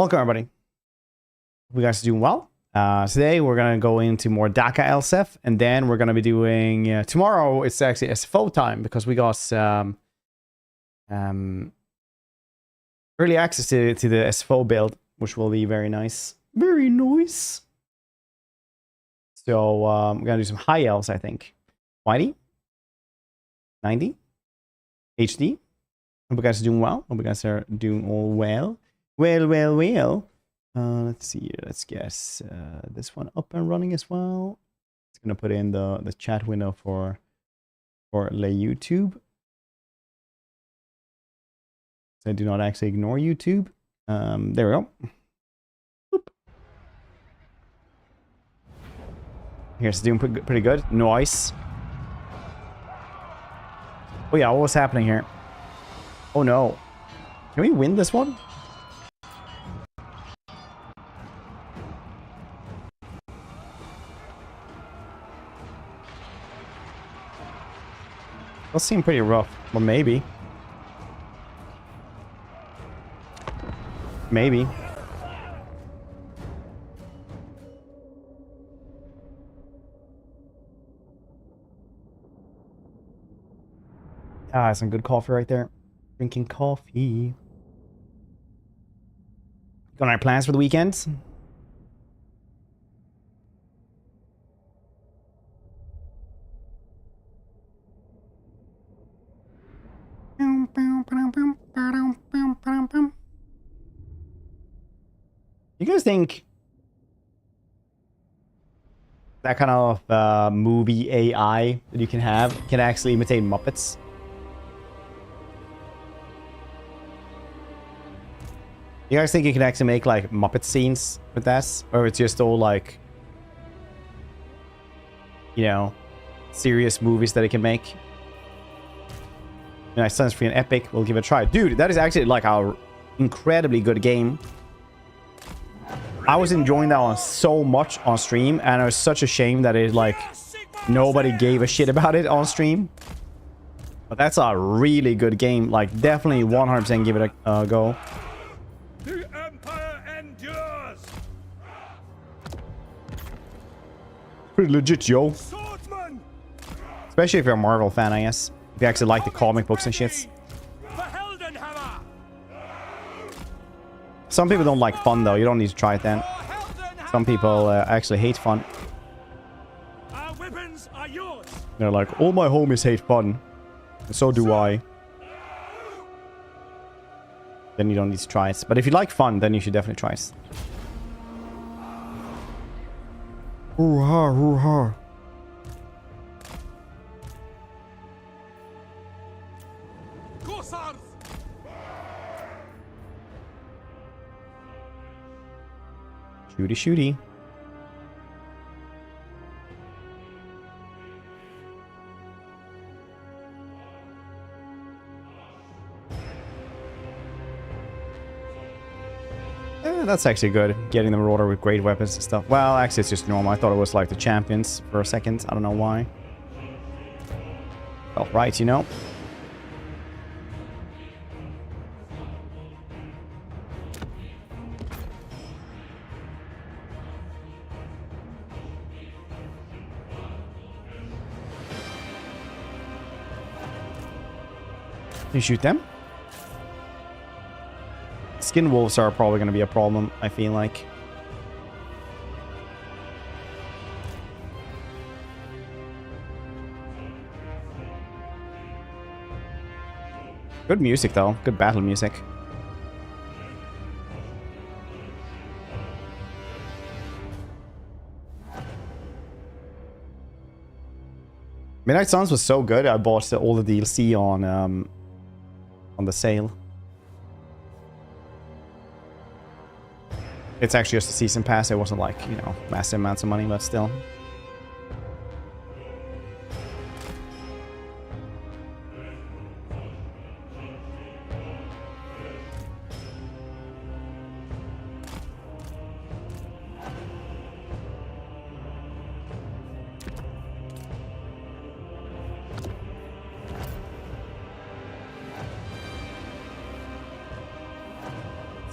Welcome everybody. Hope you guys are doing well. Today we're gonna go into more DAKKA Elspeth, and then we're gonna be doing tomorrow. It's actually SFO time because we got early access to the SFO build, which will be very nice. Very nice. So we're gonna do some high elves, I think. 20, 90, HD. Hope you guys are doing well. Hope you guys are doing all well. Well. Let's see here. Let's guess this one up and running as well. It's gonna put in the chat window for the YouTube. So I do not actually ignore YouTube. There we go. Boop. Here's doing pretty good. Nice. Oh yeah, what was happening here? Oh no. Can we win this one? Those seem pretty rough. Well, maybe. Maybe. Ah, some good coffee right there. Drinking coffee. Got our plans for the weekend? You guys think that kind of movie AI that you can have can actually imitate Muppets? You guys think you can actually make like Muppet scenes with that? Or it's just all like, you know, serious movies that it can make? Nice, sounds free and epic. We'll give it a try. Dude, that is actually like our incredibly good game. I was enjoying that one so much on stream, and it was such a shame that it like nobody gave a shit about it on stream. But that's a really good game. Like definitely 100% give it a go. The Empire endures. Pretty legit, yo. Swordsman. Especially if you're a Marvel fan, I guess. If you actually like the comic books and shits. Some people don't like fun though. You don't need to try it then. Some people actually hate fun. Our weapons are yours. They're like, all my homies hate fun. And so do I. Then you don't need to try it. But if you like fun, then you should definitely try it. Hoo-ha, hoo-ha. Shooty shooty. That's actually good. Getting them order with great weapons and stuff. Well, actually, it's just normal. I thought it was like the champions for a second. I don't know why. Felt right, you know? You shoot them? Skin wolves are probably going to be a problem, I feel like. Good music, though. Good battle music. Midnight Suns was so good. I bought all the DLC on the sale. It's actually just a season pass. It wasn't like, you know, massive amounts of money, but still.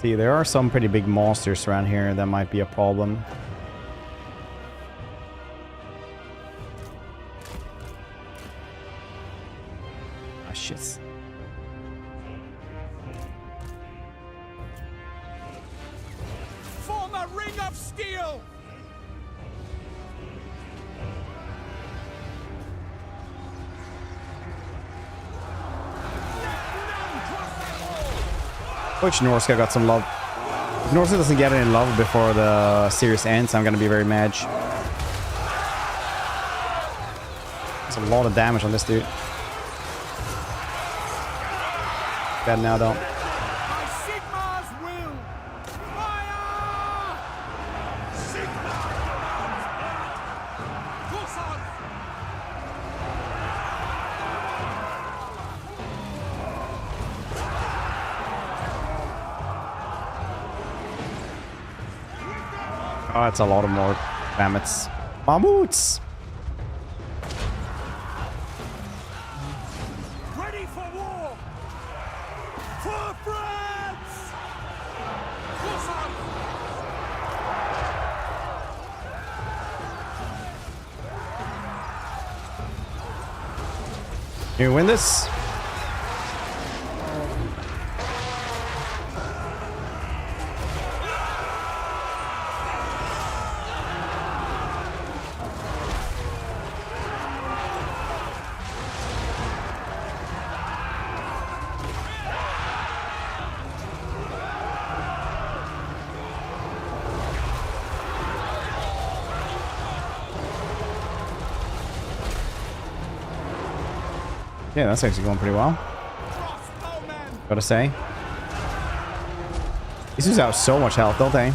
See, there are some pretty big monsters around here that might be a problem. Ah, shit. Form a ring of steel! Which Norska got some love. If Norska doesn't get any love before the series ends, I'm gonna be very mad. There's a lot of damage on this dude. Dead now though. By Sigmar's will! Fire! Sigmar! Corsons! Oh, it's a lot of more mammoths. Mammoths! Ready for war! For France! Corsons! You win this? Yeah, that's actually going pretty well. Gotta say. These dudes have so much health, don't they?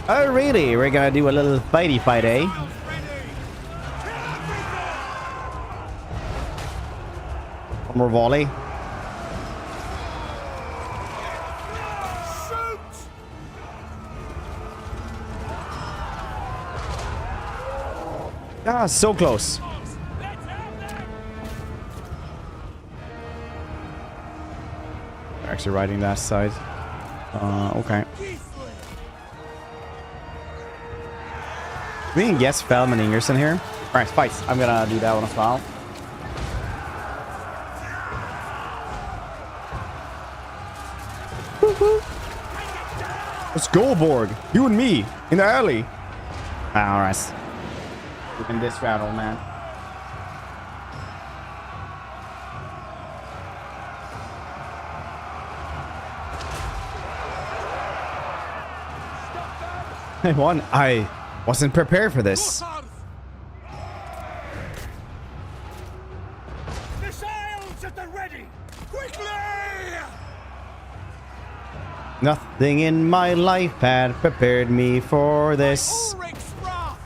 Alrighty, we're gonna do a little fighty fight, eh? One more volley. Ah, so close. Actually riding that side. Okay. We can guess Feldman Ingerson here. Alright, fights. I'm gonna do that one as well. Let's go, Borg. You and me in the alley. Alright. We can disroute, old man. I won. I wasn't prepared for this. Missiles at the ready! Quickly! Nothing in my life had prepared me for this. Ulrich's wrath!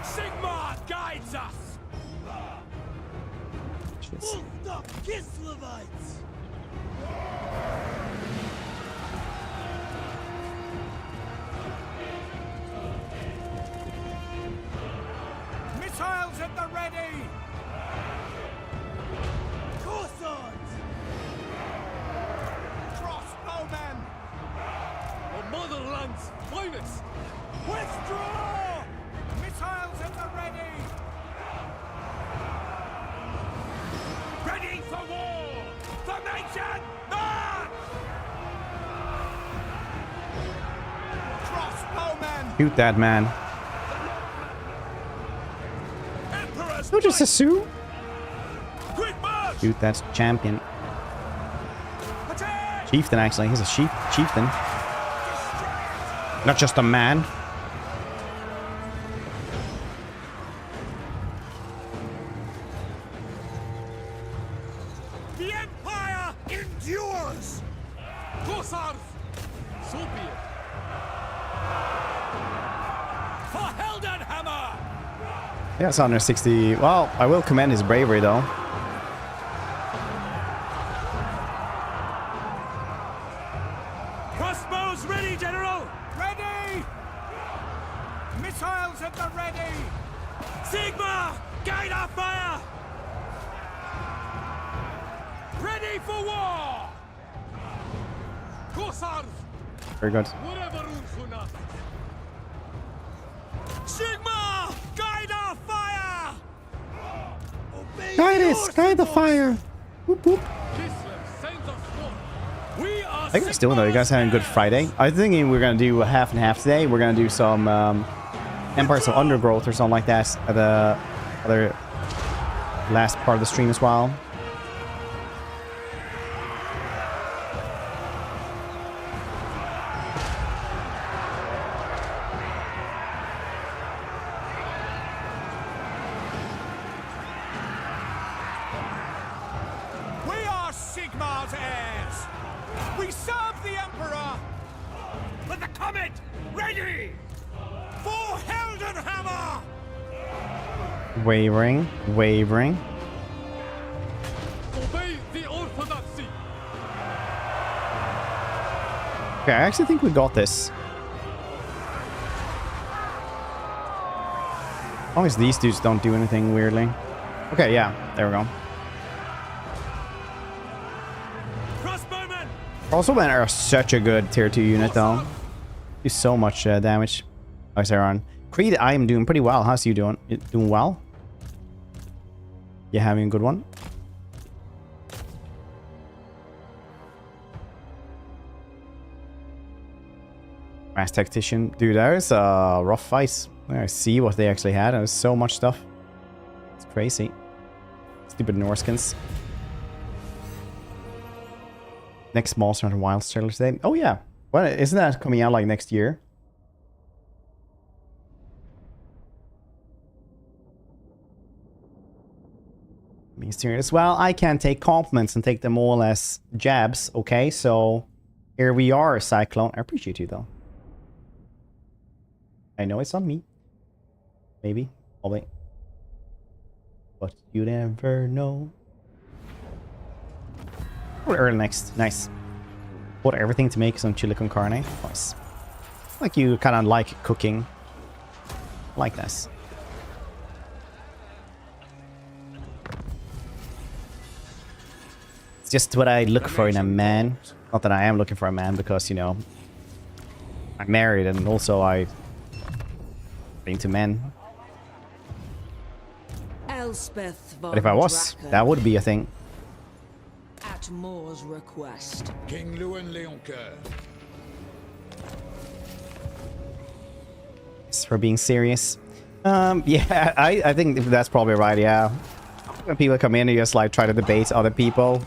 Sigmar guides us! Stop Kislevites! Missiles at the ready! Corsons! Crossbowmen! Our motherland's finest! Withdraw! Missiles at the ready! Ready for war! Formation! March! Crossbowmen! Shoot that man. Emperor's Don't just assume. quick march! Shoot that champion. Attack! Chieftain, actually. He's a chieftain. Not just a man. The Empire endures! Corsars! So be it! For Heldenhammer! Yeah, it's 160. Well, I will commend his bravery, though. Crossbows ready, General! Ready! Missiles at the ready! Sigmar! Guide our fire! Ready for war! Corsars! Very good. Sigma! Guide our fire! Guide us! Guide the fire! Whoop, whoop. We are I guess doing though. You guys having a good Friday? I was thinking we're gonna do a half and half today. We're gonna do some Empires of Undergrowth or something like that at the other last part of the stream as well. We are Sigmar's heirs. We serve the Emperor. With the comet ready for Heldenhammer. Wavering, wavering. Obey the orthodoxy. Okay, I actually think we got this. As long as these dudes don't do anything weirdly. Okay, yeah, there we go. Crossbowmen. Crossbowmen are such a good tier 2 unit though. Do so much damage. Oh, Saron. Creed, I am doing pretty well. How's you doing? You doing well? You having a good one? Mass Tactician. Dude, that was a rough fight. I see what they actually had. There's so much stuff. It's crazy. Stupid Norskins. Next Monster Hunter Wilds trailer today. Oh yeah. Well, isn't that coming out like next year? Me serious. Well, I can't take compliments and take them all as jabs. Okay, so here we are, Cyclone. I appreciate you though. I know it's on me. Maybe. Probably. But you never know. Or early next. Nice. Bought everything to make some chili con carne. Nice. Like you kind of like cooking. Like this. It's just what I look for in a man. Not that I am looking for a man because, you know, I'm married and also I'm into men. Elspeth But if I was, that would be a thing. At Moore's request. King Lewin Leoncoeur. For being serious. Yeah, I think that's probably right, yeah. When people come in and just like try to debate other people,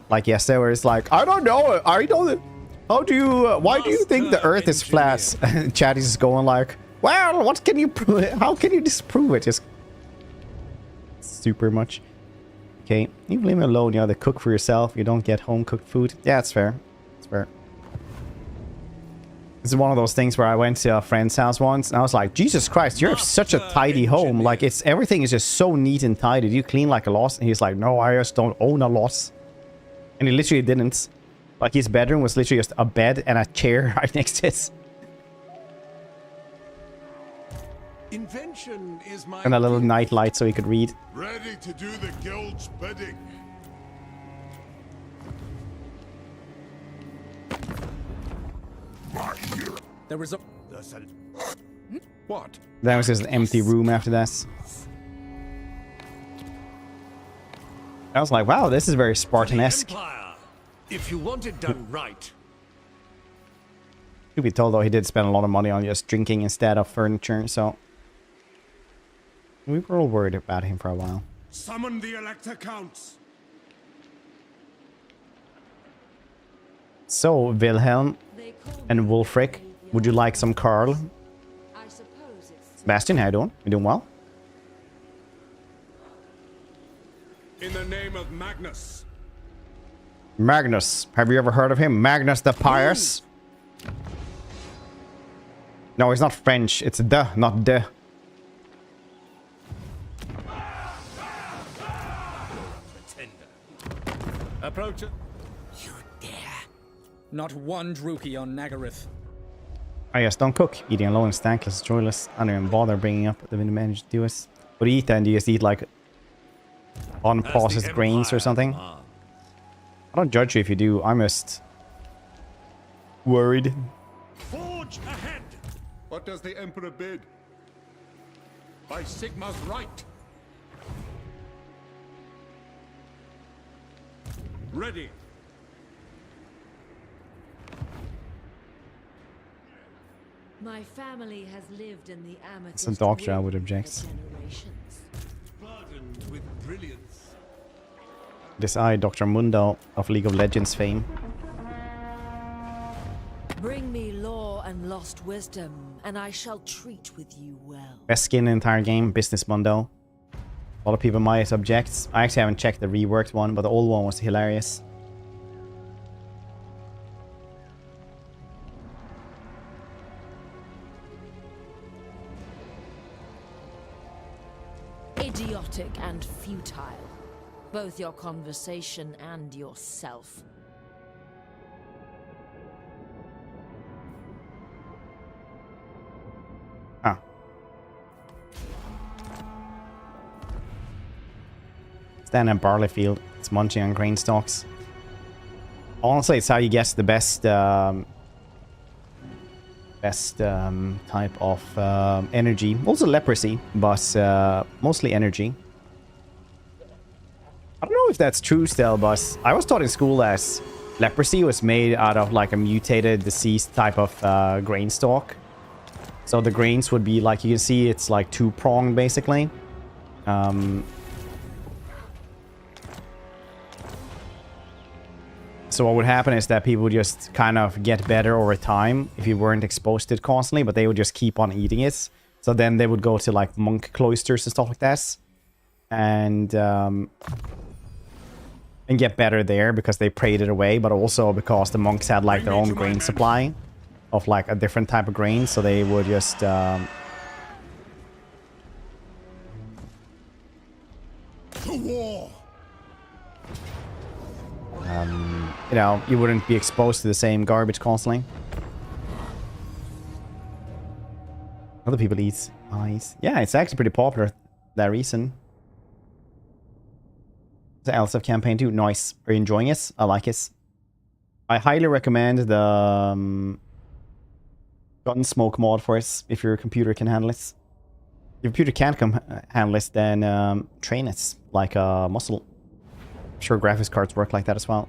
like yesterday where it's like, I don't know, how do you, why do you think the earth is flat? And Chad is going like, well, what can you prove? How can you disprove it? Just super much. Okay, you leave me alone, you know, to cook for yourself, you don't get home cooked food. Yeah, it's fair. It's fair. This is one of those things where I went to a friend's house once and I was like, Jesus Christ, you have such a tidy home. Like, it's everything is just so neat and tidy. Do you clean like a lot? And he's like, no, I just don't own a lot. And he literally didn't. Like, his bedroom was literally just a bed and a chair right next to it. Invention is my And a little night light so he could read. ready to do the guild's bidding. There was a... What? Then it was just an empty room after that. I was like, wow, this is very Spartan-esque. Empire. If you want it done right. Truth be told, though, he did spend a lot of money on just drinking instead of furniture, so... We were all worried about him for a while. Summon the Elector Counts. So, Wilhelm and Wulfric, would you like some Carl? I suppose it's Sebastian, how you doing? You doing well? In the name of Magnus. Magnus. Have you ever heard of him? Magnus the Pious? No, it's not French. It's the, not de. Approach it. Not one Druki on Nagaryth. Oh yes, don't cook. Eating alone is thankless, joyless. I don't even bother bringing up the managed to do it. What do you eat then? Do you just eat like unprocessed grains or something? I don't judge you if you do. I'm just Worried. Forge ahead! What does the Emperor bid? By Sigma's right. Ready. My family has lived in the amethyst. Some doctor I wood would for object. generations. Burdened with brilliance. This I, Dr. Mundo of League of Legends fame. Bring me lore and lost wisdom, and I shall treat with you well. Best skin in the entire game, Business Mundo. A lot of people might object. I actually haven't checked the reworked one, but the old one was hilarious. Idiotic and futile. Both your conversation and yourself. Ah. Stand in barley field. It's munching on grain stalks. Honestly, it's how you guess the best type of energy. Also leprosy, but mostly energy. I don't know if that's true still, but I was taught in school that leprosy was made out of like a mutated, diseased type of grain stalk. So the grains would be like, you can see it's like two-pronged basically. So what would happen is that people would just kind of get better over time if you weren't exposed to it constantly, but they would just keep on eating it. So then they would go to like monk cloisters and stuff like that. And get better there because they prayed it away, but also because the monks had like their own grain supply of like a different type of grain, so they would just To war! you know, you wouldn't be exposed to the same garbage constantly. Other people eat ice. Yeah, it's actually pretty popular for that reason. The Elspeth campaign too. Nice. Are you enjoying it? I like it. I highly recommend the Gunsmoke mod for it if your computer can handle it. If your computer can't handle it, then train it like a muscle. I'm sure graphics cards work like that as well.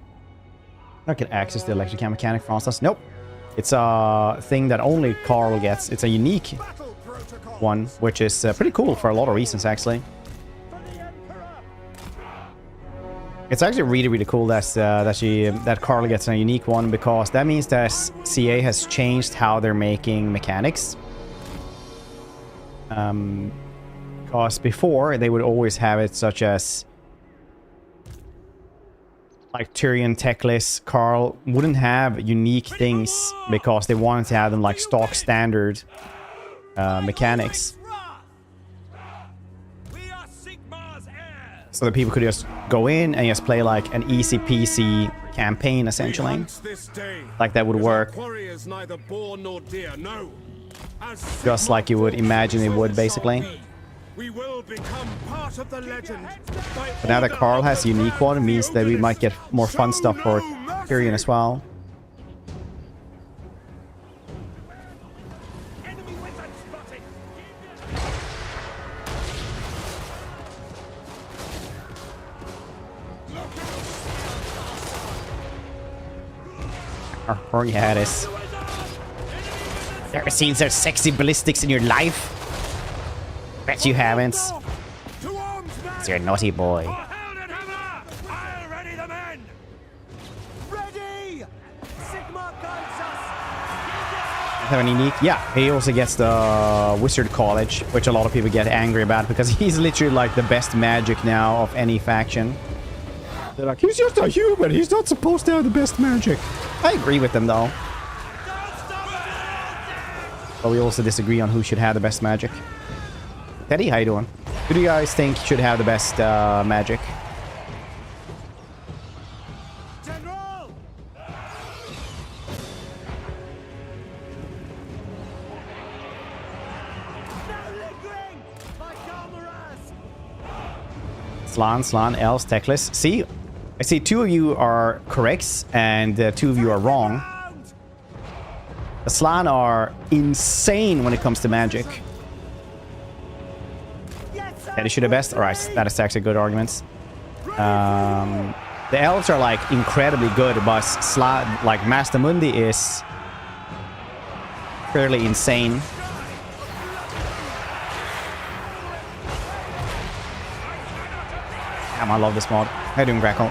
I can access the electric mechanic for instance. Nope. It's a thing that only Carl gets. It's a unique one, which is pretty cool for a lot of reasons actually. It's actually really, really cool that Carl gets a unique one, because that means that CA has changed how they're making mechanics. Because before they would always have it such as like Tyrion, Teclis, Carl wouldn't have unique things because they wanted to have them like stock standard mechanics. So that people could just go in and just play like an easy peasy campaign essentially. Like that would work. Just like you would imagine it would basically. But now that Carl has a unique one, it means that we might get more fun stuff for Tyrion as well. Oh yeah, it is. You ever seen such sexy ballistics in your life? Bet you haven't. You're a naughty boy. Have any unique? Yeah, he also gets the Wizard College, which a lot of people get angry about because he's literally like the best magic now of any faction. They're like, he's just a human. He's not supposed to have the best magic. I agree with them though. But we also disagree on who should have the best magic. Teddy, how you doing? Who do you guys think should have the best magic? Slan, Els, Teclis. See? I see two of you are correct and two of you are wrong. The Slan are insane when it comes to magic. Yeah, they shoot the best. Alright, that is actually good arguments. The elves are like incredibly good, but Slan, like Master Mundi is fairly insane. Damn, I love this mod. How you doing, Grackle?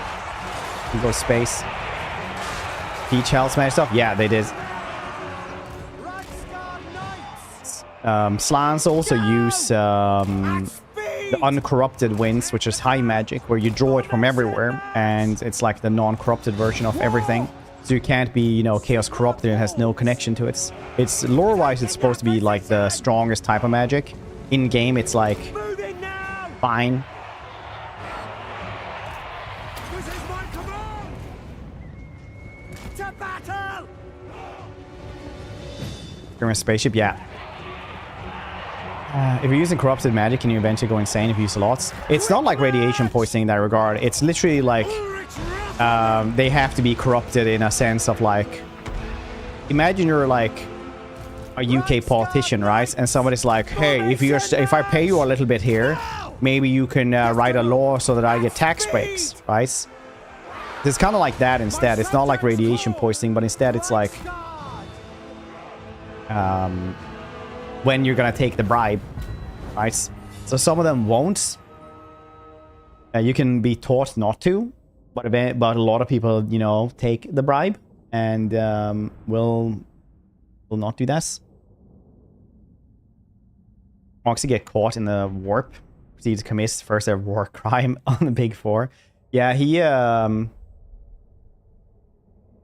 You go space. Beach hell smash stuff? Yeah, they did. Slans also use the uncorrupted winds, which is high magic, where you draw it from everywhere, and it's like the non-corrupted version of everything. So you can't be, you know, chaos corrupted and has no connection to it. It's lore-wise, it's supposed to be like the strongest type of magic. In game, it's like fine. This is my command! To battle! You're in a spaceship, yeah. If you're using corrupted magic, can you eventually go insane if you use lots? It's not like radiation poisoning in that regard. It's literally like they have to be corrupted in a sense of like, imagine you're like a UK politician, right? And somebody's like, hey, if I pay you a little bit here, maybe you can write a law so that I get tax breaks, right? It's kind of like that instead. It's not like radiation poisoning, but instead it's like when you're gonna take the bribe, right? So some of them won't. You can be taught not to, but a lot of people, you know, take the bribe and will not do this. Moxie get caught in the warp, proceeds to commit first ever war crime on the Big Four. Yeah, he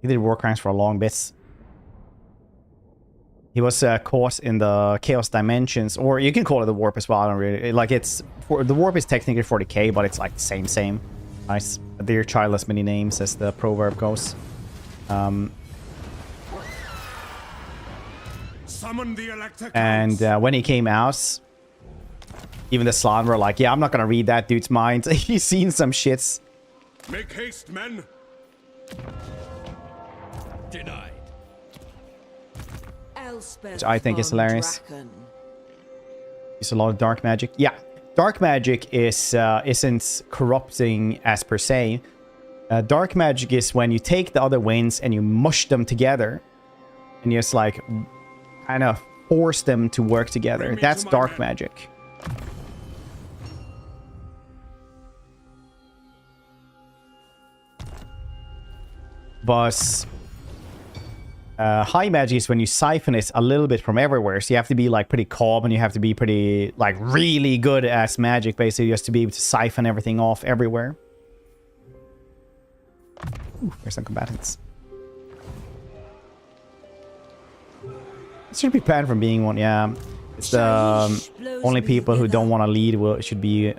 did war crimes for a long bit. He was caught in the Chaos Dimensions, or you can call it the Warp as well. I don't really like it's. The Warp is technically 40k, but it's like the same. Nice. They're childless many names, as the proverb goes. Summon the and when he came out, even the Slan were like, "Yeah, I'm not gonna read that dude's mind. He's seen some shits." Make haste, men. Denied. Which I think is hilarious. Use a lot of dark magic. Yeah, dark magic is isn't corrupting as per se. Dark magic is when you take the other winds and you mush them together, and you just like kind of force them to work together. That's dark magic. But high magic is when you siphon it a little bit from everywhere. So you have to be like pretty calm, and you have to be pretty like really good at magic, basically, just to be able to siphon everything off everywhere. Ooh, there's some combatants. It should be banned from being one, yeah. It's the only people who don't want to lead should be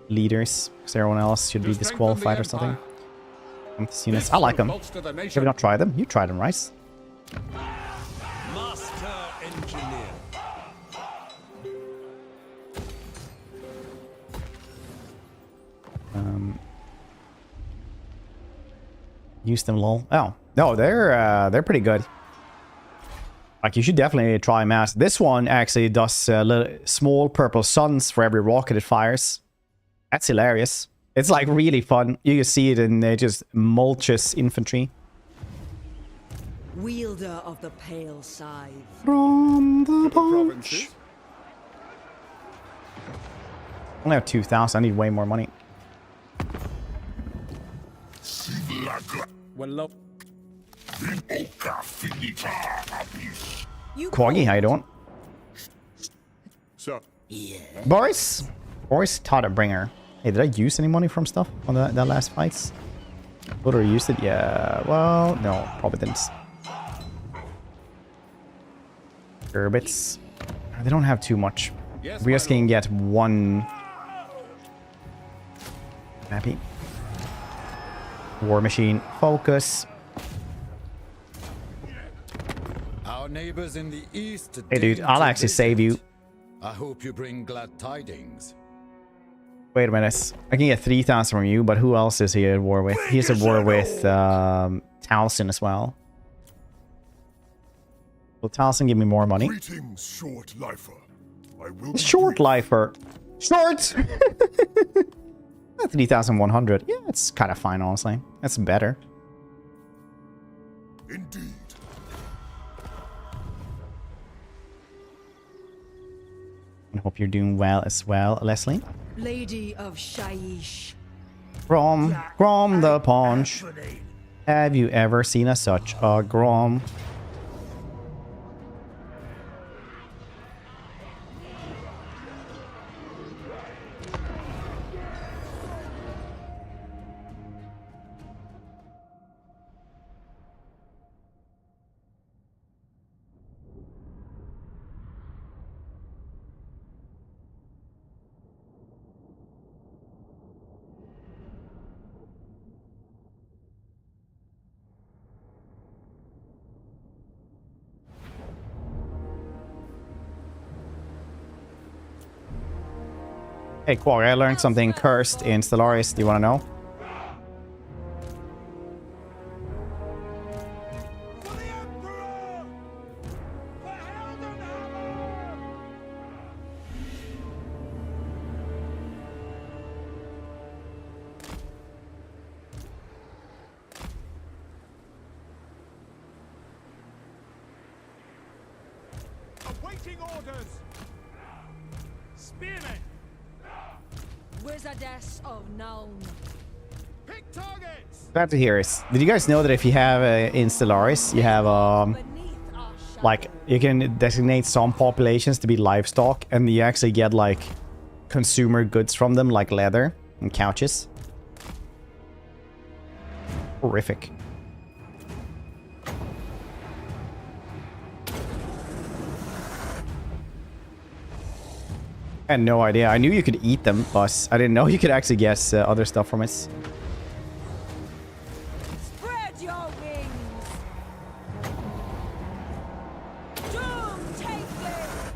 leaders, because everyone else should be disqualified or something. Units. I like them. Have you not tried them? You tried them, right? Master engineer. Use them, lol. Oh no, they're pretty good. Like, you should definitely try them out. This one actually does little small purple suns for every rocket it fires. That's hilarious. It's like really fun. You can see it in just mulches infantry. Wielder of the pale scythe. From the punch. I only have 2,000. I need way more money. Well, Quaggy, how you doing? Sir. Boris Todderbringer. Hey, did I use any money from stuff on that last fights? Would I used it? Yeah. Well, no, probably didn't. Gerbits. They don't have too much. Yes, We just can get one. Happy. War machine. Focus. Our neighbors in the east. Hey, dude, I'll actually save you. I hope you bring glad tidings. Wait a minute. I can get 3,000 from you, but who else is he at war with? He's at war with Taliesin as well. Will Taliesin give me more money? Greetings, short lifer. I will be Short brief. lifer. Short! 3,100. Yeah, it's kind of fine, honestly. That's better. Indeed. I hope you're doing well as well, Leslie. Lady of Shaiish. Grom the Paunch. Have you ever seen such a Grom? Hey, Quark, I learned something cursed in Stellaris. Do you want to know? For the Emperor! For Heldenhammer! Awaiting orders! Spearmen! Wizardess of Nuln. Pick targets! Glad to hear it. Did you guys know that if you have in Stellaris, you have Beneath our shadow. like you can designate some populations to be livestock, and you actually get like consumer goods from them, like leather and couches. Horrific. I had no idea. I knew you could eat them, but I didn't know you could actually guess other stuff from it. Spread your wings. Doom, take this.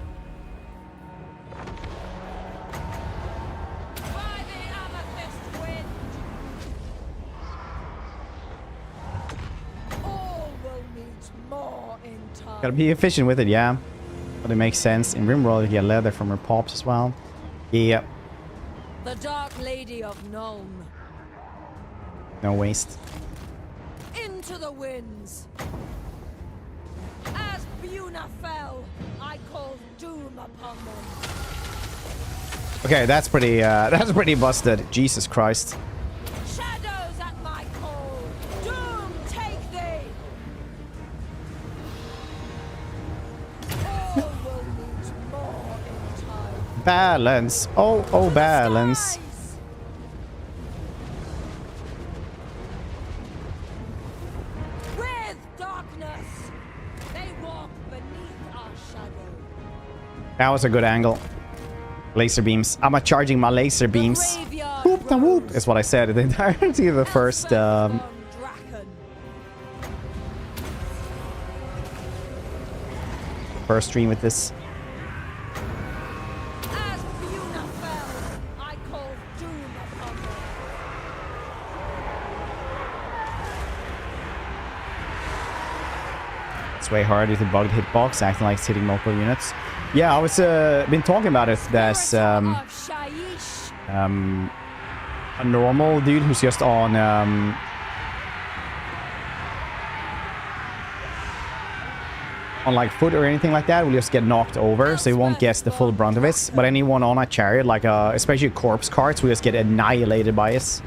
By the amethyst wind. All will need more in time. Gotta be efficient with it, yeah. But it makes sense. In Rimworld, you get leather from her pops as well. Yeah. The Dark Lady of Nuln. No waste. Into the winds. As Buna fell, I called doom upon them. Okay, that's pretty busted. Jesus Christ. Shadows at my call. Doom, take thee. All will need more in time. Balance. Oh, balance. Skies. With darkness, they walk beneath our shadow. That was a good angle. Laser beams. I'm charging my laser beams. Graveyard Whoop the whoop rose. is what I said in the entirety of the first Elspeth von Draken. first stream with this. As Buna fell, I called doom upon them. It's way harder to bug hitbox, acting like it's hitting multiple units. Yeah, I was been talking about it. There's Spirit of Shaiish. a normal dude who's just on like foot or anything like that will just get knocked over, so he won't get the full brunt of it. But anyone on a chariot, like especially corpse carts, will just get annihilated by it.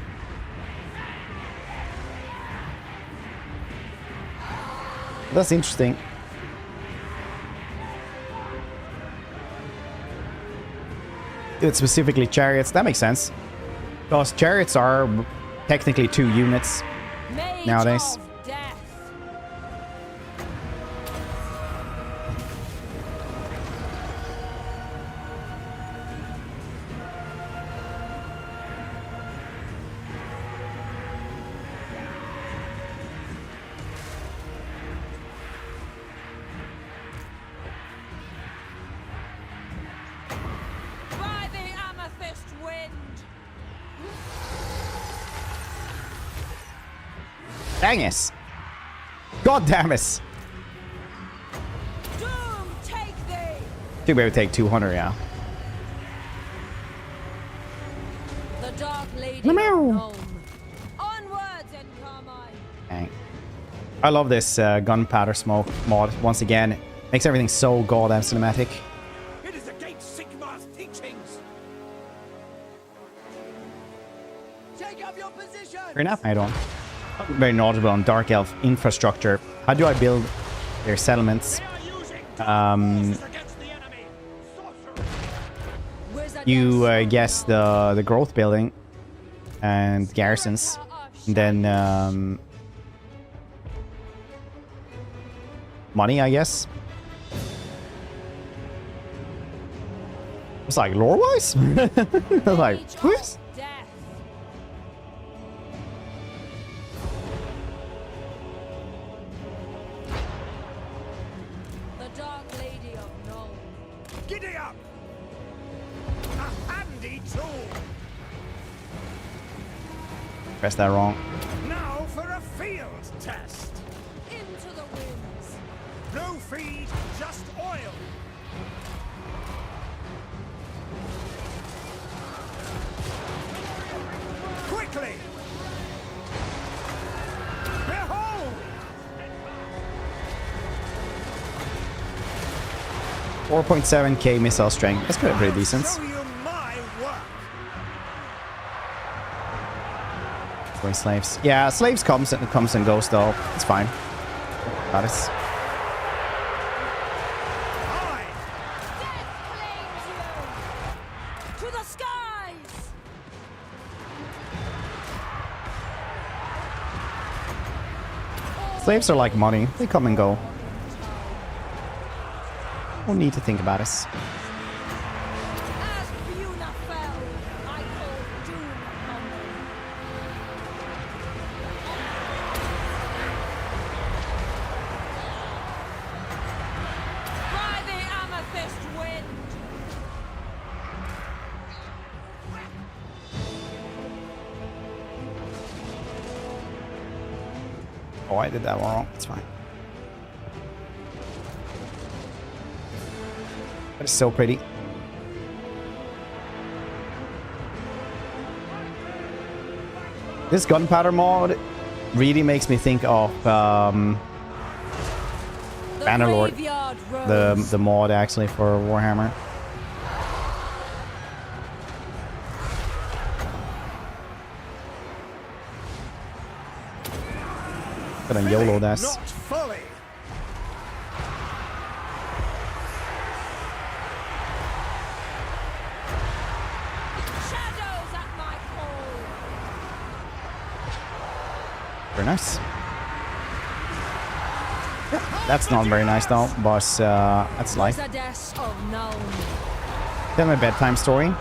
That's interesting. It's specifically chariots. That makes sense. Because chariots are technically 2 units. Mage Nowadays. of death. By the amethyst wind. Dang it. God damn it. Too bad we take 200, yeah. The Dark Lady of Nome. Onwards and Carmine. Dang. I love this gunpowder smoke mod. Once again, makes everything so goddamn cinematic. It is against Sigmar's teachings. Take up your position. Fair enough, I don't. Very knowledgeable on Dark Elf infrastructure. How do I build their settlements? Against the enemy. Sorcery. You guess the growth building and garrisons, and then money, I guess. It's like lore wise. Like what? The Dark Lady of Nome. Giddy up. A handy tool. Press that wrong. Now for a field test. Into the winds. No feed, just oil. Quickly. Behold. 4.7k missile strength. That's pretty decent. Show you my work. For slaves. Yeah, slaves comes and goes though. It's fine. Got it. I. Death claims you. To the skies. Slaves are like money. They come and go. No need to think about it. As Fiona fell, I call doom upon them. By the amethyst wind. Oh, I did that wrong. It's fine. That is so pretty. This gunpowder mod really makes me think of Bannerlord, Graveyard Rose. the mod actually for Warhammer. Gonna YOLO this. Not fully. Shadows at my call. Very nice. Yeah, that's not very nice though, but that's life. Goddess of Nome. Tell my bedtime story.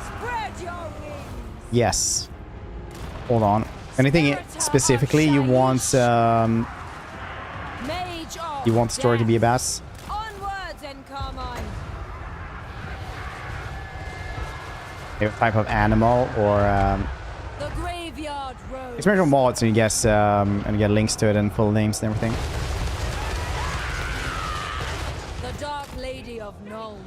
Spread your wings. Yes. Hold on. Anything specifically you want? Mage of You want the story to be about? Onwards and Carmine. A type of animal or The Graveyard Rose. experimental mods, and you guess and you get links to it and full names and everything. The Dark Lady of Nome.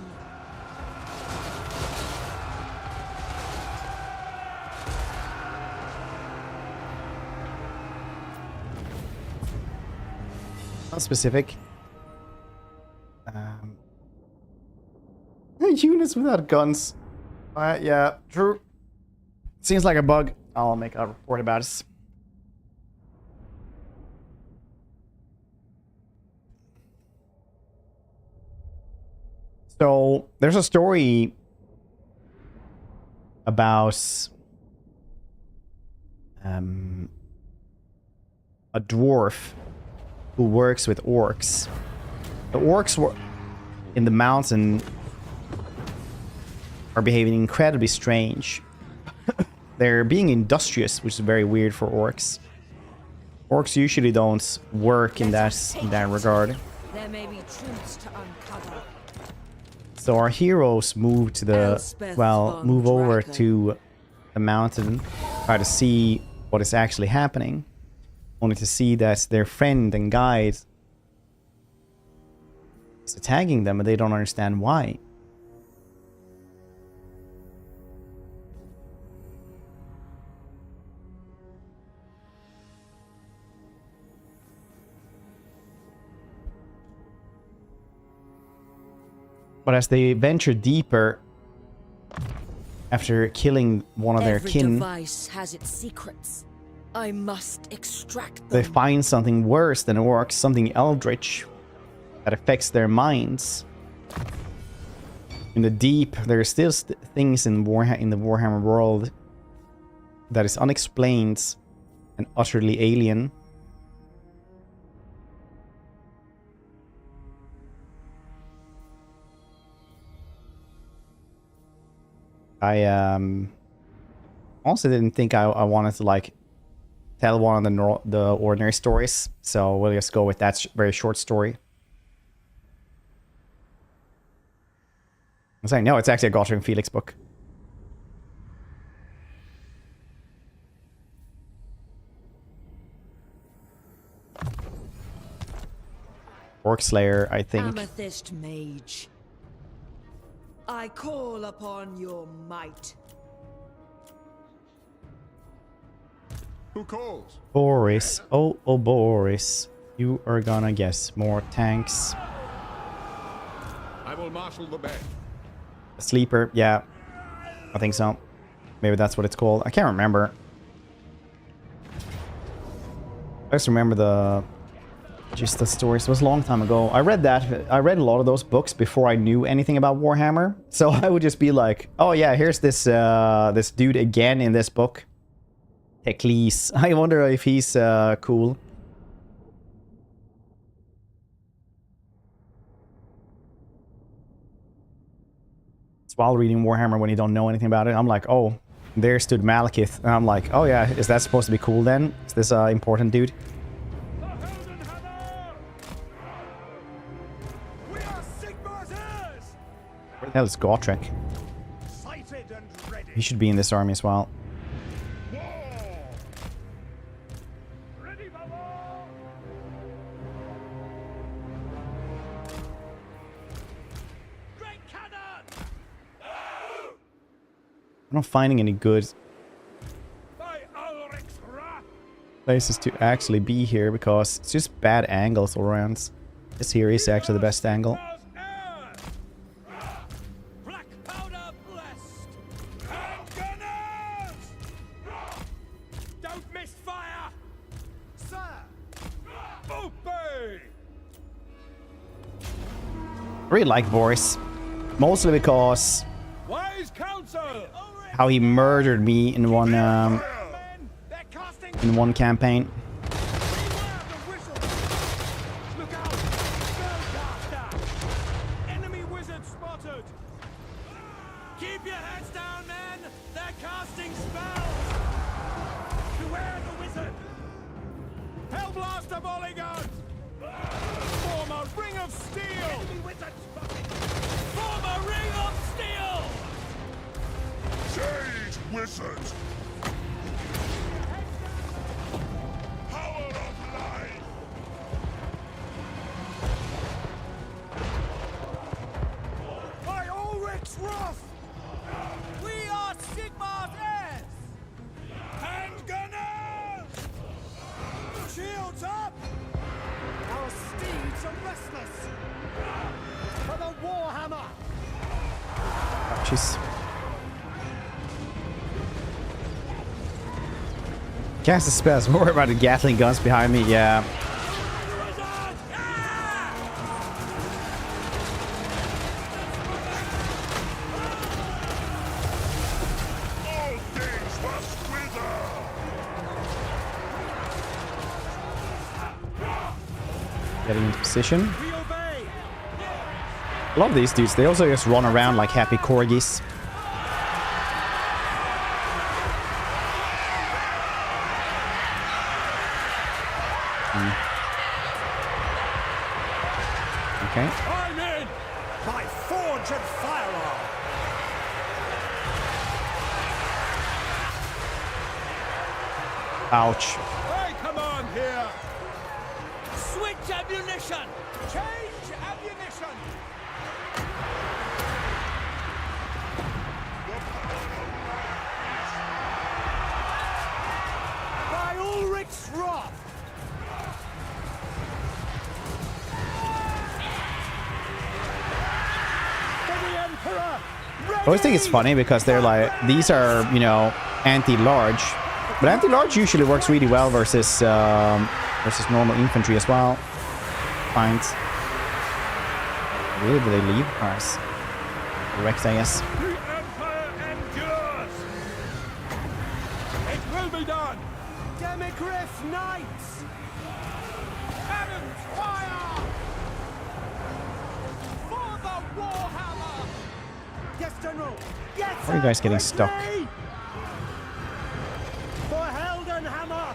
Not specific. Units without guns. Yeah, true. Seems like a bug. I'll make a report about it. So there's a story about a dwarf who works with orcs. The orcs were in the mountain are behaving incredibly strange. They're being industrious, which is very weird for orcs. Orcs usually don't work in that regard. There may be truths to uncover. So our heroes move to the Elspeth move over Draken. to the mountain, try to see what is actually happening. only to see that their friend and guide is attacking them, and they don't understand why. But as they venture deeper, after killing one of their Every kin, device has its secrets. I must extract they them. find something worse than orcs, something eldritch that affects their minds. In the deep, there are still things in the Warhammer world that is unexplained and utterly alien. I also didn't think I wanted to like tell one of the ordinary stories, so we'll just go with that very short story. I'm saying no, it's actually a Gottfried and Felix book. Orc Slayer, I think. Amethyst Mage, I call upon your might. Who calls? Boris. Oh, Boris. You are gonna guess more tanks. I will marshal the band. A sleeper, yeah. I think so. Maybe that's what it's called. I can't remember. I just remember the stories. It was a long time ago. I read a lot of those books before I knew anything about Warhammer. So I would just be like, oh yeah, here's this this dude again in this book. Teclis. I wonder if he's cool. It's while reading Warhammer when you don't know anything about it. I'm like, oh, there stood Malekith. And I'm like, oh yeah, is that supposed to be cool then? Is this important dude? Where the hell is Gotrek? He should be in this army as well. I'm not finding any good places to actually be here because it's just bad angles all around. This here is actually the best angle. I really like Boris, mostly because how he murdered me in one campaign. Enemy wizard spotted. Keep your heads down, men. They're casting spells. Beware the wizard. Hellblaster volley guns. Form a ring of steel. Enemy wizard spotted. Form a ring of steel. Sage wizard! Power of life! By Ulrich's wrath! We are Sigmar's heirs! Handgunners! Shields up! Our steeds are restless! For the Warhammer! Jeez. Cast a spell. More about the Gatling guns behind me. Yeah. All things must wither! Getting into position. A lot of these dudes, they also just run around like happy corgis. Okay. I'm in! My forge and firearm! Ouch. Hey, come on here! Switch ammunition! Change ammunition! By Ulrich's wrath! For the Emperor! I always think it's funny because they're like, these are, you know, anti-large. But anti-large usually works really well versus normal infantry as well. Fine. Really, do they leave? Nice. Correct, I guess. The Empire endures! It will be done! Demigriff Knights! Cannons fire! For the Warhammer! Yes, General! Yes, Why are you guys getting stuck? For Heldenhammer!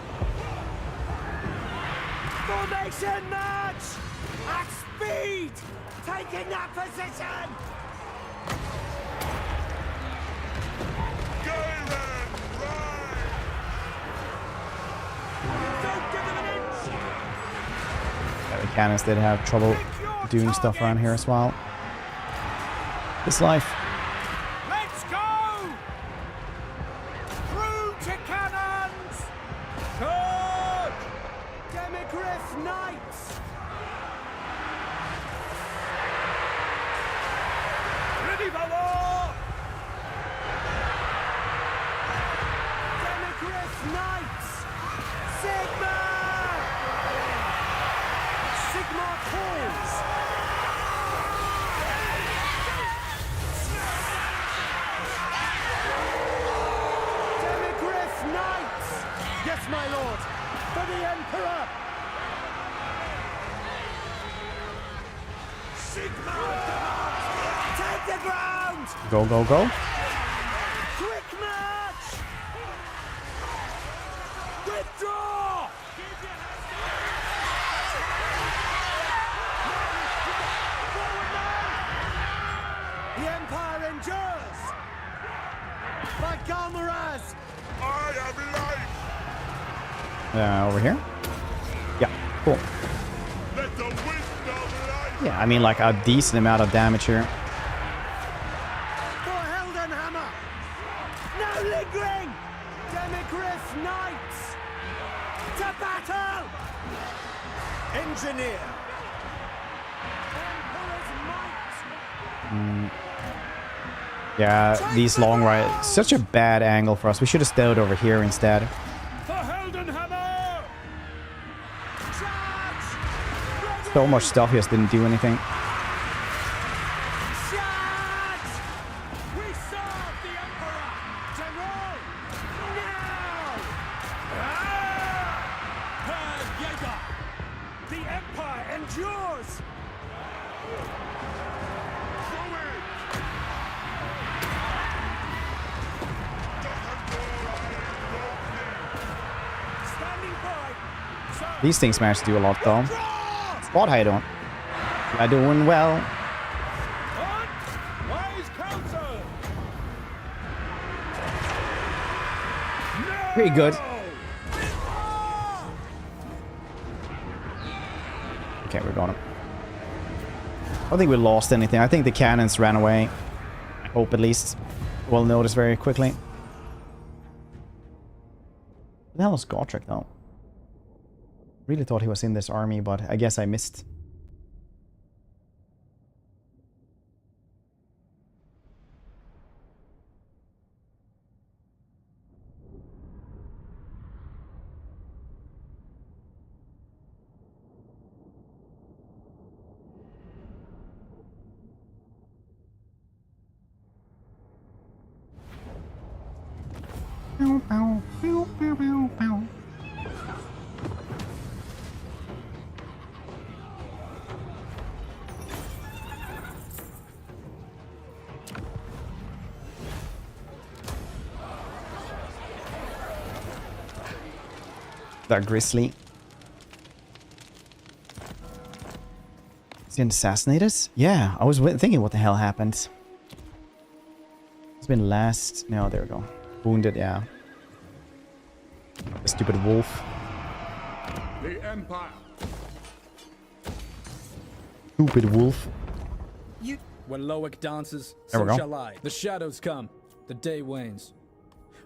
Formation march! At speed! Taking that position! Don't give them an inch! Yeah, the cannons did have trouble doing stuff around here as well. This life. Let's go! Through to cannons! Charge! Demigriff Knights! Ready for war! Demigriff Knights! Sigma! Sigma calls! Demigriff Knights! Yes, my lord! For the Emperor! Sigma! Take the ground! Go, go, go. Quick march! Withdraw! The Empire endures! By Galmaraz! I am life. Over here. Yeah, cool. Let the wisdom life. Yeah, I mean, like a decent amount of damage here. For Heldenhammer! No lingering! Demigriff Knights! To battle! Engineer! Emperor's might! Yeah, these long rides. Such a bad angle for us. We should have stayed over here instead. For Heldenhammer! Charge! So much stuff just didn't do anything. Charge! We serve the Emperor! General! Now! Herr Jäger! The Empire endures! Standing by! Sir, These things manage to do a lot though. draw! Spot, how you doing? I'm doing well. On! Wise counsel! No! Pretty good. Okay, we're going. I don't think we lost anything. I think the cannons ran away. I hope at least. We'll notice very quickly. What the hell is Gotrek though? Really thought he was in this army, but I guess I missed. That Grizzly. Is he assassinated? Yeah, I was thinking what the hell happened. It's been last... No, there we go. Wounded, yeah. The stupid wolf. The Empire. Stupid wolf. When Loic dances, There we so go. shall I. The shadows come, the day wanes.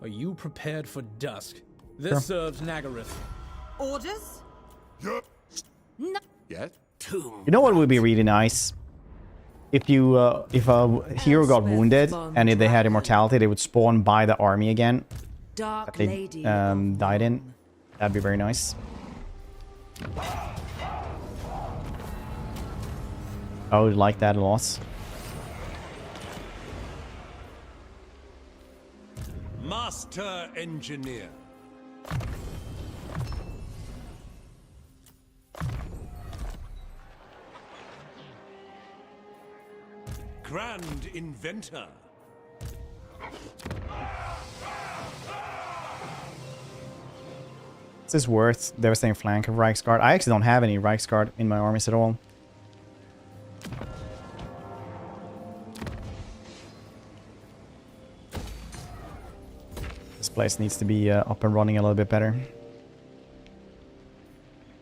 Are you prepared for dusk? This serves Nagaroth. Orders? Yes? You know what would be really nice? If a hero got wounded and if they had immortality, they would spawn by the army again Dark that they Lady. died in. That'd be very nice. I would like that a lot. Master Engineer. Grand Inventor. Is this worth devastating flank of Reiksguard? I actually don't have any Reiksguard in my armies at all. This place needs to be up and running a little bit better.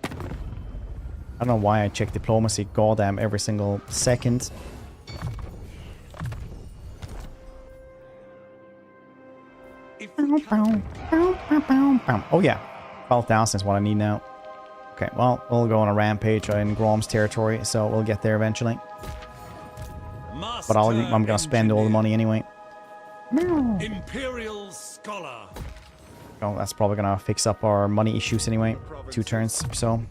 I don't know why I check diplomacy goddamn every single second. Oh yeah, 12,000 is what I need now. Okay, well, we'll go on a rampage in Grom's territory, so we'll get there eventually. But I'm gonna spend all the money anyway. Imperial Scholar. Oh, that's probably gonna fix up our money issues anyway. 2 turns, so.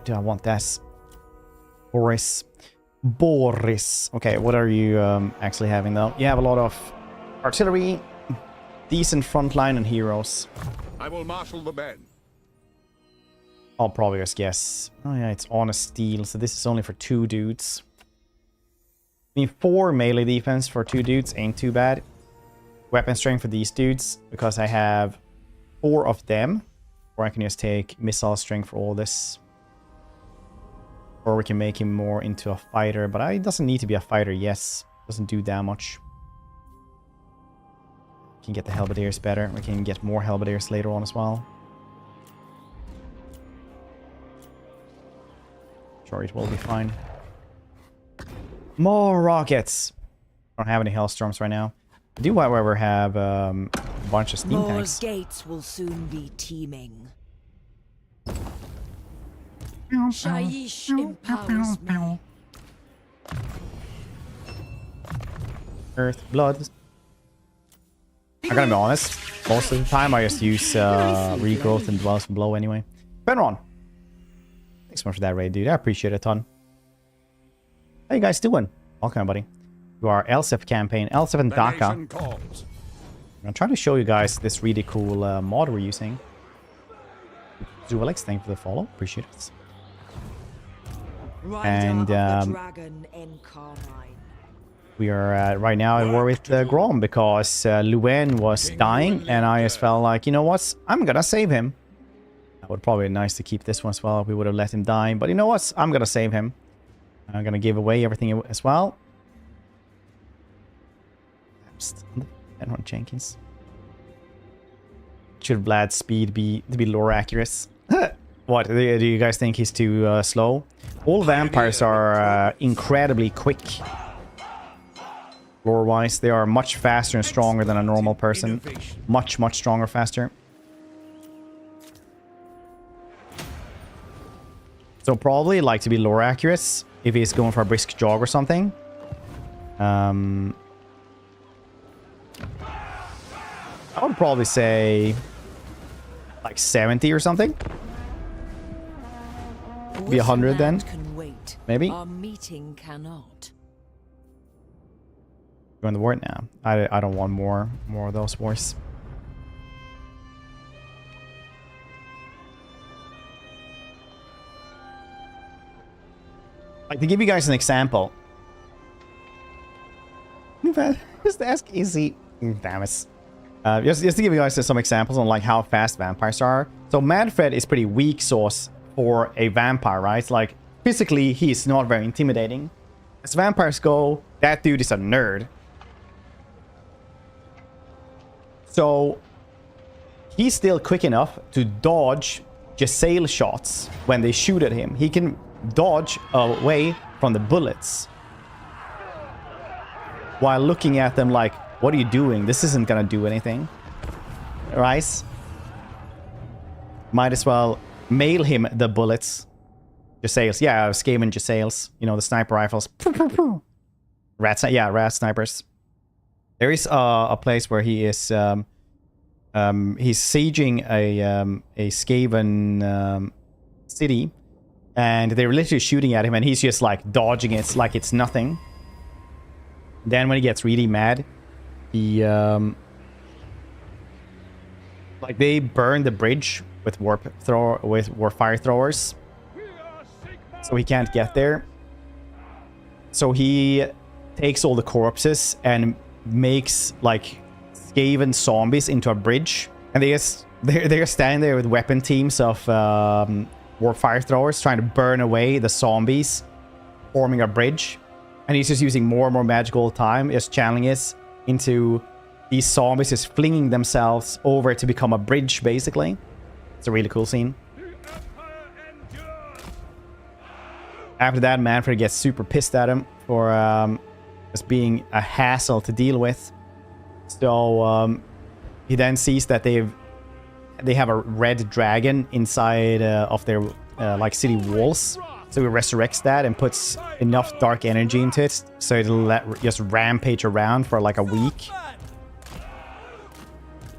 Do I want this? Boris. Okay, what are you actually having though? You have a lot of artillery, decent frontline, and heroes. I will marshal the men. I'll probably just guess. Oh yeah, it's on a steel, so this is only for 2 dudes. I mean, 4 melee defense for 2 dudes ain't too bad. Weapon strength for these dudes, because I have 4 of them. Or I can just take missile strength for all this. Or we can make him more into a fighter, but he doesn't need to be a fighter, yes. Doesn't do that much. We can get the Halberdiers better. We can get more Halberdiers later on as well. Sure, it will be fine. More rockets! I don't have any Hellstorms right now. I do, however, have a bunch of steam Moor's tanks. gates will soon be teeming. Shaiish empowers me. Earth, blood. I gotta be honest, most of the time I just use regrowth and dwells from below anyway. Benron! Thanks so much for that raid, dude. I appreciate it a ton. How you guys doing? Welcome, buddy. To our Elspeth campaign, Elspeth and DAKKA. I'm gonna try to show you guys this really cool mod we're using. Zualex, thank you for the follow. Appreciate it. And Dragon Incarnate. we are right now at war with Grom because Luwen was dying, and I just felt like, you know what? I'm gonna save him. That would probably be nice to keep this one as well. We would have let him die, but you know what? I'm gonna save him. I'm gonna give away everything as well. Edward Jenkins. Should Vlad's speed be to be lore accurate? What, do you guys think he's too slow? All vampires are incredibly quick. Lore-wise, they are much faster and stronger than a normal person. Much, much stronger, faster. So probably like to be lore accurate if he's going for a brisk jog or something. I would probably say like 70 or something. Be 100 then. Can wait. Maybe. Our meeting cannot. Going to war now. I don't want more of those wars. Like, to give you guys an example. Just ask easy. Damn it. Just to give you guys some examples on like how fast vampires are. So Manfred is pretty weak sauce for a vampire, right? Like, physically, he's not very intimidating. As vampires go, that dude is a nerd. So he's still quick enough to dodge Jasail shots when they shoot at him. He can dodge away from the bullets while looking at them like, what are you doing? This isn't gonna do anything. Right? Might as well mail him the bullets. Jezails. Yeah, Skaven Jezails. You know, the sniper rifles. Rat snipers. There is a place where he is... he's sieging a Skaven city. And they're literally shooting at him. And he's just like dodging it like it's nothing. Then when he gets really mad, he... like they burn the bridge with fire throwers. So he can't get there. So he takes all the corpses and makes like Skaven zombies into a bridge, and they're standing there with weapon teams of fire throwers trying to burn away the zombies, forming a bridge. And he's just using more and more magic all the time, just channeling it into these zombies, just flinging themselves over to become a bridge, basically. It's a really cool scene. After that, Manfred gets super pissed at him for just being a hassle to deal with. So he then sees that they have a red dragon inside of their like city walls. So he resurrects that and puts enough dark energy into it so it'll just rampage around for like a week.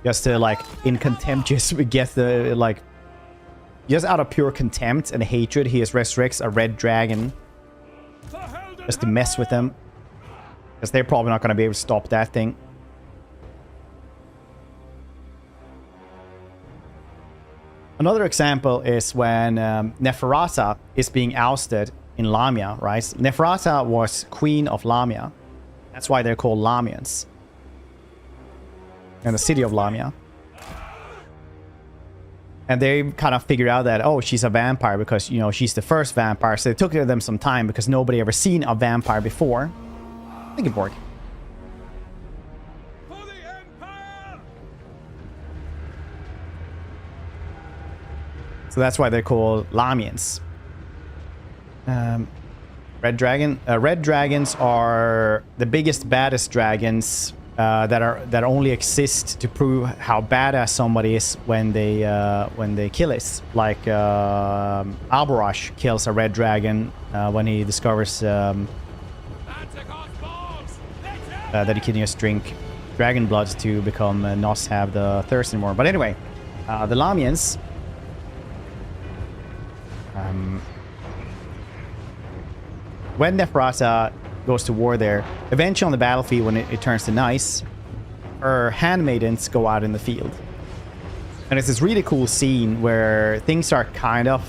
Just to like in contempt, just get the like. Just out of pure contempt and hatred, he just resurrects a red dragon just to mess with them. Because they're probably not going to be able to stop that thing. Another example is when Neferata is being ousted in Lamia, right? Neferata was queen of Lamia. That's why they're called Lamians. And the city of Lamia. And they kind of figured out that, oh, she's a vampire because, you know, she's the first vampire. So it took them some time because nobody ever seen a vampire before. Thank you, Borg. For the Empire! So that's why they're called Lamians. Red dragon. Red dragons are the biggest, baddest dragons that only exist to prove how badass somebody is when they kill it. Like Albarash kills a red dragon when he discovers that he can just drink dragon blood to become not have the thirst anymore. But anyway, the Lamians. When Neferata goes to war there, eventually on the battlefield when it turns to night, her handmaidens go out in the field. And it's this really cool scene where things are kind of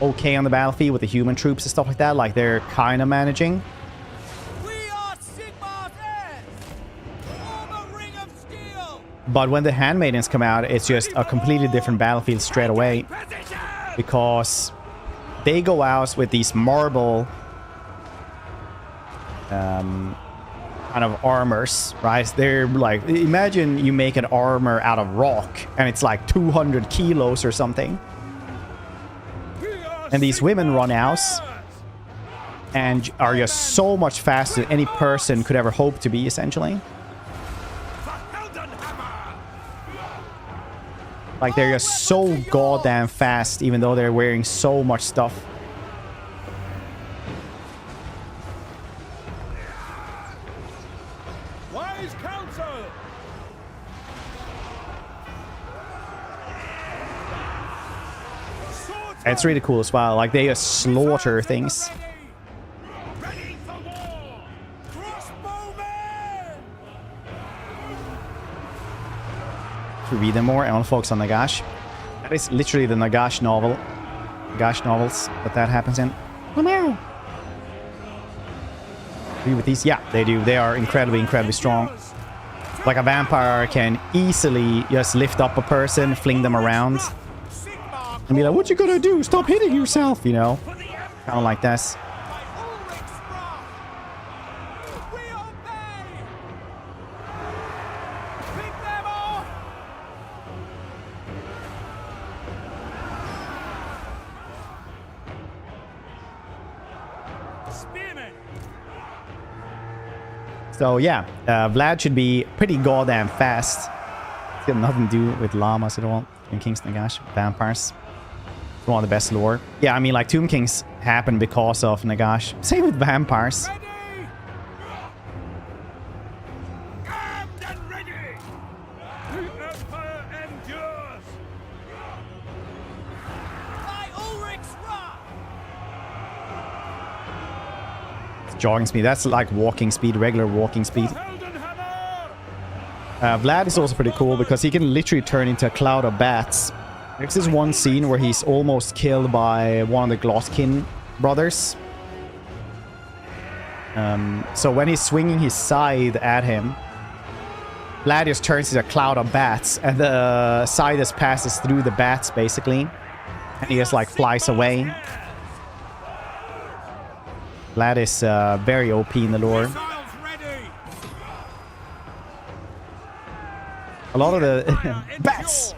okay on the battlefield with the human troops and stuff like that. Like they're kind of managing. We are Sigmar's heirs! Form a ring of steel! But when the handmaidens come out, it's just a completely different battlefield straight away. Because they go out with these marble kind of armors, right? They're like, imagine you make an armor out of rock and it's like 200 kilos or something. And these women run out and are just so much faster than any person could ever hope to be, essentially. Like they're just so goddamn fast, even though they're wearing so much stuff. Wise counsel! It's really cool as well. Like they just slaughter things. Ready for war! Crossbowmen! To read them more, I want to focus on Nagash. That is literally the Nagash novel. Nagash novels that happens in. Agree with these? Yeah, they do. They are incredibly strong. Like a vampire can easily just lift up a person, fling them around, and be like, "What you gonna do? Stop hitting yourself!" You know, kind of like this. We obey! Pick them off! spearmen. So yeah, Vlad should be pretty goddamn fast. It's got nothing to do with llamas at all. Tomb Kings, Nagash, vampires. One of the best lore. Yeah, I mean, like, Tomb Kings happened because of Nagash. Same with vampires. Ready! Armed and ready! The Empire endures! By Ulrich's wrath! It's jogging speed. That's like walking speed, regular walking speed. Vlad is also pretty cool because he can literally turn into a cloud of bats. There's this one scene where he's almost killed by one of the Glosskin brothers. So when he's swinging his scythe at him, Vlad just turns into a cloud of bats, and the scythe just passes through the bats, basically. And he just, like, flies away. Vlad is very OP in the lore. A lot of the bats.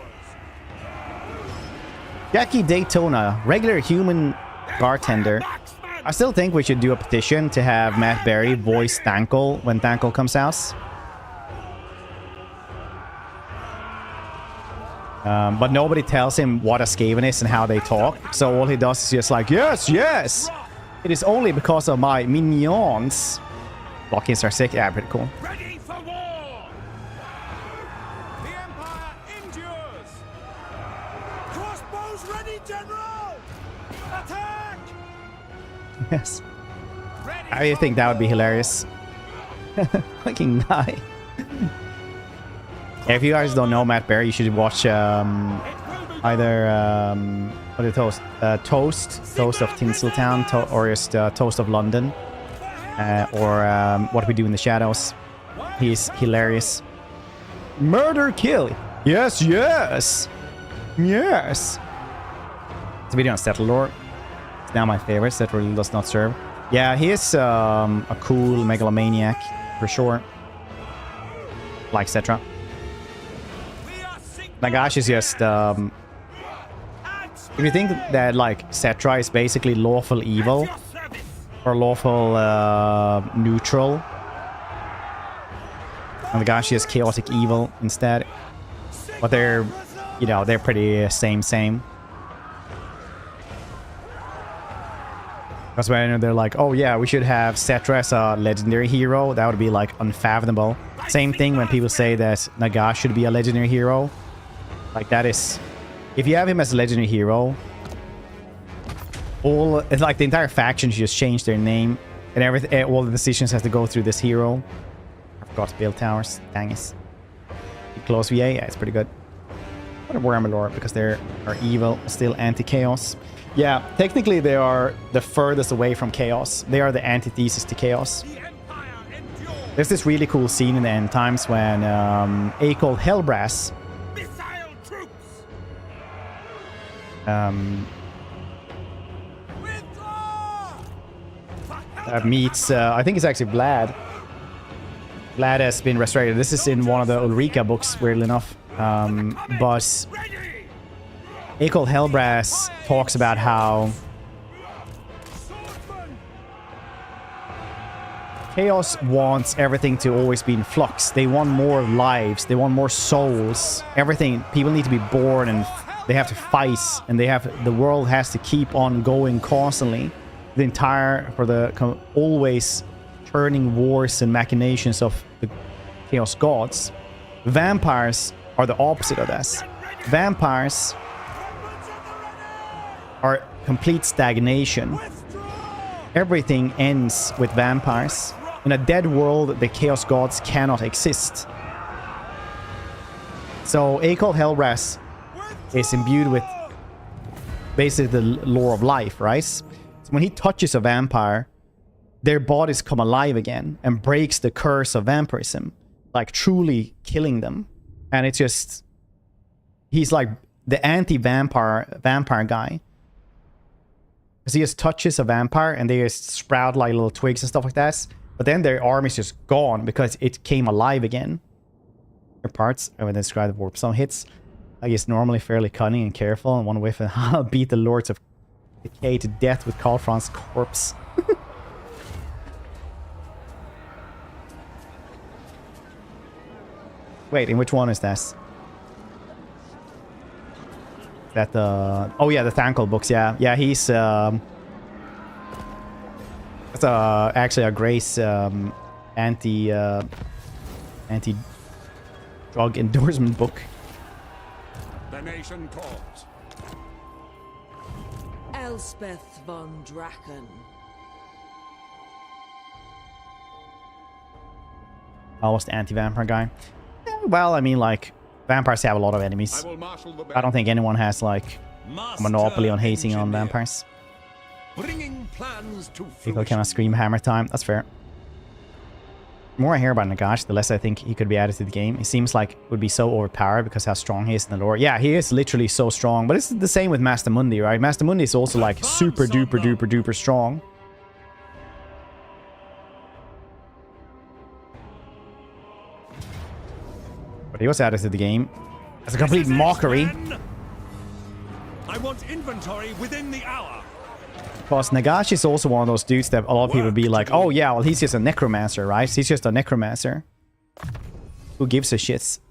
Jackie Daytona, regular human bartender. I still think we should do a petition to have Matt Berry voice Thankle when Thankle comes out. But nobody tells him what a Skaven is and how they talk. So all he does is just like, yes, yes! It is only because of my minions. Blockings are sick. Yeah, pretty cool. Ready for war! The Empire endures! Crossbows ready, General! Attack! Yes. Ready I think that would be hilarious. Fucking die. If you guys don't know Matt Berry, you should watch either what is Toast? Toast of Tinseltown, or just Toast of London, or What We Do in the Shadows. He's hilarious. Murder kill. Yes, yes, yes. It's a video on Settle Lore. It's now my favorite. That really does not serve. Yeah, he is a cool megalomaniac for sure. Like Cetra. Nagash is just if you think that like Cetra is basically lawful evil or lawful neutral, and Nagash is chaotic evil instead, but they're, you know, they're pretty same. Because when they're like, oh yeah, we should have Cetra as a legendary hero, that would be like unfathomable. Same thing when people say that Nagash should be a legendary hero. Like, that is, if you have him as a legendary hero, it's like the entire faction should just change their name, and everything, all the decisions have to go through this hero. I forgot to build towers. Dang it. Close VA, yeah, it's pretty good. What a Warhammer lore, because they are evil, still anti-chaos. Yeah, technically they are the furthest away from chaos. They are the antithesis to chaos. There's this really cool scene in the end times when Akol Hellbrass meets, I think it's actually Vlad. Vlad has been resurrected. This is in one of the Ulrika books, weirdly enough. But Akol Hellbrass talks about how Chaos wants everything to always be in flux. They want more lives. They want more souls. Everything. People need to be born, and they have to fight, and the world has to keep on going constantly. For the always turning wars and machinations of the Chaos Gods. Vampires are the opposite of this. Vampires are complete stagnation. Everything ends with vampires. In a dead world, the Chaos Gods cannot exist. So Akol Hellbrass is imbued with basically the lore of life, right? So when he touches a vampire, their bodies come alive again and breaks the curse of vampirism, like truly killing them. And it's just, he's like the anti-vampire guy. Because he just touches a vampire and they just sprout like little twigs and stuff like that. But then their arm is just gone because it came alive again. Their parts, I would describe the warp. Some hits, I guess, normally fairly cunning and careful, and one whiff and beat the lords of decay to death with Karlfran's corpse. Wait, in which one is this? That the... Oh yeah, the Thankle books, yeah. Yeah, he's... That's actually a Grace anti-drug endorsement book. The nation calls. Elspeth von Draken. I was the anti-vampire guy. Well, I mean, like, vampires have a lot of enemies. I will marshal the I don't think anyone has, like, a monopoly on hating on vampires. bringing plans to People kind of scream hammer time. That's fair. The more I hear about Nagash, the less I think he could be added to the game. He seems like it would be so overpowered because how strong he is in the lore. Yeah, he is literally so strong. But it's the same with Master Mundi, right? Master Mundi is also, like, super duper duper duper strong. But he was added to the game as a complete mockery. I want inventory within the hour. Because Nagash is also one of those dudes that a lot of people be like, oh yeah, well he's just a necromancer, right? He's just a necromancer. Who gives a shits?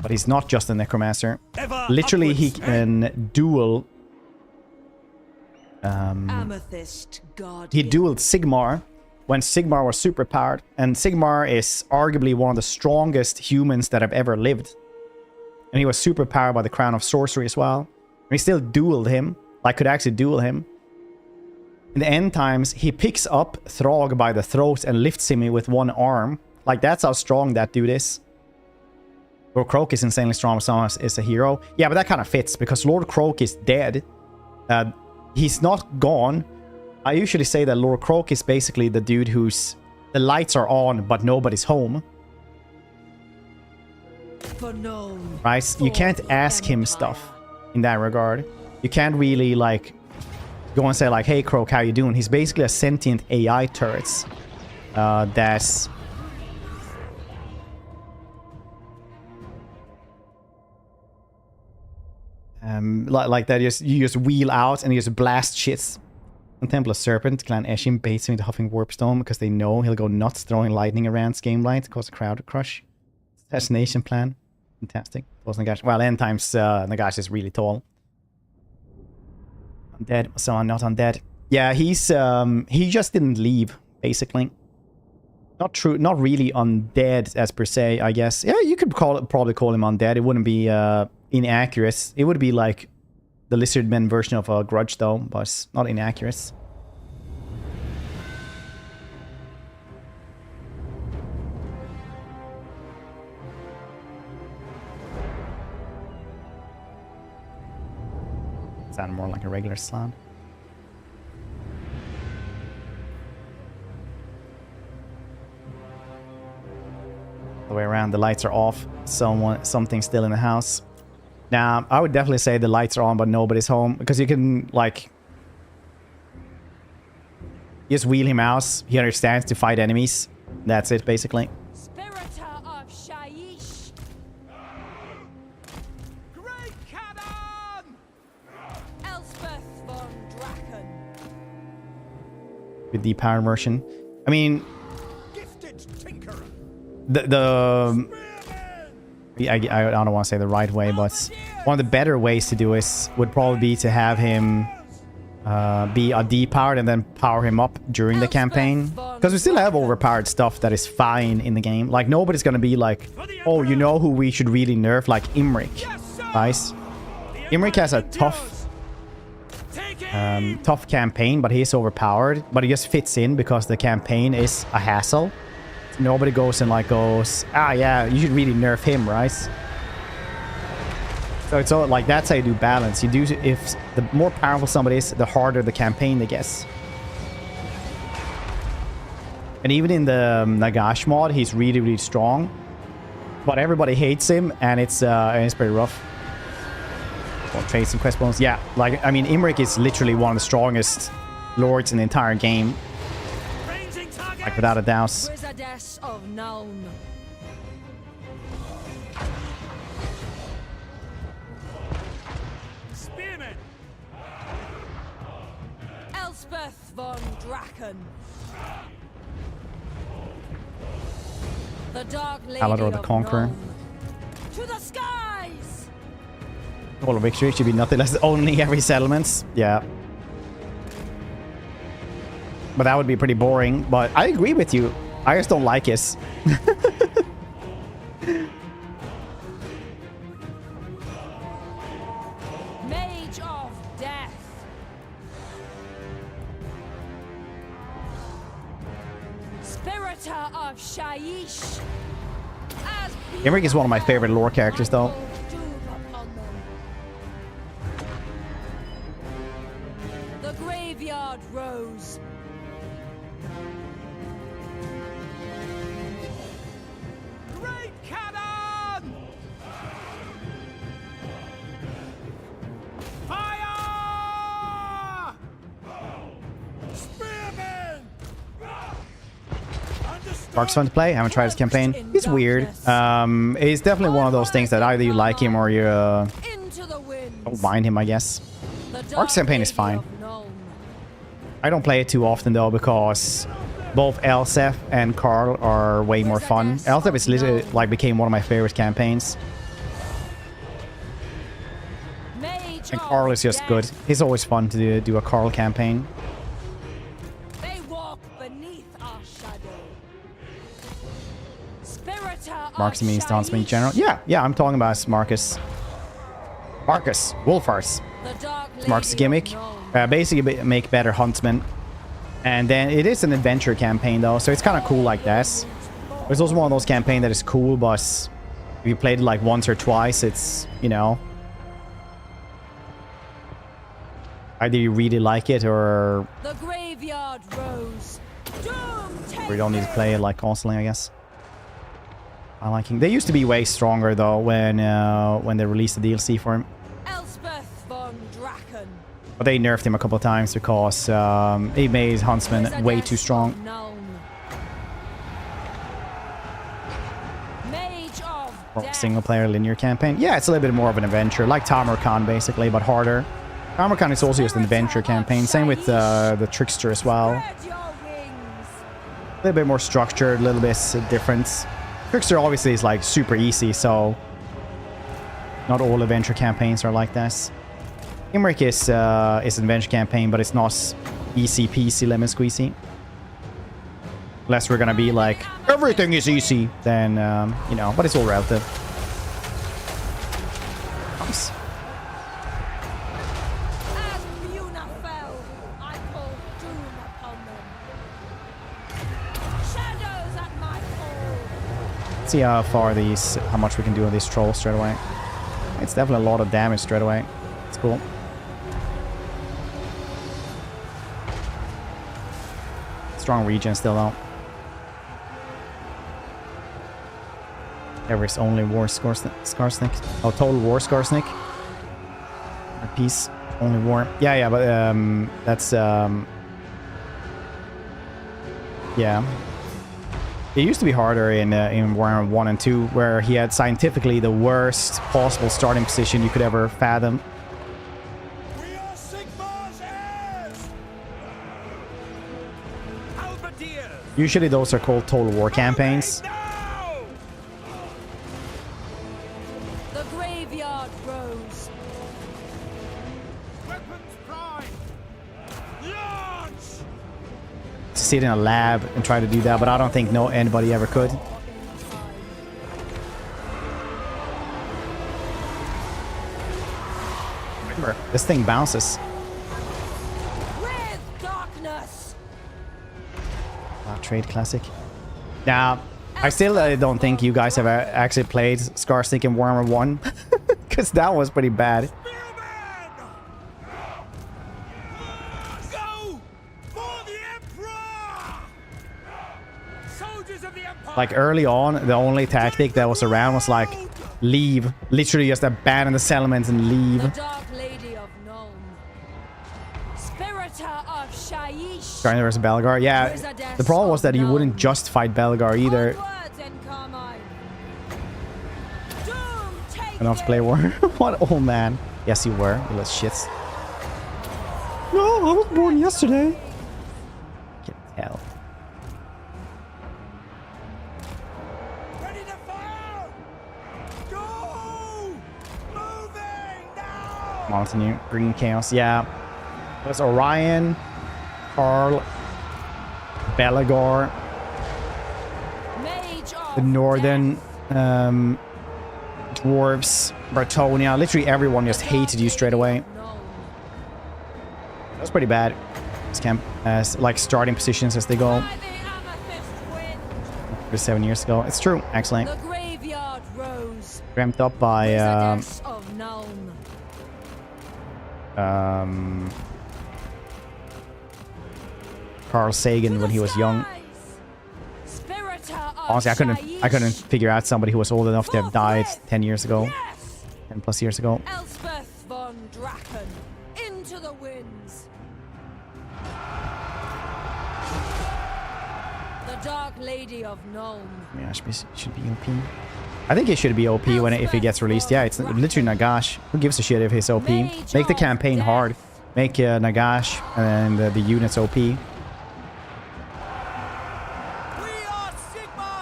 But he's not just a necromancer. Literally, he can duel... Amethyst he Guardian. dueled Sigmar when Sigmar was super powered. And Sigmar is arguably one of the strongest humans that have ever lived. And he was super powered by the Crown of Sorcery as well. And he still dueled him. Like, could actually duel him. In the end times, he picks up Throg by the throat and lifts him with one arm. Like, that's how strong that dude is. Lord Croak is insanely strong, so is a hero. Yeah, but that kind of fits, because Lord Croak is dead. He's not gone. I usually say that Lord Croak is basically the dude who's... The lights are on, but nobody's home. Right? You can't ask him stuff in that regard. You can't really, like, go and say, like, hey, Croak, how you doing? He's basically a sentient AI turret. That's... like that, you just wheel out and you just blast shits. And Temple of Serpent, Clan Eshim baits him into huffing Warpstone because they know he'll go nuts throwing lightning around Gamelight to cause a crowd to crush. Assassination plan. Fantastic. Nagash. Well, end times, Nagash is really tall. Undead, so I'm not undead. Yeah, he's he just didn't leave, basically. Not true, not really undead as per se, I guess. Yeah, you could probably call him undead. It wouldn't be inaccurate. It would be like the Lizardmen version of a Grudge, though, but not inaccurate. Sound more like a regular slam. The way around, the lights are off. Something's still in the house. Now, I would definitely say the lights are on, but nobody's home, because you can, like, just wheel him out. He understands to fight enemies. That's it, basically. Spirita of Shaiish. Great cannon! Elspeth von Draken. With the power version. I mean, Gifted tinkerer. I don't want to say the right way, but one of the better ways to do this would probably be to have him be a depowered and then power him up during the campaign. Because we still have overpowered stuff that is fine in the game. Like, nobody's going to be like, oh, you know who we should really nerf? Like Imric. Nice. Imric has a tough campaign, but he's overpowered. But he just fits in because the campaign is a hassle. Nobody goes and like goes, ah, yeah, you should really nerf him, right? So it's all like, that's how you do balance. You do, if the more powerful somebody is, the harder the campaign they gets. And even in the Nagash mod, he's really, really strong. But everybody hates him, and it's pretty rough. Well, trade some quest bones. Yeah, like, I mean, Imric is literally one of the strongest lords in the entire game. Like, without a doubt. Wizardess of Nuln. Spearmen. Elspeth von Draken. The Dark Lady Palador the of Conqueror. Nome. To the skies! Goal of victory should be nothing less than owning every settlements. Yeah. But that would be pretty boring. But I agree with you. I just don't like it. Mage of Death. Spiritor of Shaiish. Imric is one of my favorite lore characters, though. The Graveyard Rose. Great cannon! Fire! Spearmen! Mark's fun to play. Haven't tried his campaign. He's weird. He's definitely one of those things that either you like him or you don't mind him, I guess. Mark's campaign is fine. I don't play it too often though because both Elspeth and Karl are way more fun. Elspeth is literally like became one of my favorite campaigns. And Karl is just good. It's always fun to do a Karl campaign. They walk beneath our shadow. Marcus means the huntsman in general. Yeah, I'm talking about Marcus. Marcus, Wolfars. Marcus' gimmick. Basically make better huntsmen. And then it is an adventure campaign though, so it's kind of cool like that. It's also one of those campaigns that is cool, but if you played it like once or twice, it's, you know, either you really like it or the Graveyard Rose. or you don't need to play it like constantly, I guess. I like him. They used to be way stronger though when they released the DLC for him. Elspeth von Draken. But they nerfed him a couple of times because he made his huntsman way too strong. Single player linear campaign. Yeah, it's a little bit more of an adventure, like Tamarkan basically, but harder. Tamarkan is also just an adventure campaign. Same with the Trickster as well. A little bit more structured, a little bit different. Trickster obviously is like super easy, so not all adventure campaigns are like this. Imric is an adventure campaign, but it's not easy peasy lemon squeezy. Unless we're gonna be like, everything is easy, then, you know, but it's all relative. Nice. Let's see how much we can do on these trolls straight away. It's definitely a lot of damage straight away. It's cool. Strong regen still though. Everest only war Skarsnik. Oh, total war Skarsnik. A piece only war. Yeah, but that's yeah. It used to be harder in Warhammer 1 and 2, where he had scientifically the worst possible starting position you could ever fathom. We are Sigmar's heirs! Halberdiers! Usually those are called total war campaigns. The Graveyard Rose. Weapons prime! Launch! Sit in a lab and try to do that, but I don't think anybody ever could. Remember, this thing bounces. With darkness. Trade classic. Now, I still don't think you guys have actually played Skarsnik in Warhammer 1, because that was pretty bad. Like early on, the only tactic that was around was like leave, literally just abandon the settlements and leave. The Dark Lady of Nome. Spiritor of Shaiish. Trying versus Belgar, yeah. The problem was that you wouldn't just fight Belgar either. Enough to play war. What old man? Yes, you were. You little shits. No, I was born yesterday. Get hell. Mountain Green Chaos. Yeah. It was Orion, Karl, Belagor, Mage of the Northern Dwarves, Bretonia. Literally everyone just hated you straight away. That was pretty bad. This camp as like starting positions as they go. 7 years ago. It's true, actually. The graveyard rose. Dreamt up by Wizardess of Nuln. Carl Sagan when he was young. Spiritor of Honestly, I couldn't Shaiish. figure out somebody who was old enough to have died Forthwith. 10 years ago, Yes! 10 plus years ago. Elspeth von Draken. Into the winds. The Dark Lady of Nuln. Yeah, should be OP. I think it should be OP when if it gets released. Yeah, it's literally Nagash. Who gives a shit if he's OP? Make the campaign hard. Make Nagash and the units OP.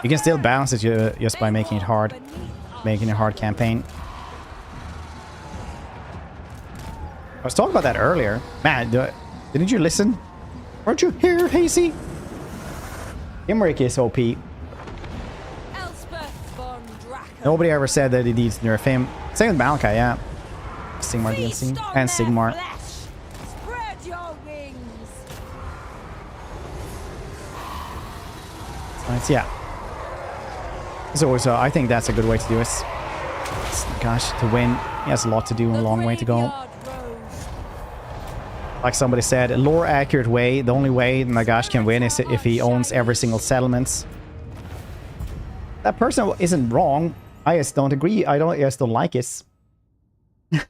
You can still balance it just by making it hard. Making a hard campaign. I was talking about that earlier. Man, didn't you listen? Weren't you here, Hazy? Imrik is OP. Elspeth von Draken. Nobody ever said that it needs to nerf him. Same with Malachi, yeah. Sigmar DLC. Feast on And their Sigmar. flesh. Spread your wings. Nice, yeah. So I think that's a good way to do it. Gosh, to win. He has a lot to do and a long way to go. Graveyard rose. Like somebody said, a lore accurate way, the only way Nagash can win is if he owns every single settlement. That person isn't wrong. I just don't agree. I just don't like it. I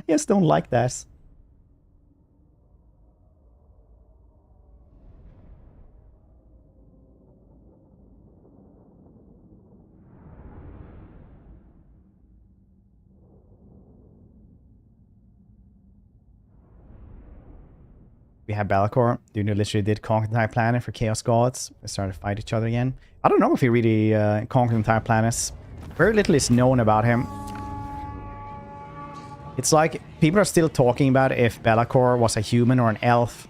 just don't like that. We have Belacor. Dude, who literally did conquer the entire planet for Chaos Gods. They started to fight each other again. I don't know if he really conquered the entire planet. Very little is known about him. It's like people are still talking about if Belacor was a human or an elf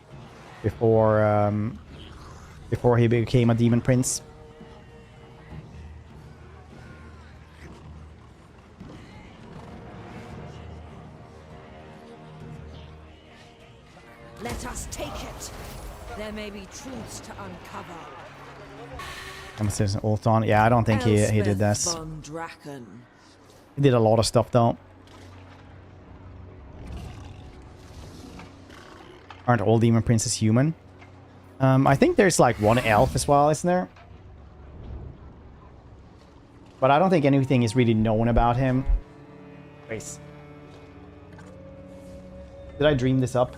before before he became a demon prince. Let us take it. There may be truths to uncover. I'm saying Ulton. Yeah, I don't think he did this. Elspeth von Draken. He did a lot of stuff though. Aren't all demon princes human? I think there's like one elf as well, isn't there? But I don't think anything is really known about him. Wait. Did I dream this up?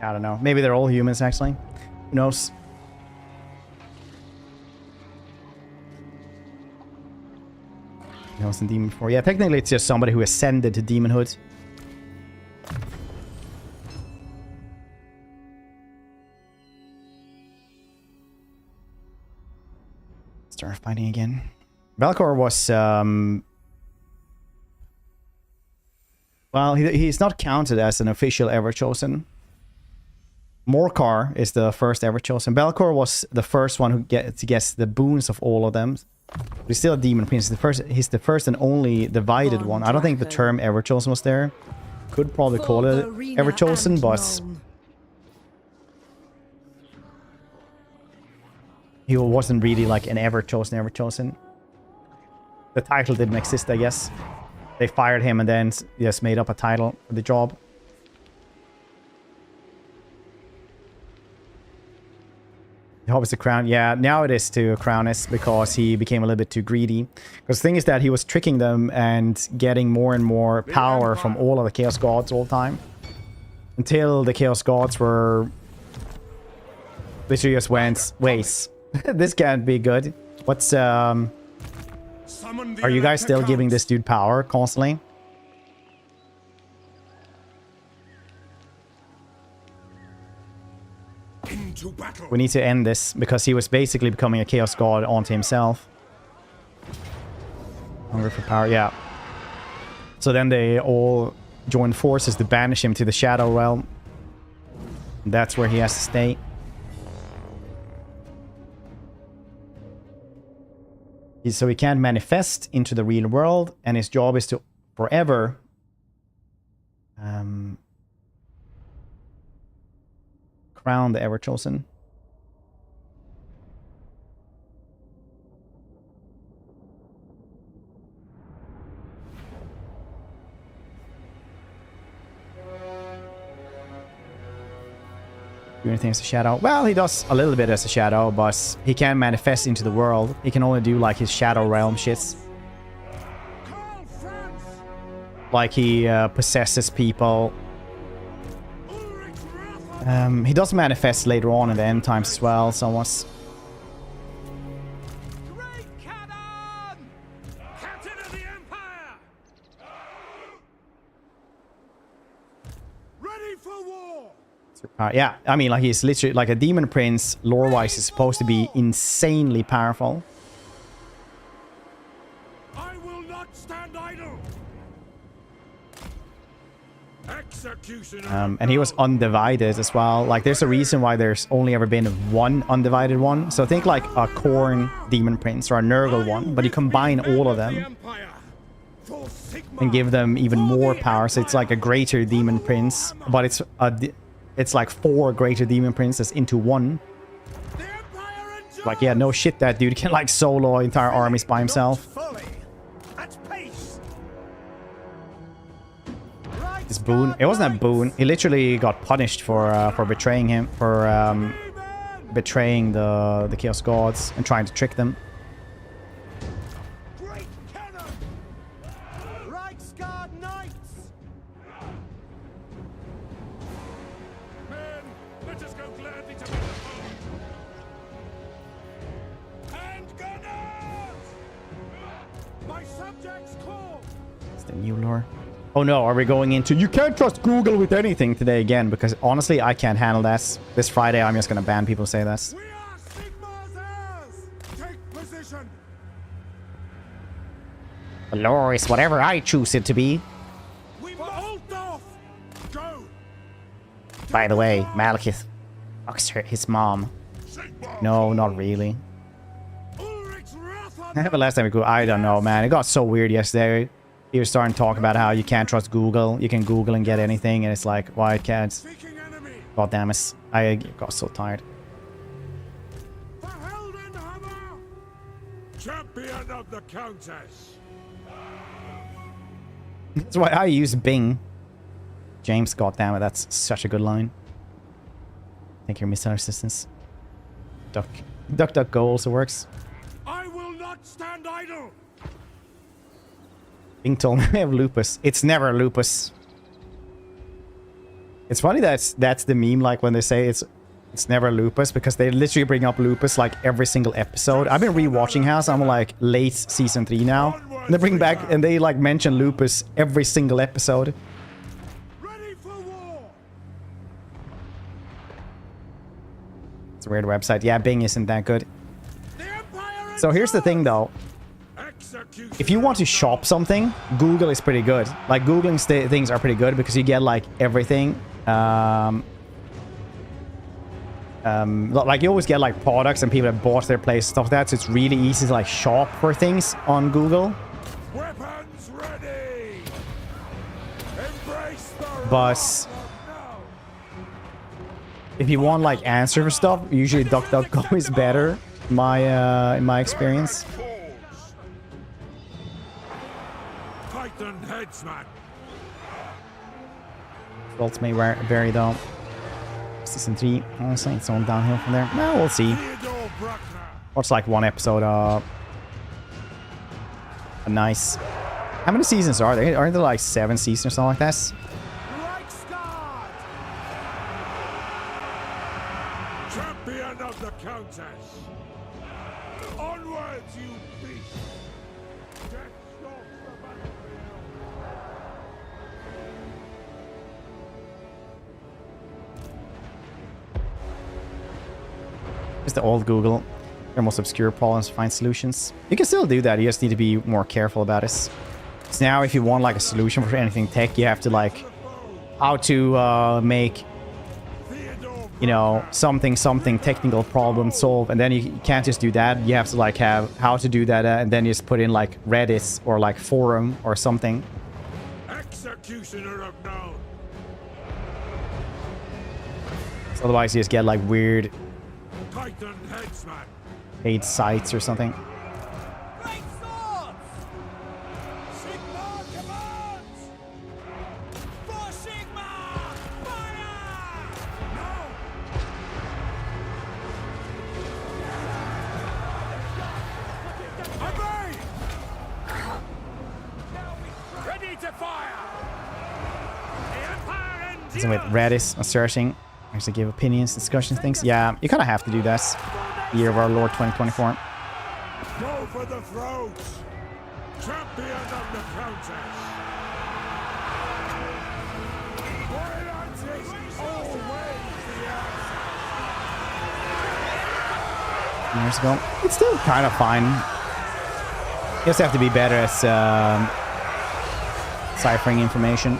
I don't know. Maybe they're all humans, actually. Who knows? He was in demon before. Yeah, technically it's just somebody who ascended to demonhood. Start fighting again. Valkor was... well, he's not counted as an official ever chosen. Morkar is the first ever chosen. Belcor was the first one who gets the boons of all of them. But he's still a demon prince. He's the first and only divided one. I don't think the term ever chosen was there. Could probably call it ever chosen, but he wasn't really like an ever chosen. the title didn't exist, I guess. They fired him and then just made up a title for the job. The job is the crown. Yeah, now it is to crown us because he became a little bit too greedy. Because the thing is that he was tricking them and getting more and more power from all of the Chaos Gods all the time. Until the Chaos Gods were... literally just went, wait, this can't be good. What's, are you guys still giving this dude power constantly? Into battle. We need to end this because he was basically becoming a Chaos God onto himself. Hunger for power, yeah. So then they all joined forces to banish him to the Shadow Realm. That's where he has to stay. So he can't manifest into the real world, and his job is to forever crown the Ever-Chosen. Do anything as a shadow? Well, he does a little bit as a shadow, but he can't manifest into the world. He can only do like his shadow realm shits. Like he possesses people. He does manifest later on in the end times as well, somewhat. Great cannon! Captain of the Empire! Ready for war! Yeah, I mean, like he's literally like a demon prince. Lore-wise, is supposed to be insanely powerful. I will not stand idle. Executioner. And he was undivided as well. Like, there's a reason why there's only ever been one undivided one. So think like a Khorne demon prince or a Nurgle one, but you combine all of them and give them even more power. So it's like a greater demon prince, but it's like 4 greater demon princes into one. Like, yeah, no shit, that dude can like solo entire armies by himself. This Boone, it wasn't a Boone. He literally got punished for betraying him, for betraying the Chaos Gods and trying to trick them. Great cannon! Reichsguard Knights! Men, let us go gladly to battle. And gunners! My subjects call! It's the new lore. Oh no, are we going into... You can't trust Google with anything today again, because honestly, I can't handle that. This Friday, I'm just gonna ban people who say that. We are Sigmar's heirs! Take position! The lore is whatever I choose it to be. We hold off! Go! By the way, Malekith fucks his mom. No, not really. Ulrich's wrath But last time we go, I don't know, man. It got so weird yesterday. He was starting to talk about how you can't trust Google. You can Google and get anything, and it's like, why can't? God damn it. I got so tired. Champion of the Countess! That's why I use Bing. James, goddammit, that's such a good line. Thank you, Mr. Assistance. Duck, go also works. I will not stand idle! Bing told me I have lupus. It's never lupus. It's funny that that's the meme, like when they say it's never lupus, because they literally bring up lupus like every single episode. I've been rewatching House. I'm like late season 3 now. And they bring back and they like mention lupus every single episode. Ready for war! It's a weird website. Yeah, Bing isn't that good. So here's the thing though. If you want to shop something, Google is pretty good. Like, Googling things are pretty good because you get, like, everything. Like, you always get, like, products and people that bought their place, stuff like that. So it's really easy to, like, shop for things on Google. Weapons ready! Embrace the But if you want, like, answer for stuff, usually DuckDuckGo is better, in my experience. headsman. Results may vary though. Season 3, honestly, it's all downhill from there. Well, we'll see. Theodore Bruckner. What's like one episode nice. How many seasons are there? Aren't there like 7 seasons or something like that? Reichsguard. Champion of the Countess. Onwards, you beast. Death stalks the battlefield. It's the old Google. Their most obscure problems to find solutions. You can still do that, you just need to be more careful about it. So now if you want like a solution for anything tech, you have to like how to make, you know, something technical problem solve, and then you can't just do that. You have to like have how to do that, and then you just put in like Reddit or like forum or something. Executioner of known. So otherwise you just get like weird Titan headsman. paid sites or something. Great swords! Sigma commands! For Sigma! Fire! No! Obey! Ready to fire! The Empire endures! With Redis and searching, actually give opinions, discussions, things. Yeah, you kind of have to do that. Year of our Lord 2024. Go for the throat! Champion of the Countess! Violence is always the answer! Years ago, it's still kind of fine. You just have to be better at ciphering information.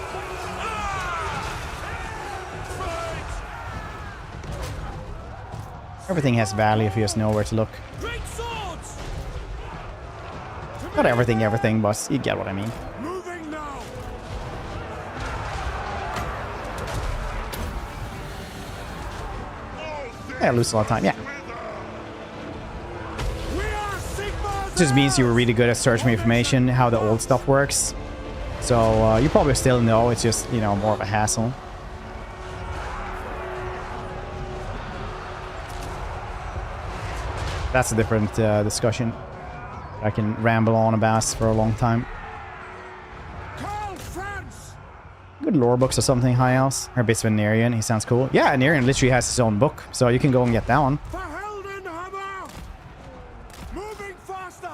Everything has value if you just know where to look. Great swords! Not everything, but you get what I mean. Moving now! I lose a lot of time, yeah. We are Sigma's It just means you were really good at searching information, how the old stuff works. So you probably still know, it's just, you know, more of a hassle. That's a different discussion. I can ramble on about for a long time. Call France! Good lore books or something, high else. Or bits of Anarian, he sounds cool. Yeah, Anarian literally has his own book, so you can go and get that one. For Heldenhammer! Moving faster!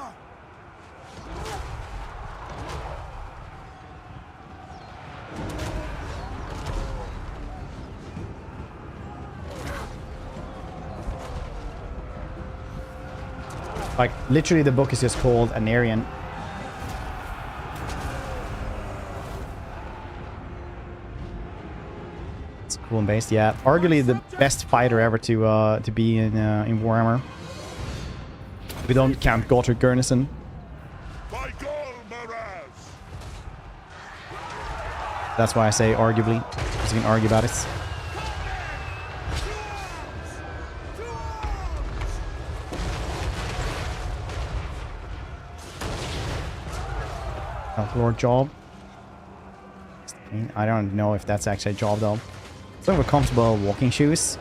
Like, literally the book is just called Anarian. It's cool and based, yeah. Arguably the best fighter ever to be in Warhammer. We don't count Gothic Garrison. By Gol Maraz! That's why I say arguably, because you can argue about it. Lord job. I don't know if that's actually a job though. So we're comfortable walking shoes.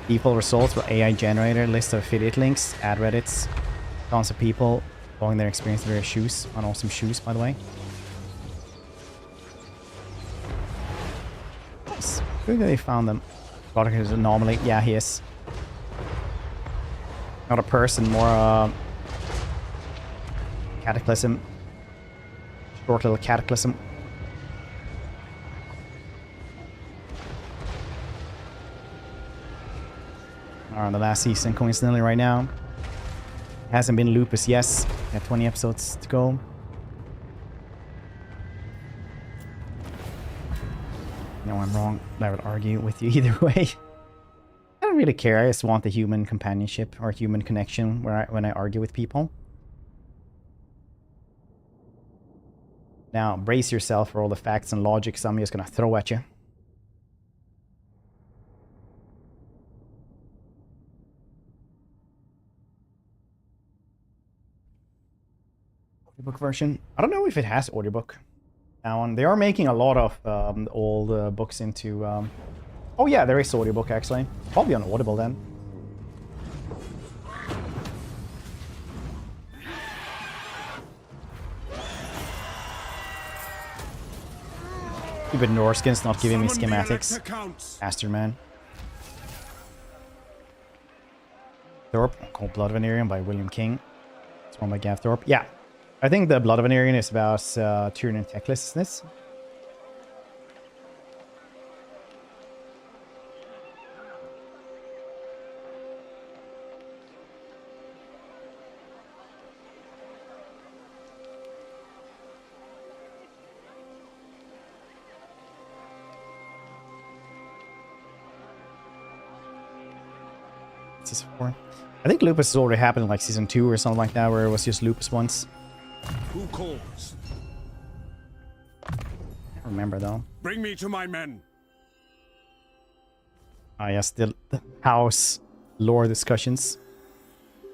Default results were AI generator, list of affiliate links, ad reddits, tons of people showing their experience with their shoes. On awesome shoes, by the way. Nice. Good that they found them. God, is an anomaly. Yeah, he is. Not a person, more cataclysm. Short little cataclysm. Are on the last season, coincidentally, right now. Hasn't been Lupus, yes. Got 20 episodes to go. No, I'm wrong. I would argue with you either way. I don't really care. I just want the human companionship or human connection when I argue with people. Now, brace yourself for all the facts and logic I'm just gonna throw at you. Audiobook version. I don't know if it has audiobook. That one. They are making a lot of old books into... Oh yeah, there is audiobook actually. Probably on Audible then. Stupid Norskin's not giving me Summon the schematics. Elector Counts. Bastard man. Thorpe, called Blood Venerian by William King. It's one by Gav Thorpe. Yeah. I think the Blood Venerian is about Tyrion and tactlessness. I think Lupus has already happened in like season 2 or something like that, where it was just Lupus once. Who calls? I don't remember though. Bring me to my men. Ah yes, the house lore discussions.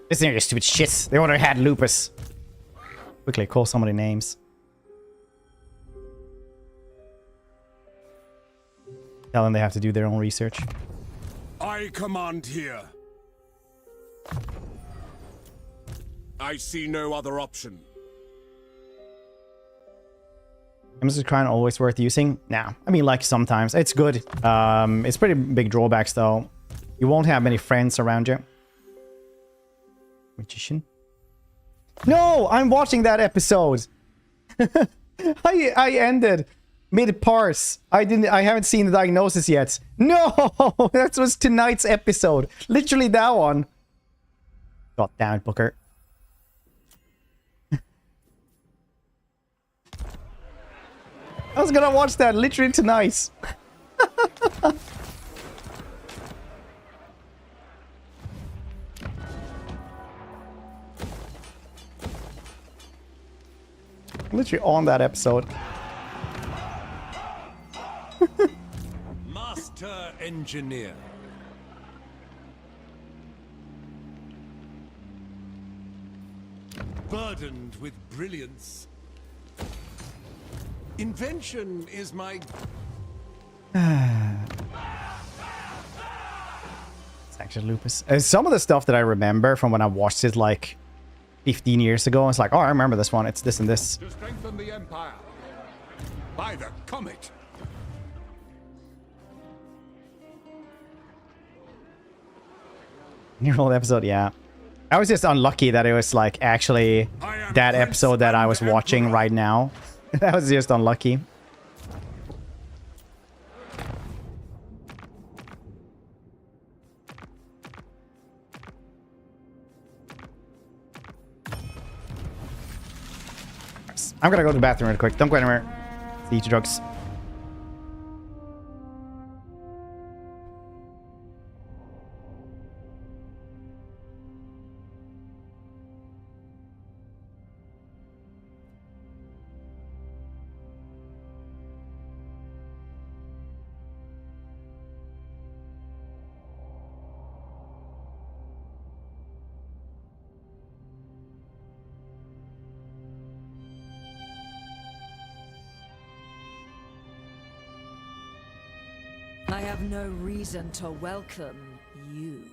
Listen here, you stupid shit. They already had Lupus. Quickly call somebody names. Tell them they have to do their own research. I command here. I see no other option. Amazon Crown always worth using? Nah, I mean like sometimes. It's good. It's pretty big drawbacks though. You won't have many friends around you. Magician? No! I'm watching that episode! I ended mid-parse. I haven't seen the diagnosis yet. No! That was tonight's episode. Literally that one. God damn it, Booker. I was gonna watch that literally tonight. Literally on that episode. Master Engineer. Burdened with brilliance. Invention is my... It's actually Lupus. Some of the stuff that I remember from when I watched it like 15 years ago, it's like, oh, I remember this one. It's this and this. To strengthen the Empire. By the comet. New old episode, yeah. I was just unlucky that it was like actually that episode that I was watching right now. That was just unlucky. I'm gonna go to the bathroom real quick. Don't go anywhere. See you drugs. I have no reason to welcome you.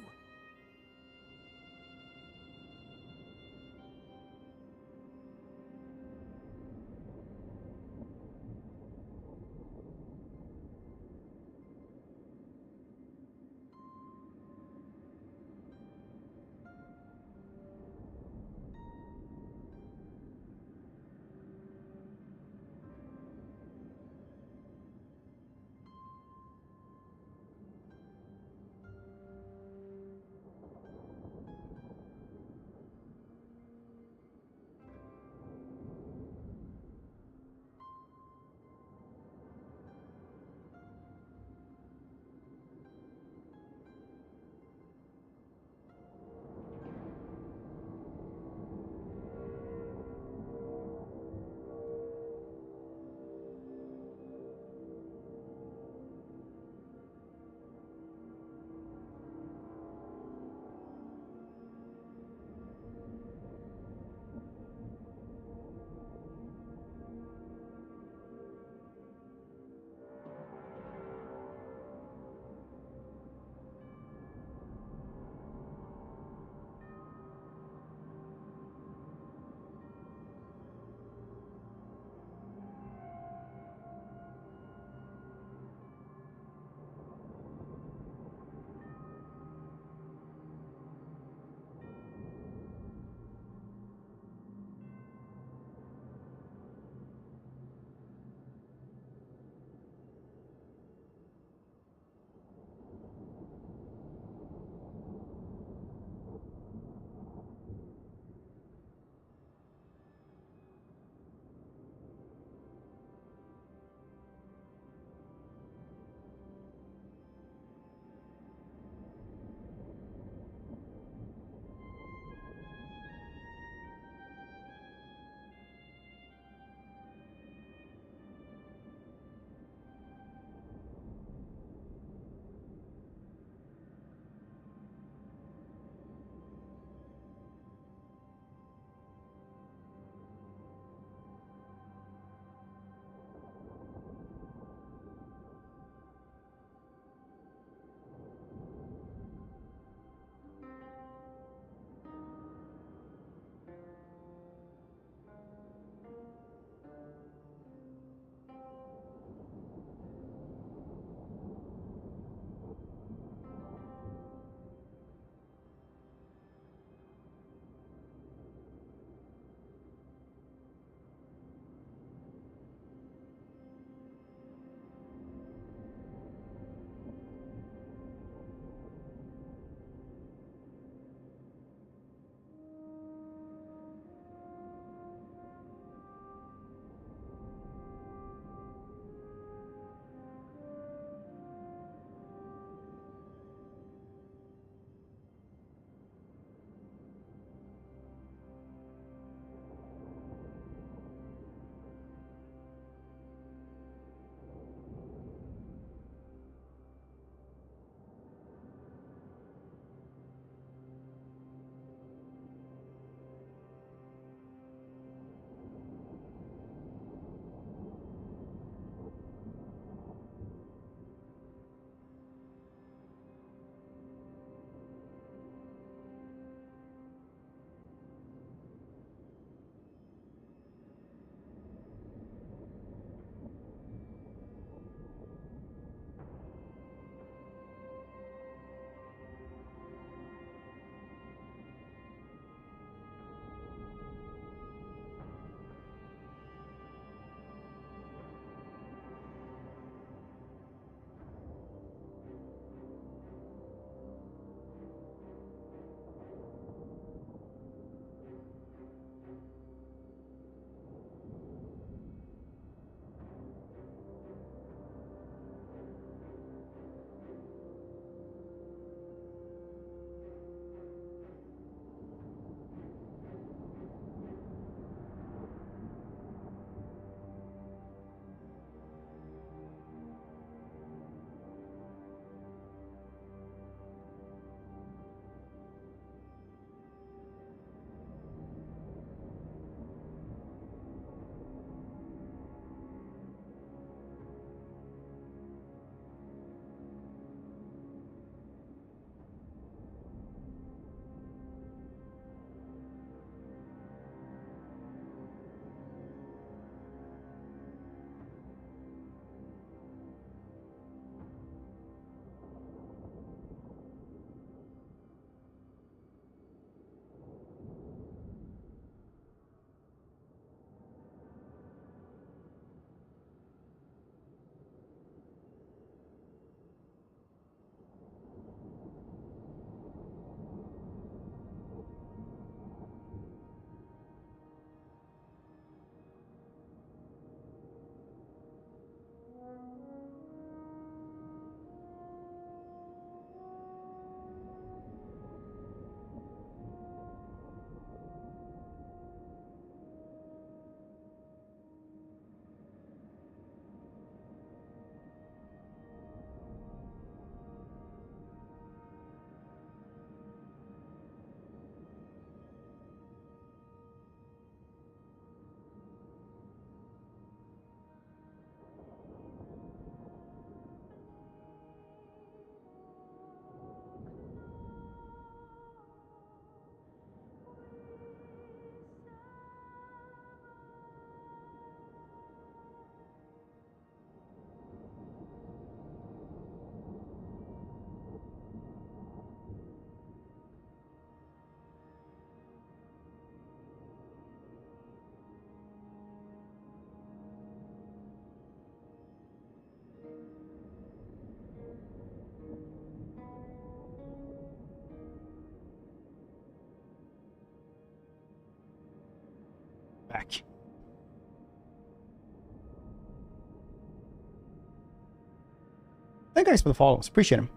Thank you guys for the follows. Appreciate them.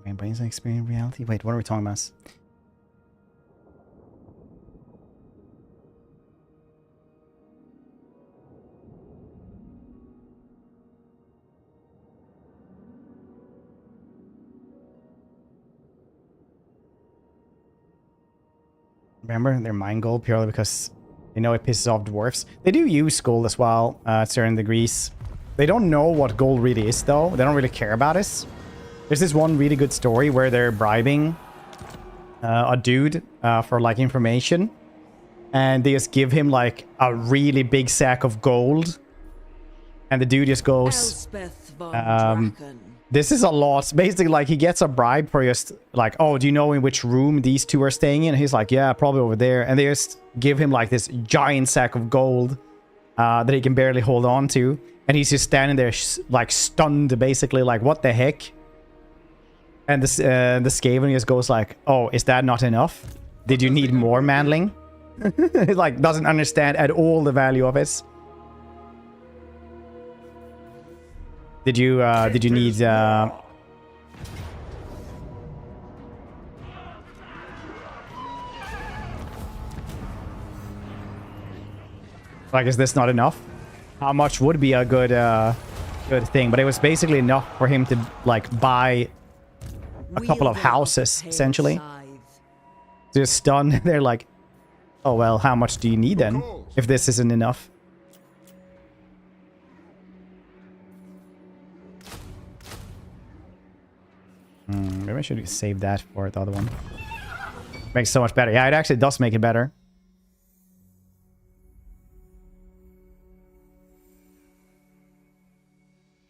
My brain's an experience reality. Wait, what are we talking about? Remember, their mind gold purely because they know it pisses off dwarfs. They do use gold as well at certain degrees. They don't know what gold really is, though. They don't really care about it. There's this one really good story where they're bribing a dude for, like, information. And they just give him, like, a really big sack of gold. And the dude just goes... Elspeth von Draken. This is a lot. Basically, like, he gets a bribe for just, like, oh, do you know in which room these two are staying in? And he's like, yeah, probably over there. And they just give him, like, this giant sack of gold that he can barely hold on to. And he's just standing there, like, stunned, basically, like, what the heck? And the Skaven just goes like, oh, is that not enough? Did you need more manling? He, like, doesn't understand at all the value of it. Did you need like, is this not enough? How much would be a good good thing? But it was basically enough for him to, like, buy a couple of houses, essentially. Just stunned. They're like, oh, well, how much do you need then, if this isn't enough? Maybe I should save that for the other one. Makes it so much better. Yeah, it actually does make it better.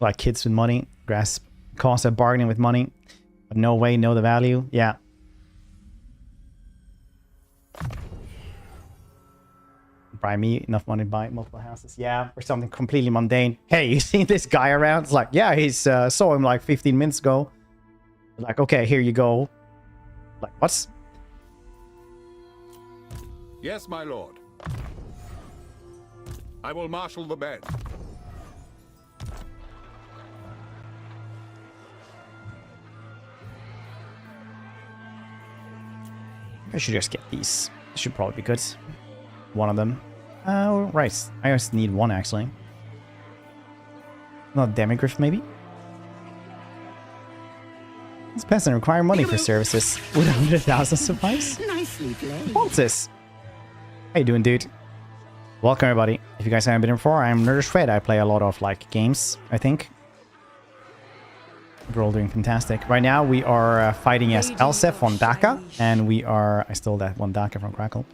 Like kids with money, grasp cost of bargaining with money, but no way know the value. Yeah. Buy me enough money to buy multiple houses. Yeah, or something completely mundane. Hey, you seen this guy around? It's like, yeah, he's saw him like 15 minutes ago. Like, okay, here you go. Like, what's... Yes, my lord. I will marshal the bed. I should just get these. This should probably be good. One of them. Oh, right. I just need one, actually. Not Demigriff, maybe? This peasant require money for services. Would 100,000 suffice? Nicely played. What's this? How you doing, dude? Welcome, everybody. If you guys haven't been here before, I'm Nerdish. I play a lot of, like, games, I think. We're all doing fantastic. Right now, we are fighting as Elspeth von DAKKA. And we are... I stole that one DAKKA from Crackle.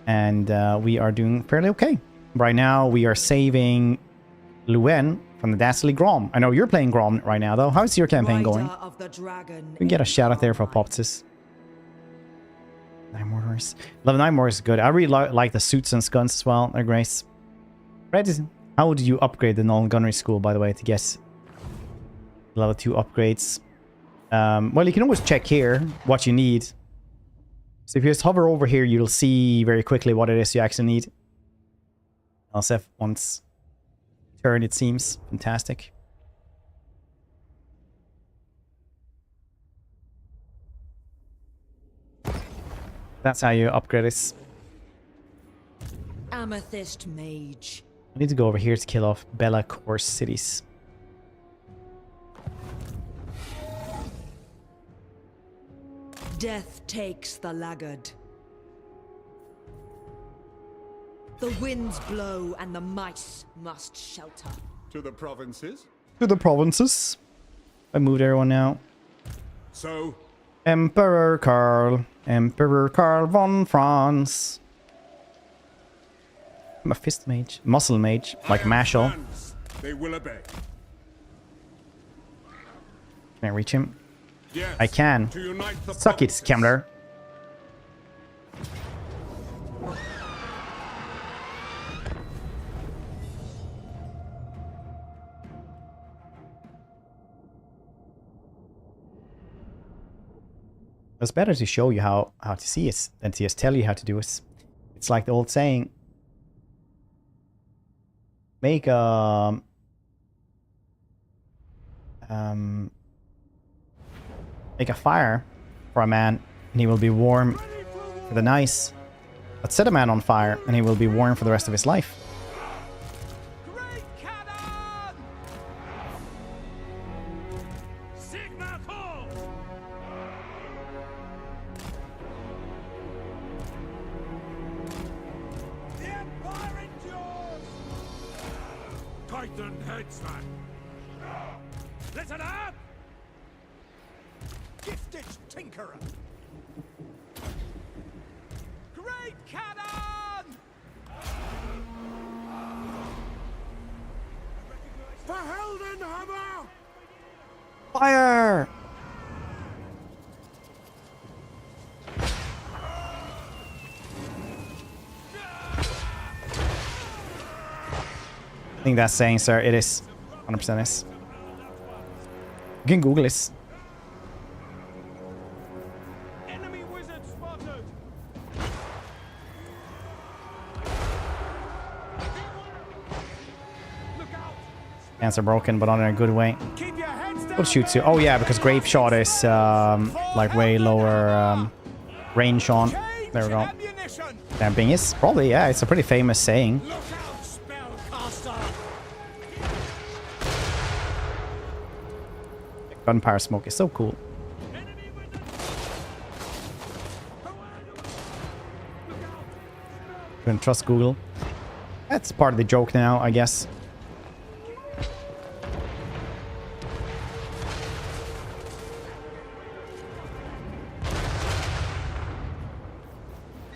And we are doing fairly okay. Right now, we are saving Luen from the Dastardly Grom. I know you're playing Grom right now, though. How's your campaign going? We can get a shout out there for Popsis. 9 Mortars. Level 9 Mortars is good. I really like the suits and guns as well. They're great. Fred, how would you upgrade the Null Gunnery School, by the way, to get level 2 upgrades? Well, you can always check here what you need. So if you just hover over here, you'll see very quickly what it is you actually need. Elspeth wants turn, it seems. Fantastic. That's how you upgrade this. Amethyst Mage. I need to go over here to kill off Bella Core cities. Death takes the laggard. The winds blow and the mice must shelter. To the provinces? To the provinces. I moved everyone now. So? Emperor Karl von France. I'm a fist mage. Muscle mage. Like Mashal. They will obey. Can I reach him? Yes, I can. Suck it, Kemler. It's better to show you how to see it than to just tell you how to do it. It's like the old saying, make a Make a fire for a man, and he will be warm for the night. But set a man on fire, and he will be warm for the rest of his life. Great cannon! Sigma calls! The Empire endures! Titan headsman. Listen up! Gifted tinkerer! Great cannon! Verheldenhammer! Fire! I think that's saying, sir. It is. 100% is. You can Google this. Enemy wizard spotted! Look out! Hands are broken, but not in a good way. Keep your heads down! What shoots you? Oh yeah, because Grave Shot is like way lower range on. There we go. Ammunition! Damping is probably, yeah, it's a pretty famous saying. Look out, spellcaster! Gunpowder smoke is so cool. Enemy wizard! Couldn't trust Google. That's part of the joke now, I guess.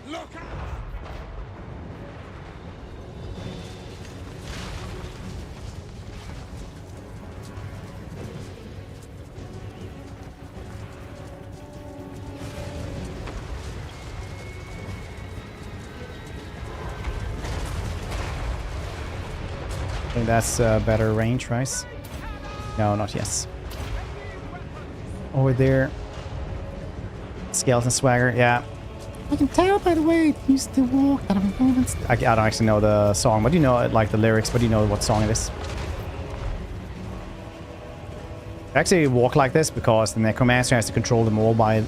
Look out! I think that's better range, right? No, not yet. Over there. Skeleton Swagger, yeah. I can tell by the way it used to walk out of movements. I don't actually know the song, but you know like the lyrics, but you know what song it is. They actually walk like this because the Necromancer has to control them all by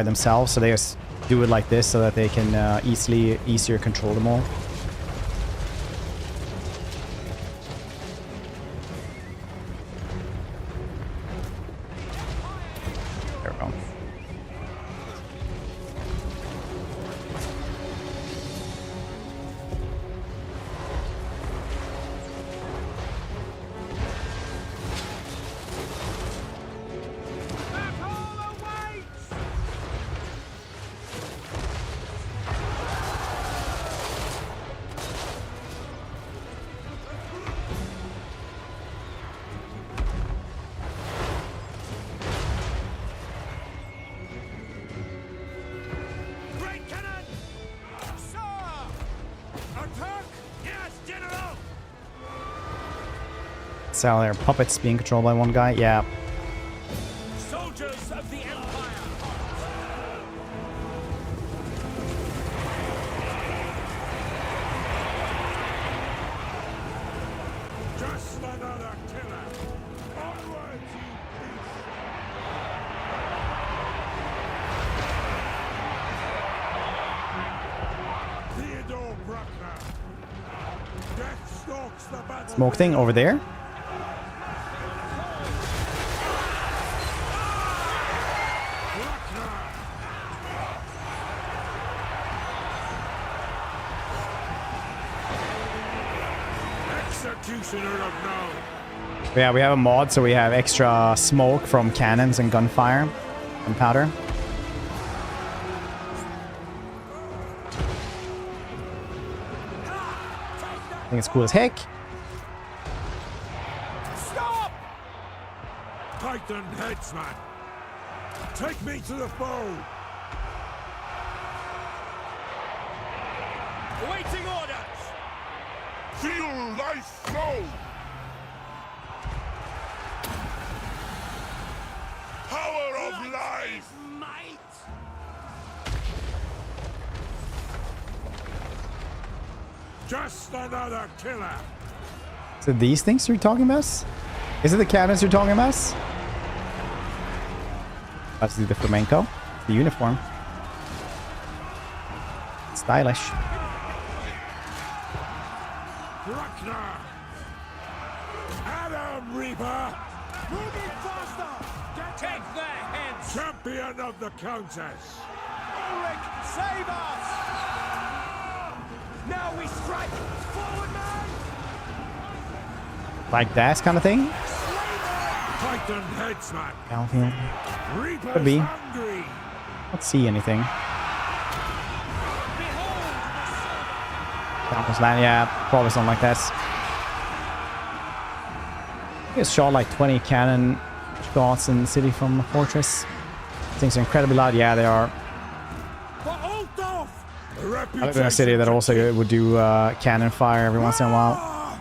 themselves, so they just do it like this so that they can easier control them all. There we go. All awaits! Great cannon! Sir! Attack! Yes, General! So there are puppets being controlled by one guy. Yeah. Soldiers of the Empire! Just another killer. Onwards, you beast. Theodore Bruckner. Death stalks the battle. Smoke thing over there. Bruckner. Executioner of now. Yeah, we have a mod, so we have extra smoke from cannons and gunfire and powder. I think it's cool as heck. Stop! Titan headsman. Take me to the foe. Awaiting orders! Feel life flow. Power of life. Might! Just another killer. So these things you're talking about? Is it the cannons you're talking about? Let's do the flamenco. The uniform. Stylish. Bruckner! Adam Reaper! Moving faster! Take their heads! Champion of the Countess! Ulrich, save us! Now we strike! Forward, man! Like that kind of thing? Titan headsman! Battlefield. Reaper's Could be. hungry! Don't see anything. Campus land, yeah, probably something like that. I just shot like 20 cannon shots in the city from a fortress. Things are incredibly loud. Yeah, they are. For Altdorf! I live in a city that also would do cannon fire every once in a while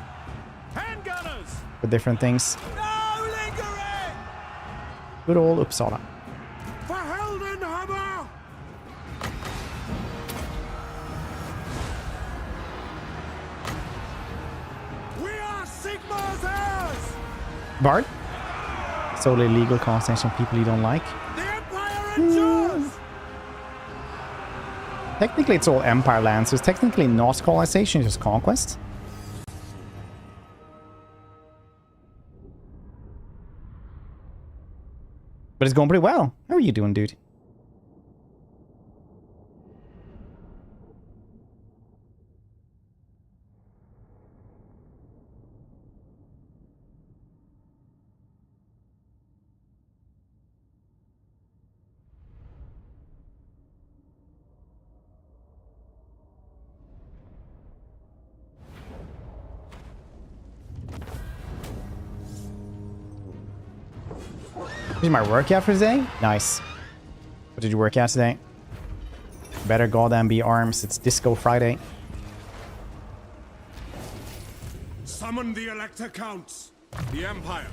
Handgunners! for different things. No lingering! Good old Uppsala. For Heldenhammer! We are Sigmar's heirs! Bard? Solely legal conversation of people you don't like. The Empire endures! Technically, it's all Empire lands, so it's technically not colonization, it's just conquest. But it's going pretty well. How are you doing, dude? Here's my workout for today. Nice. What did you work out today? Better goddamn be arms. It's Disco Friday. Summon the Elector Counts! The Empire!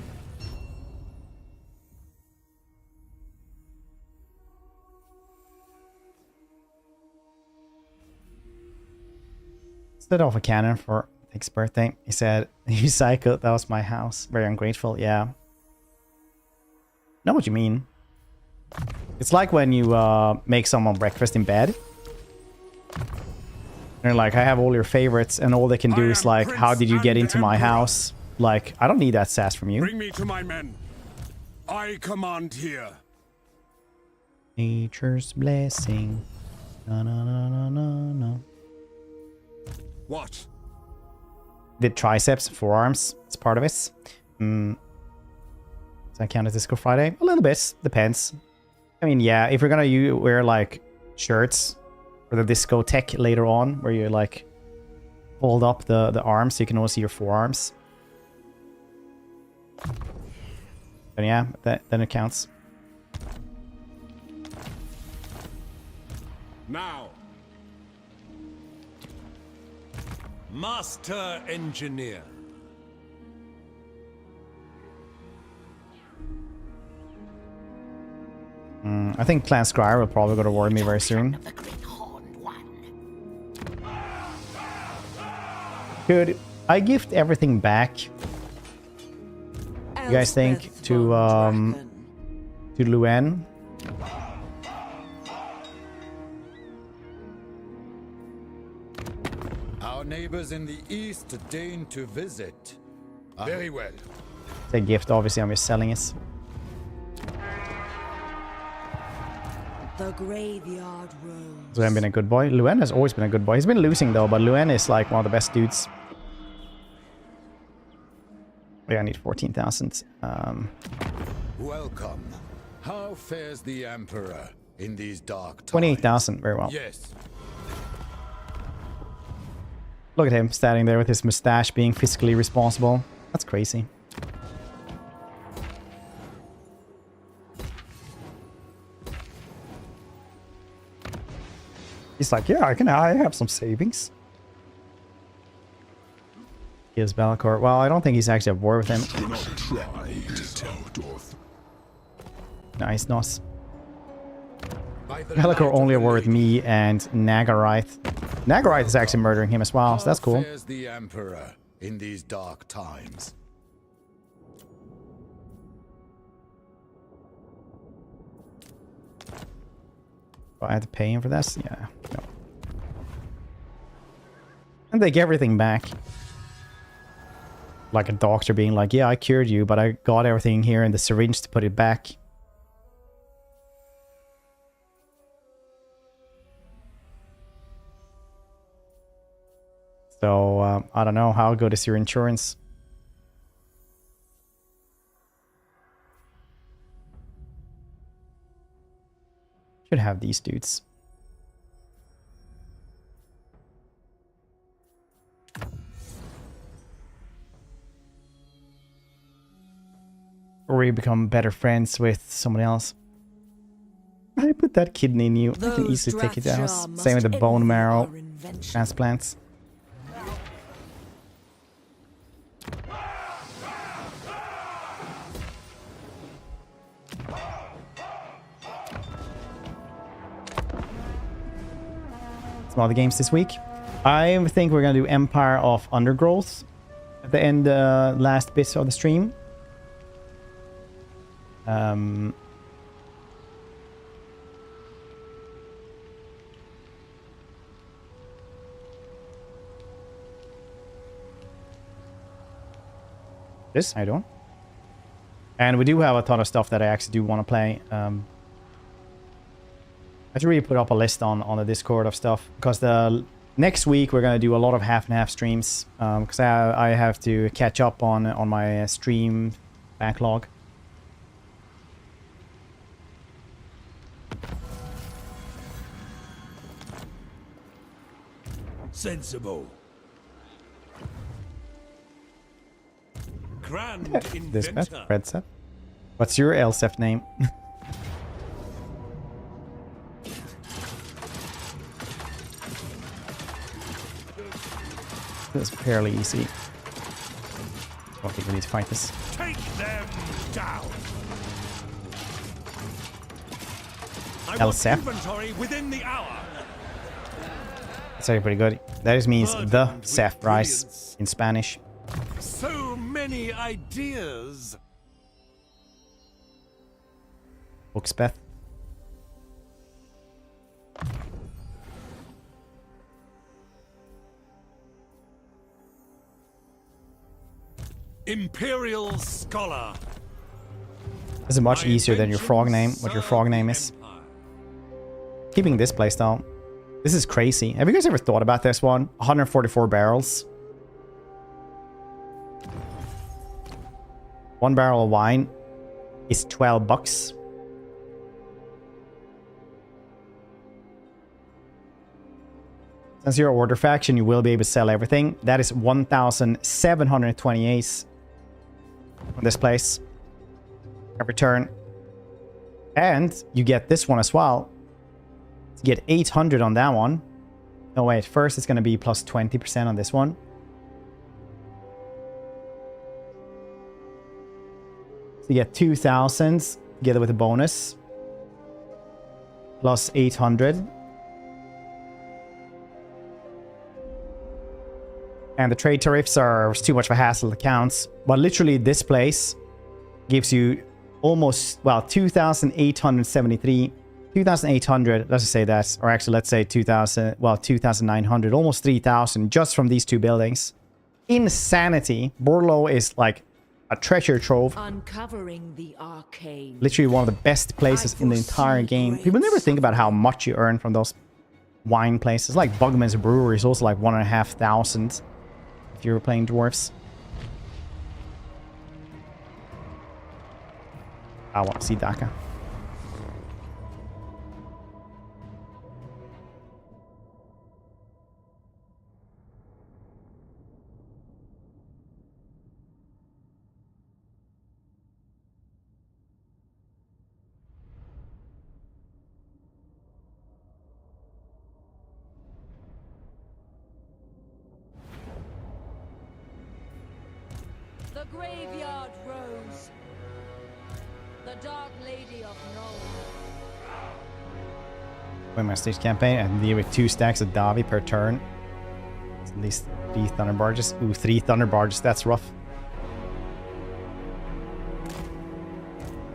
Set off a cannon for Nick's birthday. He said, "You psycho, that was my house." Very ungrateful, yeah. Know what you mean. It's like when you make someone breakfast in bed. They're like, I have all your favorites, and all they can do is like, how did you get into my house? Like, I don't need that sass from you. Bring me to my men. I command here. Nature's blessing. No, no, no, no, no, no. What? Did triceps, forearms. It's part of it. Does that count as Disco Friday? A little bit. Depends. I mean, yeah, if you're gonna wear like shirts for the disco tech later on, where you like hold up the arms so you can only see your forearms. Then yeah, then it counts. Now. Master Engineer. I think Clan Scryer will probably go to war with me very soon. Could I gift everything back? You guys think to Luen? Our neighbors in the east deign to visit. Very well. It's a gift, obviously. I'm just selling it. The graveyard rose. So I've been a good boy. Luen has always been a good boy. He's been losing though, but Luen is like one of the best dudes. Yeah, I need 14,000. Welcome. How fares the Emperor in these dark times? 28,000. Very well. Yes. Look at him standing there with his mustache being fiscally responsible. That's crazy. He's like, yeah, I have some savings. He is Bellicor. Well, I don't think he's actually at war with him. Do not try to tell Dorth. No, he's not. Bellicor only at war with me and Nagarite. Nagarite is actually murdering him as well, so that's cool. How fares the Emperor in these dark times? Oh, I have to pay him for this? Yeah. No. And take everything back. Like a doctor being like, yeah, I cured you, but I got everything here in the syringe to put it back. So, I don't know. How good is your insurance? Should have these dudes. Or we become better friends with someone else. I put that kidney in you. I can easily take it down. Same with the bone marrow transplants. Some other games this week. I think we're gonna do Empire of Undergrowth at the end, last bit of the stream. This I don't. And we do have a ton of stuff that I actually do want to play. I should really put up a list on the Discord of stuff, because the next week we're gonna do a lot of half and half streams, because I have to catch up on my stream backlog. Sensible. Grand This bet, inventor. Red set. What's your Elspeth name? This is fairly easy. I don't think we need to fight this. Take them down. I Elspeth. want inventory within the hour. That's actually pretty good. That just means Burdened the with Seth rice brilliance. in Spanish. So many ideas. Elspeth. Imperial Scholar. This is much My easier than your frog name, inventions what your serve frog the name is. Empire. Keeping this playstyle. This is crazy. Have you guys ever thought about this one? 144 barrels. 1 barrel of wine is 12 bucks. Since you're order faction, you will be able to sell everything. That is 1,728 on this place every turn. And you get this one as well. You get 800 on that one. No, wait. First, it's going to be plus 20% on this one. So you get 2,000 together with a bonus. Plus 800. And the trade tariffs are too much of a hassle to count. But literally, this place gives you almost, well, 2,873. 2,800, let's just say that. Or actually, let's say 2,000, well, 2,900. Almost 3,000 just from these two buildings. Insanity. Borlo is like a treasure trove. Uncovering the arcane. Literally one of the best places in the entire game. People never think about how much you earn from those wine places. Like Bugman's Brewery is also like 1,500 if you were playing dwarves. I want to see DAKKA. The graveyard rose. The dark lady of Noel. Win my stage campaign and deal with 2 stacks of Davi per turn. It's at least 3 Thunder Barges. Ooh, 3 Thunder Barges. That's rough.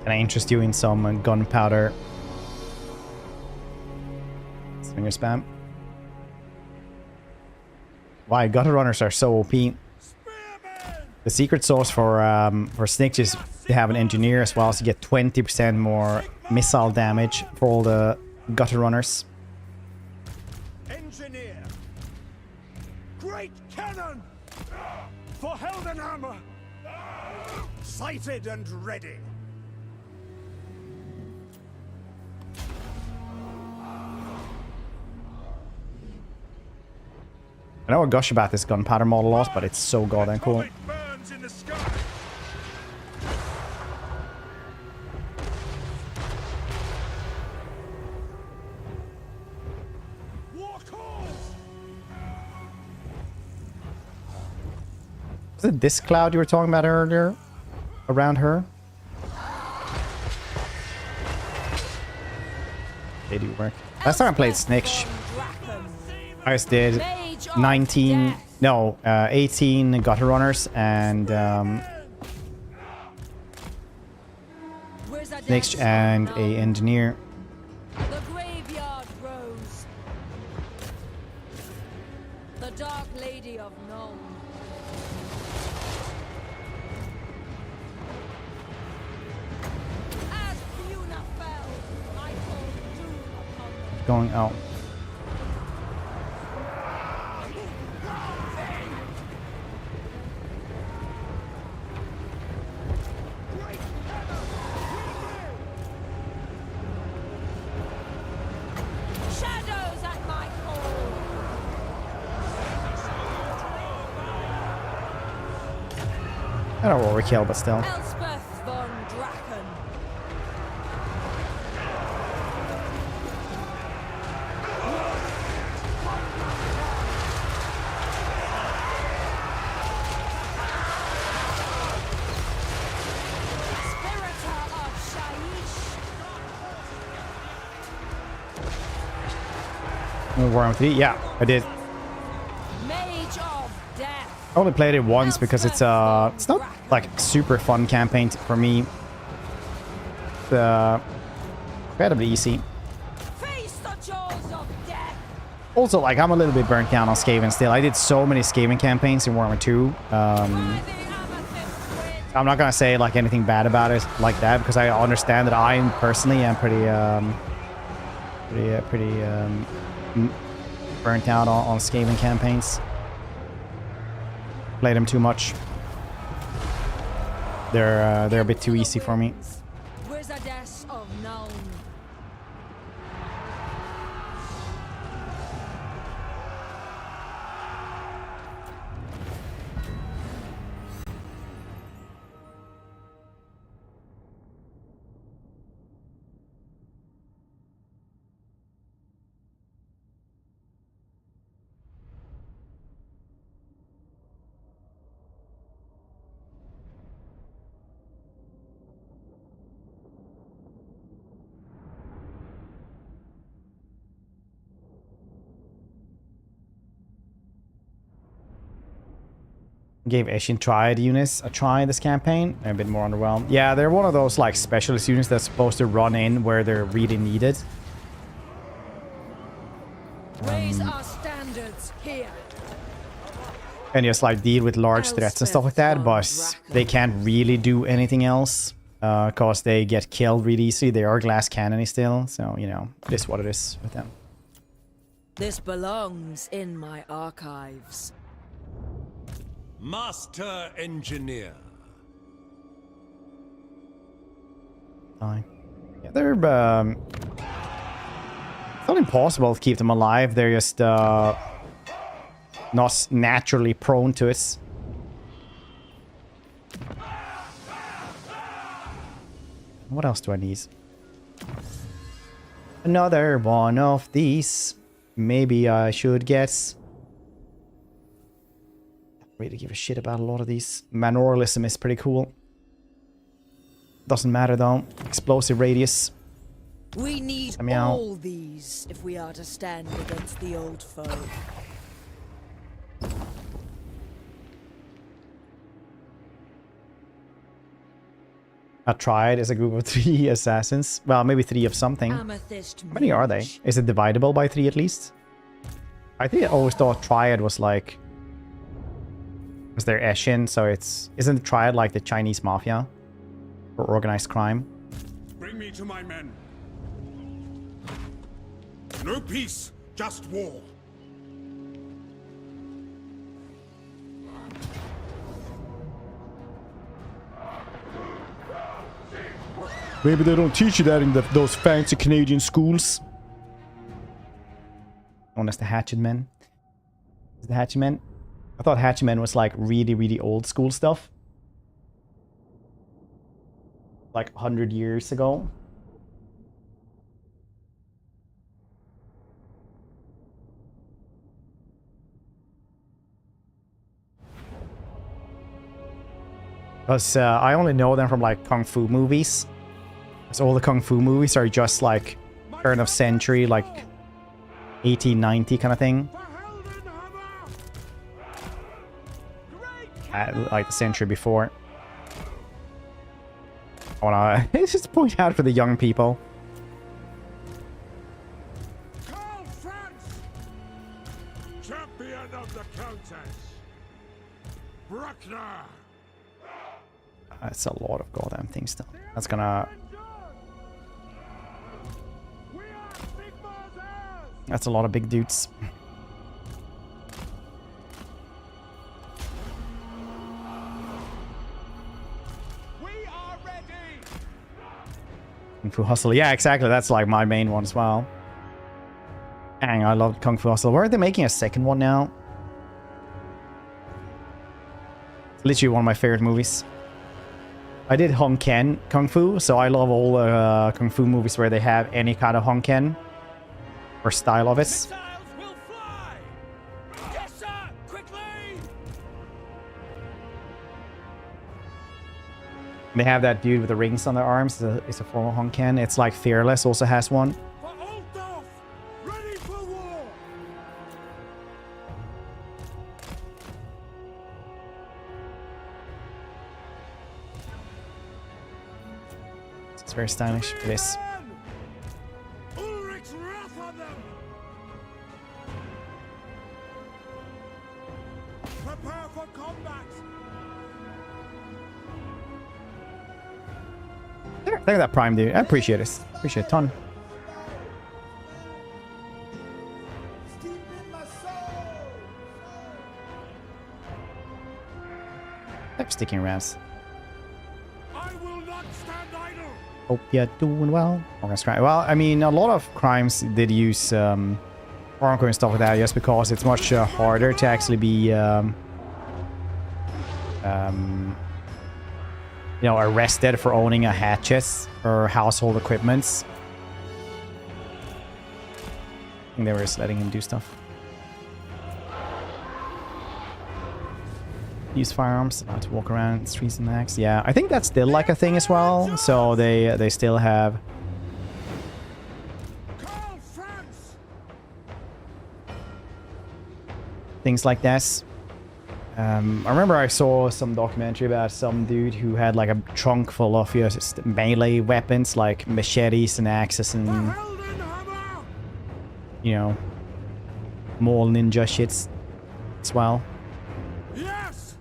Can I interest you in some gunpowder? Finger spam. Why gutter runners are so OP. The secret sauce for Snitch is to have an engineer as well, so you get 20% more missile damage for all the gutter runners. Engineer. Great cannon. For Heldenhammer. Sighted and ready. I know I gush about this gunpowder model a lot, but it's so goddamn cool. Atomic burns in the sky. War calls. Was it this cloud you were talking about earlier? Around her? They do work. Last time I played Snitch, I just did 18 gutter runners and Snitch and a engineer. The graveyard rose. The Dark Lady of Nuln. As Fiona fell, I called doom upon them. Going out. Shadows at my call. I don't know overkill, but still. Elspeth von Draken. Spiritor of Shaiish. Warhammer 3? Yeah, I did. Mage of Death. I only played it once because it's not like super fun campaign for me. It's incredibly easy. Face the jaws of death. Also, like, I'm a little bit burnt down on Skaven still. I did so many Skaven campaigns in Warhammer 2. By the amethyst wind. I'm not gonna say like anything bad about it like that because I understand that I personally am pretty burnt out on Skaven campaigns. Played them too much. They're a bit too easy for me. Wizardess of Nuln. Gave Eshin Triad units a try this campaign. I'm a bit more underwhelmed. Yeah, they're one of those like specialist units that's supposed to run in where they're really needed. Raise our standards here. And just like deal with large threats and stuff like that, but they can't really do anything else because they get killed really easily. They are glass cannony still, so you know, it is what it is with them. This belongs in my archives. Master Engineer. Fine. Yeah, they're it's not impossible to keep them alive. They're just not naturally prone to it. What else do I need? Another one of these. Maybe I should get. Really give a shit about a lot of these. Manoralism is pretty cool. Doesn't matter though. Explosive radius. We need Meow. all these if we are to stand against the old foe. A triad is a group of 3 assassins. Well, maybe 3 of something. Amethyst How many are they? Mage. Is it divisible by 3 at least? I think I always thought triad was like... Was their Eshin, so it's... Isn't the triad like the Chinese mafia? Or organized crime? Bring me to my men. No peace, just war. Maybe they don't teach you that in those fancy Canadian schools. Known as the Hatchet Men. Is the Hatchet Men? I thought Hatchet Men was like really, really old school stuff. Like 100 years ago. Because I only know them from like Kung Fu movies. Because all the Kung Fu movies are just like turn of century, like 1890 kind of thing. Like the century before. I wanna just point out for the young people. Call France! Champion of the Countess! Bruckner! That's a lot of goddamn things though. That's gonna... That's a lot of big dudes. We are ready. Kung Fu Hustle. Yeah, exactly. That's like my main one as well. Dang, I love Kung Fu Hustle. Where are they making a second one now? It's literally one of my favorite movies. I did Honken Kung Fu, so I love all Kung Fu movies where they have any kind of Honken or style of it. Missiles will fly. Yes, sir. Quickly. They have that dude with the rings on their arms. It's a form of Honken. It's like Fearless also has one. For Altdorf. Ready for war. It's very stylish. It is. Ulrich's wrath on them. Prepare for combat. Look at that Prime dude. I appreciate it. Appreciate it a ton. Keep sticking around. I will not stand idle. Hope you're doing well. Organized crime. Well, I mean, a lot of crimes did use hardcore and stuff like that just because it's much harder to actually be you know, arrested for owning a hatchet or household equipments. I think they were just letting him do stuff. Use firearms to walk around streets and max. Yeah, I think that's still like a thing as well. So they still have Call France. things like this. I remember I saw some documentary about some dude who had like a trunk full of just melee weapons like machetes and axes and, Heldenhammer. you know, more ninja shits as well. Yes.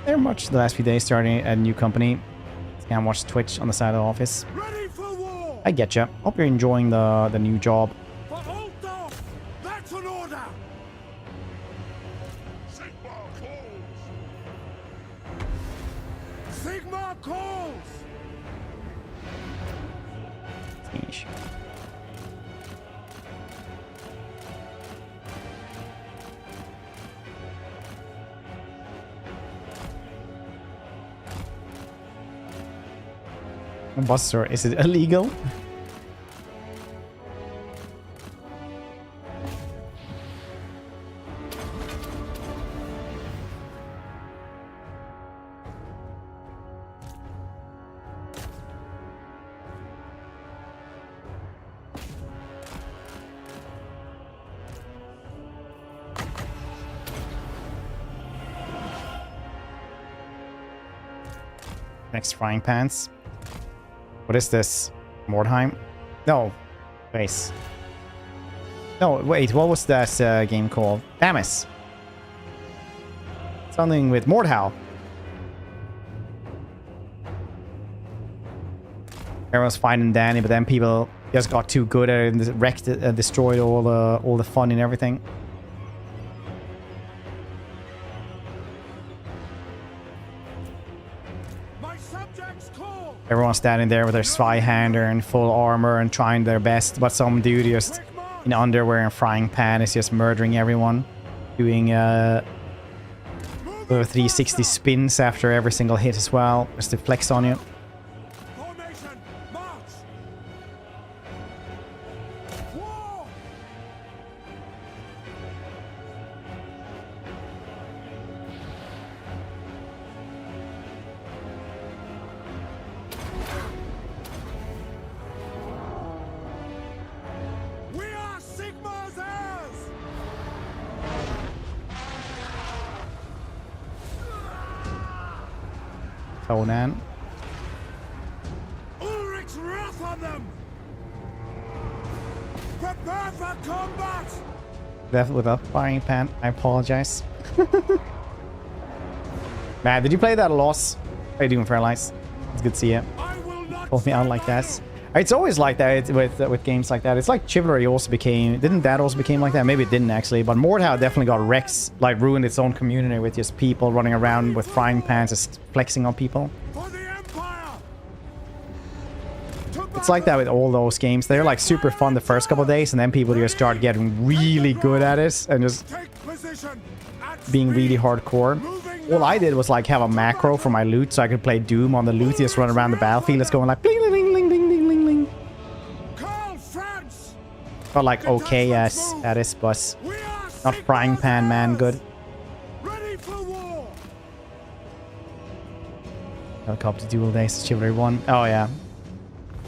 They're much the last few days starting a new company. Can't watch Twitch on the side of the office. Ready for war. I get ya. Hope you're enjoying the new job. For Altdorf. That's an order. Sigmar calls! Sigmar calls. Yeesh. Buster, is it illegal? Next frying pans. What is this? Mordheim? No. Base. No, wait, what was that game called? Daemons. Something with Mordhau. Everyone's fighting Danny, but then people just got too good at it and wrecked it, destroyed all the fun and everything. My subjects call. Everyone's standing there with their Zweihander and full armor and trying their best, but some dude just in underwear and frying pan is just murdering everyone, doing 360 spins after every single hit as well, just to flex on you. Formation, march. War. We are Sigmar's heirs. Conan. Ulrich's wrath on them. Prepare for combat. Left with a frying pan. I apologize. Man, did you play that a loss? How you doing, Fairlights? It's good to see you. I will not Pull me out like that. It's always like that with games like that. It's like Chivalry also became... Didn't that also became like that? Maybe it didn't actually. But Mordhau definitely got wrecks, like ruined its own community with just people running around with frying pans, just flexing on people. for the Empire. It's like that with all those games. They're like super fun the first couple of days, and then people just start getting really good at it and just Take position. At being speed. really hardcore. Moving All I now. did was like have a macro for my loot so I could play Doom on the loot, just run around the battlefield. It's going like bling, bling, bling, bling, bling, bling, bling. Call France. But like okay, yes, that is, but We are not frying Sigmar's pan man heirs. good. Ready for war. Helicopter duel days, Chivalry 1. Oh yeah.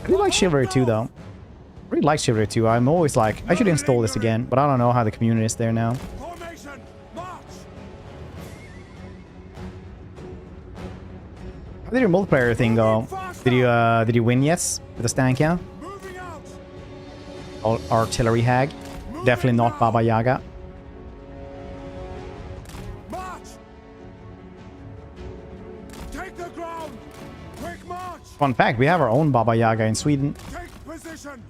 I really like Chivalry 2 though. I really like Chivalry 2. I'm always like, I should install this again, but I don't know how the community is there now. Formation, march. How did your multiplayer thing go? Did you win yet with the Stankia? Moving out. Artillery hag. Definitely not Baba Yaga. March. Take the ground. Quick march. Fun fact, we have our own Baba Yaga in Sweden, Take position.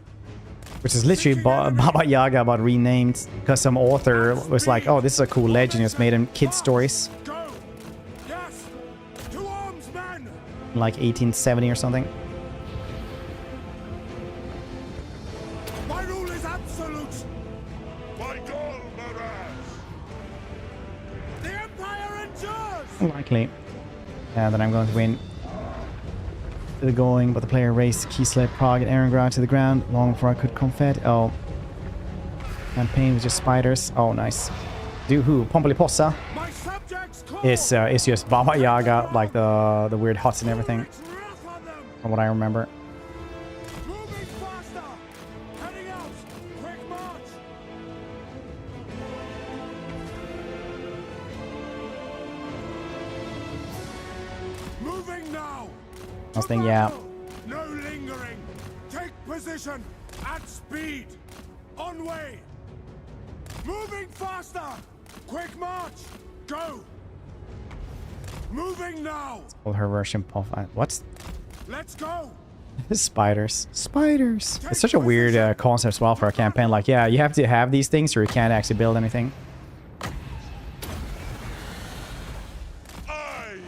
which is literally Baba Yaga but renamed because some author was like, oh, this is a cool legend, just made him kid stories Go. Yes. To arms, men. in like 1870 or something. My rule is absolute. By God, Maraz! The Empire endures. Unlikely. Yeah, then I'm going to win. The going, but the player raced Kislev, Prague, and Undergrowth to the ground long before I could confed. Oh. Campaign with just spiders. Oh, nice. Do who? Pompilipossa My subjects call. is just Baba Yaga, like the weird huts and everything, Ulrich's wrath on them. from what I remember. Moving faster. Heading out. Quick march. Moving now. I was thinking, yeah. No lingering. Take position. At speed. On way. Moving faster. Quick march. Go. Moving now. Called her version of what's Let's go. spiders? Spiders. It's such a weird concept as well for a campaign. Like, yeah, you have to have these things or you can't actually build anything.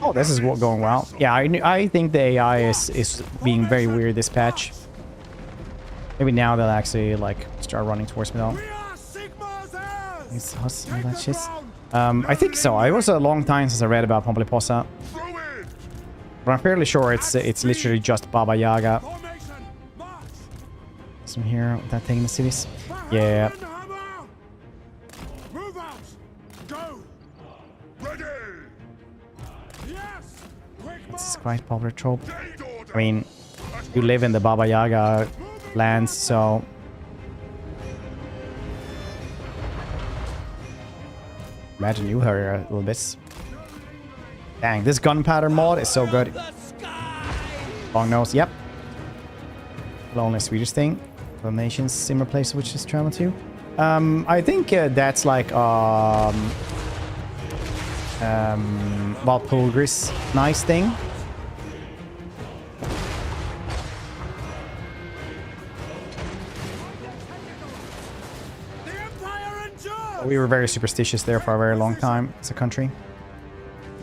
Oh, this is going well. Yeah, I think the AI is being very weird this patch. Maybe now they'll actually like start running towards me though. We are Sigmar's heirs. It's hustle Take that the shit. ground. I think so. It was a long time since I read about Pompilipossa, Throw it! but I'm fairly sure it's literally just Baba Yaga. Formation. March. Some here with that thing in the cities. Yeah. Hammer. Move out. Go. Ready! Yes. Quick This is march. quite popular trope. Date order! I mean, you live in the Baba Yaga lands, so imagine you heard a little bit. Dang, this gunpowder mod is so good. The sky. Long nose, yep. Only Swedish thing. The nations, similar place which is travel to. I think that's like Valpurgis nice thing. The Empire endures! We were very superstitious there for a very long time as a country.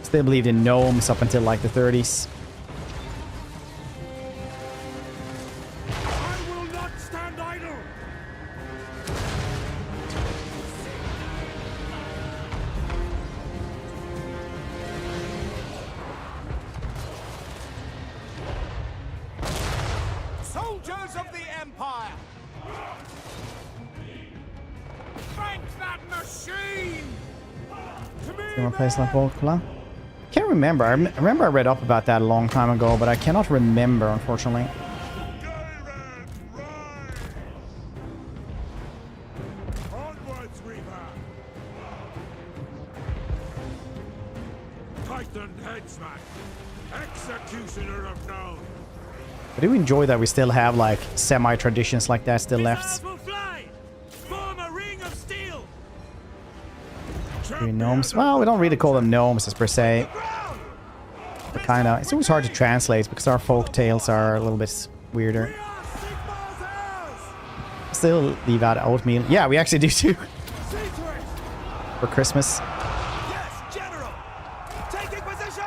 Still believed in gnomes up until like the 30s. I will not stand idle! Soldiers of the Empire! Thank that machine! Similar place like Volkla. Can't remember. I remember I read up about that a long time ago, but I cannot remember, unfortunately. Onwards, Reaper! Titan headsman! Executioner of known! I do enjoy that we still have like semi-traditions like that still left. Will fly! Form a ring of steel! Maybe gnomes. Well, we don't really call them gnomes as per se. But kind of. It's always hard to translate because our folk tales are a little bit weirder. Still leave out oatmeal. Yeah, we actually do too. For Christmas. Yes, General! Taking position!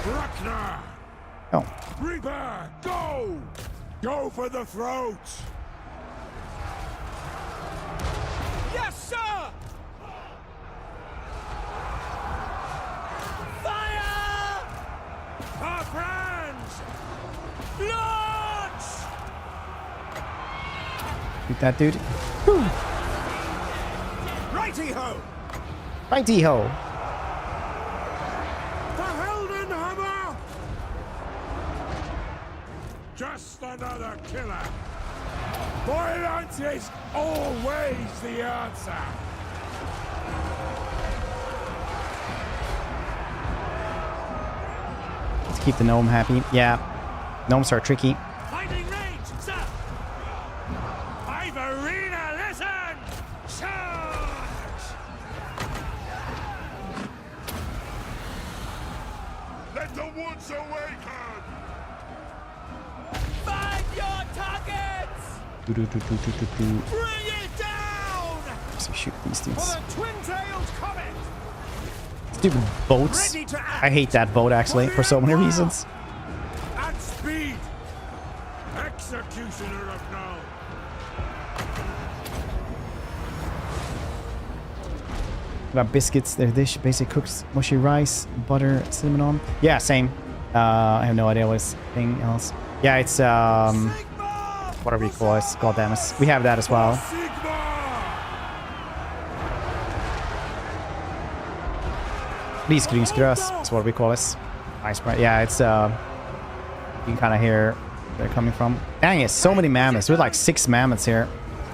Bruckner! Oh. Reaper, go! Go for the throat! Yes, sir! Fire! Our friends! Launch! Shoot that dude. Whew. Righty-ho! Righty-ho. The Heldenhammer! Just another killer. Violence is always the answer. Let's keep the gnome happy. Yeah. Gnomes are tricky. Fighting range, sir. Ivorina, listen! Charge! Let the woods awaken! Find your targets! Do. Bring it down! So shoot these For things. the twin-tailed comet! Stupid boats. Ready to act. I hate that boat actually for so many reasons. At speed! Executioner of known! Got biscuits, their dish, basic cooks, mushy rice, butter, cinnamon on. Yeah, same. I have no idea what's thing else. Yeah, it's Sigma! whatever you call it. God damn it. We have that as well. Sigma! Risgrynsgrös is what we call it. Nice, right? Yeah, it's you can kind of hear where they're coming from. Dang it, so many mammoths. There's like 6 mammoths here.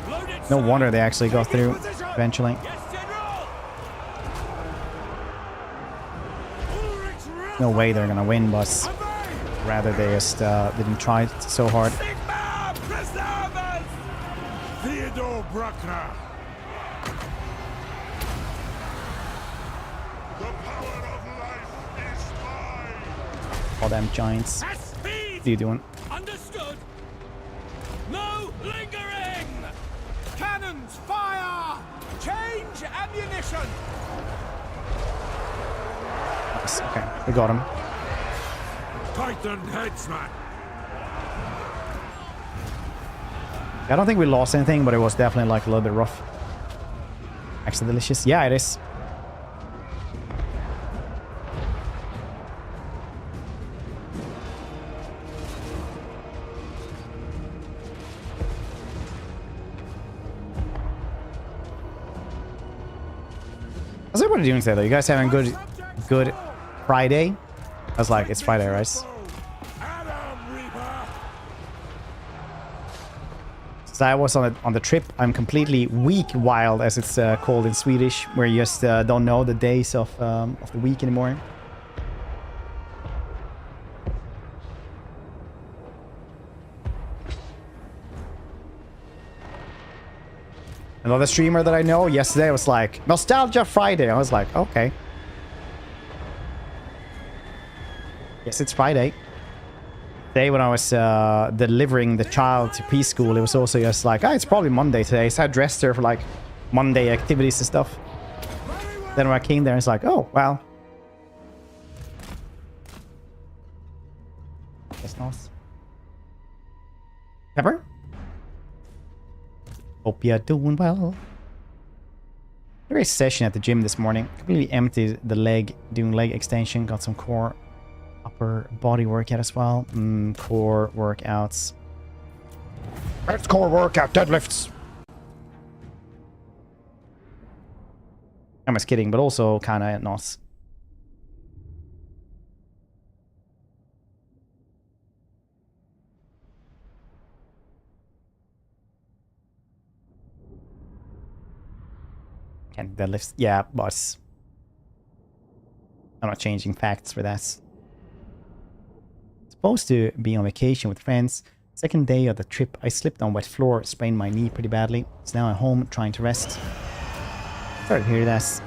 Loaded, No sir. wonder they actually go Taking through position. eventually. Yes, General! Ulrich's No way they're gonna win, but Obey! rather they just didn't try so hard. Sigma preserve us! Theodore Bruckner! The power of life is mine! All them giants. At speed! What are you doing? Understood! No lingering! Cannons fire! Change ammunition! Nice. Okay, we got him. Titan headsman! I don't think we lost anything, but it was definitely like a little bit rough. Actually delicious. Yeah, it is. How's everybody doing today though? You guys having good Friday? I was like, it's Friday, right? Adam Reaper! So I was on the trip. I'm completely week wild, as it's called in Swedish, where you just don't know the days of the week anymore. Another streamer that I know yesterday was like, Nostalgia Friday. I was like, okay. Yes, it's Friday. Today when I was delivering the child to preschool, it was also just like, it's probably Monday today. So I dressed her for like Monday activities and stuff. Then when I came there, it's like, oh, well. That's nice. Pepper? Hope you're doing well. Very session at the gym this morning. Completely emptied the leg, doing leg extension. Got some core upper body workout as well. Core workouts. Let's core workout, deadlifts. I'm just kidding, but also kind of not. Can deadlifts? Yeah, but I'm not changing facts for that. Supposed to be on vacation with friends. Second day of the trip, I slipped on wet floor, sprained my knee pretty badly. So now I'm home trying to rest. Sorry to hear that.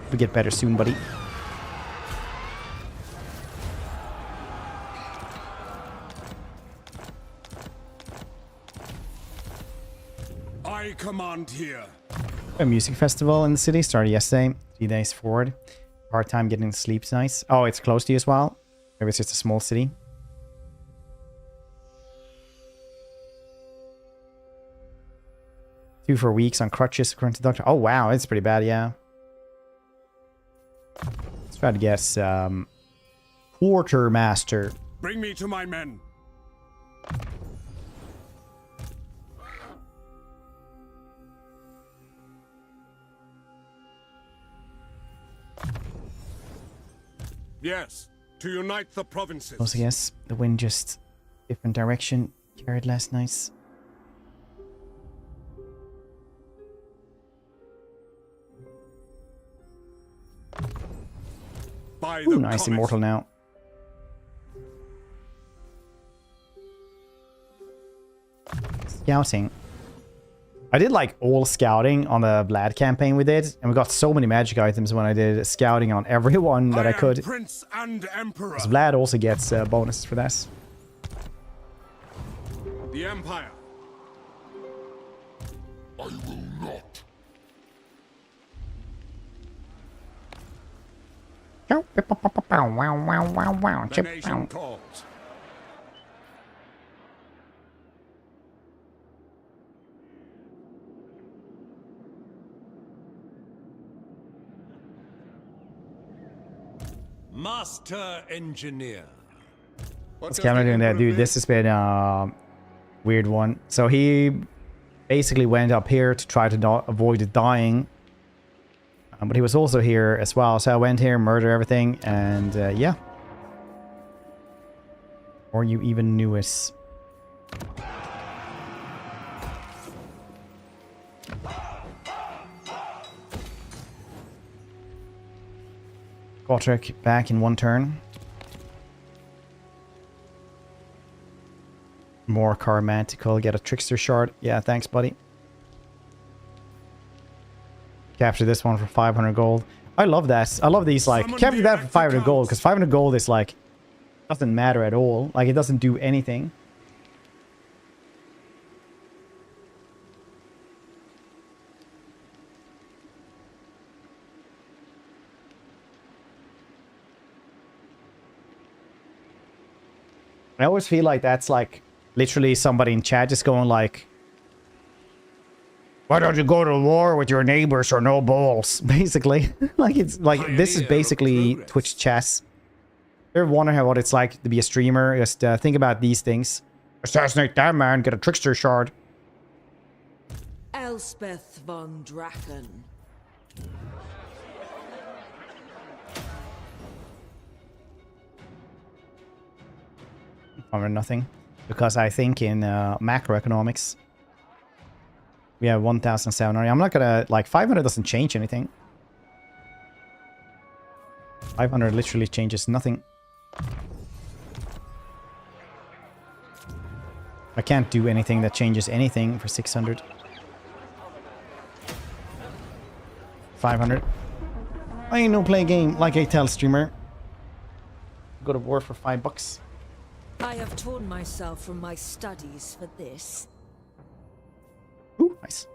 We'll get better soon, buddy. I command here. A music festival in the city started yesterday. 3 days forward. Hard time getting to sleep tonight. Oh, it's close to you as well. Maybe it's just a small city. Two for weeks on crutches according to the doctor. Oh wow, it's pretty bad, yeah. Let's try to guess quartermaster. Bring me to my men. Yes, to unite the provinces. Also, yes, the wind just different direction carried last night. By Ooh, the nice comet. immortal now. Scouting. I did like all scouting on the Vlad campaign we did, and we got so many magic items when I did scouting on everyone that I could. Prince and Emperor. Because Vlad also gets bonuses for that. The Empire. I will not. The nation calls. Master Engineer. What's Cameron doing there? Dude, this has been a weird one. So he basically went up here to try to not avoid dying. But he was also here as well. So I went here, murder everything, and yeah. Or you even knew it. Gotrek back in one turn. More Karmatical. Get a Trickster Shard. Yeah, thanks, buddy. Capture this one for 500 gold. I love that. I love these, like, capture that for 500 gold, because 500 gold is, like, doesn't matter at all. Like, it doesn't do anything. I always feel like that's, like, literally somebody in chat just going, like, why don't you go to war with your neighbors or no balls? Basically. Like, it's like, this is basically Twitch chess. If you ever wonder what it's like to be a streamer, just think about these things. Assassinate that man, get a Trickster Shard. Elspeth von Draken. Or nothing. Because I think in macroeconomics, we have 1,700. I'm not gonna, like, 500 doesn't change anything. 500 literally changes nothing. I can't do anything that changes anything for 600. 500. I ain't no play game like I tell streamer. Go to war for $5. I have torn myself from my studies for this. Ooh, nice.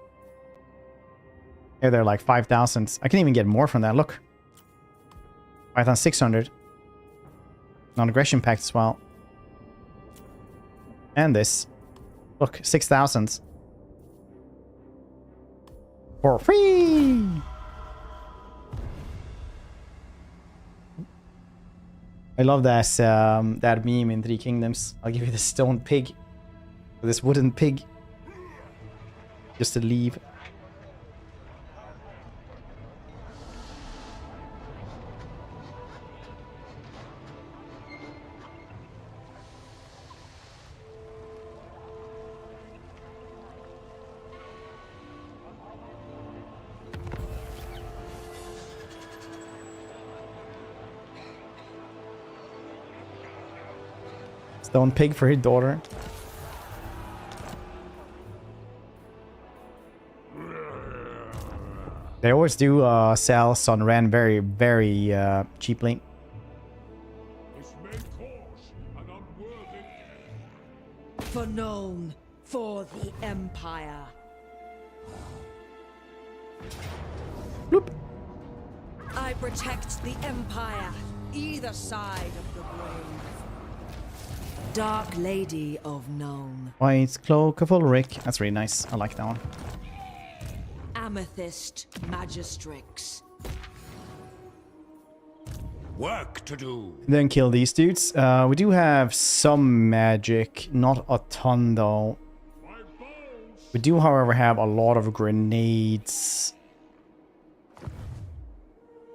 Yeah, they're like 5,000. I can even get more from that. Look. 5,600. Non-aggression pact as well. And this. Look, 6,000. For free! I love that, that meme in Three Kingdoms. I'll give you the stone pig. Or this wooden pig. Just to leave. Stone pig for his daughter. They always do sell Sun Ren very, very cheaply. This may cause an unworthy For known, for the Empire. Bloop. I protect the Empire, either side of the grave. Dark Lady of Known. White Cloak of Ulrich. That's really nice. I like that one. Amethyst Magistrix. Work to do. Then kill these dudes. We do have some magic. Not a ton, though. We do, however, have a lot of grenades.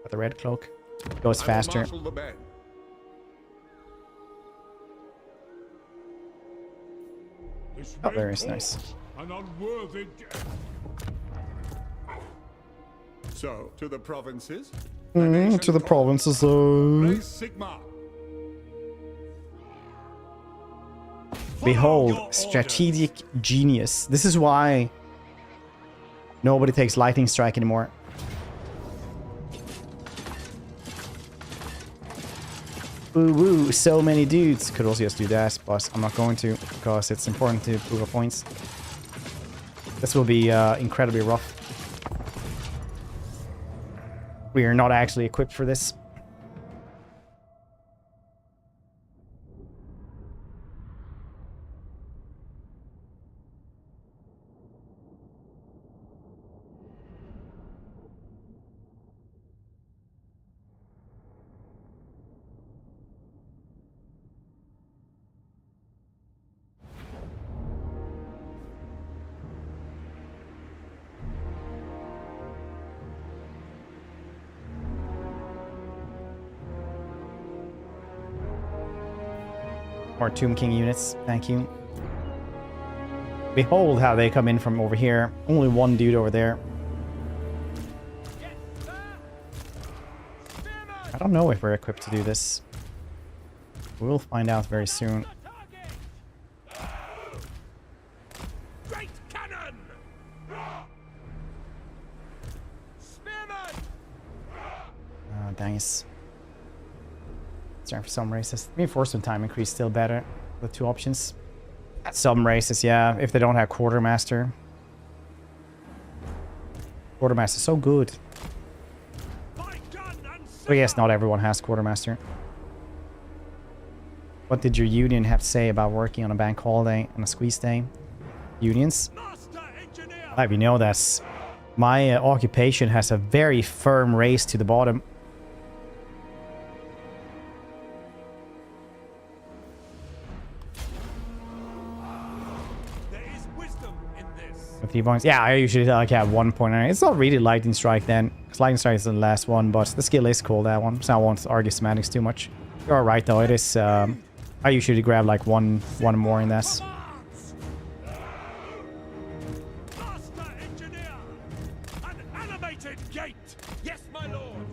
But the red cloak goes faster. marshal the band. This Oh, may there is cause nice. An unworthy death. So, to the provinces. To the provinces, though. Raise Sigma. Behold, strategic genius. This is why nobody takes lightning strike anymore. Ooh, woo, so many dudes. Could also just do that, but I'm not going to because it's important to prove our points. This will be incredibly rough. We are not actually equipped for this. More Tomb King units, thank you. Behold how they come in from over here. Only one dude over there. I don't know if we're equipped to do this. We'll find out very soon. Great cannon! Spearman! Oh, dang it. Starting for some races. Reinforcement time increase still better. The two options. At some races, yeah, if they don't have Quartermaster. Quartermaster's so good. But yes, not everyone has Quartermaster. What did your union have to say about working on a bank holiday and a squeeze day? Unions? I we know that my occupation has a very firm race to the bottom. With 3 points. Yeah, I usually like have 1 point. It's not really Lightning Strike then. Because Lightning Strike is the last one, but the skill is cool, that one. So I won't argue semantics too much. You're right though, it is... I I usually grab like one more in this. Master engineer! An animated gate! Yes, my lord!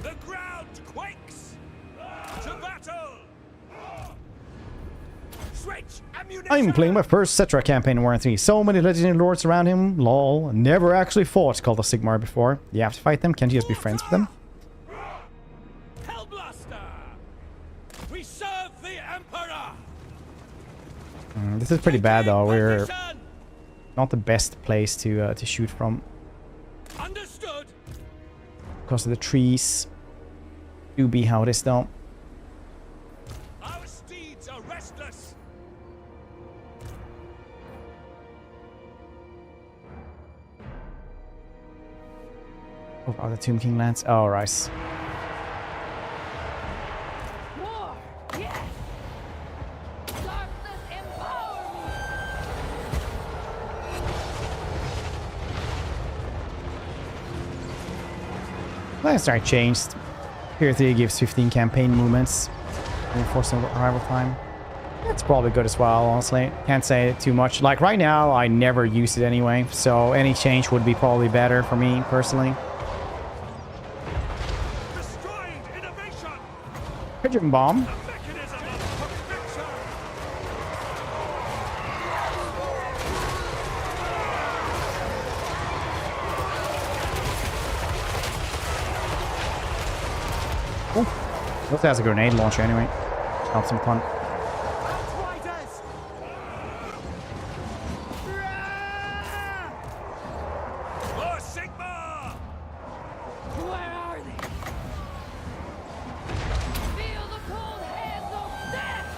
The ground quakes! To battle! Switch ammunition! I'm playing my first Cetra campaign in Warhammer 3. So many legendary lords around him. Lol. Never actually fought Cult of Sigmar before. You have to fight them. Can't you just be friends with them? Hellblaster! We serve the Emperor! This is pretty bad though. We're Position! not the best place to shoot from Understood! because of the trees. Do be how it is though. Our steeds are restless! Oh, the Tomb King lands. Oh, rice. War! Yes! Darkness empower me! Last I changed. Period 3 gives 15 campaign movements. Reinforcing arrival time. That's probably good as well, honestly. Can't say too much. Like right now, I never use it anyway, so any change would be probably better for me personally. Destroyed innovation! Pigeon bomb. The mechanism of perfection! Also has a grenade launcher anyway. Helps him fun. Outriders! For Sigma! Where are they? Feel the cold hands of death!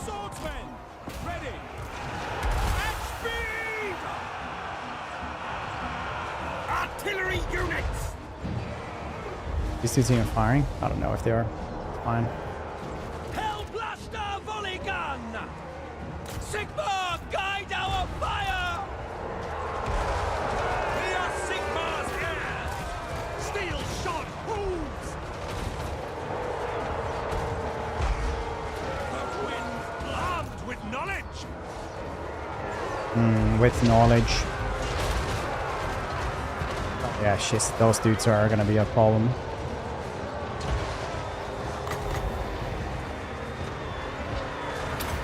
Swordsmen! Ready! At speed! Artillery units! These dudes even firing? I don't know if they are. Fine. Hellblaster volley gun! Sigma, guide our fire! We are Sigma's heirs! Steel shod hooves! The wind armed with knowledge! With knowledge. Yeah, shit. Those dudes are gonna be a problem.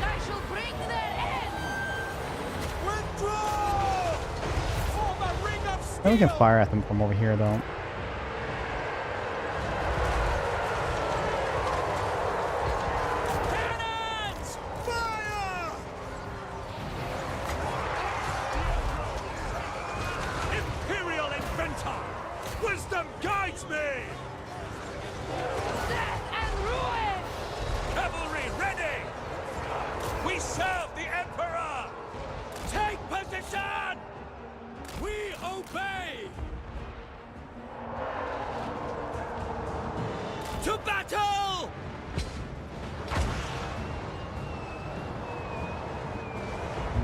I shall bring their end! Withdraw! Form a ring of steel! Then we can fire at them from over here, though. Cannons! Fire! Imperial inventor! Wisdom guides me! Death and ruin! Cavalry ready! We serve the Emperor! Take position! We obey! To battle!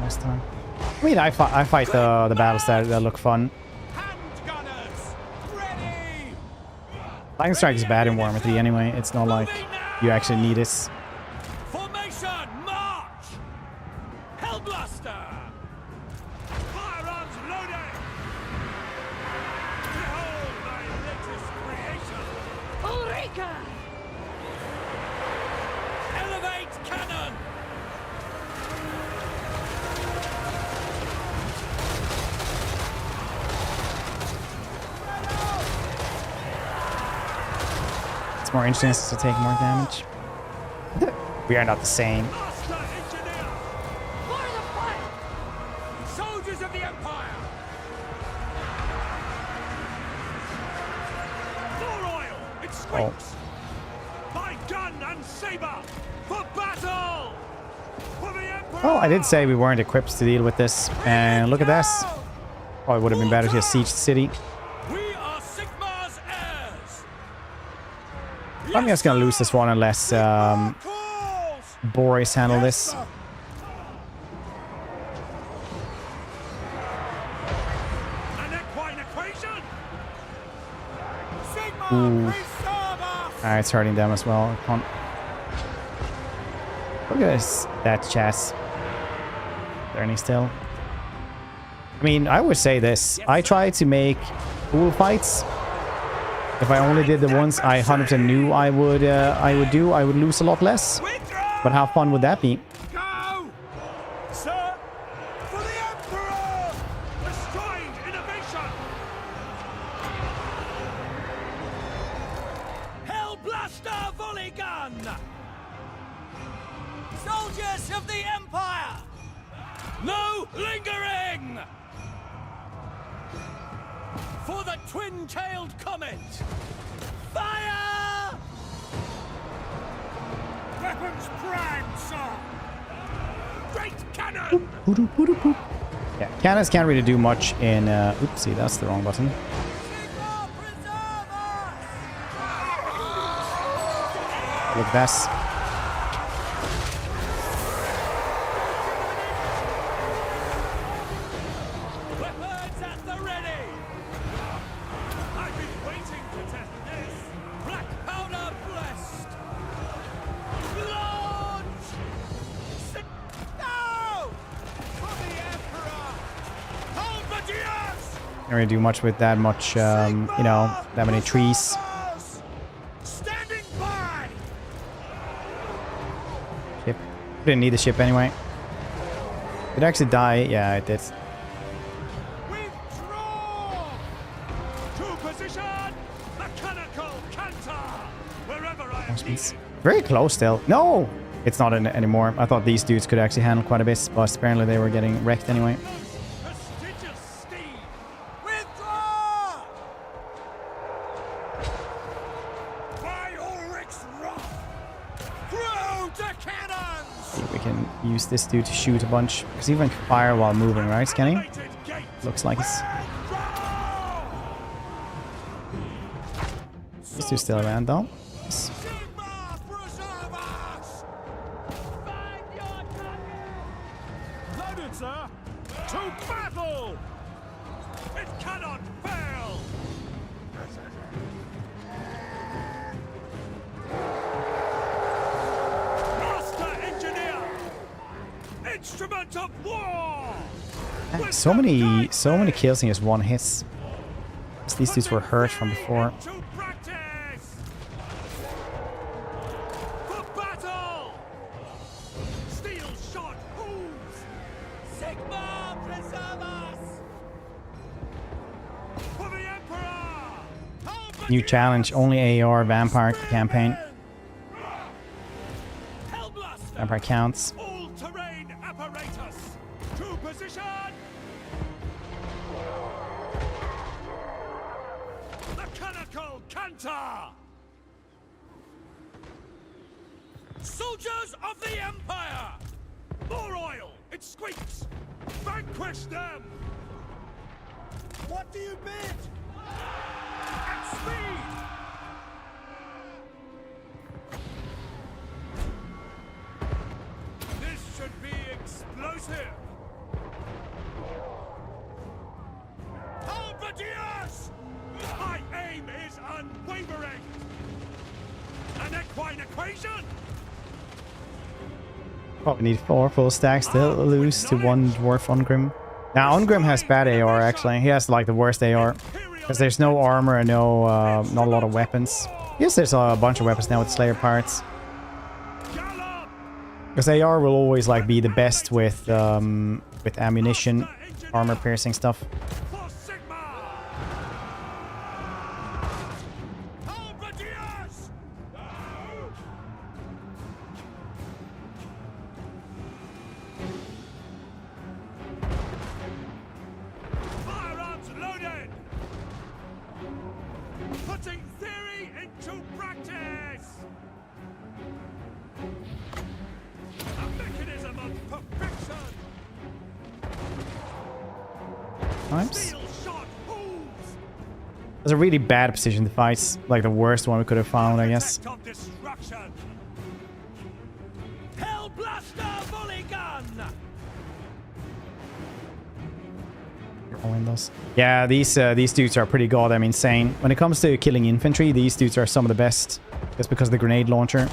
Last time. I mean, I fight the battles that look fun. Handgunners! Ready! Lightning Strike is bad in Warhammer 3 anyway. It's not like you actually need it. Formation, march! Hellblaster! Firearms loaded! Behold my latest creation! Ulrika! Elevate cannon! It's more interesting to take more damage. We are not the same. Master engineer! For the fight! Soldiers of the Empire! More oil! It squeaks! By gun and saber! For battle! For the Emperor! Well, I did say we weren't equipped to deal with this, and look at this. Probably would have been better to just siege the city. We are Sigma's heirs! I'm just gonna lose this one unless Calls! Boris handle this. An equine equation! Ooh. It's hurting them as well. Look at this, that chest. Learning still. I mean, I would say this. I try to make cool fights. If I only did the ones I 100% knew I would do, I would lose a lot less. But how fun would that be? Go! Sir! For the Emperor! Destroying innovation! Hellblaster volley gun! Soldiers of the Empire! No lingering! For the twin-tailed comet! Fire! Weapons primed, sir! Great cannon! Yeah, cannons can't really do much in... oopsie, that's the wrong button. Sigma preserve us! Look, that's... Weapons at the ready! I've been waiting to test this! Black powder blessed! Launch! No! For the Emperor! Halberdiers! Can't really do much with that much, you know, that many trees. Standing by! Ship. Didn't need the ship anyway. Did it actually die? Yeah, it did. Withdraw! To position! Mechanical canter! Wherever I am needed. Very close still. No! It's not anymore. I thought these dudes could actually handle quite a bit, but apparently they were getting wrecked anyway. Prestigious steed! Withdraw! By Ulrich's wrath! Throw to cannons! We can use this dude to shoot a bunch. Because he even can fire while moving, right, Scanny? Looks like it's... This dude's still around though. Yes. Sigma preserve us! Find your target! Loaded, sir! To battle! It cannot fail! Master engineer! Instrument of war! So many kills in just one hits. These dudes were hurt from before. To practice! For battle! Steel shot hooves! Sigma preserve us! For the Emperor! New challenge, only AR vampire campaign. Hellblaster! Vampire counts. All-terrain apparatus! To position! Mechanical canter! Soldiers of the Empire! More oil! It squeaks! Vanquish them! What do you bid? At speed! This should be explosive! Halberdiers! My aim is unwavering! An equine equation! Probably need 4 full stacks to lose to 1 dwarf Ungrim. Now Ungrim has bad AR actually. He has like the worst AR. Because there's no armor and no not a lot of weapons. Yes, there's a bunch of weapons now with Slayer parts. Gallop! Because AR will always like be the best with ammunition, armor piercing stuff. For Sigma! Halberdiers! Firearms loaded! Putting theory into practice! A mechanism of perfection! Times. Steel shot hooves! That's a really bad position to fight. Like the worst one we could have found, I guess. Architect of destruction! Hellblaster volley gun! Windows. Yeah, these dudes are pretty goddamn insane. When it comes to killing infantry, these dudes are some of the best. Just because of the grenade launcher.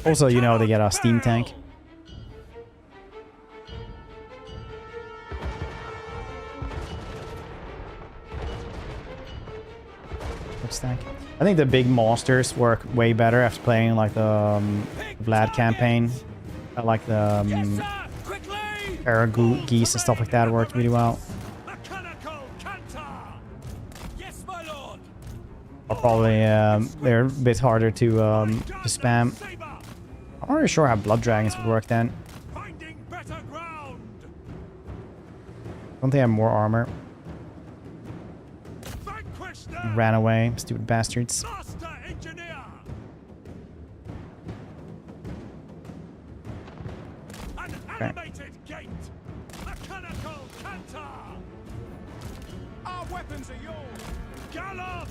Also, you know, they get a steam tank. Tank. I think the big monsters work way better after playing like the Vlad campaign. I like the geese and stuff like that worked really well. Or probably they're a bit harder to spam. I'm not really sure how blood dragons would work then. Don't they have more armor? Ran away, stupid bastards. Okay. Our weapons are yours. Gallop!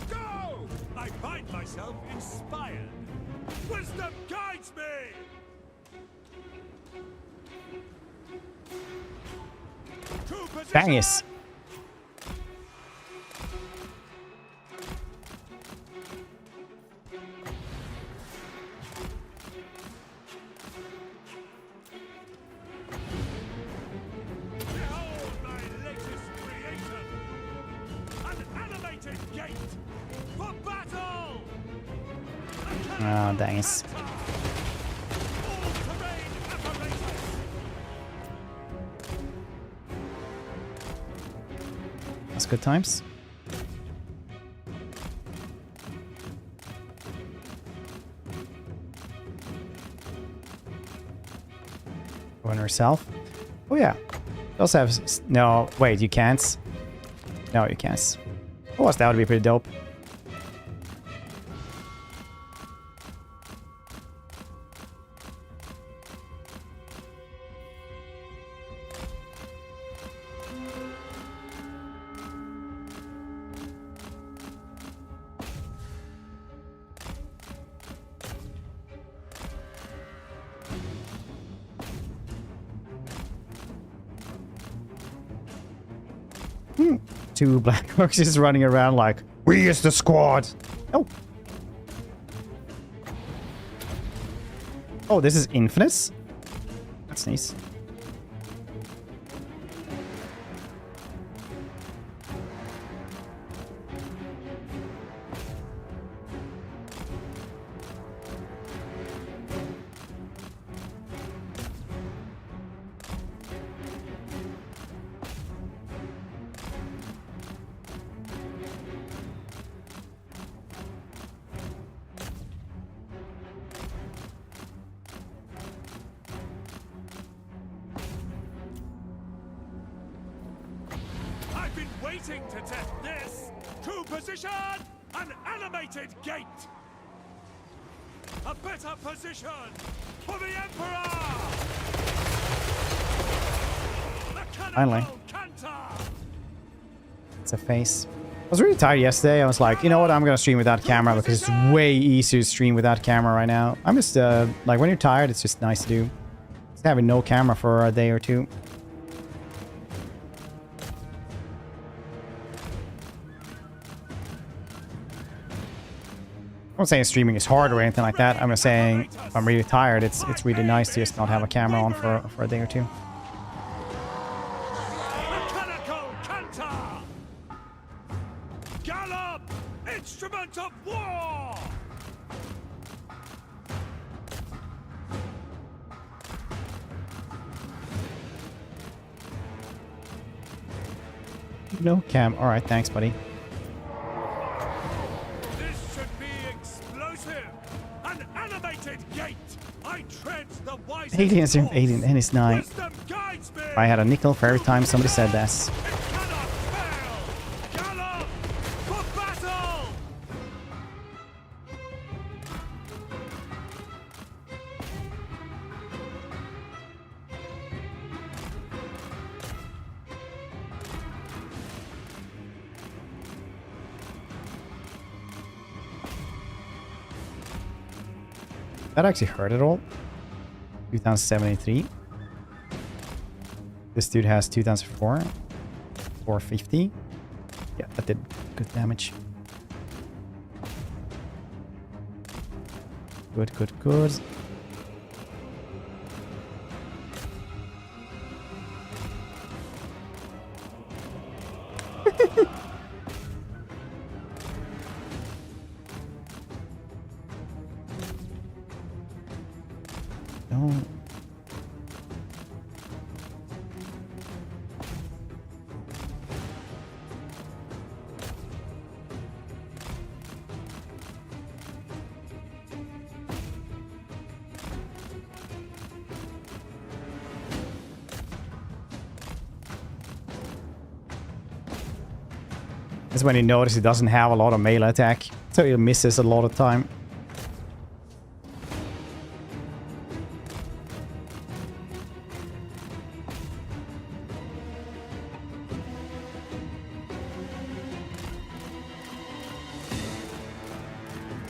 Go! I find myself inspired. Wisdom guides me. Bangis. Oh, dang it. That's good times. Going herself. Oh yeah. You also have... No, wait, you can't. No, you can't. Oh, that would be pretty dope. Two black orcs just running around like, we is the squad. Oh. Oh, this is infinite? That's nice. Waiting to test this. To position! An animated gate! A better position for the Emperor! Finally. It's a face. I was really tired yesterday. I was like, you know what? I'm gonna stream without camera because it's way easier to stream without camera right now. I'm just like, when you're tired, it's just nice to do. Just having no camera for a day or two. I'm not saying streaming is hard or anything like that. I'm just saying if I'm really tired, it's really nice to just not have a camera on for a day or two. Gallop! Instrument of war! No cam. All right, thanks, buddy. Aliens are alien and it's 9. I had a nickel for every time somebody said this. That actually hurt at all. 2073. This dude has 2004. 450. Yeah, that did good damage. Good, good, good. No. That's when you notice he doesn't have a lot of melee attack, so he misses a lot of time.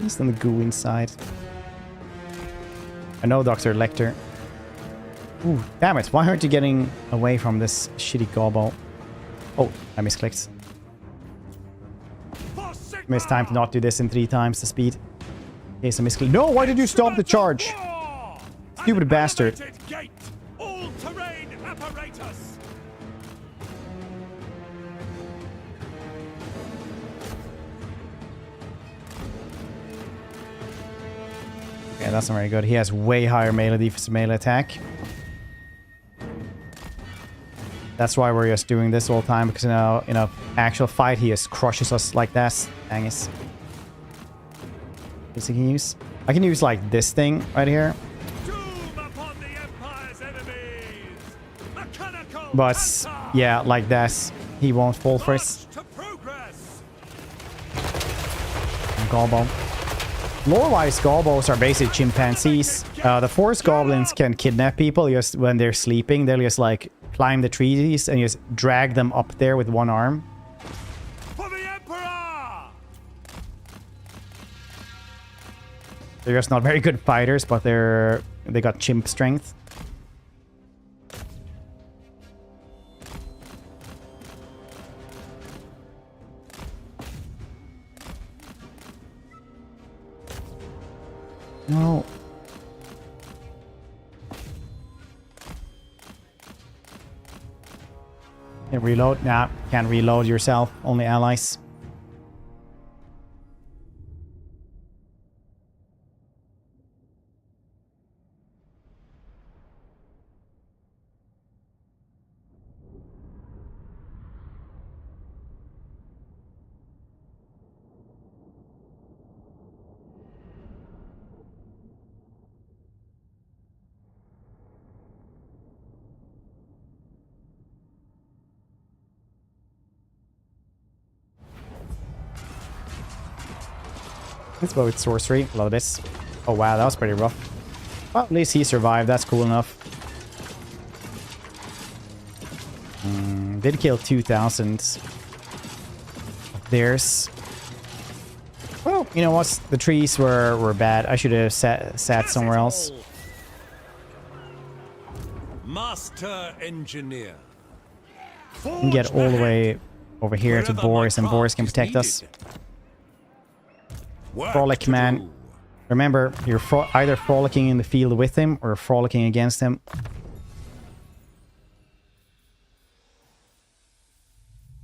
He's on the goo inside. I know, Dr. Lecter. Ooh, damn it. Why aren't you getting away from this shitty gobble? Oh, I misclicked. It's time to not do this in 3 times the speed. Okay, so misclick. No, why did you stop the charge? Stupid bastard. All-terrain apparatus. Okay, that's not very good. He has way higher melee defense, melee attack. That's why we're just doing this all the time, because in a actual fight he just crushes us like that. Dang it. I can use like this thing right here. But yeah, like that, he won't fall for it. Gobble. Lore-wise, gobbles are basically chimpanzees. The forest goblins can kidnap people just when they're sleeping. They'll just like climb the trees and just drag them up there with one arm. For the Emperor! They're just not very good fighters, but they got chimp strength. No. Can't reload? Nah, can't reload yourself. Only allies. Let's go with sorcery. Love this. Oh wow, that was pretty rough. Well, at least he survived. That's cool enough. Did kill 2,000 of theirs. Well, you know what? The trees were bad. I should have sat somewhere else. Master engineer. We can get all the way over here to Boris, and Boris can protect us. Frolic, man. Remember, you're either frolicking in the field with him or frolicking against him.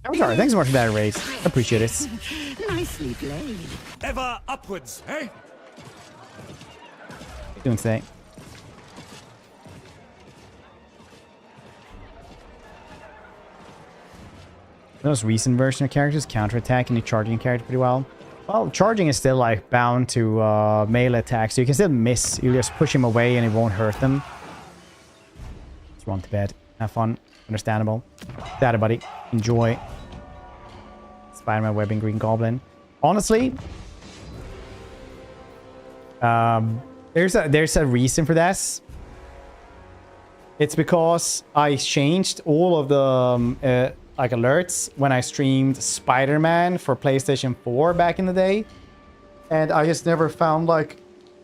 Avatar, thanks so much for that raid. Appreciate it. Nicely played. Ever upwards, eh? What are you doing today? Those recent version of characters counterattack any charging character pretty well. Well, charging is still like bound to melee attack, so you can still miss. You just push him away and it won't hurt them. Just run to bed. Have fun. Understandable. That, buddy. Enjoy. Spider-Man webbing Green Goblin. Honestly, there's a reason for this. It's because I changed all of the like alerts when I streamed Spider-Man for PlayStation 4 back in the day, and I just never found like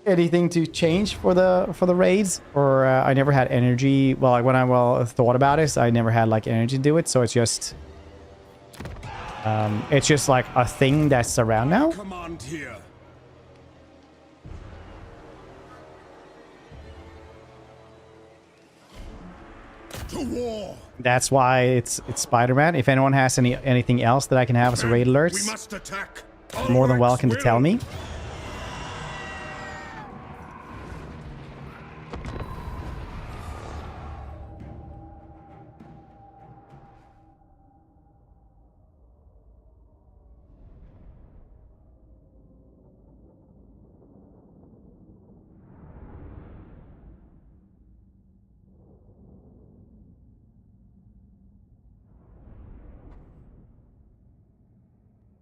anything to change for the raids, or I never had energy. Well, like, when I thought about it, I never had like energy to do it, so it's just like a thing that's around now. Command here. To war. That's why it's Spider-Man. If anyone has anything else that I can have as a raid We alerts, must attack. more than welcome to tell me.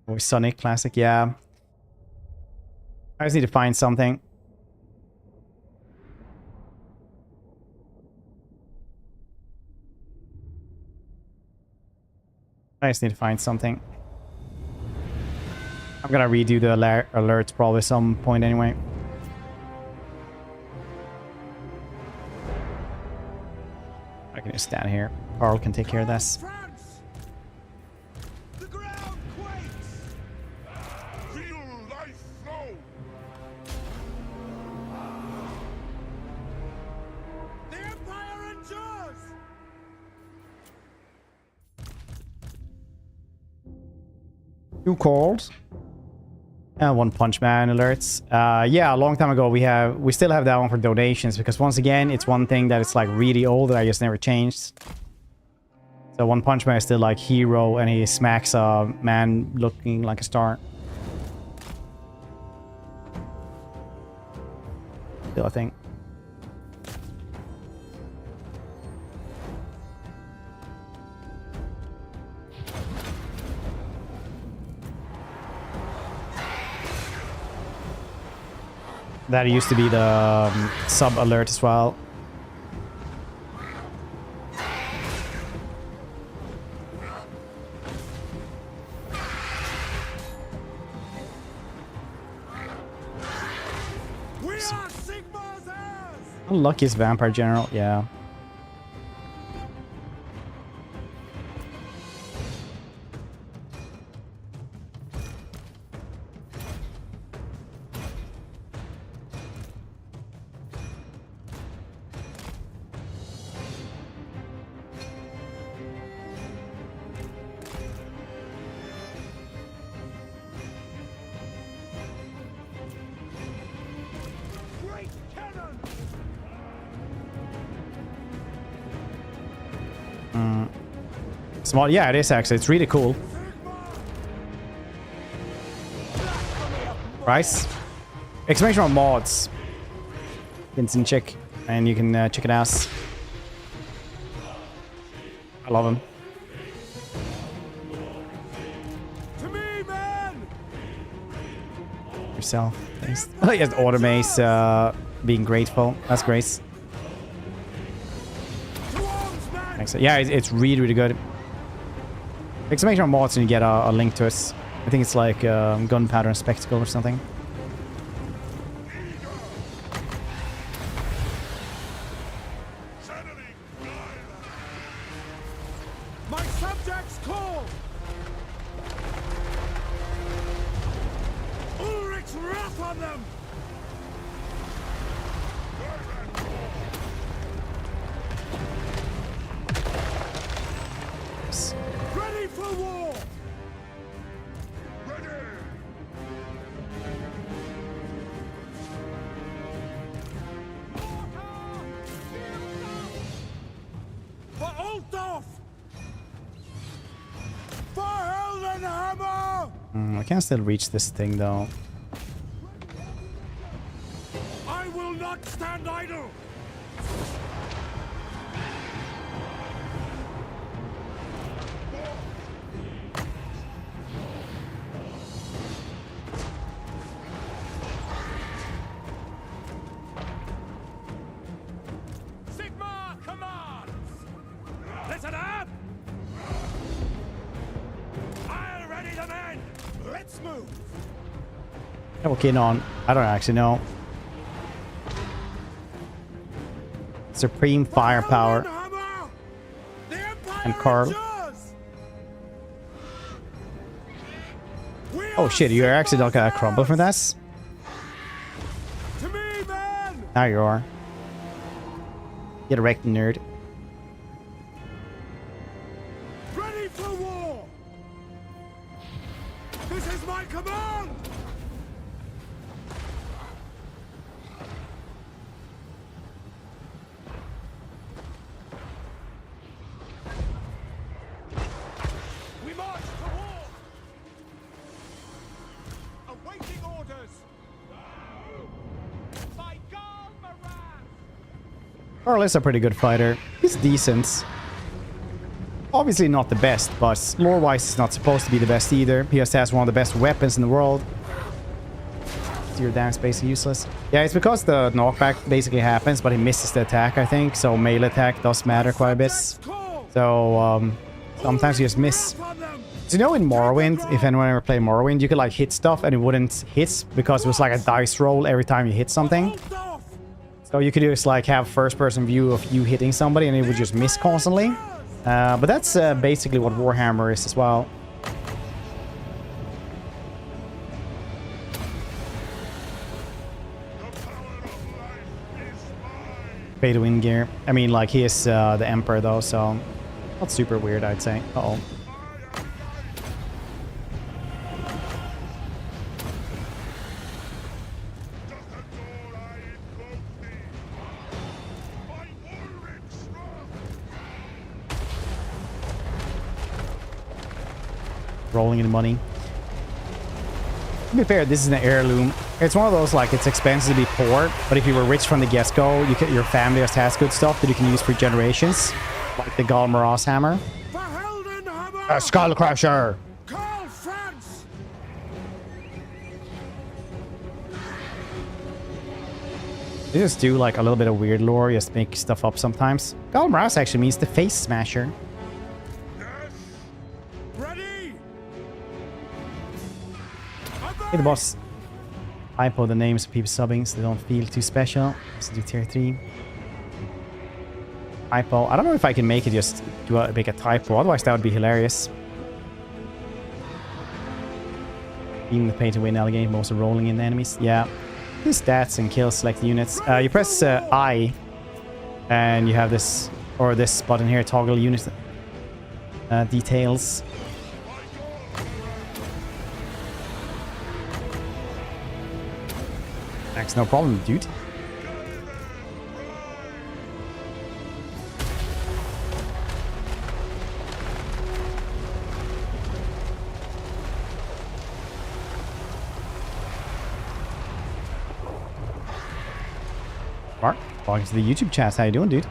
Oh, Sonic Classic, yeah. I just need to find something. I just need to find something. I'm gonna redo the alerts probably some point anyway. I can just stand here. Carl can take care of this. France! The ground quakes! Feel life flow. The Empire endures! Two calls. One Punch Man alerts. Yeah, a long time ago we still have that one for donations, because once again it's one thing that it's like really old that I just never changed. So One Punch Man is still like hero, and he smacks a man looking like a star. Still a thing. That used to be the sub alert as well. We are Sigmar's heirs! Luckiest vampire general, yeah. Great cannon! Small, yeah, it is actually. It's really cool. Price. Exclamation on mods. Vincent check, and you can check it out. I love him. To me, man! Yourself. Thanks. Oh, yes, Automace being grateful. That's great. To arms, man! Thanks. Yeah, it's really, really good. Exclamation on mods, and you get a link to it. I think it's like Gunpowder and Spectacle or something. My subjects call! Ulrich's wrath on them! Ready for war! For Altdorf! For Heldenhammer! I can still reach this thing though. I will not stand idle! Sigmar commands! Listen up! I'll ready the men! Let's move! Double kid on. I don't actually know. supreme firepower. And Carl. Oh shit, you actually not gonna crumble from this? To me, man! Now you are. Get wrecked, nerd. Ready for war! This is my command! We march to war! Awaiting orders! By Carl is a pretty good fighter. He's decent. Obviously not the best, but lore-wise he's not supposed to be the best either. He just has one of the best weapons in the world. Your damage basically useless. Yeah, it's because the knockback basically happens, but he misses the attack, I think. So melee attack does matter quite a bit. So sometimes you just miss. So you know in Morrowind, if anyone ever played Morrowind, you could like hit stuff and it wouldn't hit because it was like a dice roll every time you hit something. So you could just like have first-person view of you hitting somebody and it would just miss constantly. But that's basically what Warhammer is as well. Pay to win gear. I mean, like, he is the Emperor, though, so not super weird, I'd say. Uh-oh. Rolling in money. To be fair, this is an heirloom. It's one of those, like, it's expensive to be poor, but if you were rich from the get-go, your family just has good stuff that you can use for generations. Like the Warhammer hammer. A skull crusher! They just do, like, a little bit of weird lore, just make stuff up sometimes. Warhammer actually means the face smasher. Hey, the boss. Typo the names of people subbing so they don't feel too special. Let's do tier 3. Typo. I don't know if I can make it just make a typo. Otherwise, that would be hilarious. Being the pay to win elegant, most of rolling in the enemies. Yeah. Do stats and kill select units. You press I and you have this, or this button here, toggle unit details. Thanks, no problem, dude. Mark, welcome to the YouTube chat. How you doing, dude?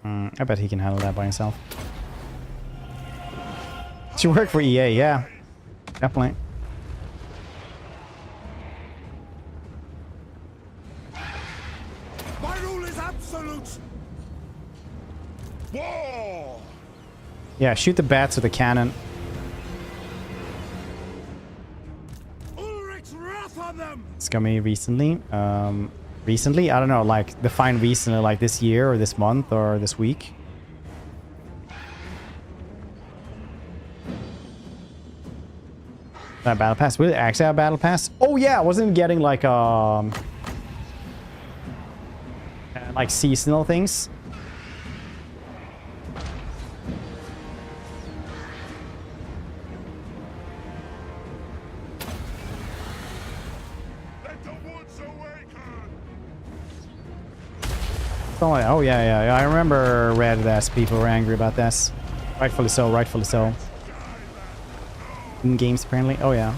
I bet he can handle that by himself. Should work for EA, yeah. Definitely. My rule is absolute. War. Yeah, shoot the bats with a cannon. Ulrich's wrath on them. It's got me recently. Recently? I don't know, like define recently, like this year or this month or this week. Battle pass. Will it actually have a battle pass? Oh yeah, wasn't it getting like seasonal things? Oh yeah. I remember read that people were angry about this. Rightfully so, rightfully so. In games apparently. Oh yeah.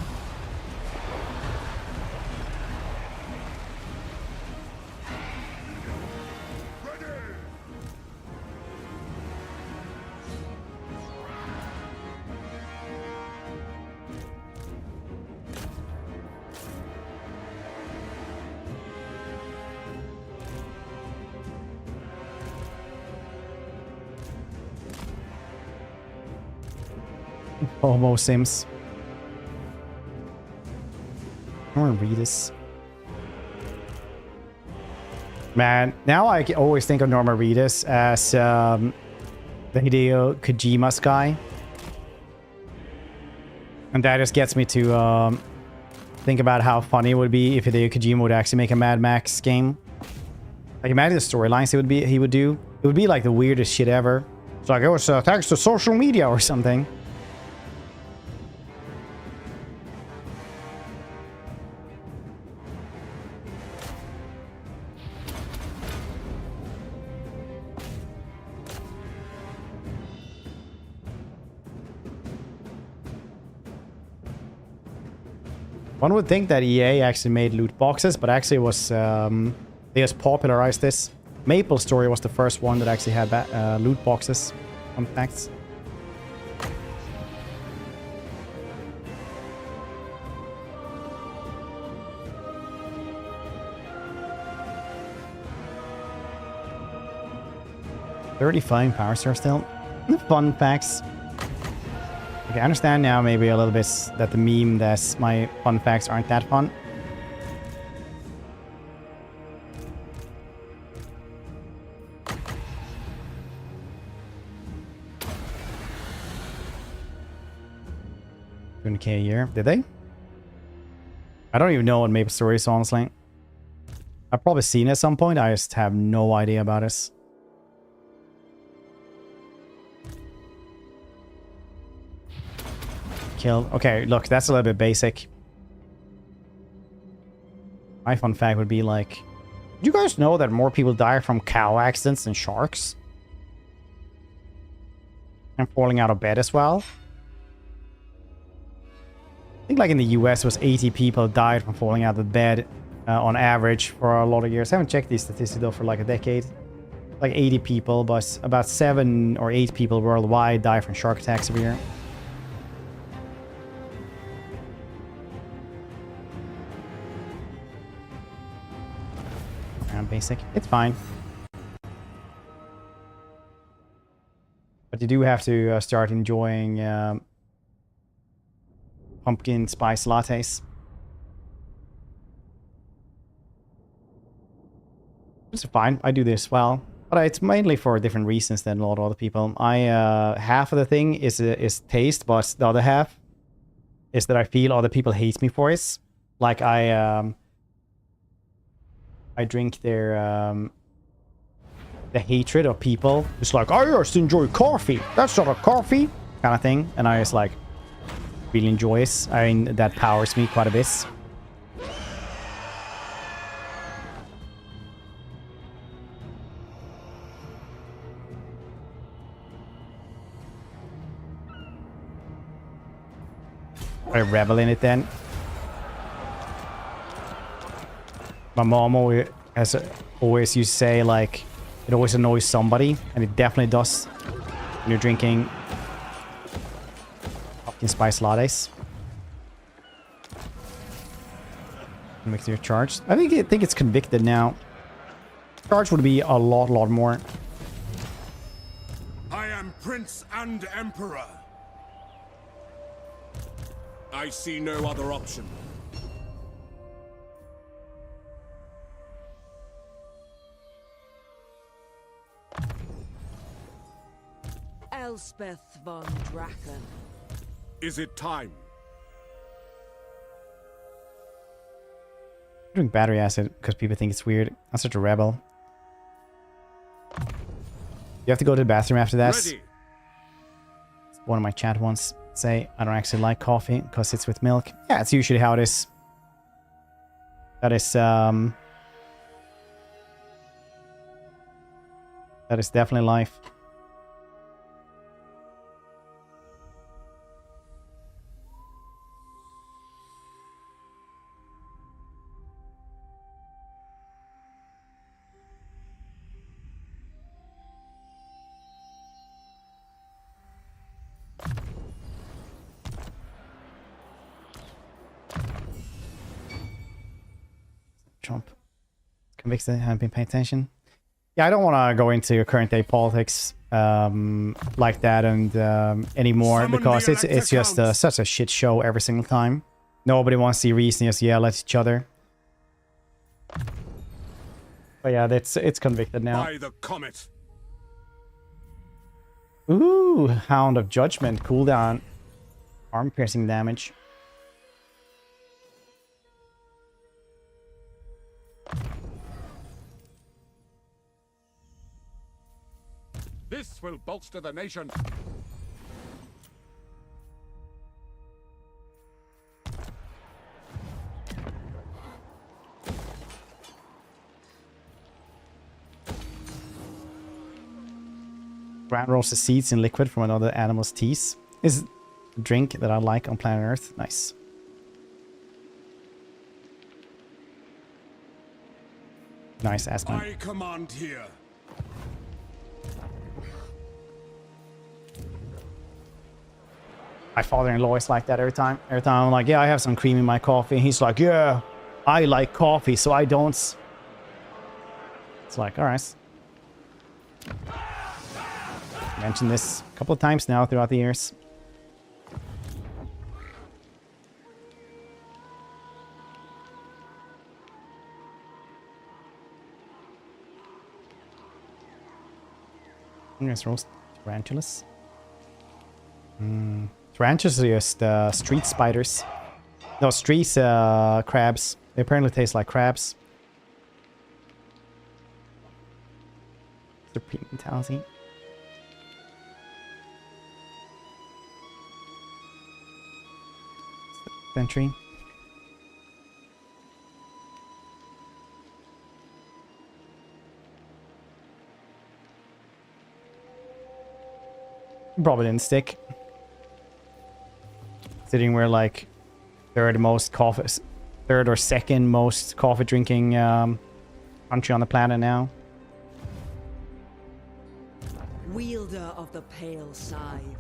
Homo Sims. Norman Reedus. Man, now I always think of Norman Reedus as the Hideo Kojima's guy. And that just gets me to think about how funny it would be if Hideo Kojima would actually make a Mad Max game. Like, imagine the storylines he would do. It would be like the weirdest shit ever. It's like, it was thanks to social media or something. One would think that EA actually made loot boxes, but actually it was they just popularized this. Maple Story was the first one that actually had loot boxes. Fun facts. $35 power star still. Fun facts. Okay, I understand now maybe a little bit that the meme that my fun facts aren't that fun. $20K a year. Did they? I don't even know what Maple Story is, honestly. I've probably seen it at some point. I just have no idea about it. Killed. Okay, look, that's a little bit basic. My fun fact would be like, do you guys know that more people die from cow accidents than sharks? And falling out of bed as well? I think like in the US, it was 80 people died from falling out of bed on average for a lot of years. I haven't checked these statistics though for like a decade. Like 80 people, but about 7 or 8 people worldwide die from shark attacks every year. Basic. It's fine. But you do have to start enjoying pumpkin spice lattes. It's fine. I do this as well. But it's mainly for different reasons than a lot of other people. Half of the thing is taste, but the other half is that I feel other people hate me for it. Like I drink their the hatred of people. It's like, I just enjoy coffee. That's not a coffee kind of thing. And I just like really enjoy it. I mean, that powers me quite a bit. I revel in it then. My mom always used to say, like, it always annoys somebody, and it definitely does when you're drinking pumpkin spice lattes. Make your charged. I think it's convicted now. Charge would be a lot more. I am Prince and Emperor. I see no other option. Elspeth von Draken. Is it time? I drink battery acid because people think it's weird. I'm such a rebel. You have to go to the bathroom after that. Ready. One of my chat once say I don't actually like coffee because it's with milk. Yeah, it's usually how it is. That is definitely life. Trump. Convicted, haven't been paying attention. Yeah, I don't want to go into current day politics like that and anymore, because it's just such a shit show every single time. Nobody wants to see Reese just yell at each other. But yeah, it's convicted now. By the comet. Ooh, Hound of Judgment. Cooldown. Arm piercing damage. This will bolster the nation. Ground roasted seeds in liquid from another animal's teeth is a drink that I like on planet Earth. Nice. Nice ass man. I command here. My father-in-law is like that every time. Every time I'm like, yeah, I have some cream in my coffee. He's like, yeah, I like coffee, so I don't. It's like, all right. Mentioned this a couple of times now throughout the years. Let's roast tarantulas. Tarantulas are just street spiders. No, street crabs. They apparently taste like crabs. Supreme mentality. Sentry. Probably didn't stick. Sitting where like third or second most coffee drinking country on the planet now. Wielder of the pale scythe.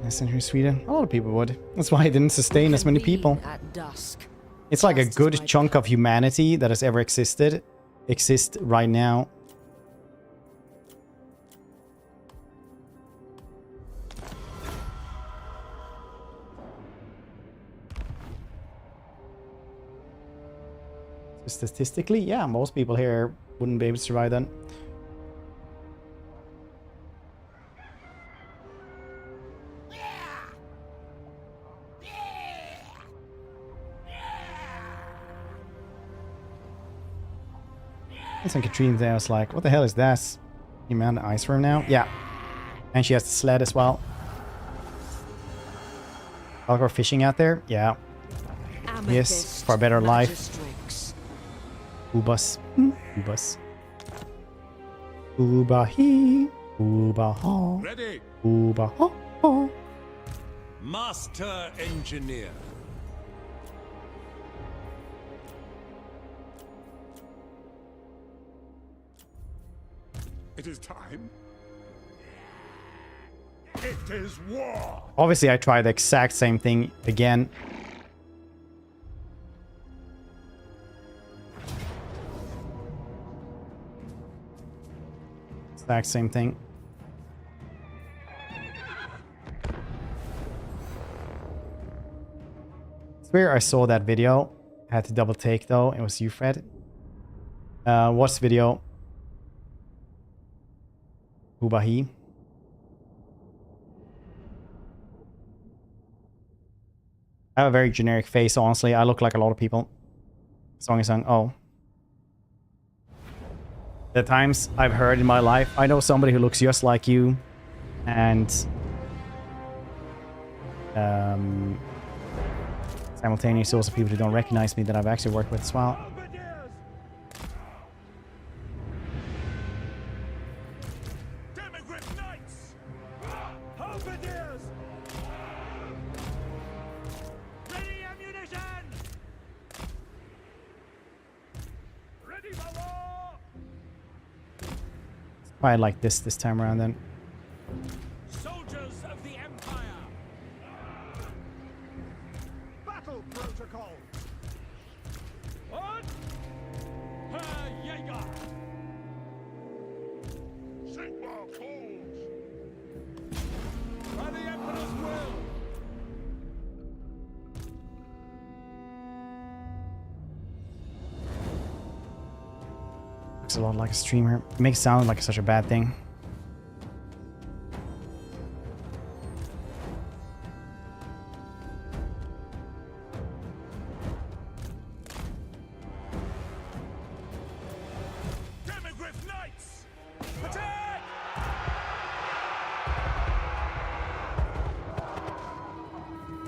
Century Sweden. A lot of people would. That's why it didn't sustain as many people. At dusk. It's like a good chunk of humanity that has ever existed exists right now. Statistically, yeah, most people here wouldn't be able to survive then. St. Katrine there was like, what the hell is that? You man the ice room now? Yeah. And she has the sled as well. I'll go fishing out there? Yeah. Yes, for a better life. Ubas. Ubas. Ubahi. Ubaha. Ready. Ubaha. Master Engineer. It is time. It is war. Obviously, I tried the exact same thing again. Exact same thing. I swear I saw that video. I had to double take though. It was you, Fred. What's the video? Ubahi. I have a very generic face, honestly. I look like a lot of people. Song is sung. Oh. The times I've heard in my life, I know somebody who looks just like you. And simultaneously also people who don't recognize me that I've actually worked with as well. Probably like this time around then. Looks a lot like a streamer. It makes it sound like such a bad thing. Demogryph Knights! Attack!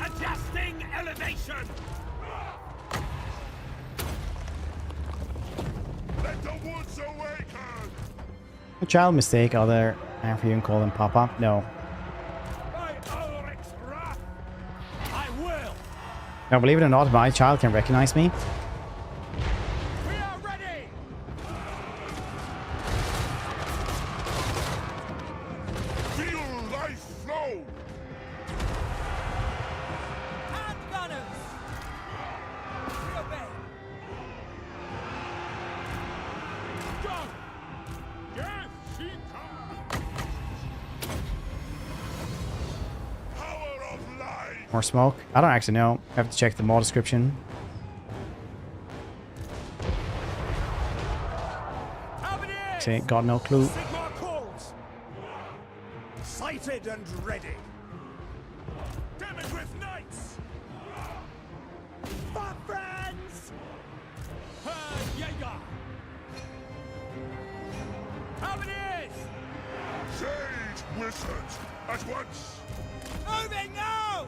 Adjusting elevation! Let the woods awaken! A child mistake. Other after you can call them pop-up. No. By Ulrich's wrath, I will! No, believe it or not, my child can recognize me. We are ready! Feel life flow! Hand gunners! We obey! Go! Yes, she comes! Power of life! More smoke. I don't actually know. I have to check the mod description. Okay, got no clue. Sigmar calls! Sighted and ready! Demogryph Knights! For friends! Herr Jaeger! Cavaliers! Sage wizard! At once! Moving now!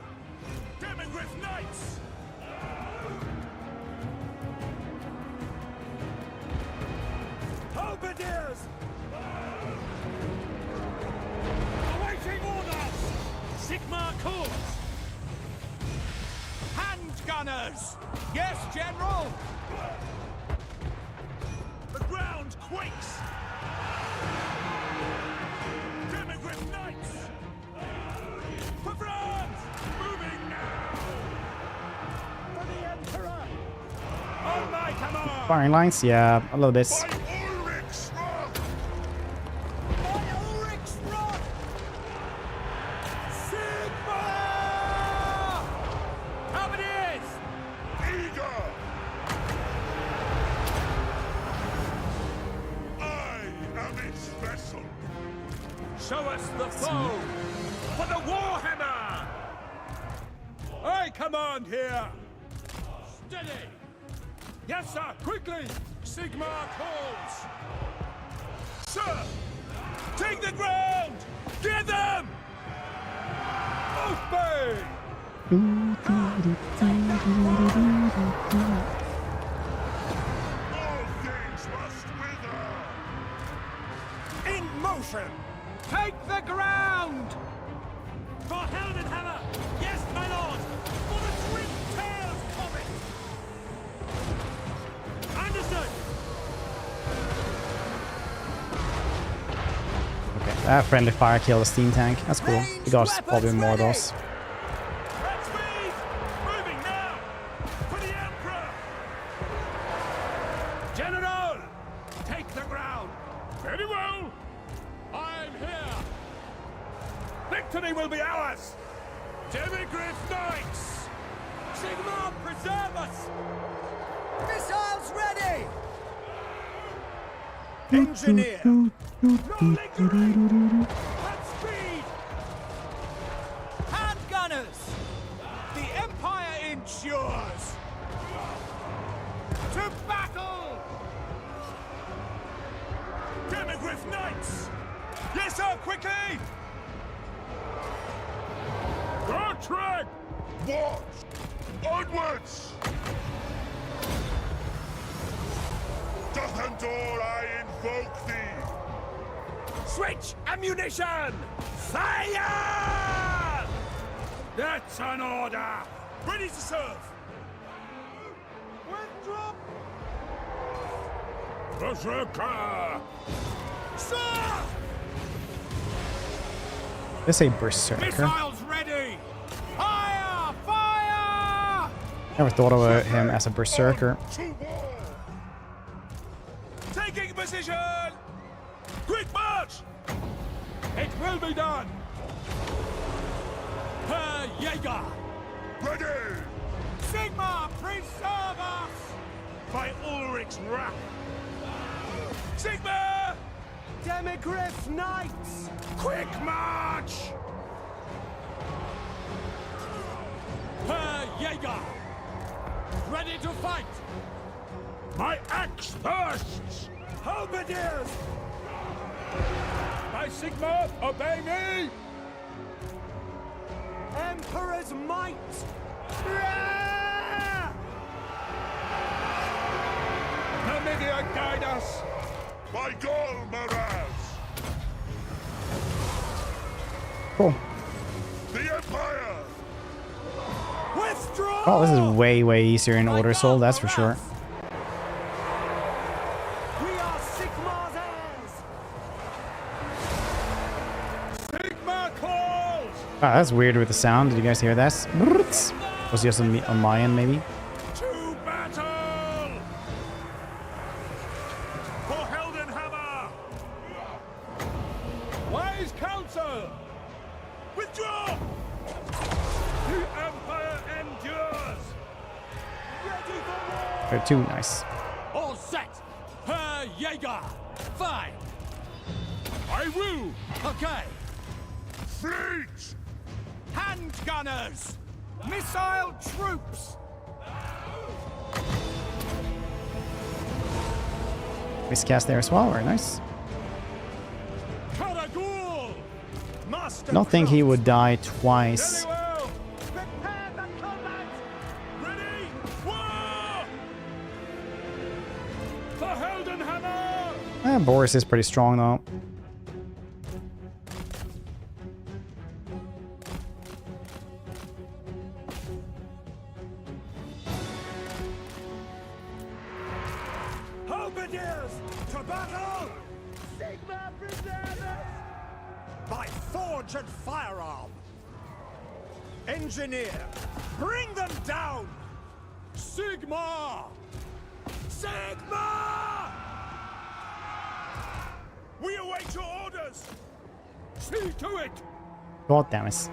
Demogryph Knights! Halberdiers! Awaiting orders! Sigmar calls! Hand gunners! Yes, General! The ground quakes! Demogryph Knights! For France! Moving now! For the Emperor! On my command! Firing lines? Yeah, a little bit. By Ulrich's wrath! By Ulrich's wrath! Sigmar! Cavaliers! Eager! I am its vessel! Show us the foe! For the Warhammer! I command here! Steady! Yes, sir! Quickly! Sigmar calls! Sir! Take the ground! Get them! Obey! All things must wither! In motion! Take the ground! For helmet hammer! Yes, my lord! For the twin tails of it! Understood! Okay, that friendly fire killed the steam tank. That's cool. We got probably more of those. Red speed! Moving now! For the Emperor! General! Take the ground! Very well! I'm here! Victory will be ours! Demogryph Knights! Sigmar, preserve us! Missiles ready! Engineer! No lingering! At speed! Hand gunners! The Empire endures! To battle! Demogryph Knights! Yes, sir, quickly! Go track! What? Onwards! Dothendor, I invoke thee! Switch ammunition! Fire! That's an order! Ready to serve! Withdraw! Berserker! Sir! Let's say Berserker. Missiles ready! Fire! Fire! Never thought of him as a Berserker. To war! Taking position! Quick march! It will be done! Herr Jaeger! Ready! Sigmar, preserve us! By Ulrich's wrath! Sigma! Demigriff Knights! Quick march! Per Jaeger! Ready to fight! My axe thirsts! Halberdiers! My Sigma, obey me! Emperor's might! Numidia, guide us! By Gol Maraz! Cool. The Empire! Withdraw! Oh, this is way, way easier in Order Soul, that's for sure. We are Sigmar's heirs! Sigma calls! Ah, that's weird with the sound. Did you guys hear that? Was it just on my end, maybe? To battle! For Heldenhammer! Wise counsel! Withdraw! The Empire endures! Ready for war! They're too nice. All set! Per Jaeger! Fine! I will! Okay! Fleet! Hand gunners! Missile troops! Miscast there as well, very nice. Karagul! Master I don't think he would die twice. Very well! Prepare the combat! Ready? War! For Heldenhammer! Boris is pretty strong though. Halberdiers! To battle! Sigma preserve us! By forge and firearm! Engineer! Bring them down! Sigma! Sigma! We await your orders! See to it! God damn it.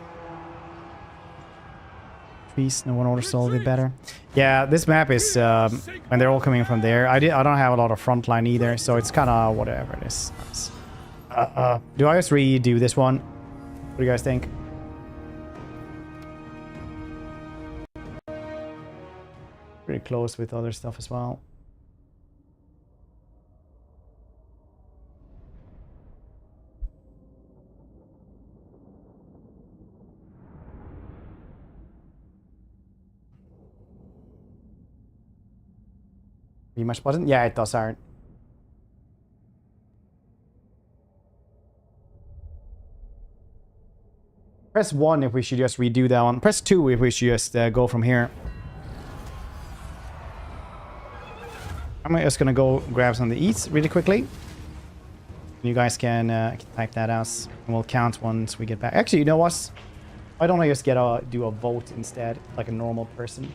Peace, no one Order Soul will be better. Yeah, this map is when they're all coming from there. I don't have a lot of frontline either, so it's kind of whatever it is. Do I just redo this one? What do you guys think? Pretty close with other stuff as well. Rematch button? Yeah, it does, Aaron. Press 1 if we should just redo that one. Press 2 if we should just go from here. I'm just gonna go grab some of the eats really quickly. You guys can type that out, and we'll count once we get back. Actually, you know what? Why don't I just do a vote instead, like a normal person?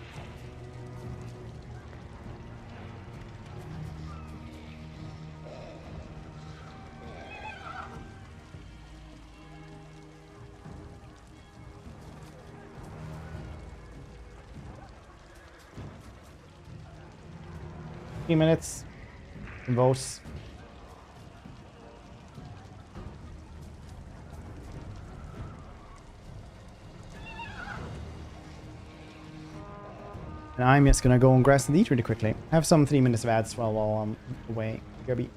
Minutes votes. And I'm just gonna go and grab and eat really quickly. I have some 3 minutes of ads while I'm away. Gabby.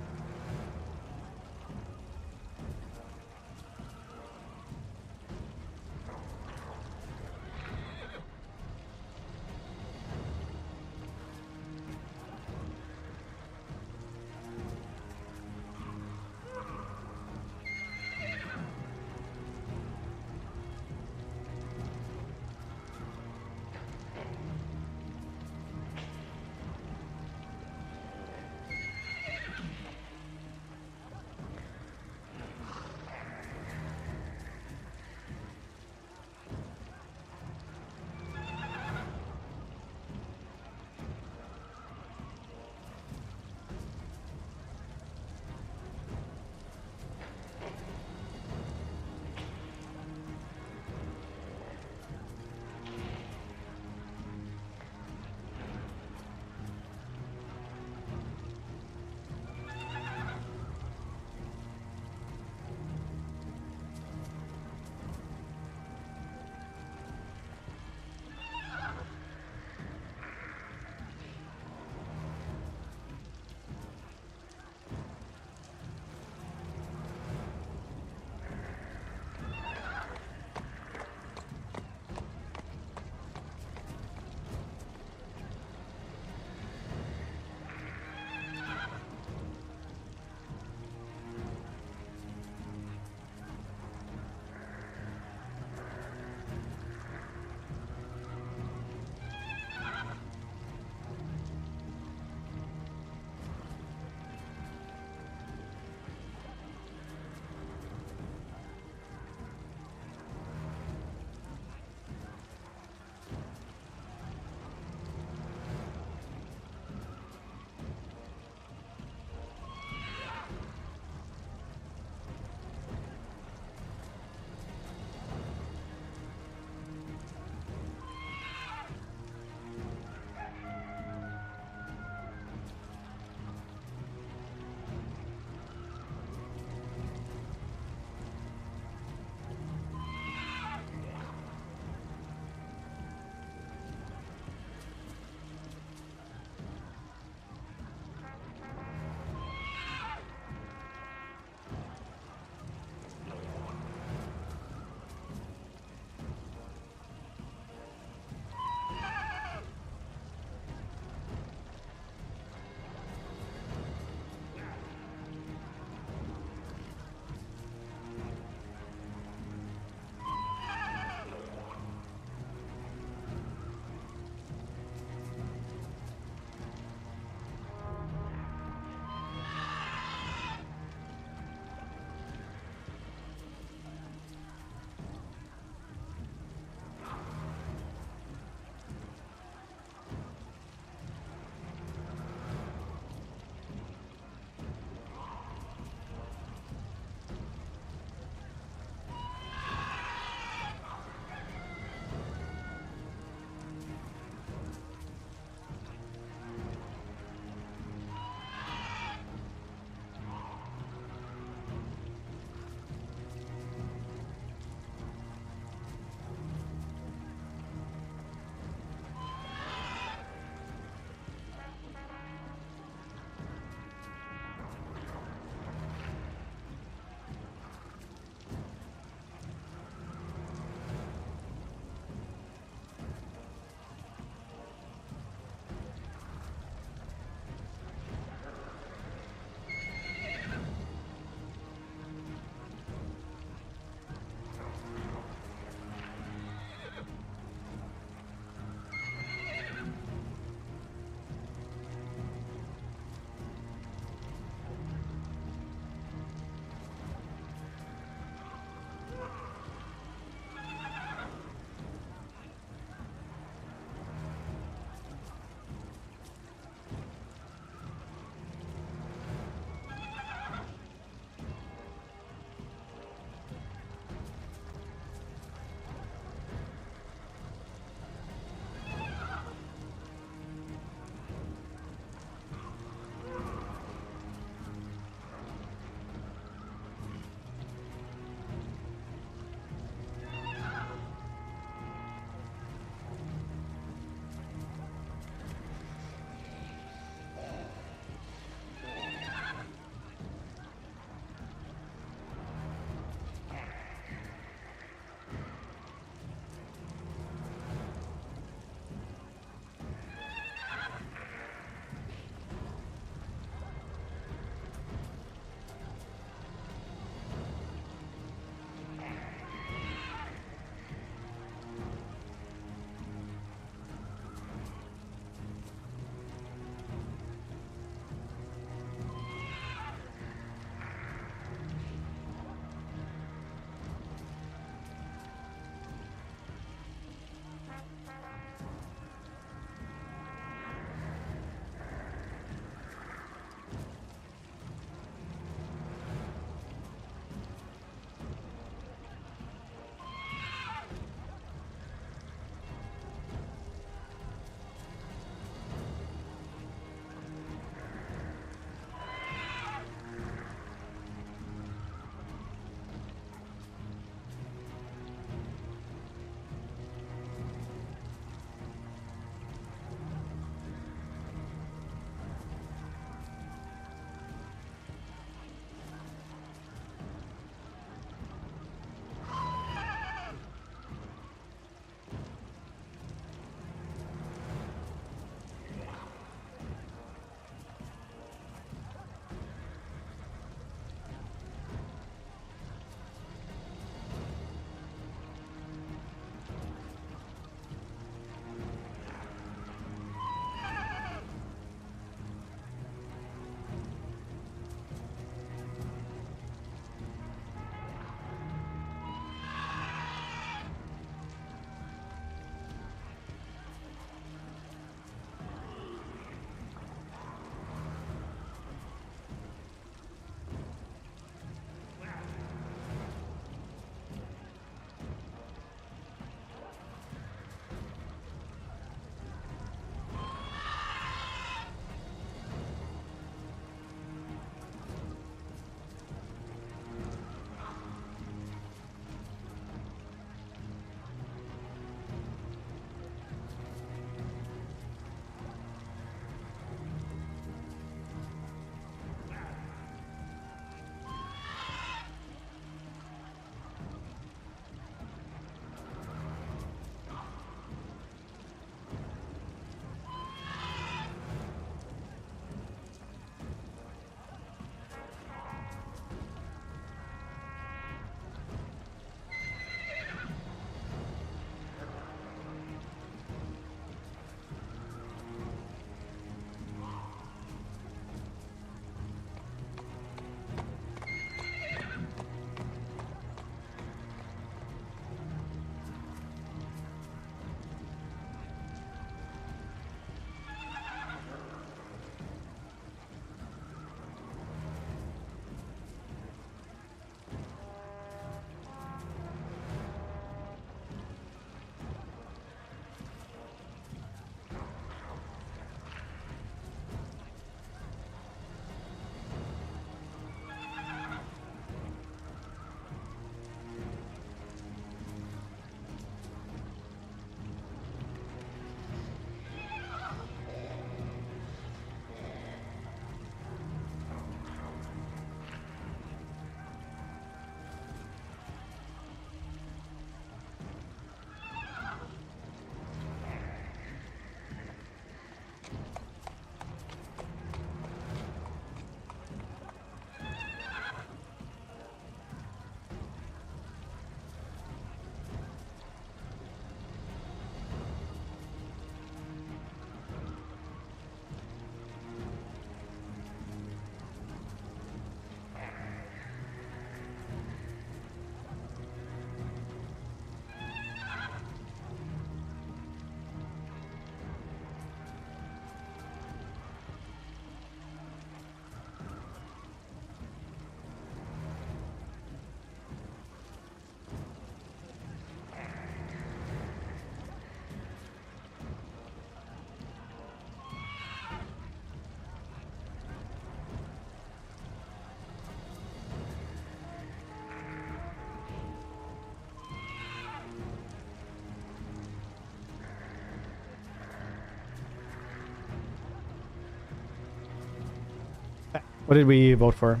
What did we vote for?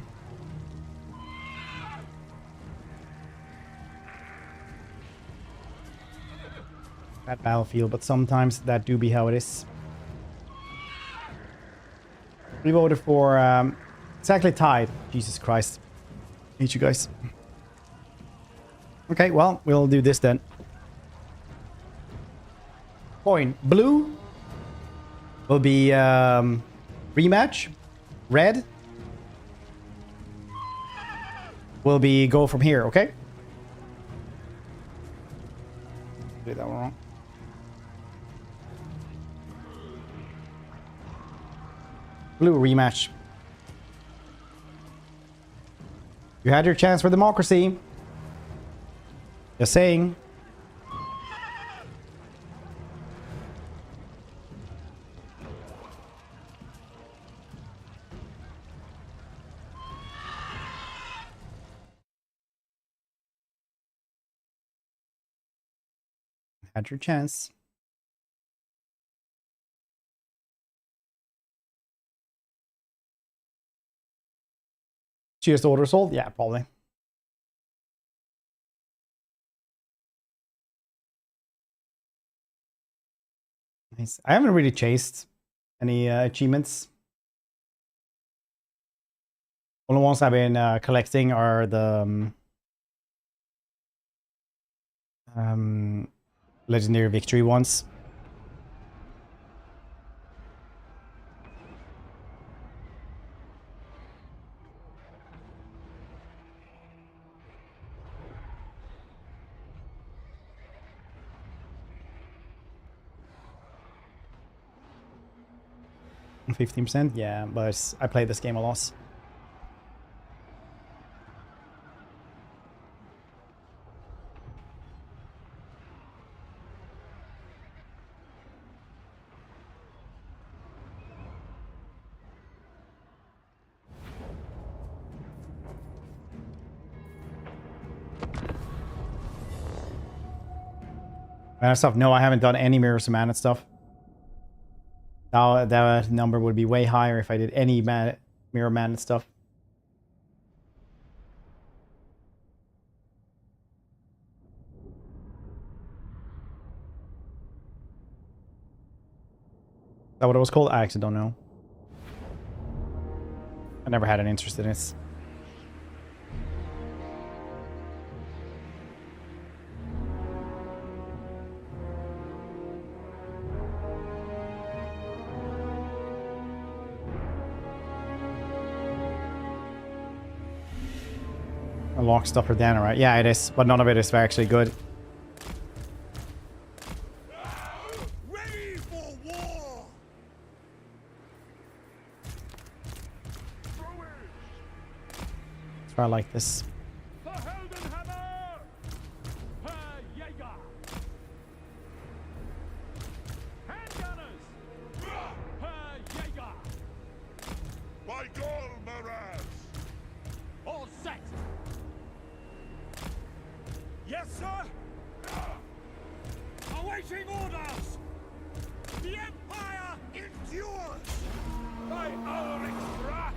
That battlefield, but sometimes that do be how it is. We voted for exactly tied. Jesus Christ. Hate you guys. Okay, well, we'll do this then. Coin. Blue will be rematch. Red will be go from here, okay? Did that one wrong. Blue rematch. You had your chance for democracy. Just saying. Had your chance. Cheers to order sold? Yeah, probably. Nice. I haven't really chased any achievements. Only ones I've been collecting are the legendary victory ones. %, yeah, but I played this game a lot. Mana stuff? No, I haven't done any Mirrors of Mana stuff. Now that number would be way higher if I did any Mirror Mana stuff. Is that what it was called? I actually don't know. I never had an interest in it. Lock stuff for Dana, right? Yeah, it is, but none of it is actually good. Ready for war! That's why I like this. The Heldenhammer! Herr Jäger! Handgunners! Herr Jäger! By God, Maraz! All set! Yes, sir! Awaiting orders! The Empire endures! By Ulrich's wrath!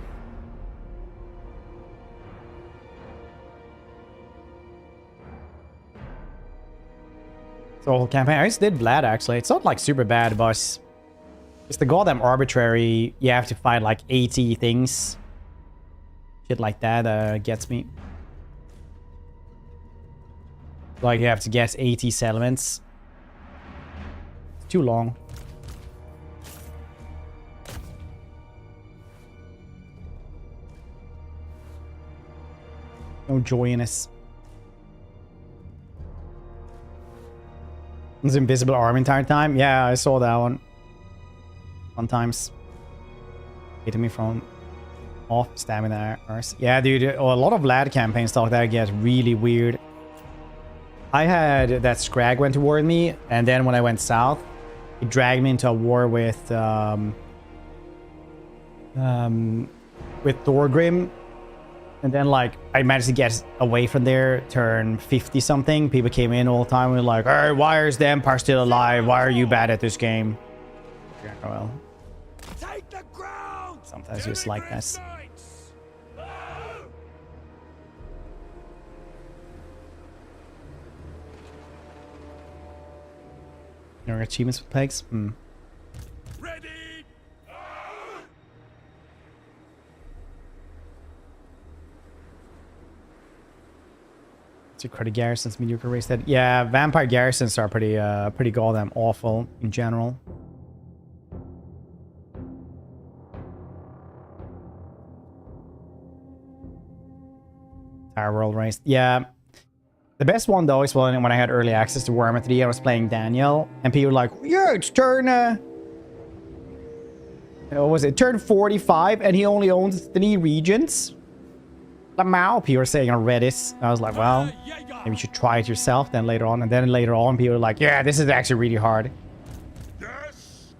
So whole campaign, I just did Vlad actually. It's not like super bad, but it's the goddamn arbitrary. You have to find like 80 things. Shit like that gets me. Like you have to guess 80 settlements. It's too long. No joy in this. It's invisible arm entire time. Yeah, I saw that one. Sometimes hitting me from off stamina. Yeah, dude. A lot of lad campaign stuff that gets really weird. I had that Scrag went toward me, and then when I went south, it dragged me into a war with Thorgrim. And then, like, I managed to get away from there, turn 50 something. People came in all the time and were like, "Hey, why is the Empire still alive? Why are you bad at this game?" Yeah, well, Take the ground! sometimes it's like this. Knights! There are achievements with pegs. Ready! Secret garrisons, mediocre race dead. Yeah, vampire garrisons are pretty goddamn awful in general. Entire world race. Yeah. The best one though is when I had early access to Warhammer 3, I was playing Daniel, and people were like, yeah, it's turn what was it? Turn 45 and he only owns 3 regions. Lamau, people were saying on Reddit. I was like, well, maybe you should try it yourself then later on. And then later on, people were like, yeah, this is actually really hard. Yes!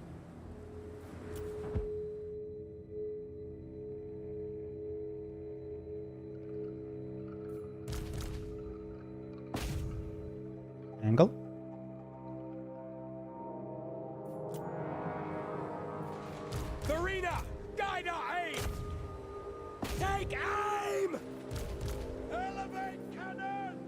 Angle. Farina! Guide our aim! Take aim! Elevate cannon!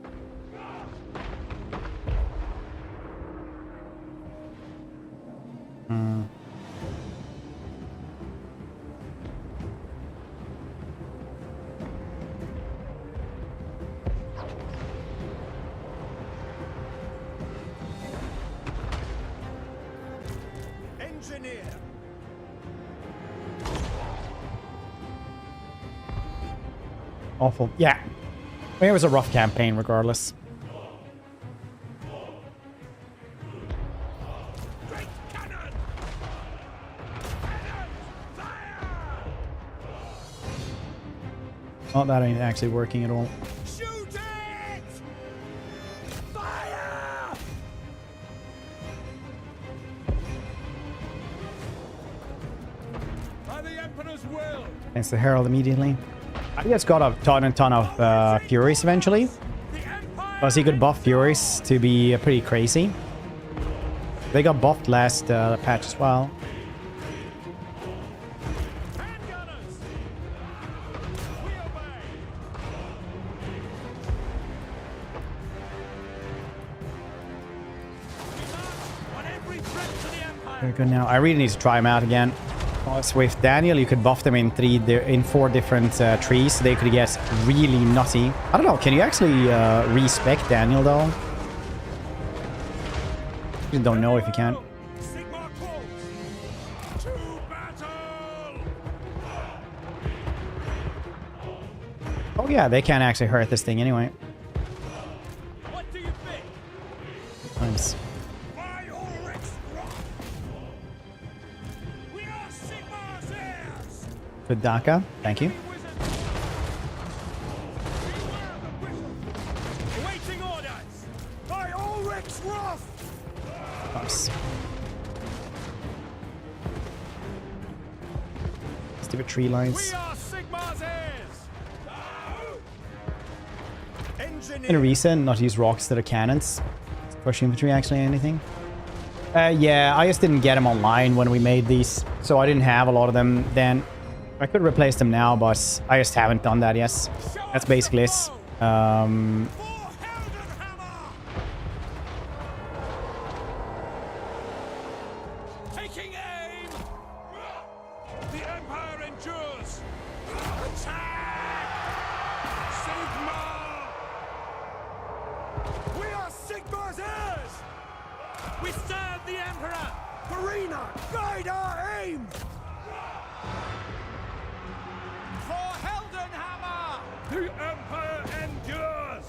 Engineer! Awful. Yeah. I mean, it was a rough campaign regardless. Great cannon! Cannon! Fire! Oh, that ain't actually working at all. Shoot it! Fire! By the Emperor's will! Thanks to Herald immediately. I just got a ton of Furies eventually. The Empire! Because he could buff Furies to be pretty crazy. They got buffed last patch as well. Handgunners! We obey! We march on every threat to the Empire! Very good now. I really need to try him out again. Also, with Daniel, you could buff them in 4 different trees. So they could get really nutty. I don't know. Can you actually respec Daniel though? I don't know if you can. Sigma calls! To battle! Oh yeah, they can't actually hurt this thing anyway. What do you think? Nice. By Ulrich's wrath! We are Sigma's heirs! Good DAKKA. Thank you. Wizard! Beware the bishop! Awaiting orders! By Ulrich's wrath! Nice. Stupid tree lines. We are Sigma's heirs! In a Engineer! reason, not use rocks that are cannons. Push infantry actually anything? Yeah, I just didn't get them online when we made these, so I didn't have a lot of them then. I could replace them now, but I just haven't done that yet. That's basically it. For Heldenhammer! Taking aim! The Empire endures! Attack! Sigma! We are Sigma's heirs! We serve the Emperor! Farina, guide our aim! For Heldenhammer! The Empire endures!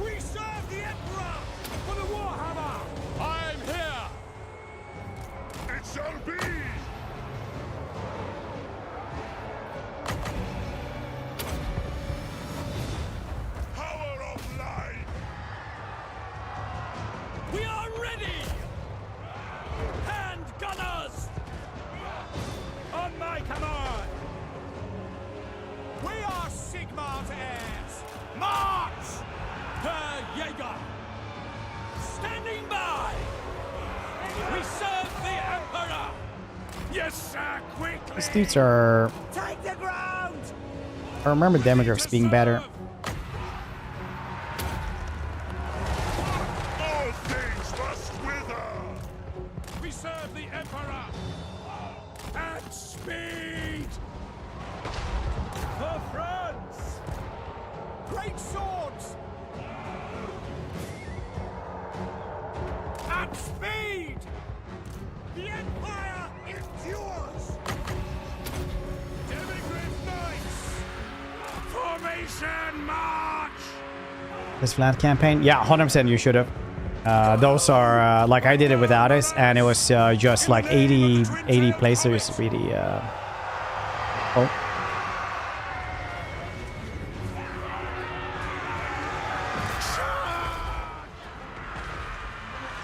We serve the Emperor! For the Warhammer! I'm here! It shall be! Power of light! We are ready! Hand gunners! On my command! We are Sigmar's heirs! March! Herr Jaeger! Standing by! We serve the Emperor! Yes, sir, quickly! These dudes are... Take the ground! I remember Demogorphs being better. All things must wither! serve the Emperor! At speed! For France! Great swords! At speed! The Empire endures! Demigryph Knights! Formation march! This flat campaign? Yeah, 100% you should have. Those are, like I did it without us, and it was just like 80 places really. Oh.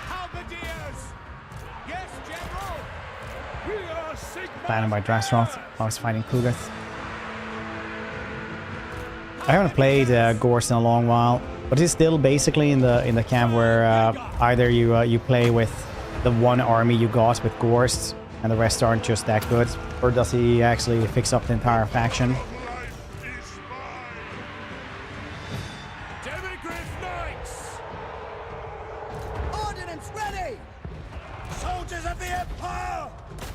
Halberdiers! Yes, General! We are Sigma! Planted by Drasroth. I was fighting Kugath. I haven't played Gorse in a long while, but it's still basically in the camp where either you play with the one army you got with Gorse and the rest aren't just that good, or does he actually fix up the entire faction? Demigryph Knights! Ordnance ready! Soldiers of the Empire!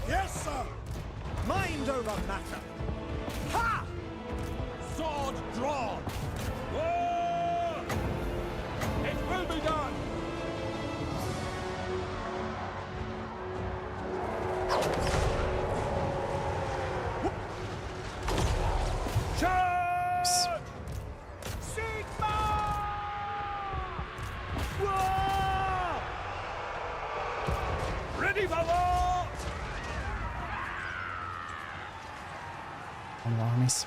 Yes, sir! Mind over matter! Ha! Sword drawn! War! It will be done! Charge! Sigma! War! Ready for war! Armies.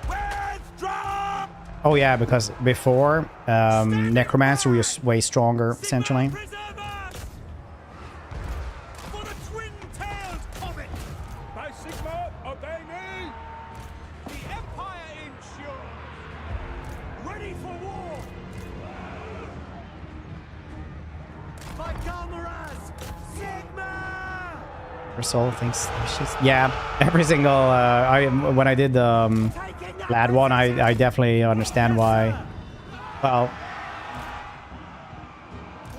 Withdraw! Oh yeah, because before Necromancer was way stronger essentially. Preserve us! For the twin tails of it! By Sigma, obey me! The Empire ensures! Ready for war! My comrades! Sigma! Soul thinks yeah, every single when I did the lad one, I definitely understand why. Well,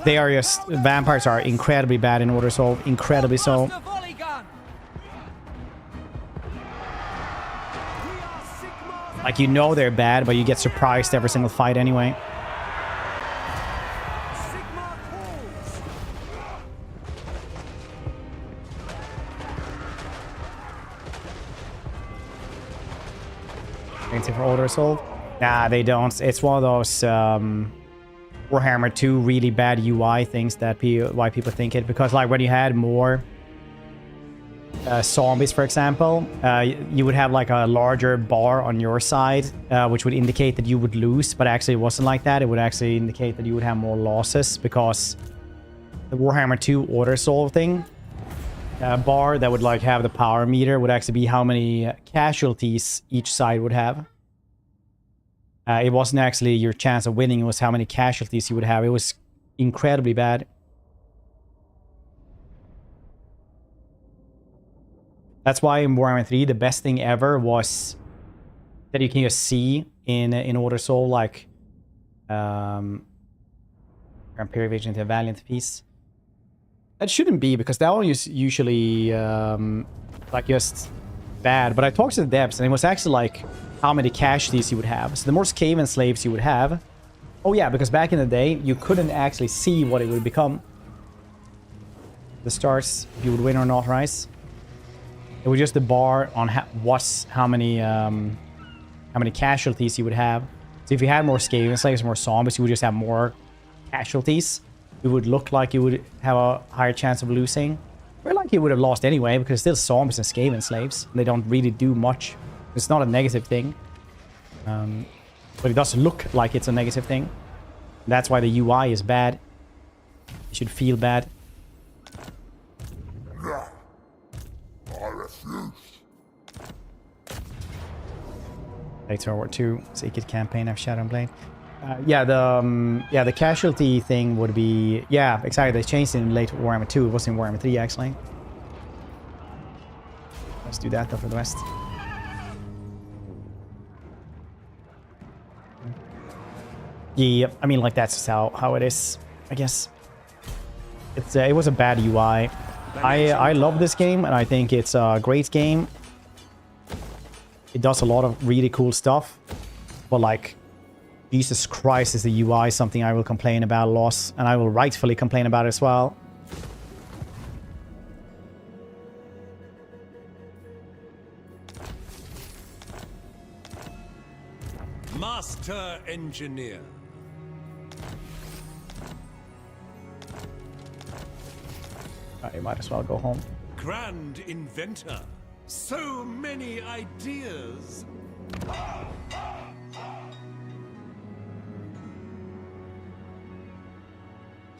they are just, vampires are incredibly bad in Order Soul, incredibly so. Like, you know they're bad, but you get surprised every single fight anyway. For Order Soul? Nah, they don't. It's one of those Warhammer 2 really bad UI things that why people think it. Because like when you had more zombies, for example, you would have like a larger bar on your side, which would indicate that you would lose. But actually it wasn't like that. It would actually indicate that you would have more losses, because the Warhammer 2 Order Soul thing bar that would like have the power meter would actually be how many casualties each side would have. It wasn't actually your chance of winning, it was how many casualties you would have. It was incredibly bad. That's why in Warhammer 3 the best thing ever was that you can just see in Order Soul, like Imperial Vision to a Valiant Piece. That shouldn't be, because that one is usually like just bad. But I talked to the devs and it was actually like how many casualties you would have. So the more Skaven slaves you would have. Oh yeah, because back in the day you couldn't actually see what it would become. The stars, if you would win or not, right? It was just the bar on how many casualties you would have. So if you had more Skaven slaves, more zombies, you would just have more casualties. It would look like you would have a higher chance of losing. Or like you would have lost anyway, because it's still zombies and Skaven slaves. They don't really do much. It's not a negative thing. But it does look like it's a negative thing. That's why the UI is bad. You should feel bad. I refuse. Later War 2, Secret Campaign of Shadow and Blade. Yeah, the casualty thing would be, yeah, exactly. They changed it in late Warhammer 2. It was in Warhammer 3 actually. Let's do that though for the rest. Yeah, I mean, like that's how it is, I guess. It was a bad UI. I love this game, and I think it's a great game. It does a lot of really cool stuff, but like, Jesus Christ, is the UI something I will complain about a lot, and I will rightfully complain about it as well. Master Engineer. You might as well go home. Grand Inventor. So many ideas.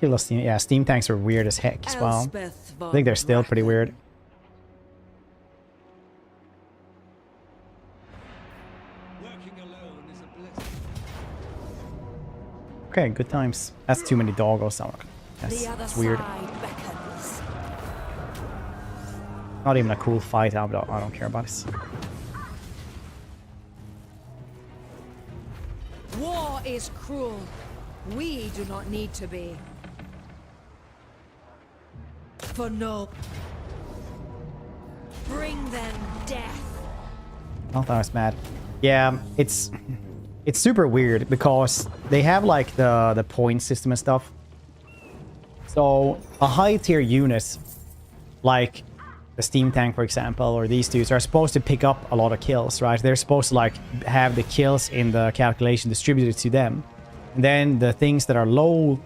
Kill us, Steam. Yeah, Steam tanks are weird as heck as well. Elspeth I think they're still pretty weird. Working alone is a blessing. Okay, good times. That's too many doggos. The other That's weird. side beckons. Not even a cool fight. I don't care about this. War is cruel. We do not need to be. For no. Bring them death. Oh, that was mad. Yeah, it's super weird because they have like the point system and stuff. So a high tier unit, like the Steam tank, for example, or these dudes are supposed to pick up a lot of kills, right? They're supposed to like have the kills in the calculation distributed to them. And then the things that are low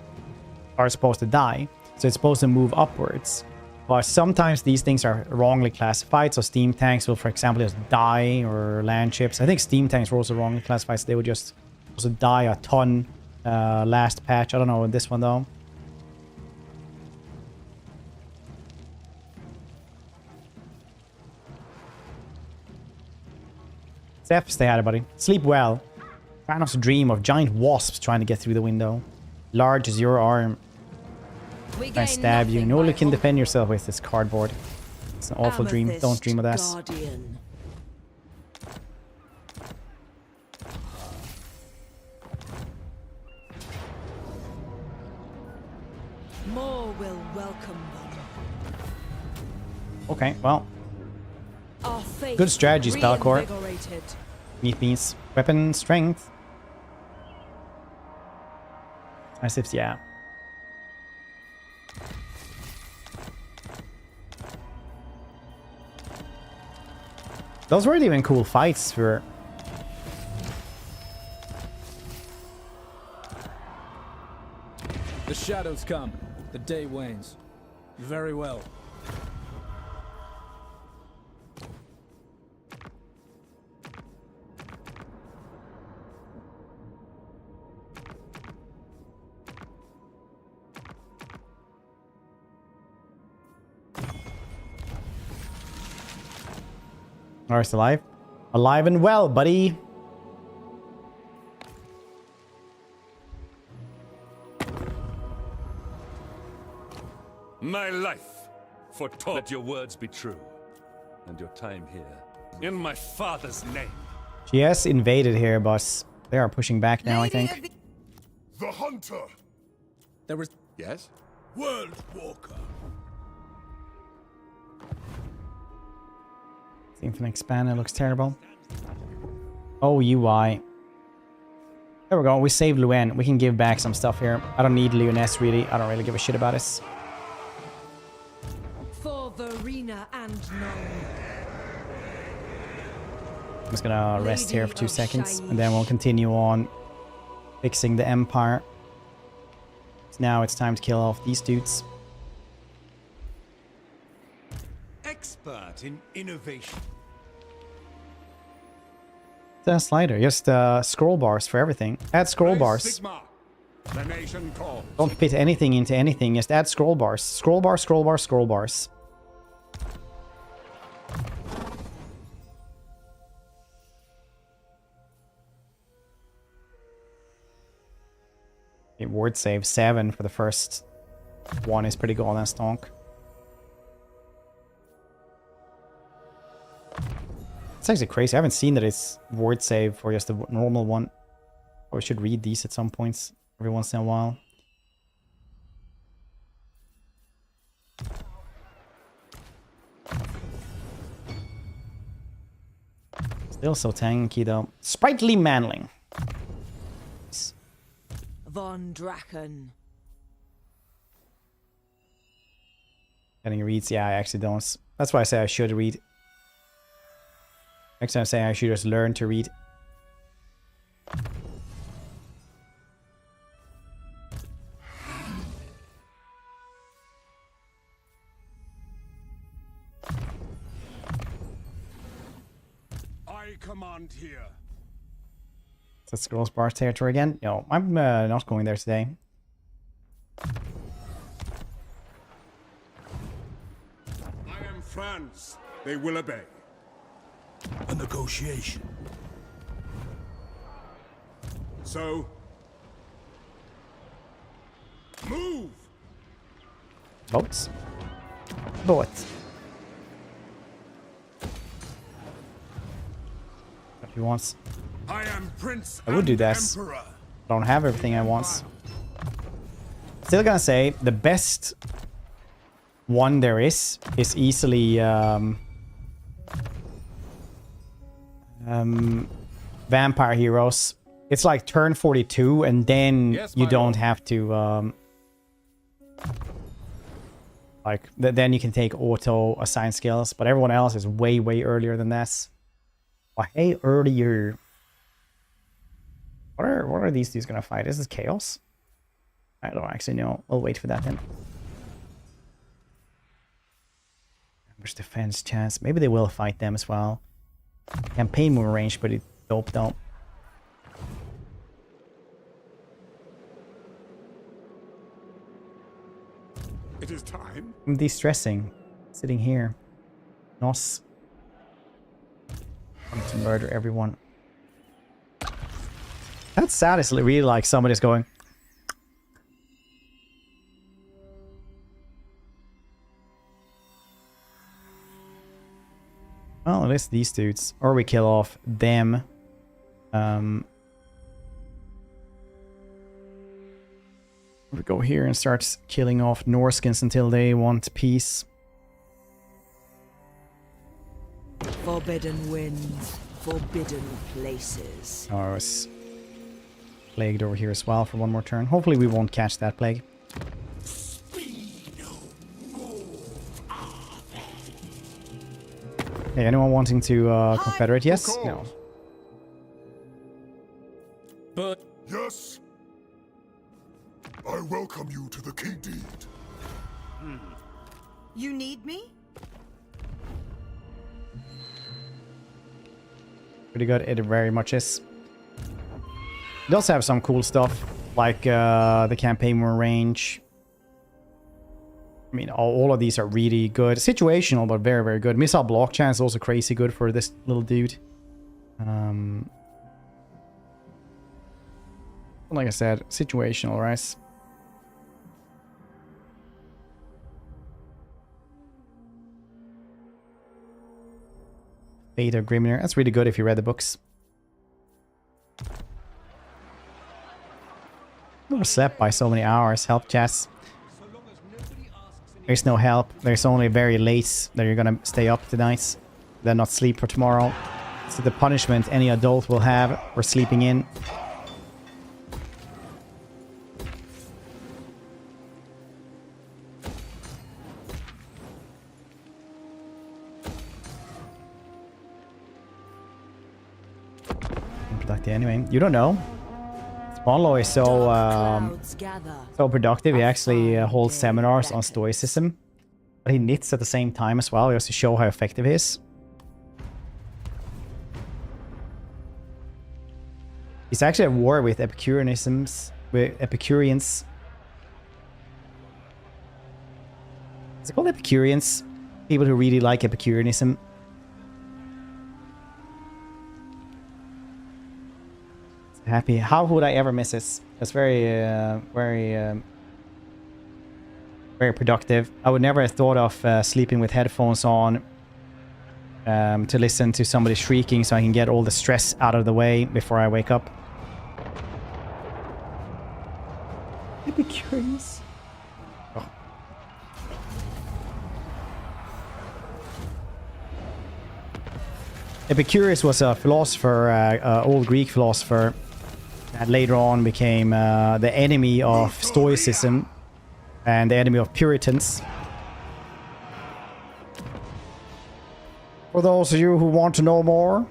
are supposed to die. So it's supposed to move upwards. But sometimes these things are wrongly classified. So Steam tanks will, for example, just die, or land ships. I think Steam tanks were also wrongly classified. So they would just also die a ton last patch. I don't know this one though. Zeph, stay out of it, buddy. Sleep well. Thanos' dream of giant wasps trying to get through the window. Large as your arm. I stab you, and all you can defend yourself with is cardboard. It's an awful dream. Don't dream of that. Guardian. More will welcome them. Okay, well, Our faith good strategy, Spellcore. reinvigorated. Means weapon strength. As if, yeah. Those weren't even cool fights for. The shadows come. The day wanes. Very well. Lars alive. Alive and well, buddy. My life foretold. Let your words be true, and your time here, in my father's name. She has invaded here, but they are pushing back now, I think. The Hunter! There was. Yes? World Walker. Infinite expand, it looks terrible. Oh, UI. There we go, we saved Luen. We can give back some stuff here. I don't need Leoness, really. I don't really give a shit about this. For Verena and None. I'm just gonna rest here for 2 Lady of seconds, Shaiish. and then we'll continue on fixing the Empire. So now it's time to kill off these dudes. Expert in innovation. The slider, just scroll bars for everything. Add scroll bars. Sigma. The nation calls. Don't fit anything into anything, just add scroll bars. Scroll bars, scroll bars, scroll bars. Okay, word save 7 for the first one is pretty good on that stonk. It's actually crazy. I haven't seen that it's word save for just the normal one. Or we should read these at some points every once in a while. Still so tanky though. Sprightly manling. Von Draken. Getting reads, yeah, I actually don't. That's why I say I should read. Next time I say I should just learn to read. I command here. Is that Scrolls Bar territory again? No, I'm not going there today. I am France. They will obey. A negotiation. So, move. Boats? Boats. If he wants. I am Prince. I would do and this. Emperor. I don't have everything I want. Still gonna say the best one there is easily Vampire Heroes. It's like turn 42 and then Yes, you my don't lord. have to like then you can take auto assign skills, but everyone else is way earlier than this. Way earlier. What are these dudes gonna fight? Is this chaos? I don't actually know. I'll wait for that then. Ambush defense chance. Maybe they will fight them as well. Campaign more range, but it's dope though. It is time. I'm de-stressing. Sitting here. Nos. Want to murder everyone. That's sad. It's really like somebody's going. Well, at least these dudes. Or we kill off them. We go here and start killing off Norskins until they want peace. Forbidden winds, forbidden places. Oh, I was plagued over here as well for one more turn. Hopefully we won't catch that plague. Hey, anyone wanting to confederate? Yes? No. But Yes. I welcome you to the King Deed. You need me? Pretty good. It very much is. It does have some cool stuff, like the campaign more range. I mean, all of these are really good. Situational, but very good. Missile block chance is also crazy good for this little dude. Like I said, situational, right? Beta Grimnir. That's really good if you read the books. Overslept by so many hours. Help, Jess. There's no help. There's only very late that you're gonna stay up tonight. Then not sleep for tomorrow. So the punishment any adult will have for sleeping in. Anyway, you don't know. Spawnlaw is so productive. He actually holds seminars on stoicism, but he knits at the same time as well, just to show how effective he is. He's actually at war with Epicureans. Is it called Epicureans? People who really like Epicureanism. Happy. How would I ever miss this? It's very productive. I would never have thought of sleeping with headphones on to listen to somebody shrieking so I can get all the stress out of the way before I wake up. I'd be curious. Oh. Epicurus was a philosopher, old Greek philosopher, that later on became the enemy of Stoicism and the enemy of Puritans. For those of you who want to know more.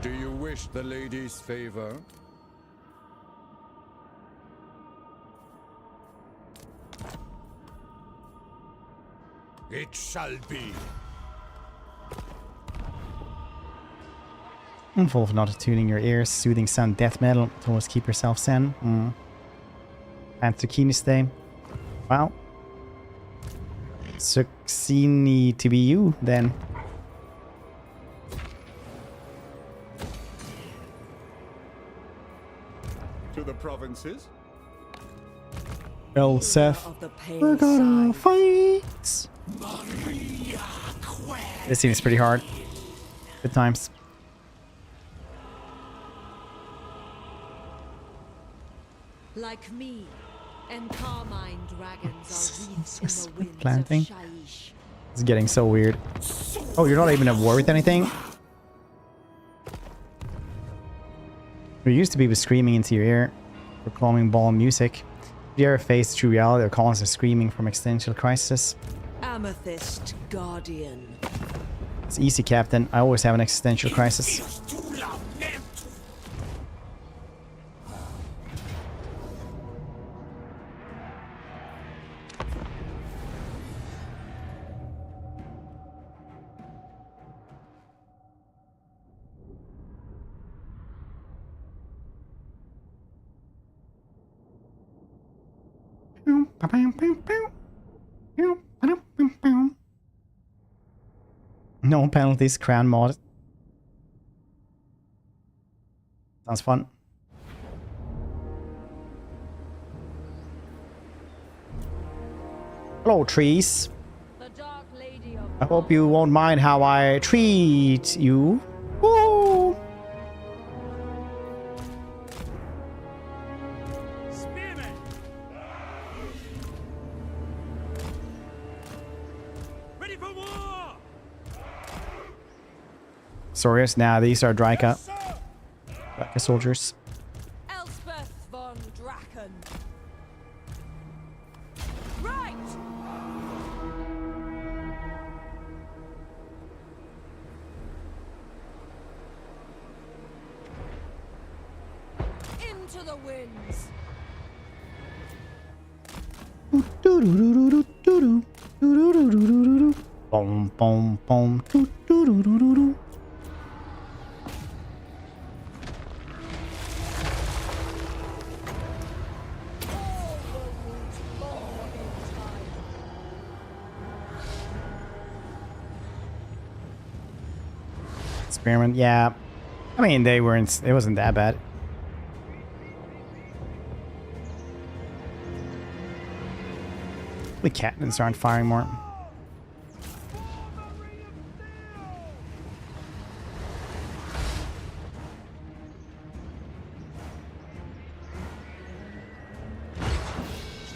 Do you wish the lady's favor? It shall be. Mindful of not tuning your ears, soothing sound death metal to always keep yourself zen. Anthracene Day. Wow. Succini to be you then. To the provinces. Elseth. Of the pale We're gonna side. fight. This scene is pretty hard. Good times. Like me, and carmine dragons are wreathed in the winds Planting. of Shaiish. It's getting so weird. Oh, you're not even at war with anything? There used to be with screaming into your ear, proclaiming ball music. Have you ever faced true reality or constant screaming from existential crisis? Amethyst Guardian. It's easy, Captain. I always have an existential crisis. No penalties, crown mod. Sounds fun. Hello, trees. The Dark Lady of I hope you won't mind how I treat you. Woo! Spearmen! Ready for war! Sorry, now these are Drika. Sir! Drika soldiers. Elspeth von Draken. Right! Into the winds. Boom, boom, boom. Doo, doo, doo, doo, doo, doo. Experiment, yeah. I mean, they weren't. It wasn't that bad. The cannons aren't firing more.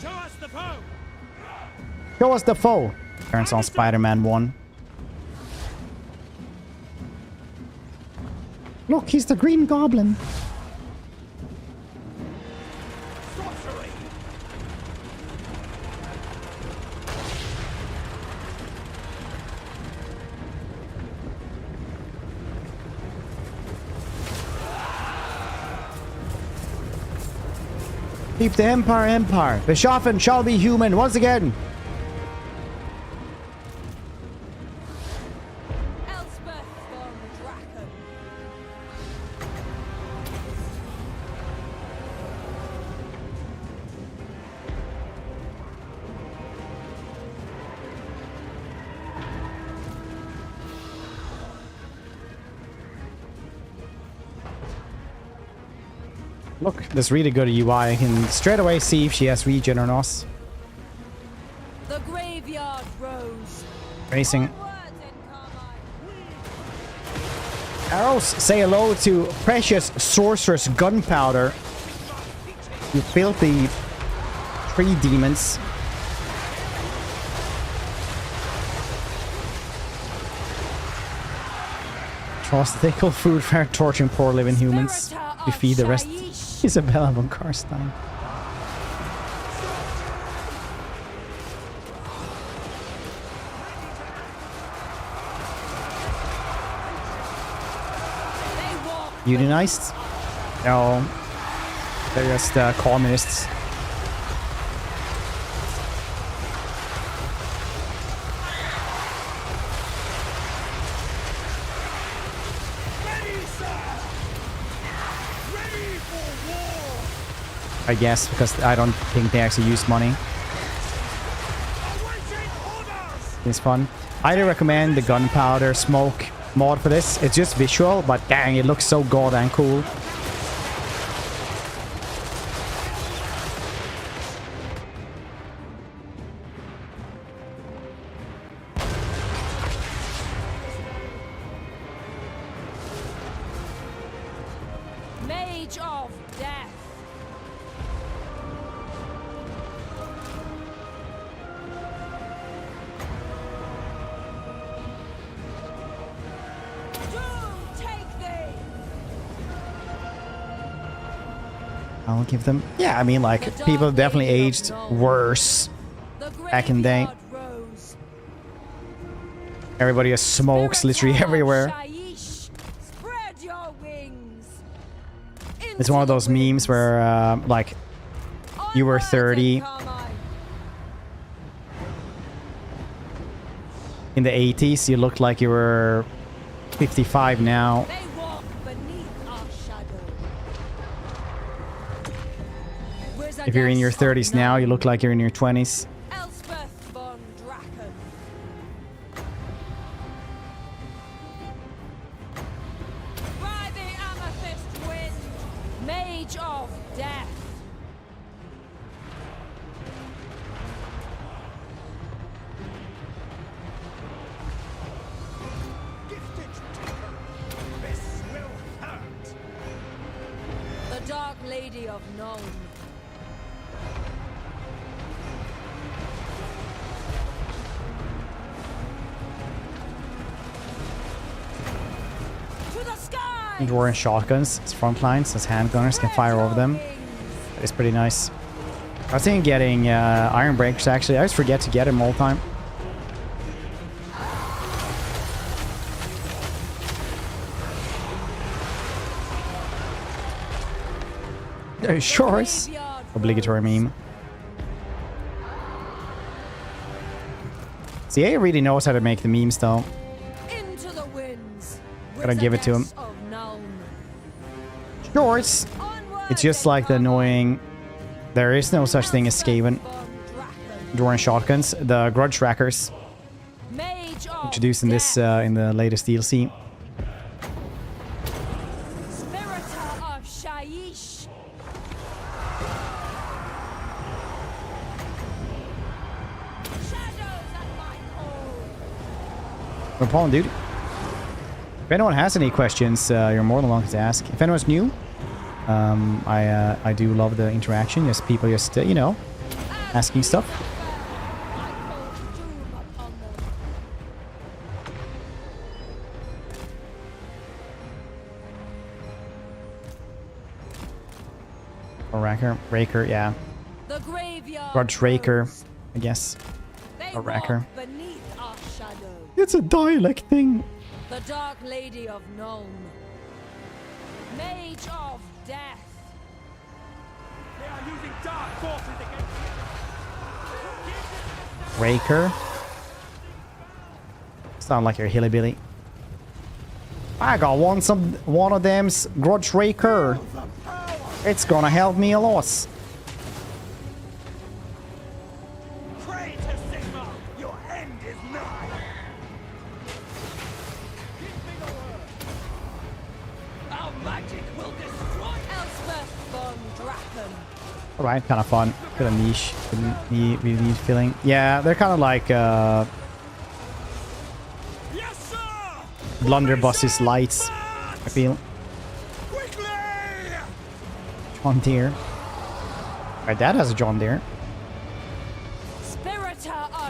Show us the foe! Show us the foe. Turns on Spider-Man 1. Look, he's the Green Goblin. Sorcery! Keep the Empire Empire. Beschaffen shall be human once again. Elspeth von Draken. Look, there's really good UI. I can straight away see if she has regen or not. The graveyard rose. Racing. Onwards and carmine. Arrows say hello to precious sorceress gunpowder. You filthy tree demons. Trostical food for torturing poor living humans. We feed the rest. Isabella von Karstein. Unionized? No. They're just communists. I guess, because I don't think they actually use money. It's fun. I highly recommend the gunpowder smoke mod for this. It's just visual, but dang, it looks so goddamn cool. Mage of Death. I'll give them... Yeah, I mean, like, people definitely aged worse back in the day. Everybody has smokes literally everywhere. It's one of those memes where, like, you were 30 in the 80s, you looked like you were 55 now. If you're in your 30s now, you look like you're in your 20s. Elspeth von Draken. By the amethyst wind, Mage of Death. This will hurt. The Dark Lady of Nuln. Dwarven shotguns, it's front lines, as handgunners can fire over them. It's pretty nice. I was thinking getting iron breakers actually. I always forget to get them all the time. Shorts. Obligatory meme. CA really knows how to make the memes though. Into the winds. Gotta give it to him. Shorts. It's just like the annoying... There is no such thing as Skaven. Dwarven shotguns. The grudge trackers. Introduced in this, in the latest DLC. No problem, dude. If anyone has any questions, you're more than welcome to ask. If anyone's new, I do love the interaction. Just people just, you know, asking stuff. Or Raker, yeah. Grudge Raker, I guess. Or Raker. It's a dialect thing. The Dark Lady of Nuln. Mage of Death. They are using dark forces against Raker. Sound like you're hillbilly. I got one of them's Grudge Raker. It's gonna help me a lot. Pray to Sigma, your end is nigh. Our magic will destroy Elspeth von Draken. Alright, kind of fun. Bit of niche. Really neat feeling. Yeah, they're kind of like yes, sir! blunderbusses lights, I feel. Quickly! John Deere. My dad has a John Deere.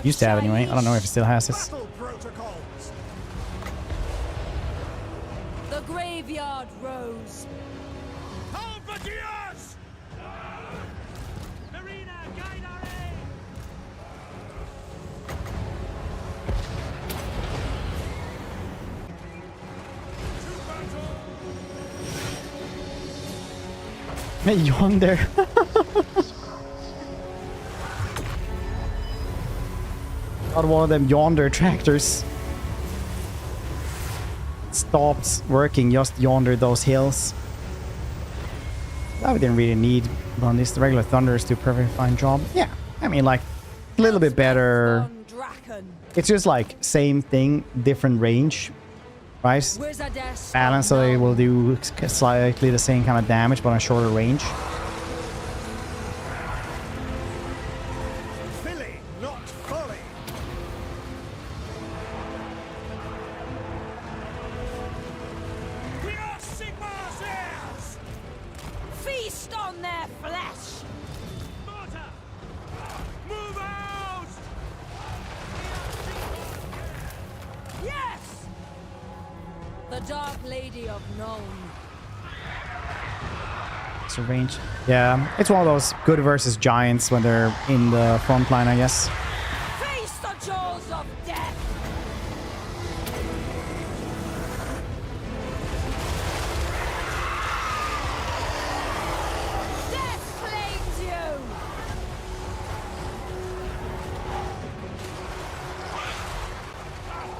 Used to have anyway. I don't know if it still has this. Battle protocols. graveyard rose. Halberdiers! Marina, guide our aim! To battle! Yonder. Not one of them yonder tractors. Stopped working just yonder those hills. That we didn't really need on this. The regular thunders do a perfectly fine job. Yeah, I mean, like a little bit better. It's just like same thing, different range, right? Balance, so they will do slightly the same kind of damage, but on a shorter range. Filly, not folly! We are Sigmar's heirs! Feast on their flesh. Marta! Move out! Yes. The Dark Lady of Nome. So range. Yeah, it's one of those good versus giants when they're in the front line, I guess. Face the jaws of death. Death claims you.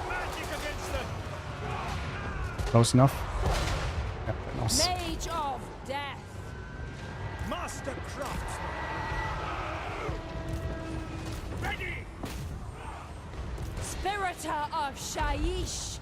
Magic against them! Close enough. Yeah, nice. Mage of death. Master craftsman! Ready! Spiritor of Shaiish.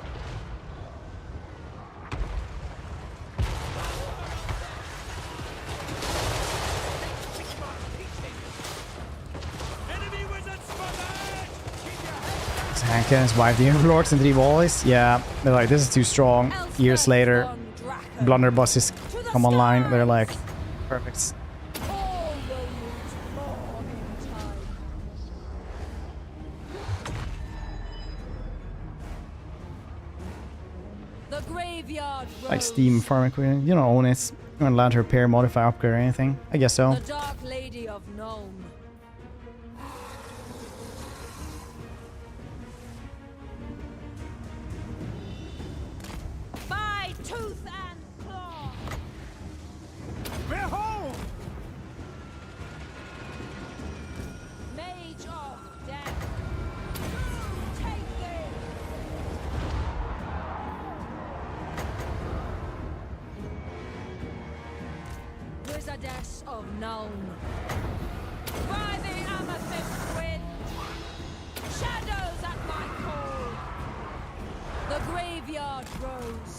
Enemy wizard spotted! Keep your head Hank and his wife, the Overlords and 3 Wallis. Yeah, they're like, this is too strong. Years later, blunderbusses come online. They're like, perfect. All will need more in time. The graveyard Like rose. Steam farming equipment. You don't own it. You're not allowed to repair, modify, upgrade, or anything. I guess so. The Dark Lady of Nome. By tooth and claw. Behold! Mage of death. Take this. Wizardess of Nome. By the amethyst wind. Shadows at my call. The graveyard rose.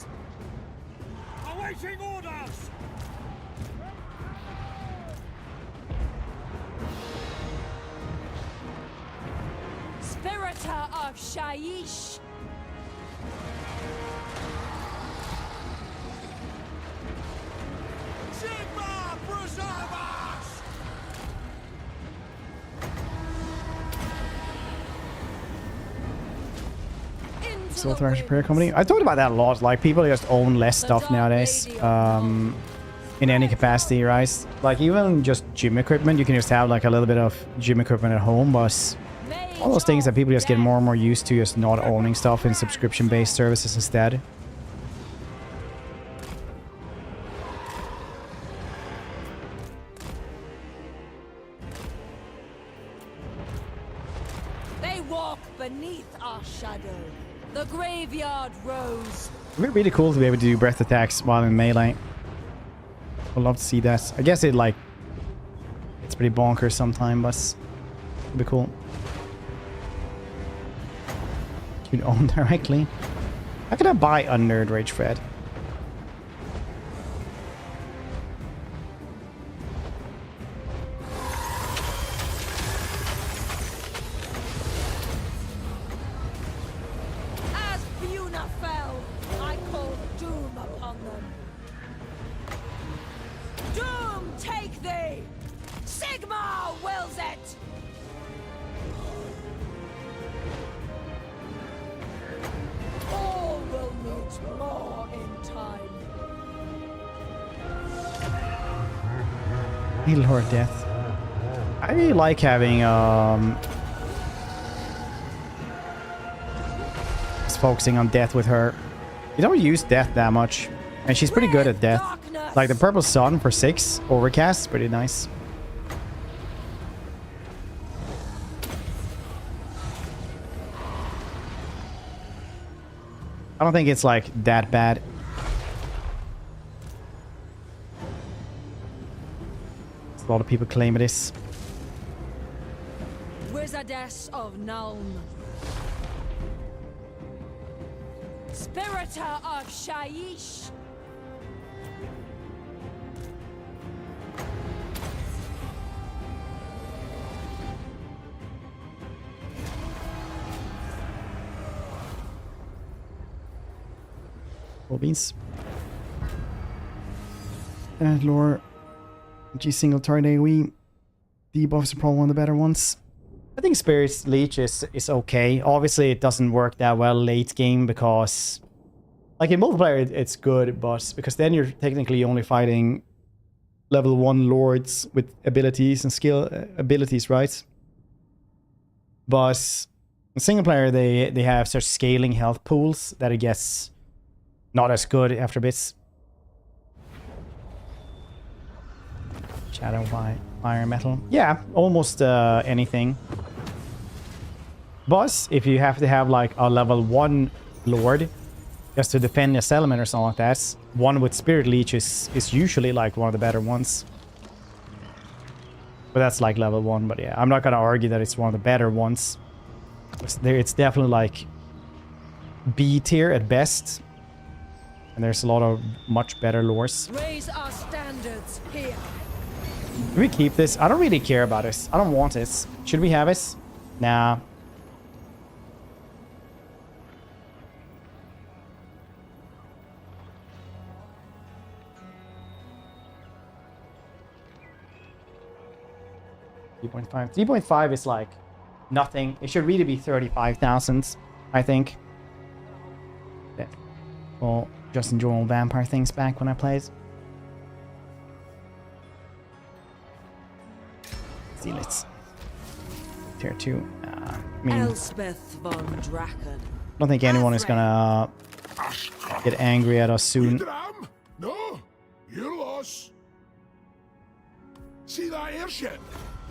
Awaiting orders! Spiritor of Shaiish. Sigmar, preserve us! Into Still the Thrash Repair winds. Company. I talked about that a lot. Like, people just own less The stuff Dark nowadays. Lady of Nome. In any capacity, right? Like, even just gym equipment, you can just have like a little bit of gym equipment at home, but Mage all those things that of people just get death. more and more used to, just not owning stuff in subscription-based services instead. They walk beneath our shadow. The graveyard rose. It'd be really cool to be able to do breath attacks while in melee. I'd love to see that. I guess it's pretty bonkers sometimes, but it'd be cool. You'd own directly. How can I buy a Nerd Rage Fred? As Buna fell, I called doom upon them. Doom take thee! Sigmar wills it! All will need more in Hey, Lord Death. I really like having just focusing on Death with her. You don't use Death that much, and she's pretty good at Death. Like the Purple Sun for 6 overcast is pretty nice. I don't think it's like that bad. A lot of people claim it is. Wizardess of Nuln. Spiritor of Shaiish. Beans. Lore. G single target AoE. Debuff is probably one of the better ones. I think Spirit's Leech is okay. Obviously, it doesn't work that well late game because... Like in multiplayer, it's good, but because then you're technically only fighting level 1 lords with abilities and skill abilities, right? But in single player, they have such scaling health pools that it gets not as good after bits. Shadow Fire Metal. Yeah, almost anything. But if you have to have like a level 1 lord just to defend this element or something like that, one with Spirit Leech is usually like one of the better ones. But that's like level 1, but yeah, I'm not gonna argue that it's one of the better ones. It's definitely like B tier at best. And there's a lot of much better lores. Raise our standards here. Can we keep this? I don't really care about this. I don't want this. Should we have it? Nah. $3.5. 3.5 is like nothing. It should really be 35,000, I think. Yeah. Well, just enjoy all vampire things back when I played. Let's tier 2. I mean, Elspeth von Draken. I don't think anyone is gonna get angry at us soon. Dram? No, you're lost. See that airship?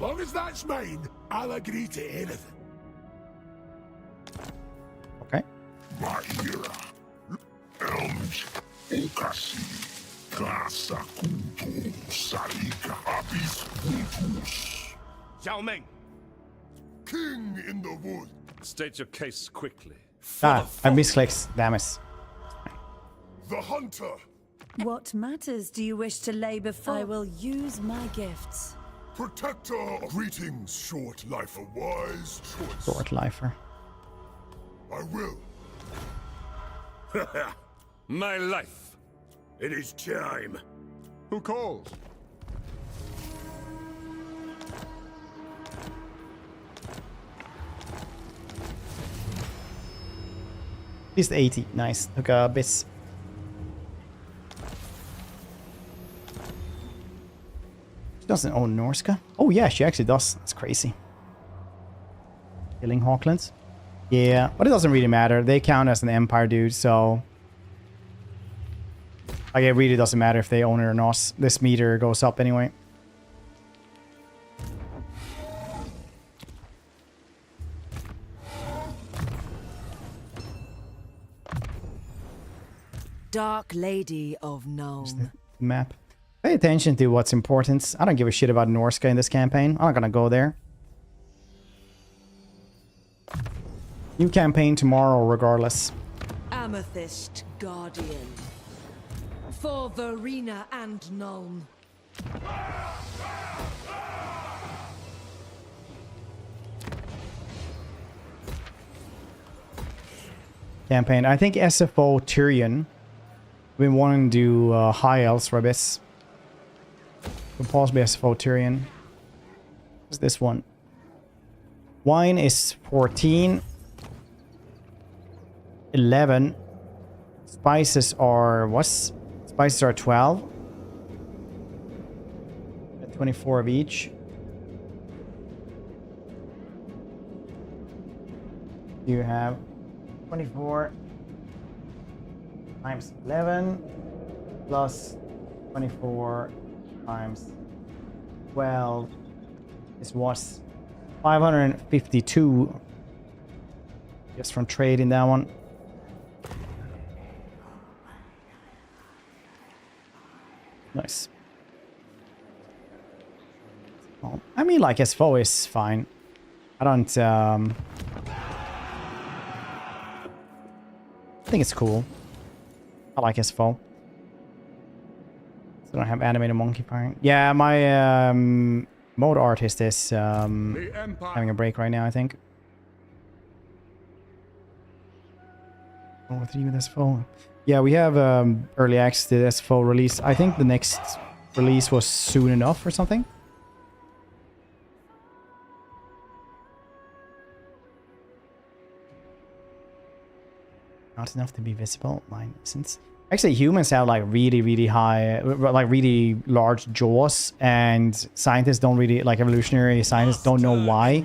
Long as that's mine, I'll agree to anything. Okay. Elms, Okasi, Klasa Kuntu, Sarika Abis Kuntus. Xiao Ming, King in the wood. state your case quickly. Ah, I misclicks. Damn it. The hunter. What matters do you wish to lay before? I will use my gifts. Protector of greetings, short life, a wise choice. Short lifer. I will. My life. It is time. Who calls? At least 80. Nice. Took a bit. She doesn't own Norska. Oh yeah, she actually does. That's crazy. Killing Hawklands. Yeah, but it doesn't really matter. They count as an Empire dude, so... Like, it really doesn't matter if they own it or not. This meter goes up anyway. Dark Lady of Nuln. Map. Pay attention to what's important. I don't give a shit about Norska in this campaign. I'm not gonna go there. New campaign tomorrow, regardless. Amethyst Guardian. For Verena and Nuln. Campaign. I think SFO Tyrion. We've been wanting to do High Elves for a bit. Could possibly SFO Tyrion. What's this one? Wine is 14. 11. Spices are... What? Spices are 12. 24 of each. You have 24 times 11 plus 24 times 12. This was 552 just from trading that one. Nice. Well, I mean, like, SFO is fine. I don't, I think it's cool. I like SFO. So I don't have animated monkey firing. Yeah, my mode artist is having a break right now, I think. Oh, 3 with SFO. Yeah, we have early access to the SFO release. I think the next release was soon enough or something. Not enough to be visible. Mine isn't. Actually, humans have like really high, like really large jaws, and scientists don't really, like evolutionary scientists don't know why.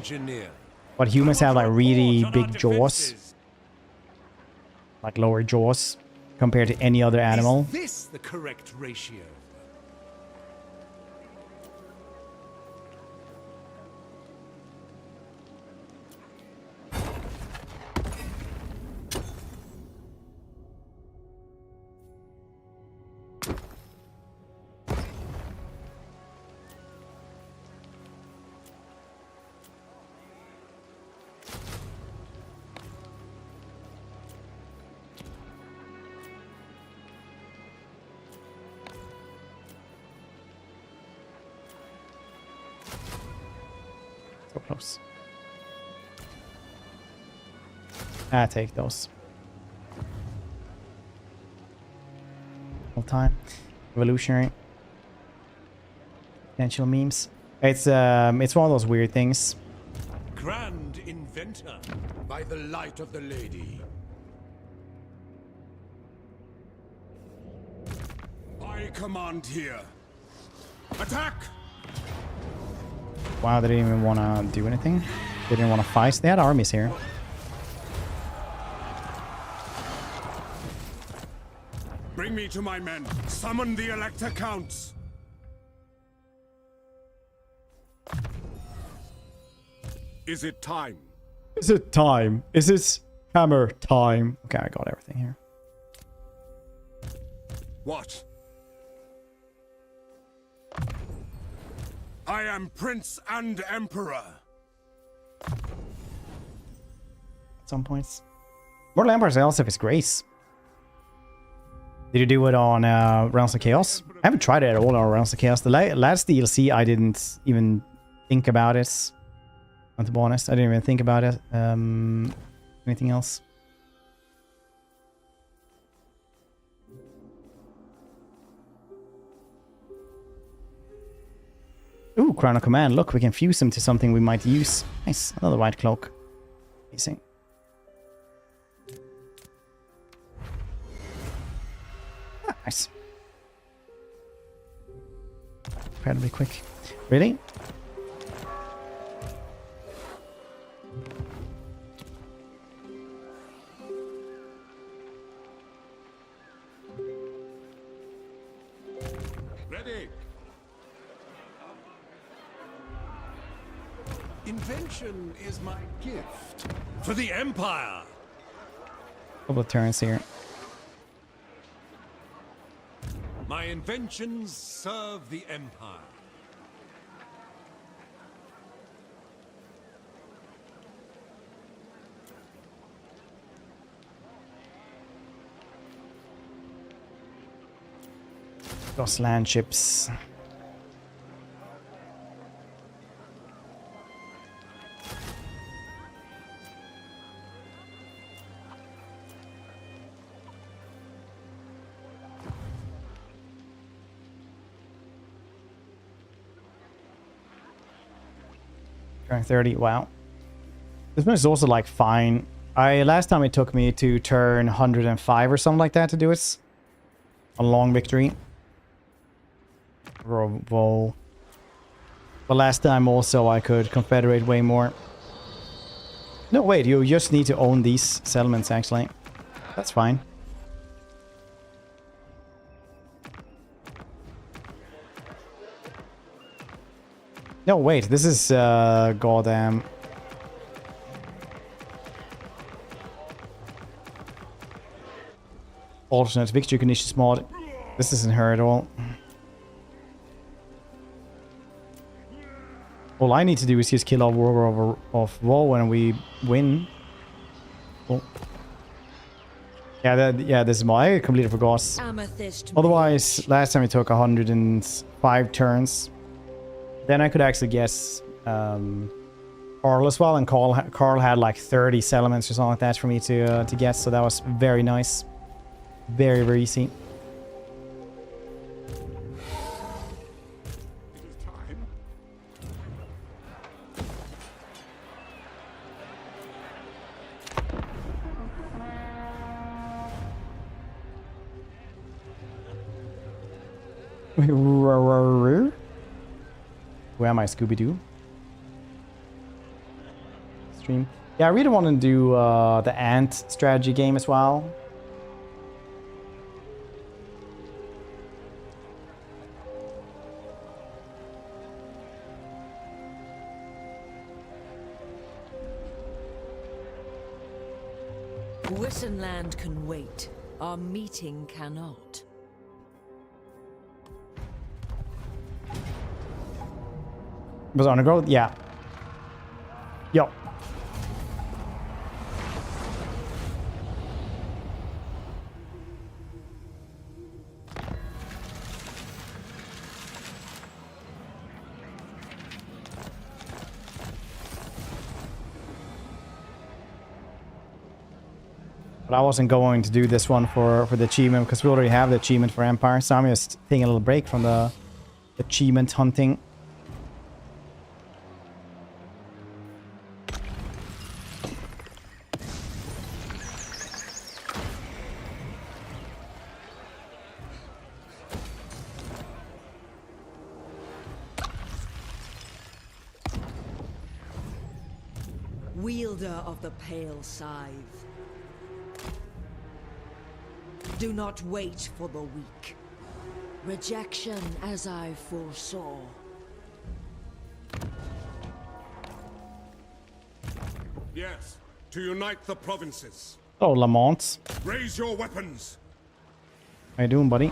But humans have like really big jaws, like lower jaws compared to any other animal. Is this the correct ratio? So close. I take those. All time. Evolutionary. Potential memes. It's one of those weird things. Grand inventor. By the light of the lady. I command here. Attack! Wow, they didn't even want to do anything. They didn't want to fight. They had armies here. Bring me to my men. Summon the Elector Counts. Is it time? Is it time? Is it hammer time? Okay, I got everything here. What? I am Prince and Emperor. At some points. Mortal Empire's Elspeth is Grace. Did you do it on Realms of Chaos? I haven't tried it at all on Realms of Chaos. The last DLC, I didn't even think about it. To be honest, I didn't even think about it. Anything else? Ooh, Crown of Command. Look, we can fuse him to something we might use. Nice. Another white cloak. Amazing. Ah, nice. Incredibly quick. Really? Ready. Invention is my gift. For the Empire. Couple of turns here. My inventions serve the Empire. Lost land ships. Turn 30. Wow. This one is also like fine. Last time it took me to turn 105 or something like that to do it. A long victory. Roll. But last time also I could confederate way more. No, wait, you just need to own these settlements, actually. That's fine. No, wait, this is, goddamn... alternate victory conditions mod. This isn't her at all. All I need to do is just kill off Warrior of Woe when we win. Oh. Yeah, this is my... I completely forgot. Amethyst Otherwise, last time it took 105 turns. Then I could actually guess Carl as well, and Carl had like 30 settlements or something like that for me to guess, so that was very nice. Very, very easy. Where am I, Scooby-Doo? Stream. Yeah, I really want to do the Ant strategy game as well. Wittenland can wait. Our meeting cannot. Was Undergrowth? Yeah. Yo. But I wasn't going to do this one for the achievement because we already have the achievement for Empire, so I'm just taking a little break from the achievement hunting. Wielder of the pale scythe. Do not wait for the weak. Rejection as I foresaw. Yes, to unite the provinces. Oh, Lamont. Raise your weapons. How you doing, buddy?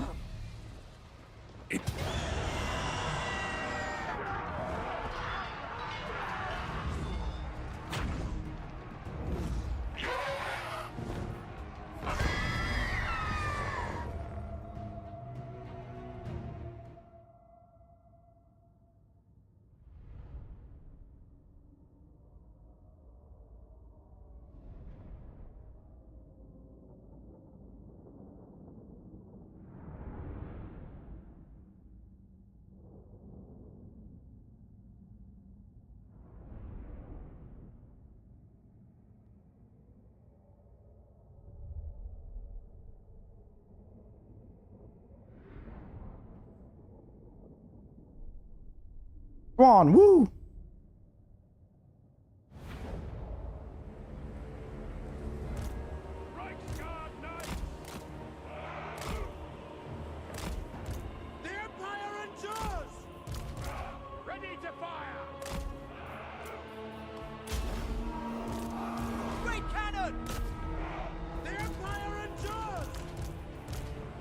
Come on, woo! The Empire endures! Ready to fire! Great cannon! The Empire endures!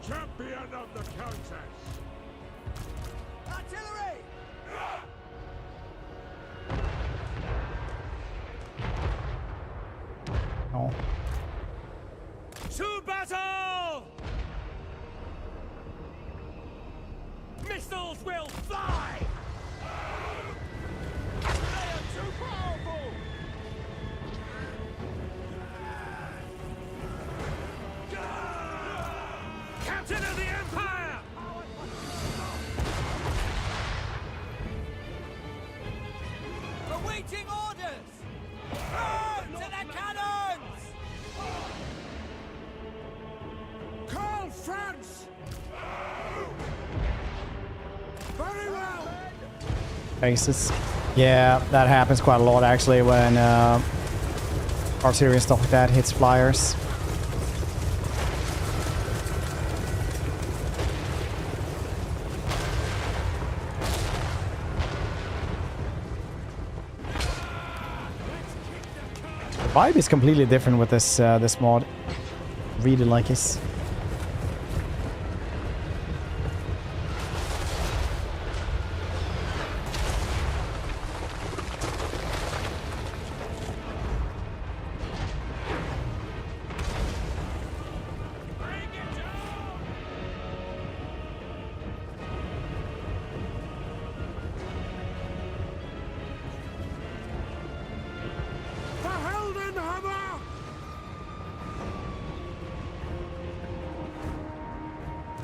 Champion of the Countess! Artillery! Oh. To battle! Missiles will fly! They are too powerful! Captain of the Empire! Awaiting orders! Burn to the cannons! Call France! Very well! faces. Yeah, that happens quite a lot actually when artillery and stuff like that hits flyers. The vibe is completely different with this this mod. Really like this.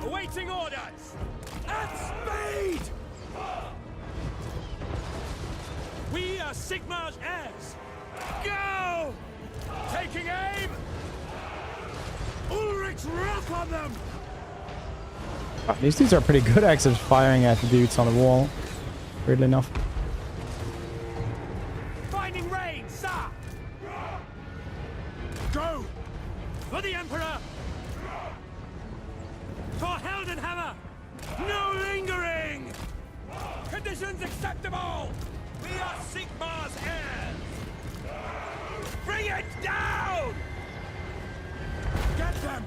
Awaiting orders! At speed! We are Sigmar's heirs! Go! Taking aim! Ulrich's wrath on them! These dudes are pretty good actually firing at the dudes on the wall. Weirdly enough. Finding rain, sir! Go! For the Emperor! For Heldenhammer! No lingering! Conditions acceptable! We are Sigmar's heirs! Bring it down! Get them!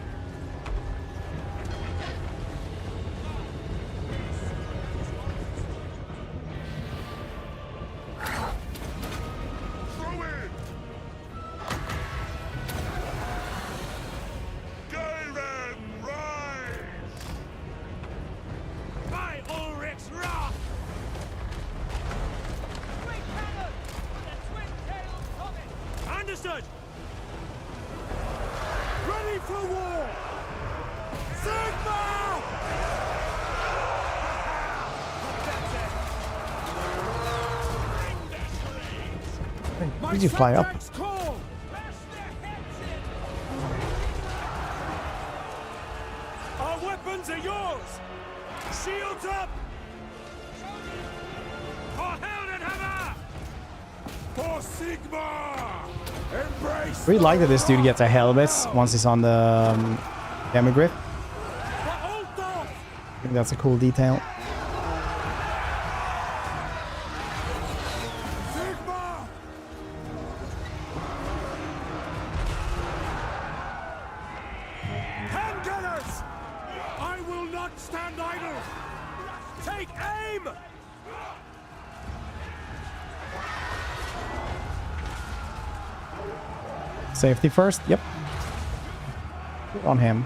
Throw in! Galen, rise! By Ulrich's wrath! Twin cannon! The twin tails coming! Understood! Ready for war! Sigma! Did you fly up? Call. Bash their heads in. Our weapons are yours! Shields up! For Heldenhammer! For Sigmar! Embrace! Really like that this dude gets a helmet once he's on the Demigryph. For Ulthoff! I think that's a cool detail. Sigmar! Handgunners! I will not stand idle! Take aim! Safety first. Yep. Good on him.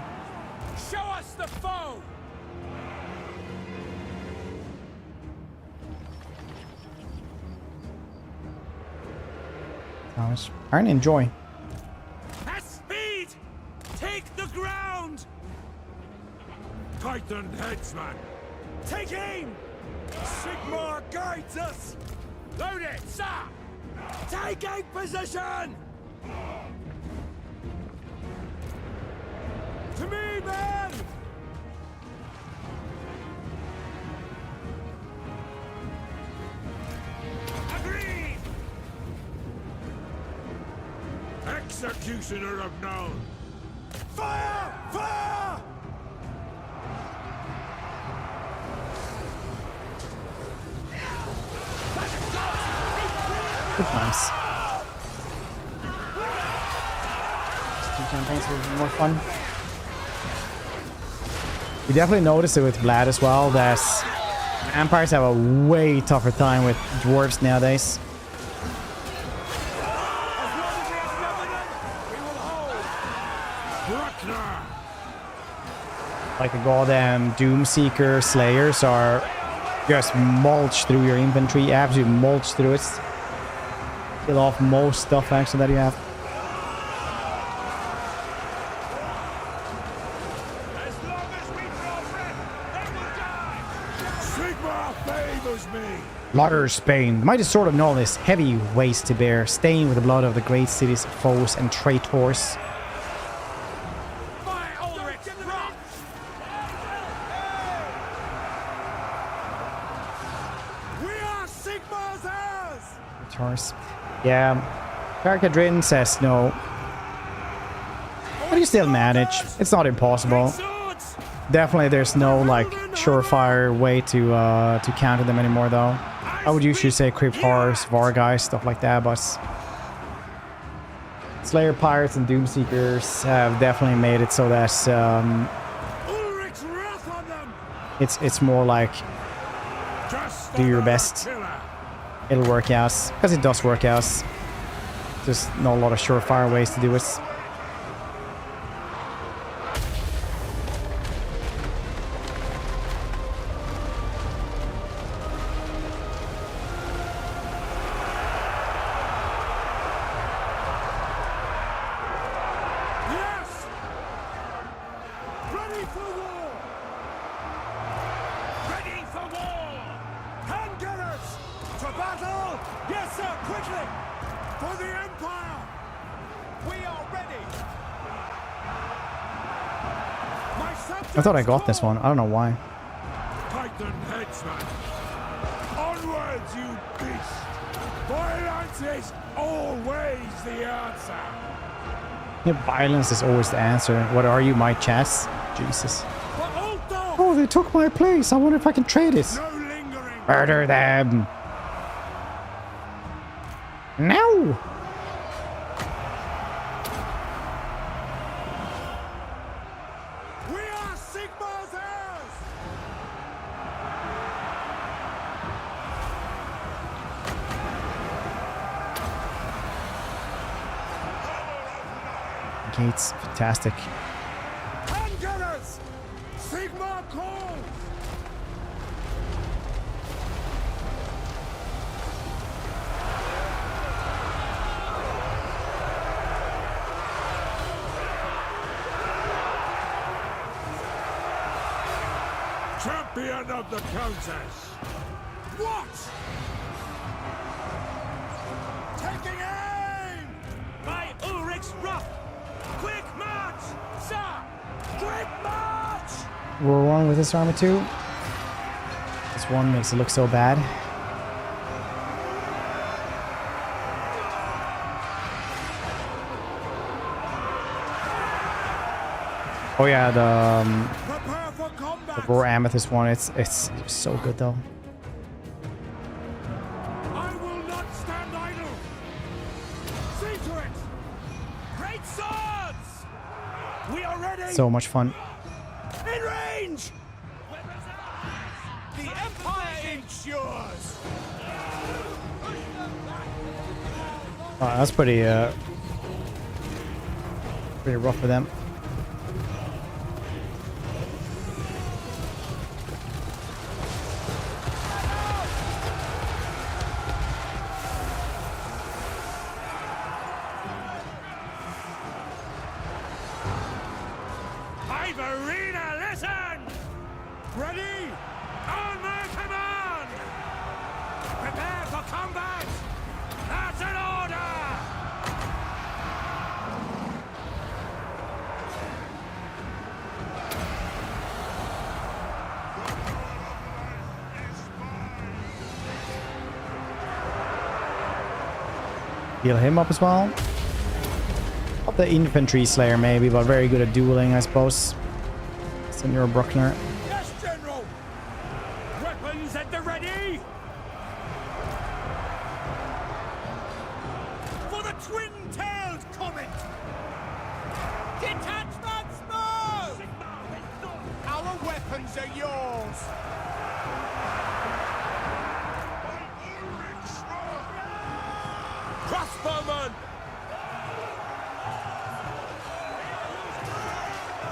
Show us the foe! Nice. Iron enjoy. At speed! Take the ground! Tighten headsman! Take aim! Sigmar guides us! Load it, sir! Take aim position! To me, men! Agreed! Executioner of known! Fire! Fire! Good times. Two campaigns were more fun. You definitely notice it with Vlad as well that empires have a way tougher time with dwarves nowadays. Like the goddamn Doomseeker Slayers are just mulch through your inventory, absolutely mulch through it. Kill off most stuff actually that you have. As long as we draw breath, they will die! Sigmar favors me! Lauder Spain. The mighty sword of Nolan is heavy waste to bear, stained with the blood of the great city's foes and traitors. By Ulrich's wrath! We are Sigmar! course. Yeah. Carcadrin says no. But you still manage. It's not impossible. Definitely there's no like surefire way to counter them anymore though. I would usually say Crypt Horrors, Vargheists, stuff like that, but Slayer Pirates and Doomseekers have definitely made it so that it's more like do your best. It'll work out, because it does work out. Just not a lot of surefire ways to do it. I thought I got this one. I don't know why. Titan headsman. Onwards, you beast. Violence is always the answer. Yeah, violence is always the answer. What are you, my chats? Jesus. Oh, they took my place. I wonder if I can trade it. No lingering. Murder them. No. Gates, fantastic. Handgunners! Sigma calls! Champion of the Countess! What? Taking aim! By Ulrich's Ruff! Quick march! Sir! Quick march! We're wrong with this armor too. This one makes it look so bad. Oh yeah, the Roar Amethyst one. It's so good though. I will not stand idle. See to it. Great swords. We are ready. So much fun. In range. The Empire ensures. That's pretty rough for them. Heal him up as well. Not the infantry slayer maybe, but very good at dueling, I suppose. Senor Bruckner. Yes, General. Weapons at the ready. For the twin-tailed comet. Detachments move. Our weapons are yours. Crossbowman!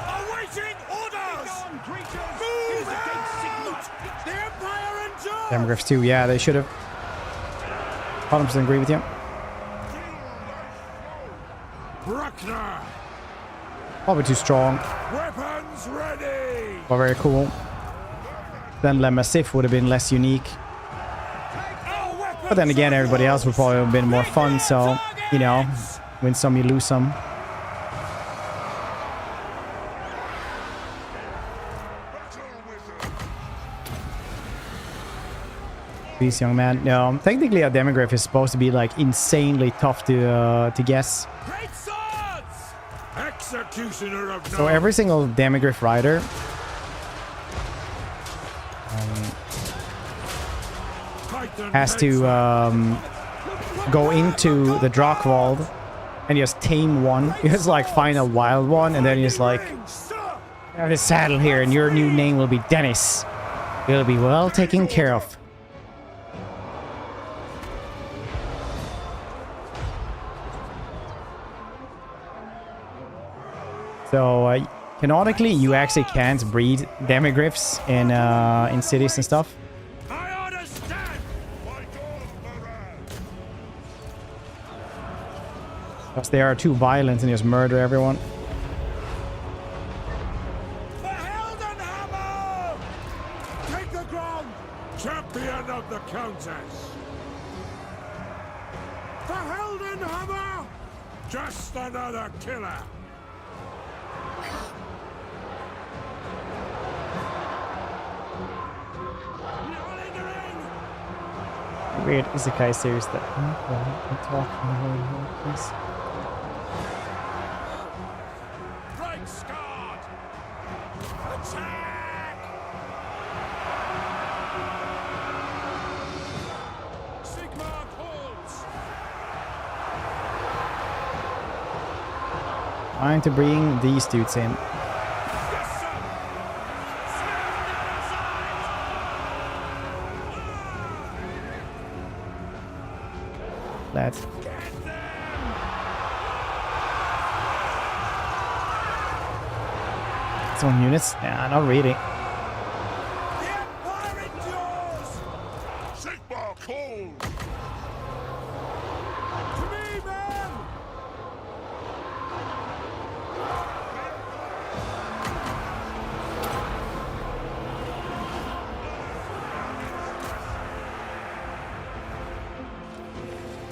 Awaiting orders! Move out! The Empire endures! Demogryphs too, yeah, they should have. 100% agree with you. Bruckner! Probably too strong, Weapons ready! but very cool. Then Le Massif would have been less unique. But then again, everybody else would probably have been more fun, so, you know, win some, you lose some. Please, young man. No, technically a demigryph is supposed to be like insanely tough to guess. Great swords! Executioner of So every single demigryph rider has to go into the Drakvald and just tame one. You just like find a wild one and then you just like, I have this saddle here and your new name will be Dennis. It'll be well taken care of. So canonically, you actually can't breed demigryphs in cities and stuff. I understand! Because they are too violent and just murder everyone. The Heldenhammer! Take the ground! Champion of the Countess! The Heldenhammer! Just another killer! Weird isekai series that I'm talking please. Right Scott! Attack! Sigmar holds! Trying to bring these dudes in. Yes, sir! Let's Get them! some units. Nah, not really. The Empire endures! Sigmar cold! To me, men!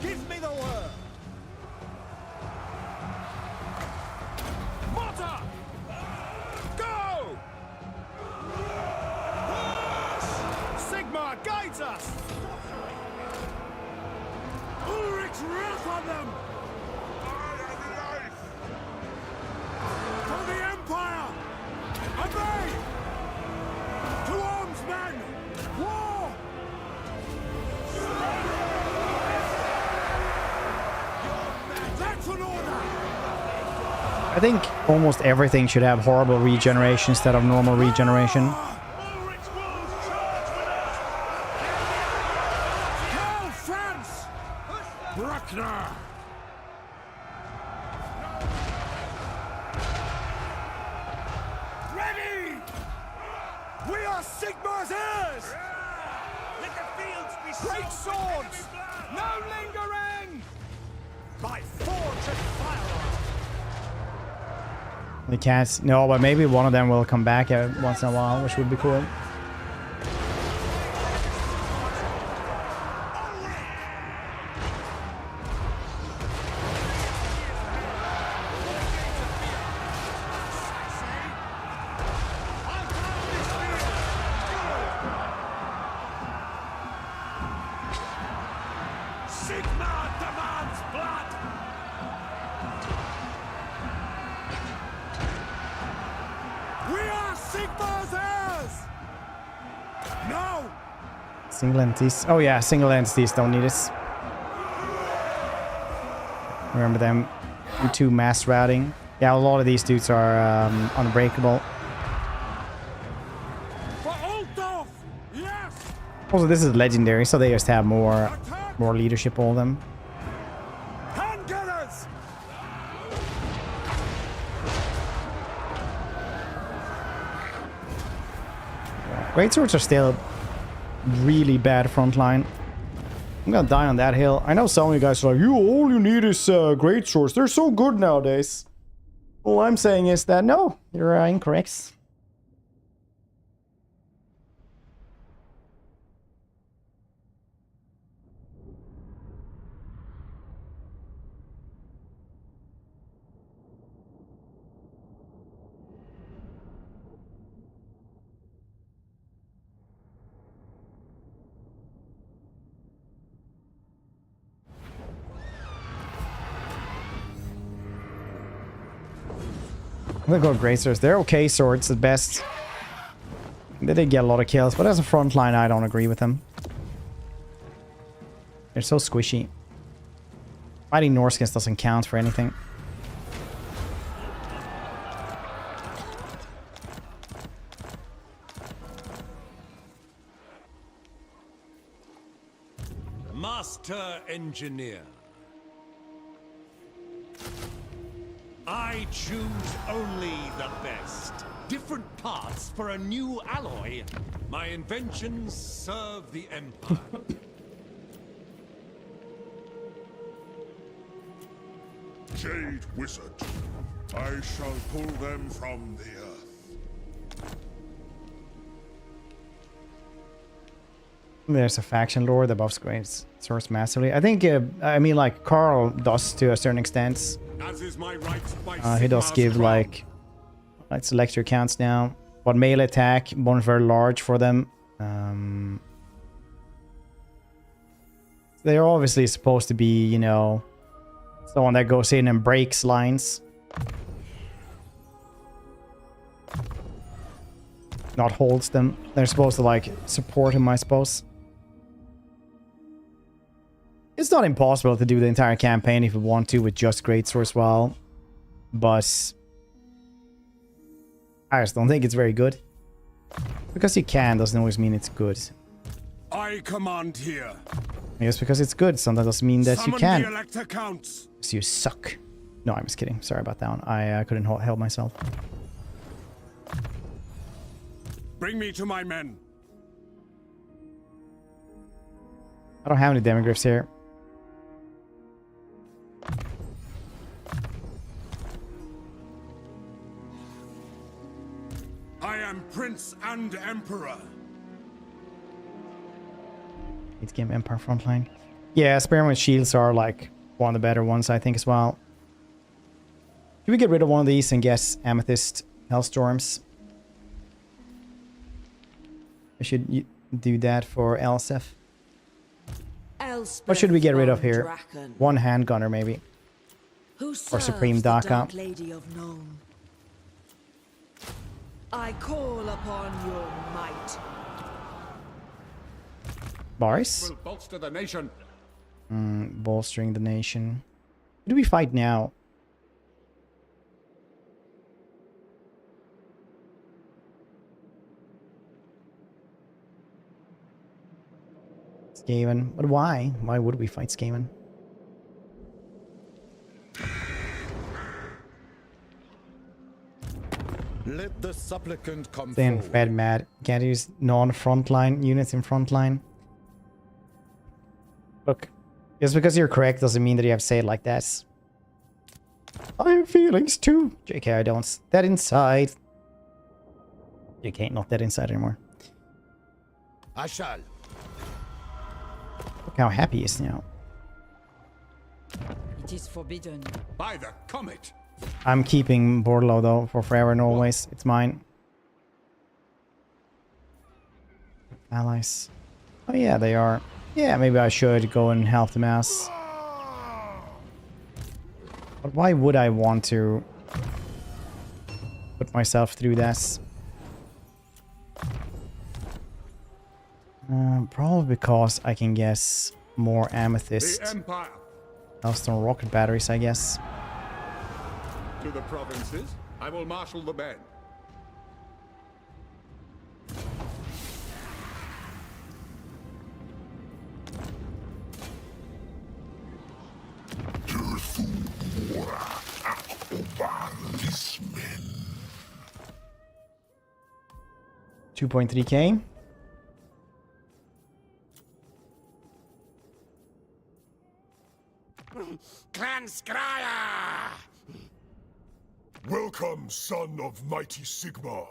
Give me the word! Mortar! Go! Sigmar guides us! Ulrich's wrath on them! For the Empire! Obey! To arms, men! War! That's an order! I think almost everything should have horrible regeneration instead of normal regeneration. Ulrich's wolves charge with us! Hail France! Bruckner! Ready! We are Sigmar's heirs! Let the fields be great swords! No lingering! By forge and firearm! The cats, no, but maybe one of them will come back once in a while, which would be cool. Sigmar demands blood! We are Sigmar's heirs! No! Single entities. Oh yeah, single entities don't need this. Remember them. Two mass routing. Yeah, a lot of these dudes are unbreakable. For Ulthof! Yes! Also, this is legendary, so they just have more leadership all of them. Handgunners! Greatswords are still really bad frontline. I'm gonna die on that hill. I know some of you guys are like, all you need is greatswords. They're so good nowadays. All I'm saying is that no, you're incorrect. I'm gonna go great swords. They're okay swords at best. They did get a lot of kills, but as a front line, I don't agree with them. They're so squishy. Fighting Norskins doesn't count for anything. Master Engineer. I choose only the best. Different parts for a new alloy. My inventions serve the Empire. Jade Wizard. I shall pull them from the earth. There's a faction lore that buffs great swords massively. I think, I mean, like, Carl does to a certain extent. As is my right by He does give, like, let's select your counts now. But melee attack, one very large for them. They're obviously supposed to be, you know, someone that goes in and breaks lines. Not holds them. They're supposed to, like, support him, I suppose. It's not impossible to do the entire campaign if you want to with just greatsword as well. But I just don't think it's very good. Because you can doesn't always mean it's good. I command here. I guess because it's good, sometimes doesn't mean that you can. The elector counts. So you suck. No, I'm just kidding. Sorry about that one. I couldn't help myself. Bring me to my men. I don't have any demogryphs here. I am Prince and Emperor. Need to get Empire frontline. Yeah, Spearman shields are like one of the better ones, I think, as well. Should we get rid of one of these and get Amethyst Hellstorms? I should do that for Elsef. Elspeth What should we get rid of here? Draken, One handgunner, maybe. who or Supreme serves the DAKKA. Dark Lady of Nome. I call upon your might. Boris? Will bolster the nation. Bolstering the nation. Who do we fight now? Skaven. But why? Why would we fight Skaven? Let the supplicant come Then forward. fed mad. Can't use non-frontline units in frontline. Look, just because you're correct doesn't mean that you have to say it like that. I have feelings too. JK, I don't. Dead inside. JK, not dead inside anymore. I shall. Look how happy he is now. It is forbidden. By the comet. I'm keeping Bordello though for forever and always. It's mine. Allies. Oh yeah, they are. Yeah, maybe I should go and help them out. But why would I want to put myself through this? Probably because I can guess more amethyst. The Empire. Hellstone rocket batteries, I guess. To the provinces, I will marshal the men. This men. 2.3k. Clan Skryre! Welcome, son of mighty Sigmar.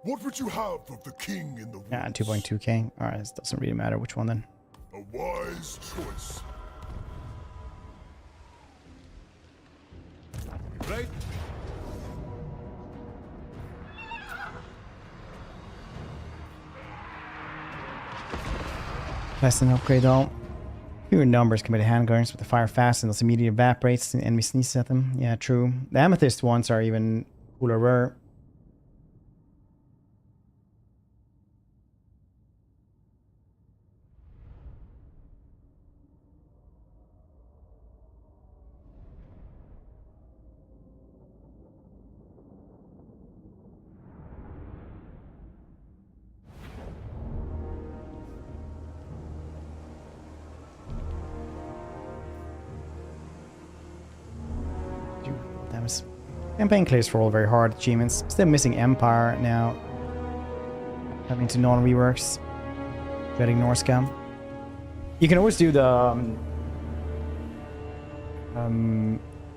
What would you have of the king in the woods? Yeah, 2.2k. Alright, it doesn't really matter which one then. A wise choice. Right. Less than upgrade though. Fewer numbers compared to handguns, but the fire fast and thus immediately evaporates and the enemy sneezes at them. Yeah, true. The amethyst ones are even Cooler were. Damage. Campaign clears for all very hard achievements. Still missing Empire now. Having to non-reworks. Dreading Norscam. You can always do the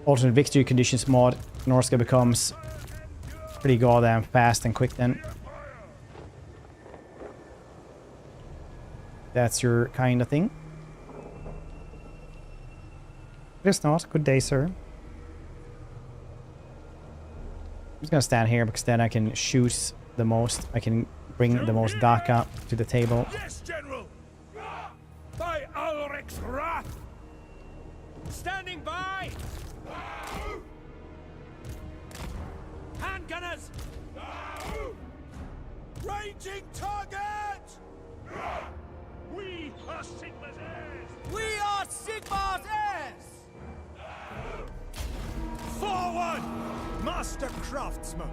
alternate victory conditions mod. Norsca becomes pretty goddamn fast and quick then. That's your kind of thing. It is not. Good day, sir. I'm just gonna stand here because then I can shoot the most. I can bring the most DAKKA to the table. Yes, General! By Ulrich's wrath! Standing by! Handgunners! Ranging target! We are Sigma's heirs! We are Sigma's heirs! Forward! Master craftsman!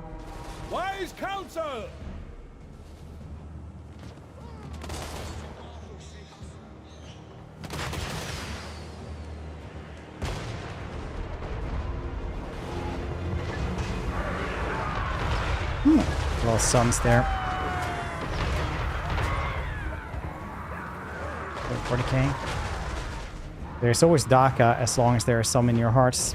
Wise counsel! Little suns there. 40k. There's always DAKKA as long as there are some in your hearts.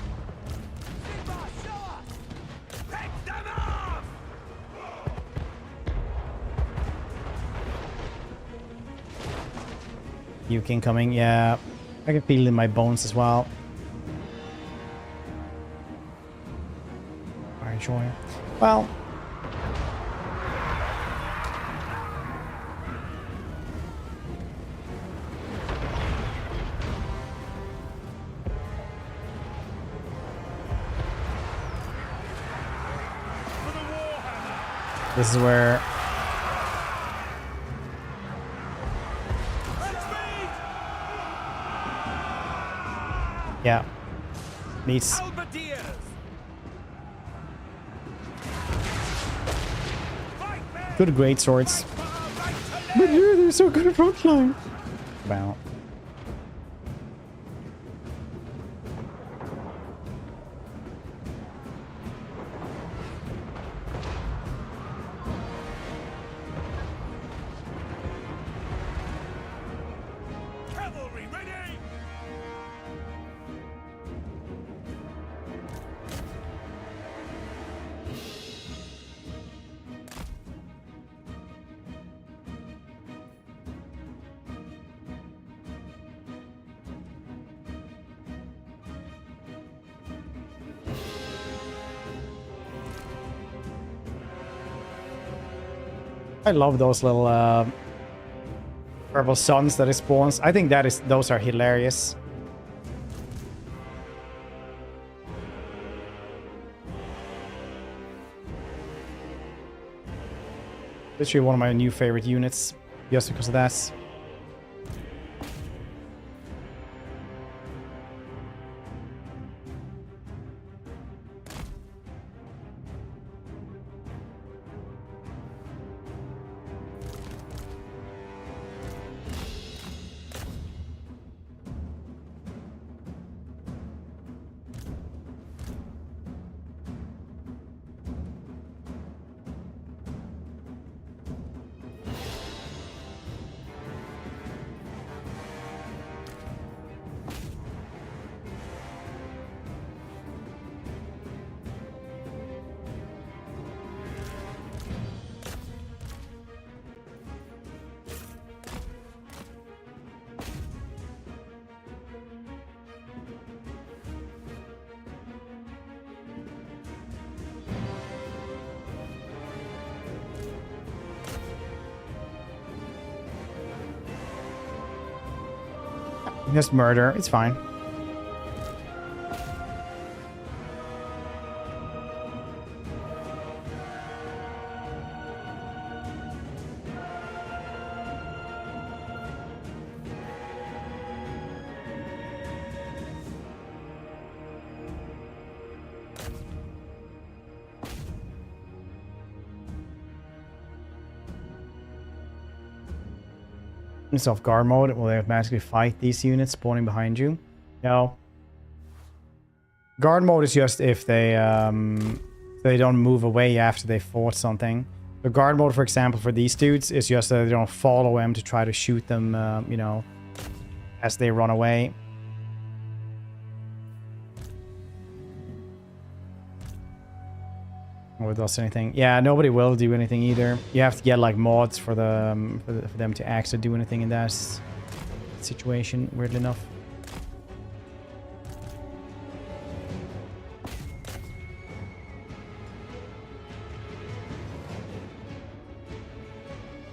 Puke incoming, yeah. I can feel it in my bones as well. Alright, sure. Well. This is where yeah, needs good great swords. But yeah, they're so good at frontline. Wow. Cavalry ready! I love those little purple suns that it spawns. I think those are hilarious. Literally one of my new favorite units, just because of that. Just murder, it's fine. units off guard mode will automatically fight these units spawning behind you. No. Guard mode is just if they don't move away after they fought something. The guard mode, for example, for these dudes is just that they don't follow them to try to shoot them, you know, as they run away. Or does anything? Yeah, nobody will do anything either. You have to get like mods for for them to actually do anything in that situation. Weirdly enough.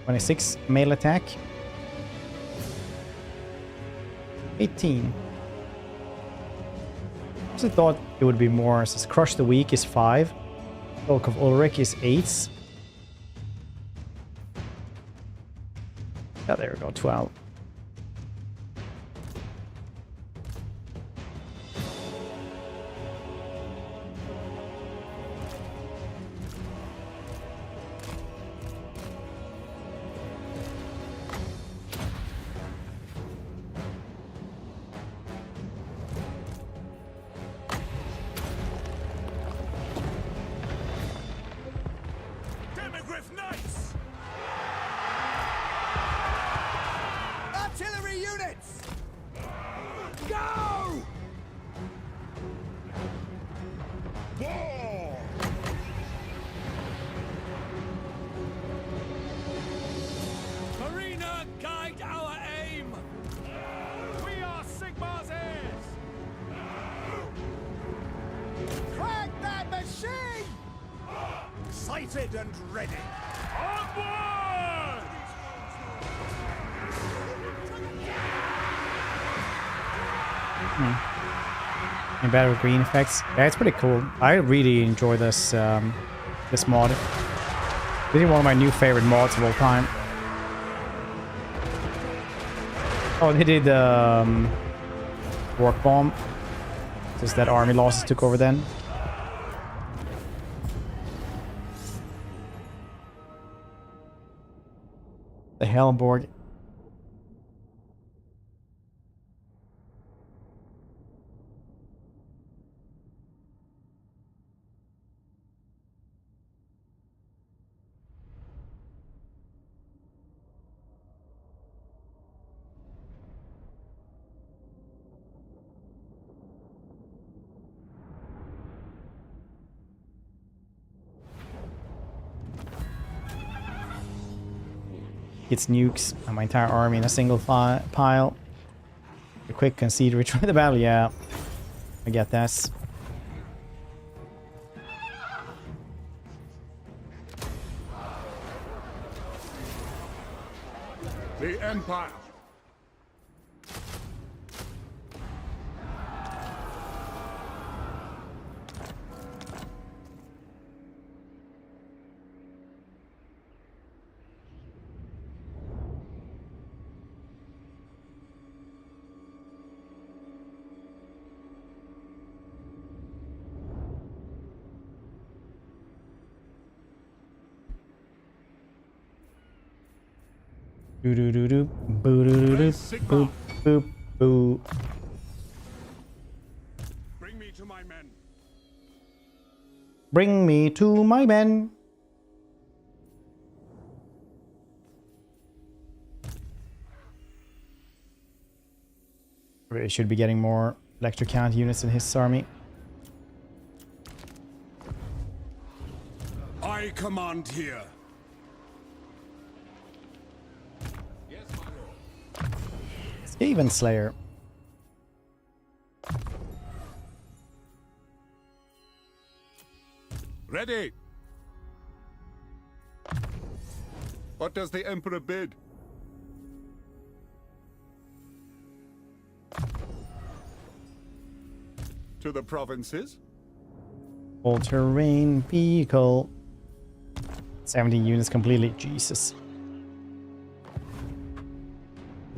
(26) melee attack. 18. I actually thought it would be more. Since Crush the Weak is 5. Bulk of Ulrich is 8. Yeah, there we go, 12. Artillery units! Go! War! Marina, guide our aim! We are Sigmar's heirs! Crack that machine! Sighted and ready! Onward! And better with green effects. Yeah, it's pretty cool. I really enjoy this this mod. This is one of my new favorite mods of all time. Oh, they did Work Bomb. Just that army losses took over then. The Hellborg. Gets nukes and my entire army in a single pile. A quick concede retreat the battle, yeah. I get this. The Empire. Do do do do boo do do do boop boop boo. Bring me to my men. Bring me to my men. Really should be getting more electric count units in his army. I command here. Skaven Slayer. Ready. What does the Emperor bid? To the provinces? All-terrain vehicle. 17 units completely. Jesus.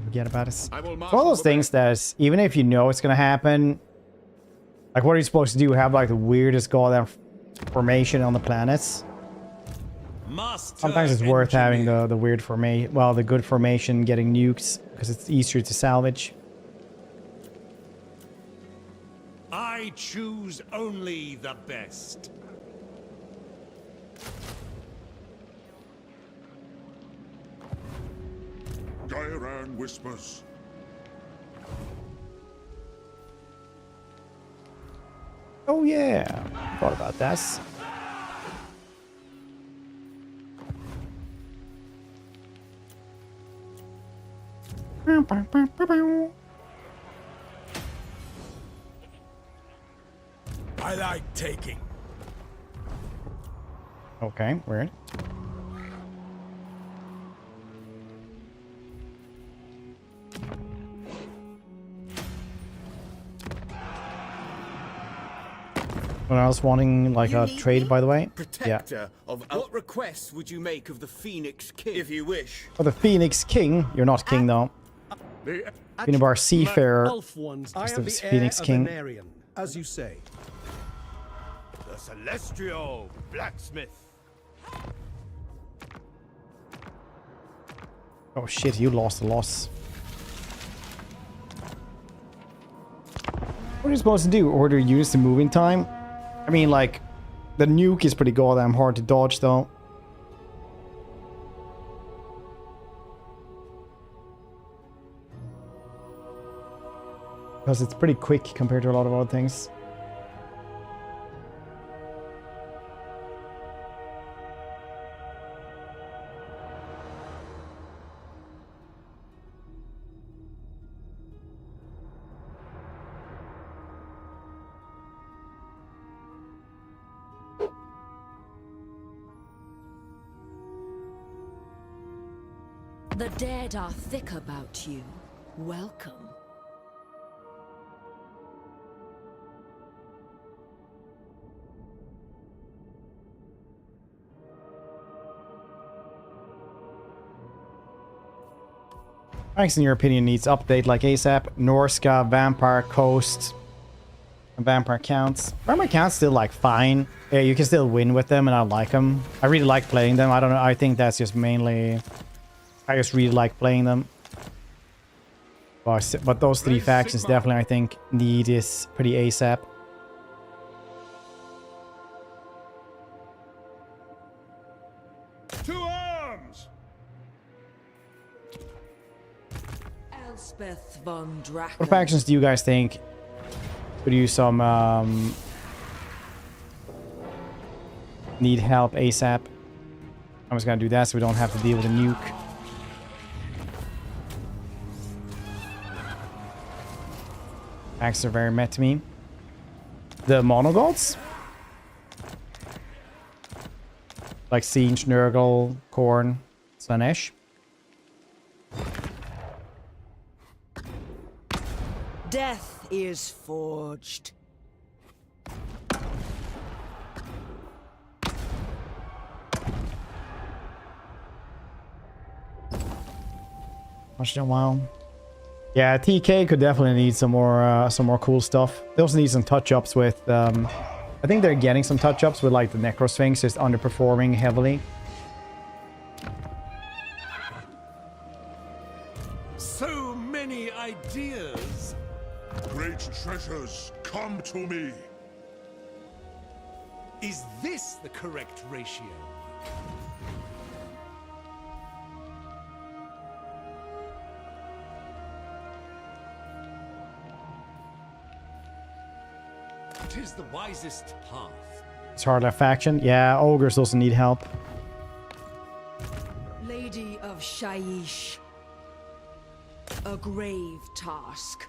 Forget about it. It's one of those things that even if you know it's gonna happen, like what are you supposed to do? Have like the weirdest goddamn formation on the planets? Sometimes it's worth having the weird formation, well, the good formation, getting nukes, because it's easier to salvage. I choose only the best. Gairan whispers. Oh yeah, thought about that. I like taking. Okay, weird. When I was wanting like a trade, by the way. Protector of what requests would you make of the Phoenix King? If you wish. For the Phoenix King, you're not king though. Finnebar Seafarer is the Phoenix King. As you say. The Celestial Blacksmith. Oh shit, you lost a loss. What are you supposed to do? Order units to moving time? I mean, like, the nuke is pretty goddamn hard to dodge, though. Because it's pretty quick compared to a lot of other things. The dead are thick about you. Welcome. Thanks, in your opinion, needs update like ASAP. Norska, Vampire Coast, Vampire Counts. Vampire Counts still like fine. Yeah, you can still win with them, and I like them. I really like playing them. I don't know. I think that's just mainly. I just really like playing them. But those three factions definitely, I think, need is pretty ASAP. To arms! Elspeth von Draken. What factions do you guys think could use some need help ASAP? I'm just gonna do that so we don't have to deal with a nuke. Facts are very met to me. The monogods? Like Siege, Nurgle, Korn, Slanesh. Death is forged. Watched it a while. Yeah, TK could definitely need some more cool stuff. They also need some touch-ups with. I think they're getting some touch-ups with like the Necro Sphinx just underperforming heavily. So many ideas. Great treasures, come to me. Is this the correct ratio? Tis the wisest path. It's hard left faction. Yeah, ogres also need help. Lady of Shaiish. A grave task.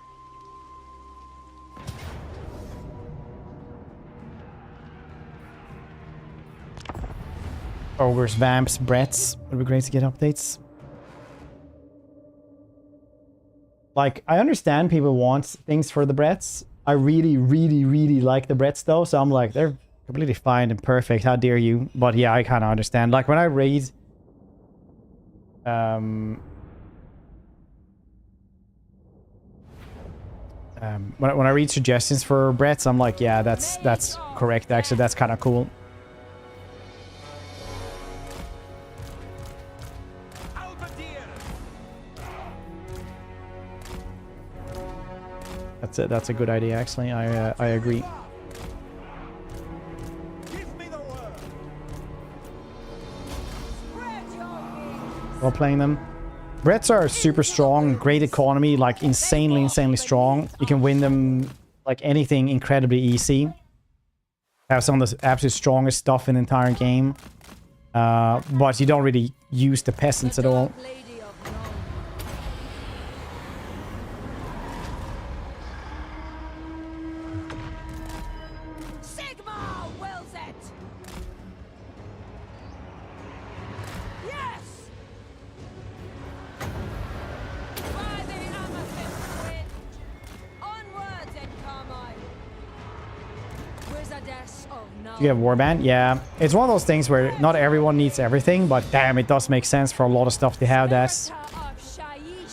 Ogres, vamps, brets. Would be great to get updates. Like, I understand people want things for the brets. I really, really, really like the brets though, so I'm like, they're completely fine and perfect. How dare you? But yeah, I kind of understand. Like when I raid, when I read suggestions for brets, I'm like, yeah, that's correct. Actually, that's kind of cool. That's a good idea, actually. I agree. Give me the word. While playing them. Brits are super strong, great economy, like insanely strong. You can win them like anything incredibly easy. Have some of the absolute strongest stuff in the entire game. But you don't really use the peasants at all. You get warband, yeah. It's one of those things where not everyone needs everything, but damn, it does make sense for a lot of stuff to have that.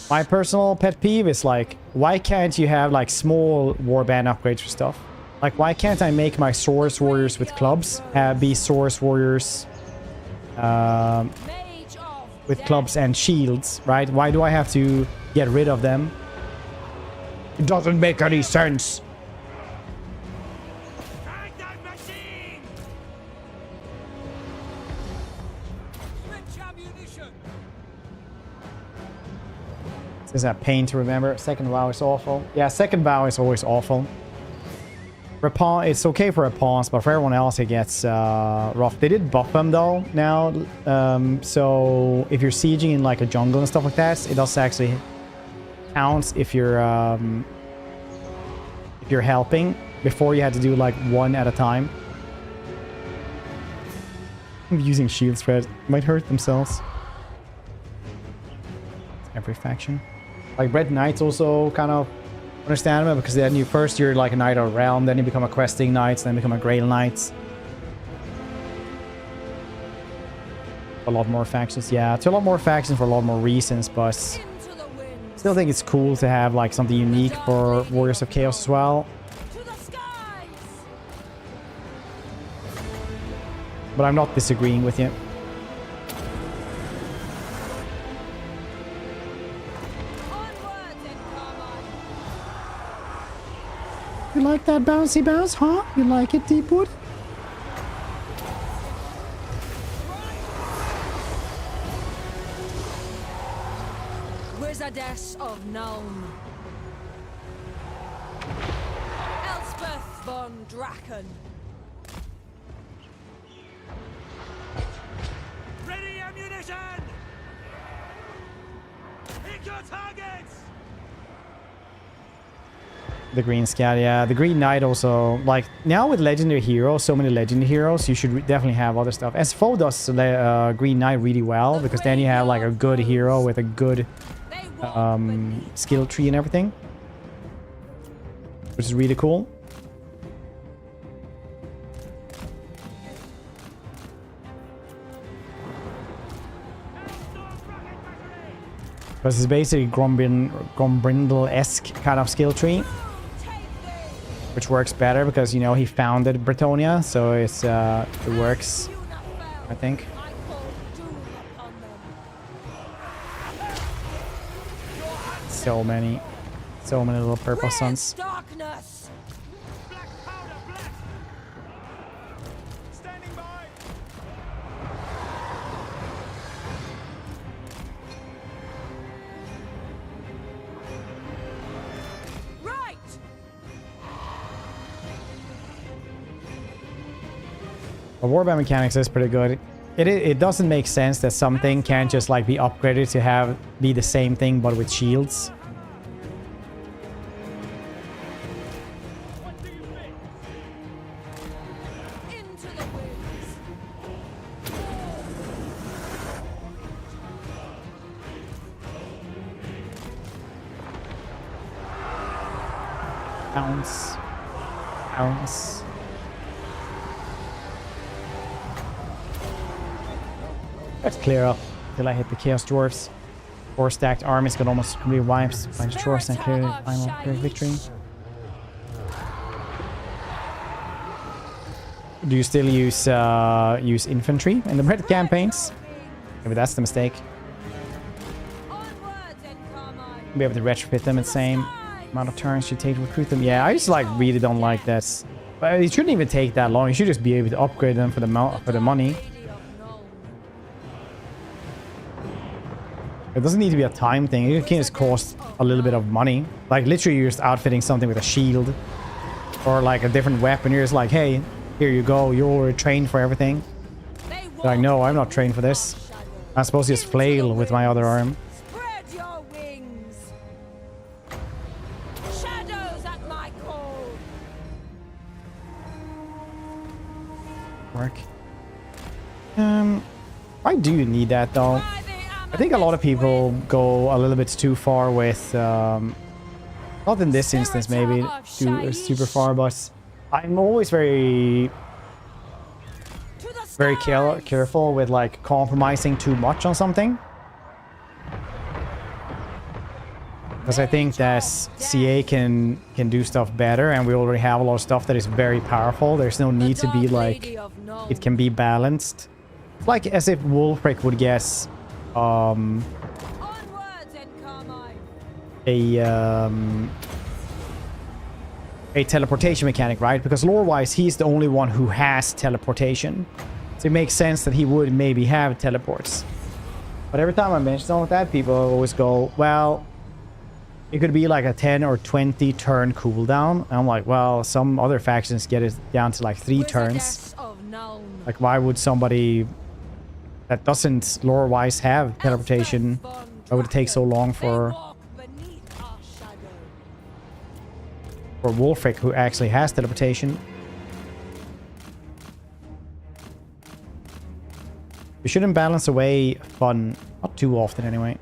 My personal pet peeve is like, why can't you have like small warband upgrades for stuff? Like, why can't I make my Source Warriors with clubs be Source Warriors with clubs and shields, right? Why do I have to get rid of them? It doesn't make any sense. Is that pain to remember? Second vow is awful. Yeah, second vow is always awful. It's okay for Repons, but for everyone else it gets rough. They did buff them though now. So if you're sieging in like a jungle and stuff like that, it does actually counts if you're helping. Before you had to do like one at a time. Using shield spread might hurt themselves. Every faction. Like Red Knight's also kind of understandable because then you're like a Knight of Realm, then you become a Questing Knight, then become a Grail Knight. A lot more factions, yeah. To a lot more factions for a lot more reasons, but still think it's cool to have like something unique for Warriors of Chaos as well. But I'm not disagreeing with you. You like that bouncy bounce, huh? You like it, Deepwood? Wizardess of Nuln. Elspeth von Draken. Ready ammunition! Pick your targets! The Green Scout, yeah. The Green Knight also, like, now with Legendary Heroes, so many Legendary Heroes, you should definitely have other stuff. SFO does Green Knight really well, because then you have, like, a good hero with a good skill tree and everything. Which is really cool. Because it's basically Grombrindle-esque kind of skill tree. Which works better because, you know, he founded Bretonia, so it's it works, I think. So many little purple suns. The warband mechanics is pretty good. It doesn't make sense that something can't just like be upgraded to be the same thing but with shields. Ounce. Let's clear up till I hit the Chaos Dwarfs. 4 stacked armies got almost completely wiped by the Dwarfs and clear the final victory. Do you still use infantry in the Red campaigns? Maybe that's the mistake. Be able to retrofit them and same. Amount of turns you take to recruit them. Yeah, I just like really don't like this. But it shouldn't even take that long. You should just be able to upgrade them for the money. It doesn't need to be a time thing. It can just cost a little bit of money. Like literally you're just outfitting something with a shield or like a different weapon. You're just like, hey, here you go. You're already trained for everything. They're like, no, I'm not trained for this. I'm supposed to just flail with my other arm. Spread your wings. Shadows at my call. Work. Why do you need that though? I think a lot of people go a little bit too far with, not in this instance maybe, too super far, but I'm always very careful with like compromising too much on something. Because I think that CA can do stuff better, and we already have a lot of stuff that is very powerful. There's no need to be like, it can be balanced. It's like as if Wulfric would guess a teleportation mechanic, right? Because lore-wise, he's the only one who has teleportation. So it makes sense that he would maybe have teleports. But every time I mention something like that, people always go, well, it could be like a 10 or 20 turn cooldown. And I'm like, well, some other factions get it down to like 3 turns. Like, why would somebody that doesn't lore-wise have teleportation, why would it take so long for Wulfric, who actually has teleportation? We shouldn't balance away fun, not too often anyway.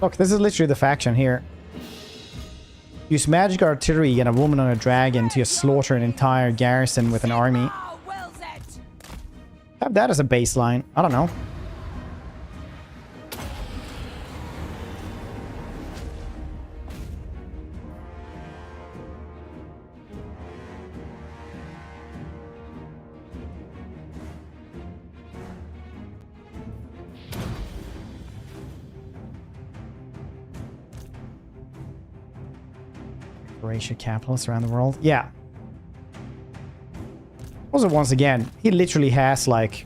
Look, this is literally the faction here. Use magic artillery and a woman on a dragon to slaughter an entire garrison with an army. Have that as a baseline. I don't know. Croatia capitalists around the world. Yeah. Also, once again, he literally has like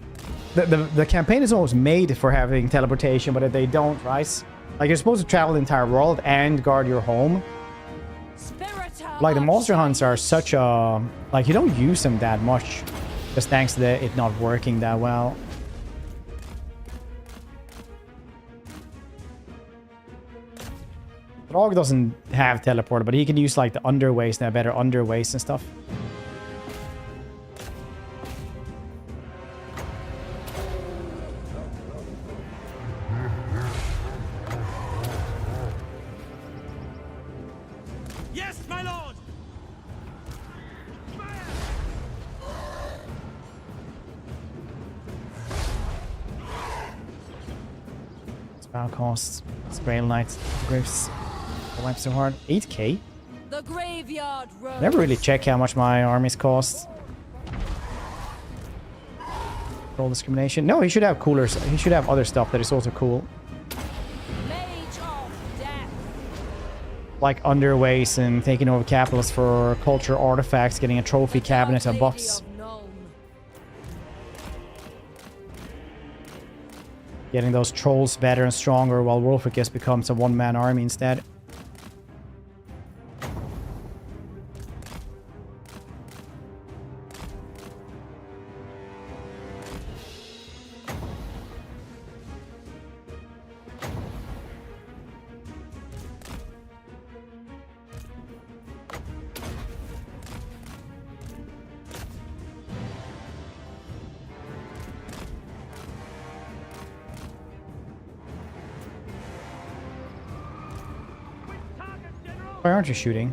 the campaign is almost made for having teleportation, but if they don't, right? Like, you're supposed to travel the entire world and guard your home. Like, the monster hunts are such a, like, you don't use them that much, just thanks to it not working that well. Dog doesn't have teleport, but he can use like the underways and have better underways and stuff. Yes, my lord. Spell costs, Grail Knights, Graves. Wipe so hard. 8k? The graveyard road. Never really check how much my armies cost. Roll discrimination. No, he should have coolers. He should have other stuff that is also cool. Mage of death. Like underways and taking over capitals for culture artifacts, getting a trophy cabinet and buffs. Getting those trolls better and stronger while Wulfric just becomes a one-man army instead. Why aren't you shooting?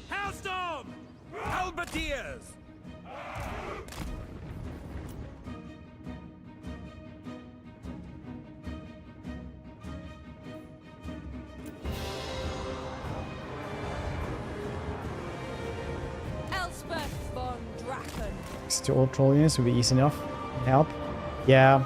Hailstorm! Halberdiers! Elspeth von Drachen. To old troll units would be easy enough. Help. Yeah.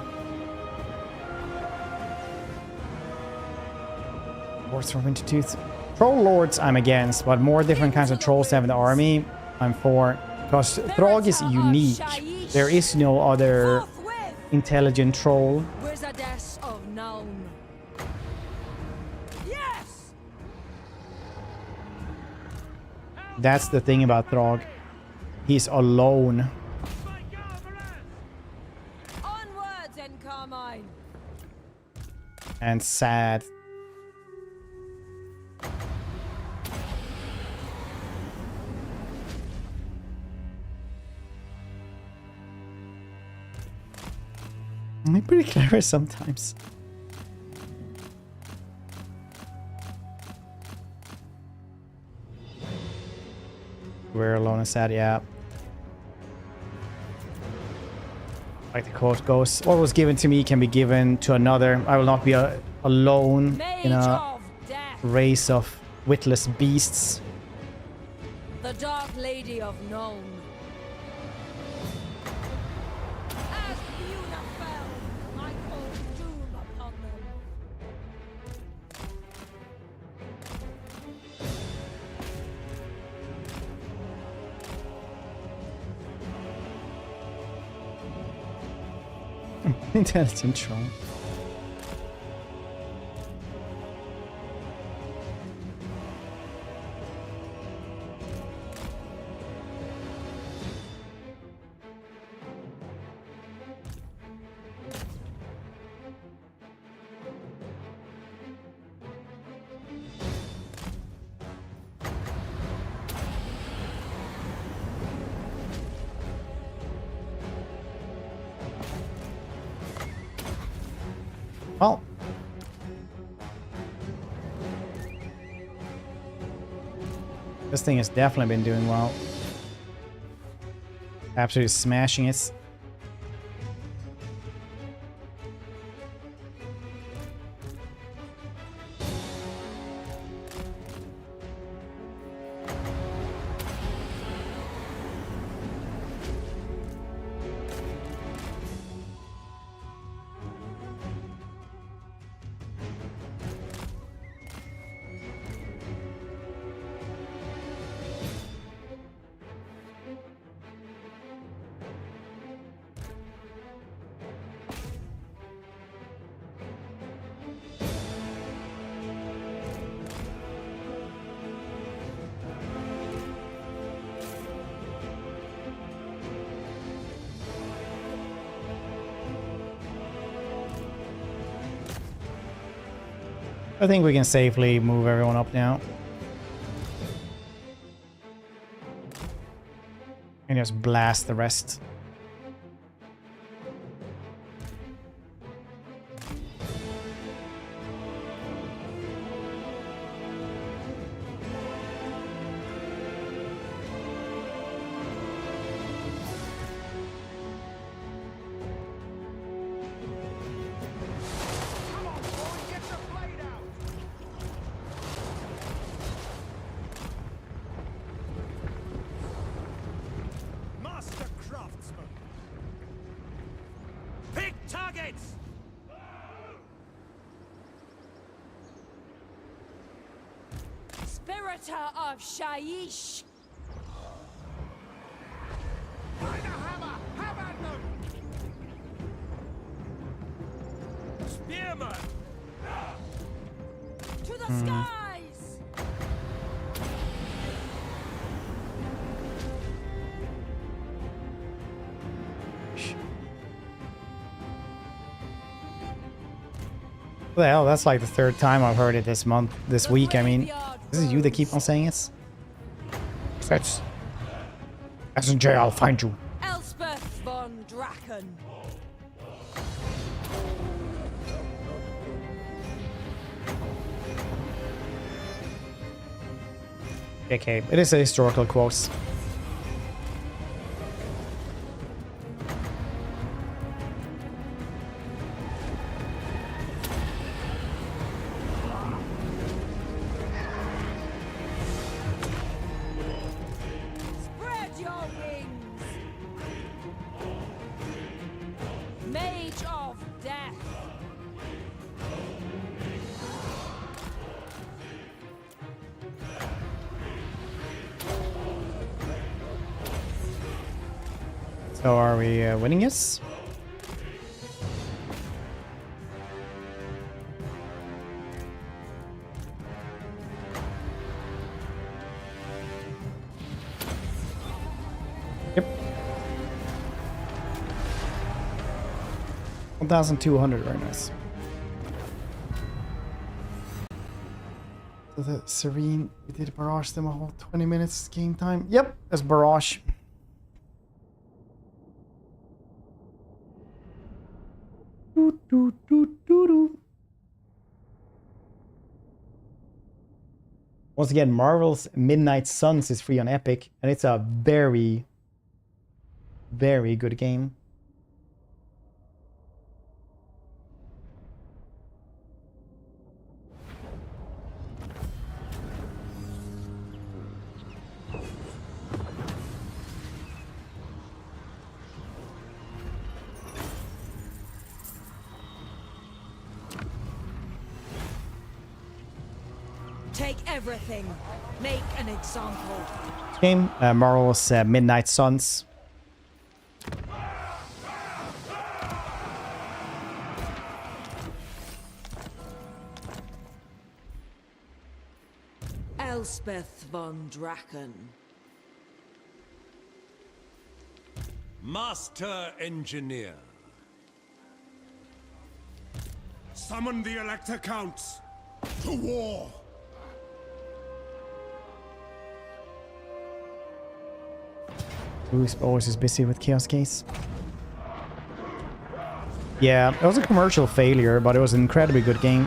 Lords from Wintertooth. Troll Lords I'm against, but more different kinds of trolls to have in the army I'm for. Because Throg is unique. There is no other intelligent troll. Wizardess of Nuln. Yes! That's the thing about Throg. He's alone. Onwards and Carmine. And sad. I'm pretty clever sometimes. We're alone and sad, yeah. Like the quote goes, what was given to me can be given to another. I will not be alone in a race of witless beasts. The Dark Lady of Nuln. As Buna fell, I called doom upon them. Intelligent troll. Well, this thing has definitely been doing well. Absolutely smashing it. I think we can safely move everyone up now. And just blast the rest. Spiritor of Shaiish. By the hammer! Have at them! Spearman! To the skies! What the hell? That's like the third time I've heard it this week. I mean, this is you that keep on saying it? That's SNJ, I'll find you. Elspeth von Draken. Okay, it is a historical quote. Spread your wings. Mage of Death. So are we winning this? Yep. 1,200, very nice. So the Serene, we did barrage them a whole 20 minutes game time. Yep, that's barrage. Once again, Marvel's Midnight Suns is free on Epic, and it's a very, very good game. Take everything. Make an example. Game, Marvel's Midnight Suns. Elspeth von Draken. Master Engineer. Summon the Elector Counts. To war! Who's always is busy with Chaos Case. Yeah, it was a commercial failure, but it was an incredibly good game.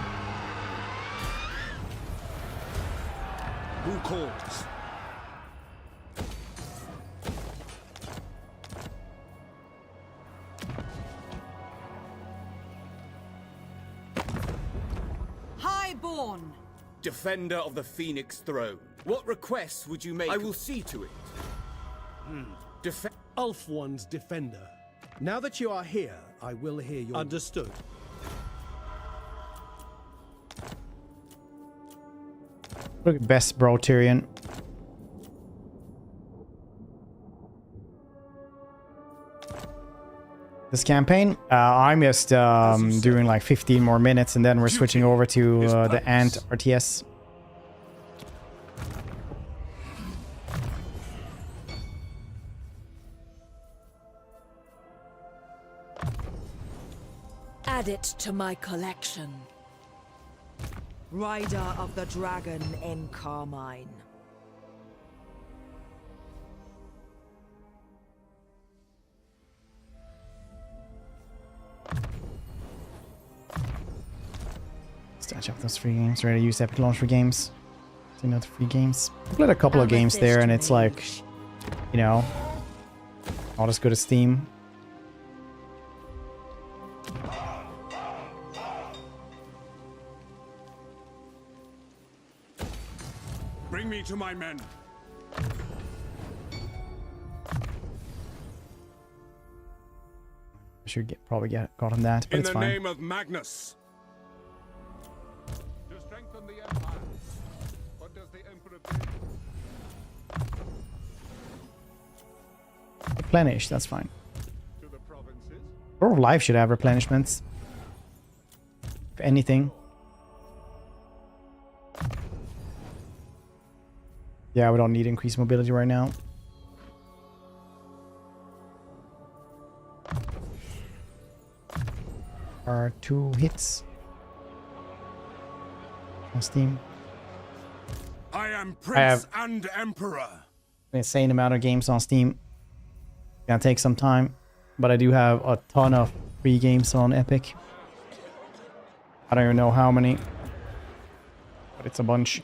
Who calls? Highborn. Defender of the Phoenix Throne. What requests would you make? I will see to it. Ulf One's defender. Now that you are here, I will hear your... Understood. Look at best bro Tyrion. This campaign, I'm just doing like 15 more minutes, and then we're switching over to the Ant RTS. Add it to my collection. Rider of the Dragon in Carmine. Stash up those free games. Ready to use Epic Launch for games. So, the free games. I played a couple of games there, and it's like, you know, not as good as Steam. Bring me to my men. I should probably gotten that, but it's fine. In the name of Magnus. To strengthen the Empire. What does the Emperor bid? Replenish, that's fine. To the provinces. World of Life should have replenishments. If anything. Yeah, we don't need increased mobility right now. Are 2 hits on Steam. I am Prince and Emperor. An insane amount of games on Steam. Gonna take some time, but I do have a ton of free games on Epic. I don't even know how many, but it's a bunch.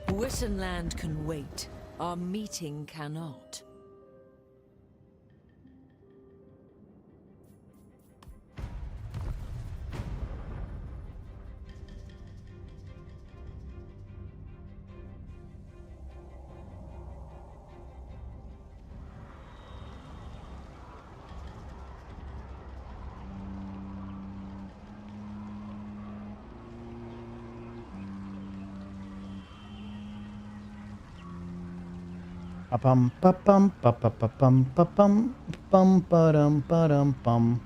Wittenland can wait. Our meeting cannot. Bum ba bum ba ba ba bum ba bum bum ba dum ba dum bum.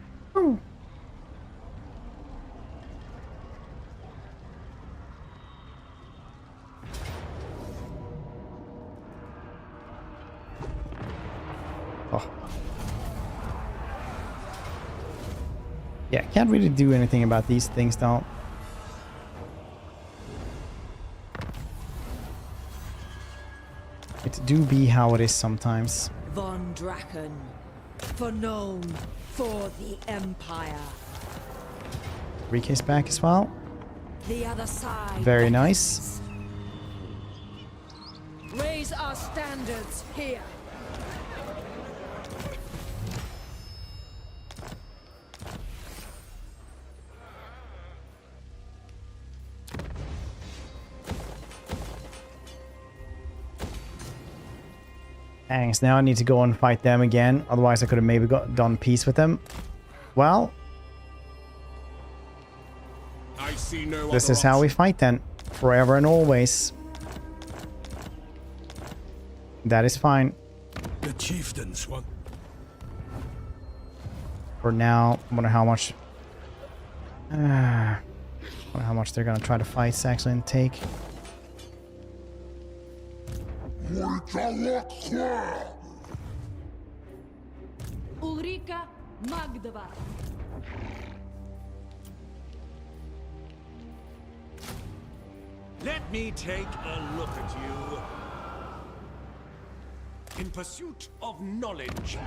Oh. Yeah, can't really do anything about these things though. It do be how it is sometimes. Von Draken, for known for the Empire. Rika's back as well. The other side. Very nice. Raise our standards here. Thanks. Now I need to go and fight them again. Otherwise, I could have maybe done peace with them. Well, I see no this other is how we fight then. Forever and always. That is fine. The chieftains want. For now, I wonder how much. Wonder how much they're gonna try to fight actually and take. Ulrika Magdava. Let me take a look at you. In pursuit of knowledge.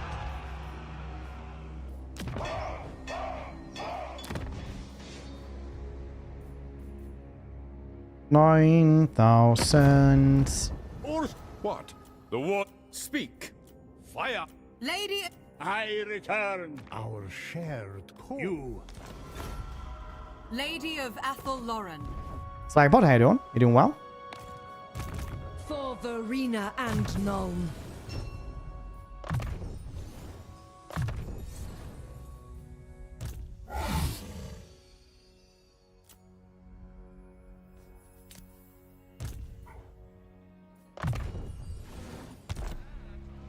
9,000. Or what? The what? Speak. Fire. Lady... I return. Our shared cause. You. Lady of Athel Lauren. Slagbot, how you doing? You doing well? For Verena and Nuln.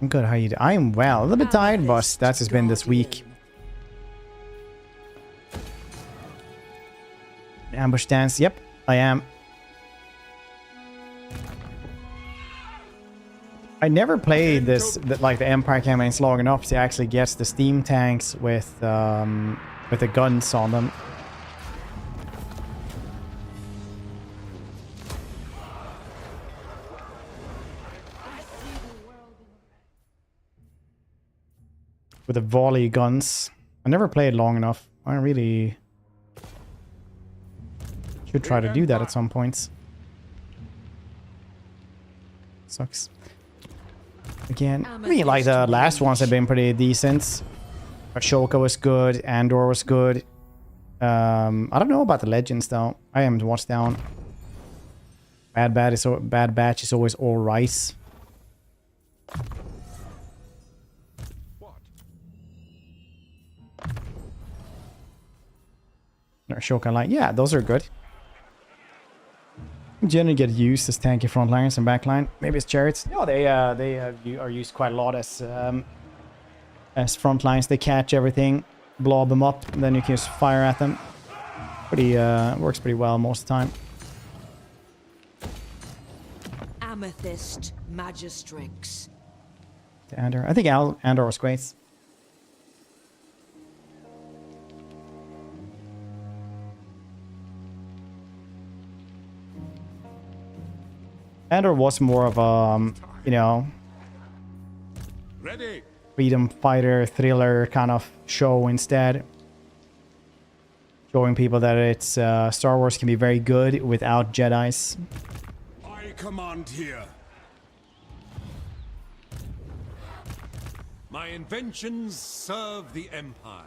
I'm good, how you doing? I am well. A little bit tired, but that has been this week. Ambush dance, yep, I am. I never played this, like the Empire campaigns long enough to actually get the steam tanks with the guns on them. With the volley guns. I never played long enough. I really should try to do that at some points. Sucks. Again, I mean, like the last ones have been pretty decent. Ashoka was good. Andor was good. I don't know about the legends though. I haven't watched down. Bad Batch is always all right. Ashoka Light, yeah, those are good. Generally get used as tanky frontlines and backline. Maybe it's chariots. No, they are used quite a lot as frontlines. They catch everything, blob them up, and then you can just fire at them. Pretty works pretty well most of the time. Amethyst Magistrix. Andor, I think Andor was great. Andor was more of a, you know, Ready. freedom fighter, thriller kind of show instead. Showing people that it's Star Wars can be very good without Jedis. I command here. My inventions serve the Empire.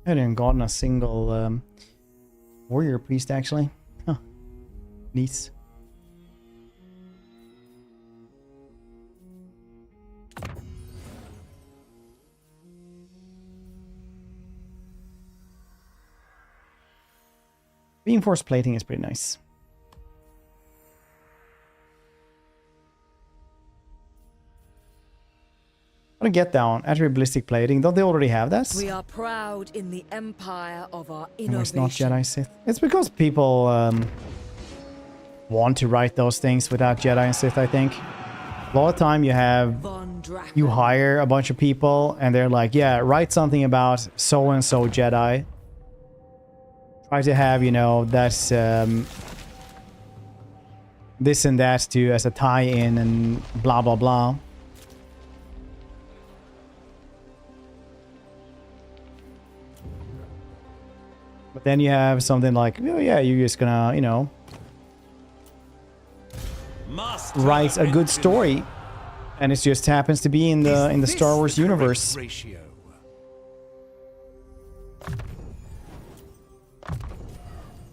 I hadn't gotten a single warrior priest actually. Huh. Neat. Reinforced plating is pretty nice. What a get down. Attribute ballistic plating. Don't they already have that? We are proud in the empire of our No, innovation. it's not Jedi Sith. It's because people want to write those things without Jedi and Sith, I think. A lot of time you hire a bunch of people and they're like, yeah, write something about so-and-so Jedi. Try to have, you know, that's this and that to as a tie-in and blah, blah, blah. But then you have something like, oh yeah, you're just gonna, you know, write a good story, and it just happens to be in the Star Wars universe. Ratio.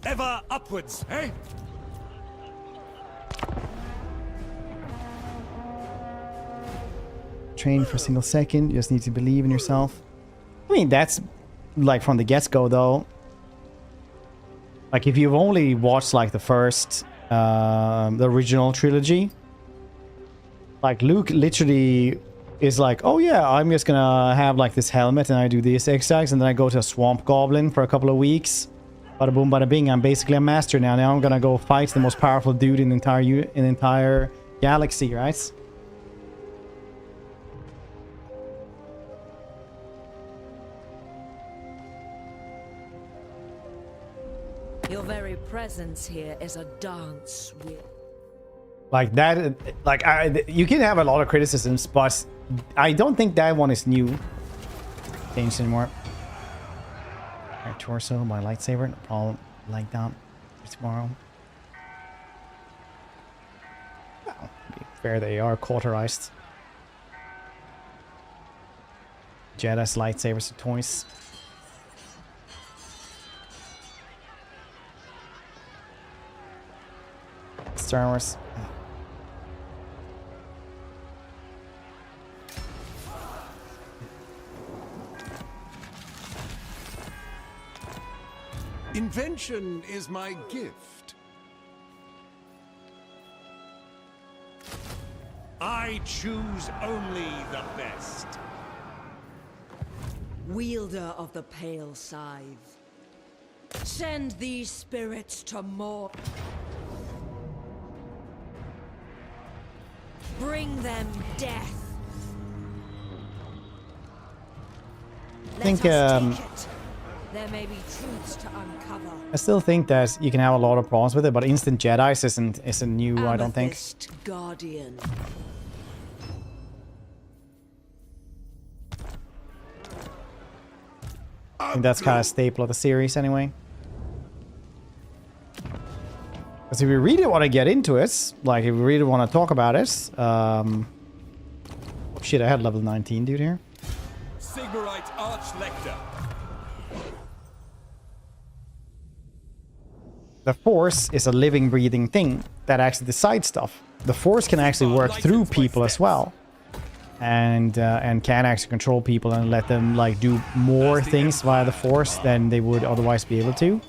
Ever upwards, eh? Train for a single second. You just need to believe in yourself. I mean, that's like from the get-go, though. Like, if you've only watched, like, the first, the original trilogy, like, Luke literally is like, oh, yeah, I'm just gonna have, like, this helmet, and I do these exercises, and then I go to a swamp goblin for a couple of weeks. Bada boom, bada bing, I'm basically a master now. Now I'm gonna go fight the most powerful dude in the entire galaxy, right? Your very presence here is a dance with. Like that, like you can have a lot of criticisms, but I don't think that one is new. Changed anymore. Right, torso, my lightsaber, no problem. Like that tomorrow. Well, to be fair, they are cauterized. Jedi's lightsabers are toys. Star Wars. Invention is my gift. I choose only the best. Wielder of the pale scythe. Send these spirits to more. Bring them death. I think There may be truths to uncover. I still think that you can have a lot of problems with it, but instant Jedi's isn't new. I don't think. Amethyst Guardian. I think that's kind of a staple of the series anyway. Because if you really want to get into it, like if you really want to talk about it, shit, I had level 19 dude here. Sigmarite Archlector. The Force is a living, breathing thing that actually decides stuff. The Force can actually work through people as well, and can actually control people and let them like do more things via the Force than they would otherwise be able to.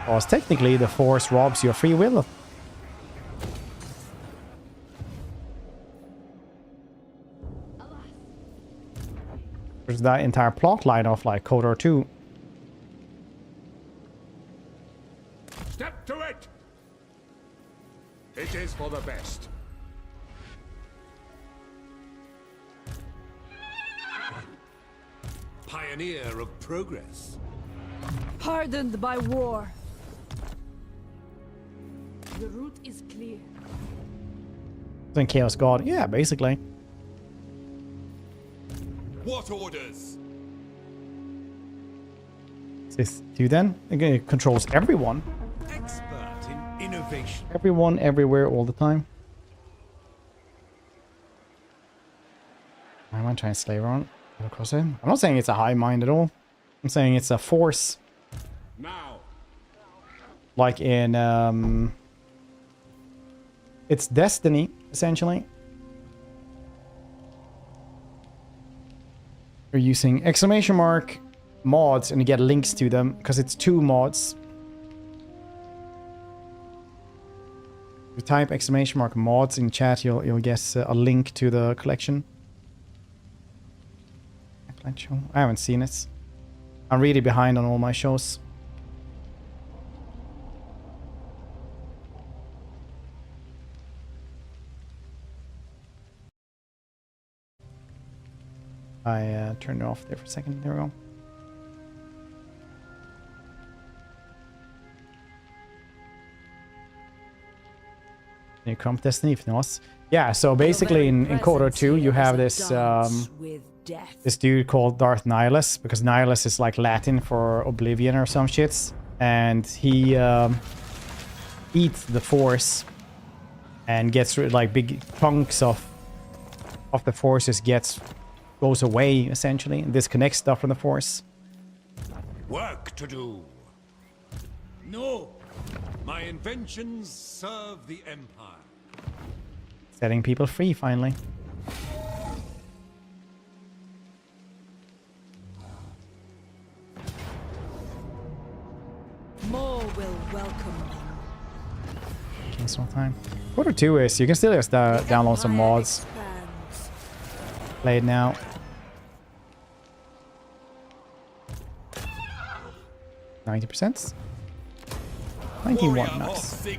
Because technically, the Force robs your free will. There's that entire plot line of like KOTOR 2. Step to it! It is for the best. Pioneer of progress. Hardened by war. The route is clear. Then Chaos God. Yeah, basically. What orders? This dude then again, it controls everyone. Expert in innovation. Everyone, everywhere, all the time. Why am I trying to slave on? Across it? I'm not saying it's a high mind at all. I'm saying it's a force. Now. Like in it's destiny, essentially. We're using exclamation mark mods and you get links to them because it's 2 mods. You type ! mods in chat, you'll get a link to the collection. I haven't seen it. I'm really behind on all my shows. I turned it off there for a second. There we go. New comp Destiny Fnos. Yeah, so basically in KOTOR 2 you have this this dude called Darth Nihilus, because Nihilus is like Latin for oblivion or some shits, and he eats the Force and gets rid, like big chunks of the Forces goes away essentially and disconnects stuff from the Force. Work to do. No! My inventions serve the Empire. Setting people free finally. More will welcome them. Cancel time. KOTOR 2 is, you can still just download some mods. Play it now. %? 91, nice.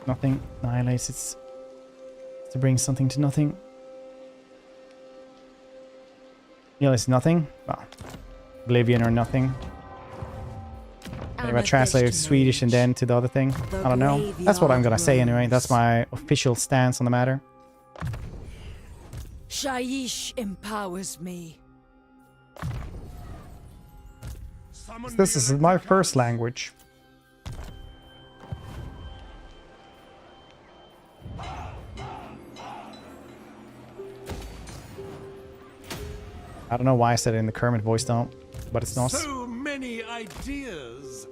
Nothing annihilates, it's to bring something to nothing. Yeah, it's nothing. Well, oblivion or nothing. Maybe I translate it to Swedish and then to the other thing. I don't know. That's what I'm gonna say anyway. That's my official stance on the matter. Shaiish empowers me. This is my first language. I don't know why I said it in the Kermit voice though, but it's not. So many ideas.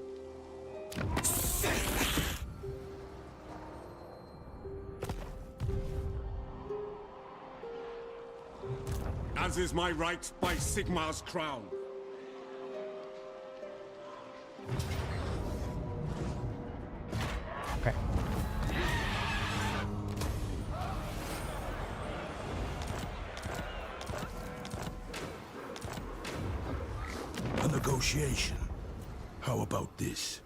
As is my right by Sigmar's crown. Okay. A negotiation. How about this?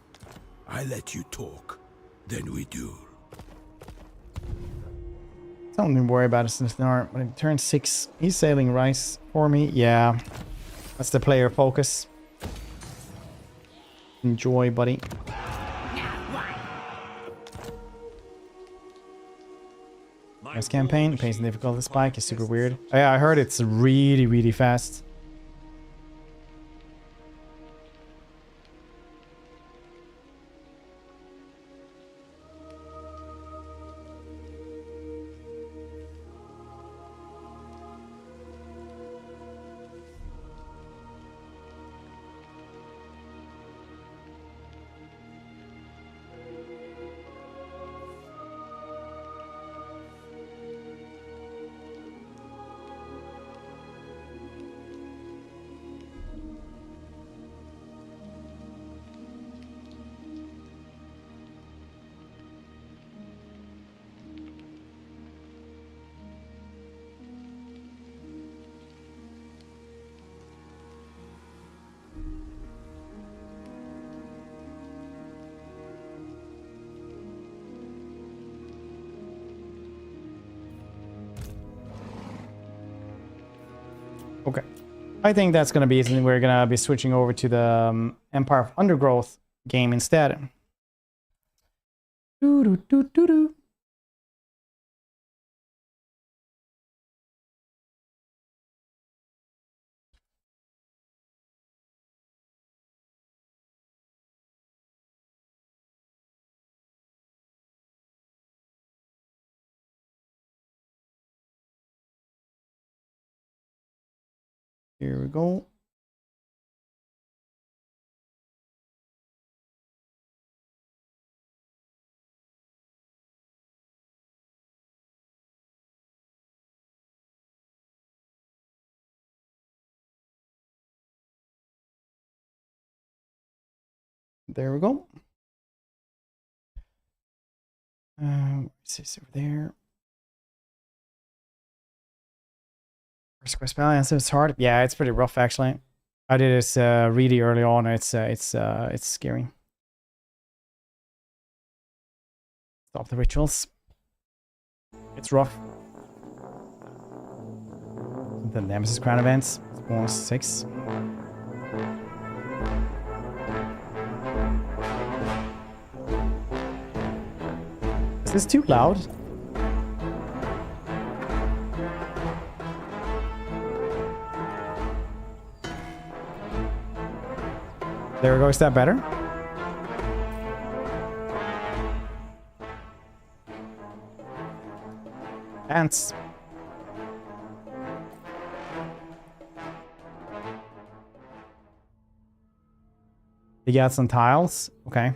I let you talk, then we do. Don't even worry about it since when it turns 6, he's sailing rice for me. Yeah, that's the player focus. Enjoy, buddy. This campaign, pace and difficulty spike is super weird. Oh, yeah, I heard it's really, really fast. Okay. I think that's going to be it, and we're going to be switching over to the Empire of Undergrowth game instead. Doo -doo -doo -doo -doo. Here we go. There we go. What's this over there? First quest balance, it's hard. Yeah, it's pretty rough actually. I did this really early on. It's scary. Stop the rituals. It's rough. The Nemesis Crown events. It's bonus 6. Is this too loud? There we go. Is that better? Ants. You got some tiles. Okay.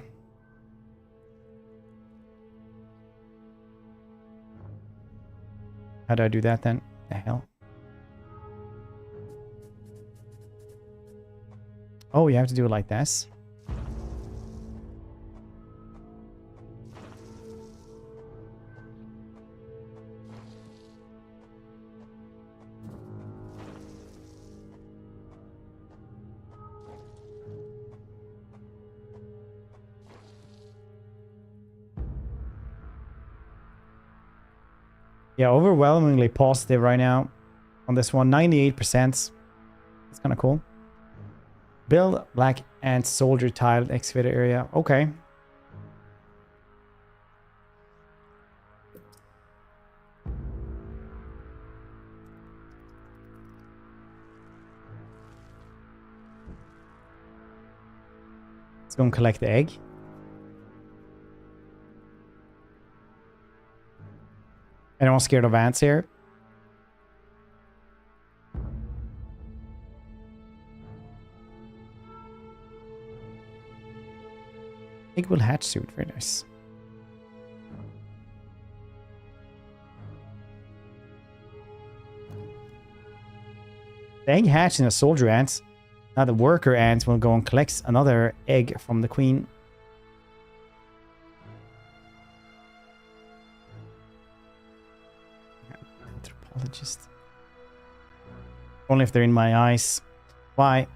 How do I do that then? The hell? Oh, you have to do it like this. Yeah, overwhelmingly positive right now on this one. 98%. It's kind of cool. Build black ant soldier tiled excavator area. Okay. Let's go and collect the egg. Anyone scared of ants here? Egg will hatch soon. Very nice. The egg hatched in a soldier ant. Now the worker ant will go and collect another egg from the queen. Anthropologist. Only if they're in my eyes. Why?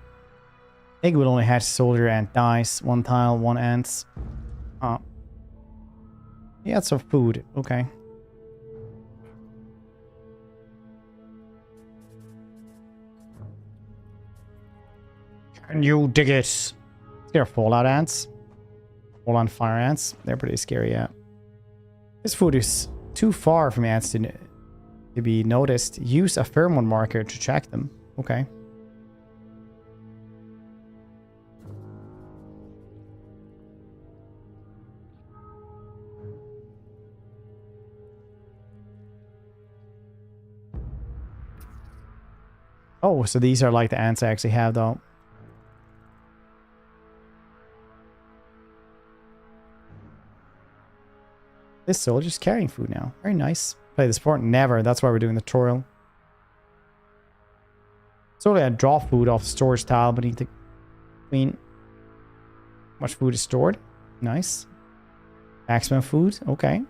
Egg will only hatch soldier ant dies. 1 tile, 1 ants. Oh. Yeah, it's of food. Okay. Can you dig it? Scare fallout ants. Fallout fire ants. They're pretty scary, yeah. This food is too far from ants to be noticed. Use a pheromone marker to track them. Okay. Oh, so these are like the ants I actually have, though. This soldier's carrying food now. Very nice. Play the sport? Never. That's why we're doing the tutorial. So I draw food off the storage tile beneath the queen. Much food is stored. Nice. Maximum food. Okay.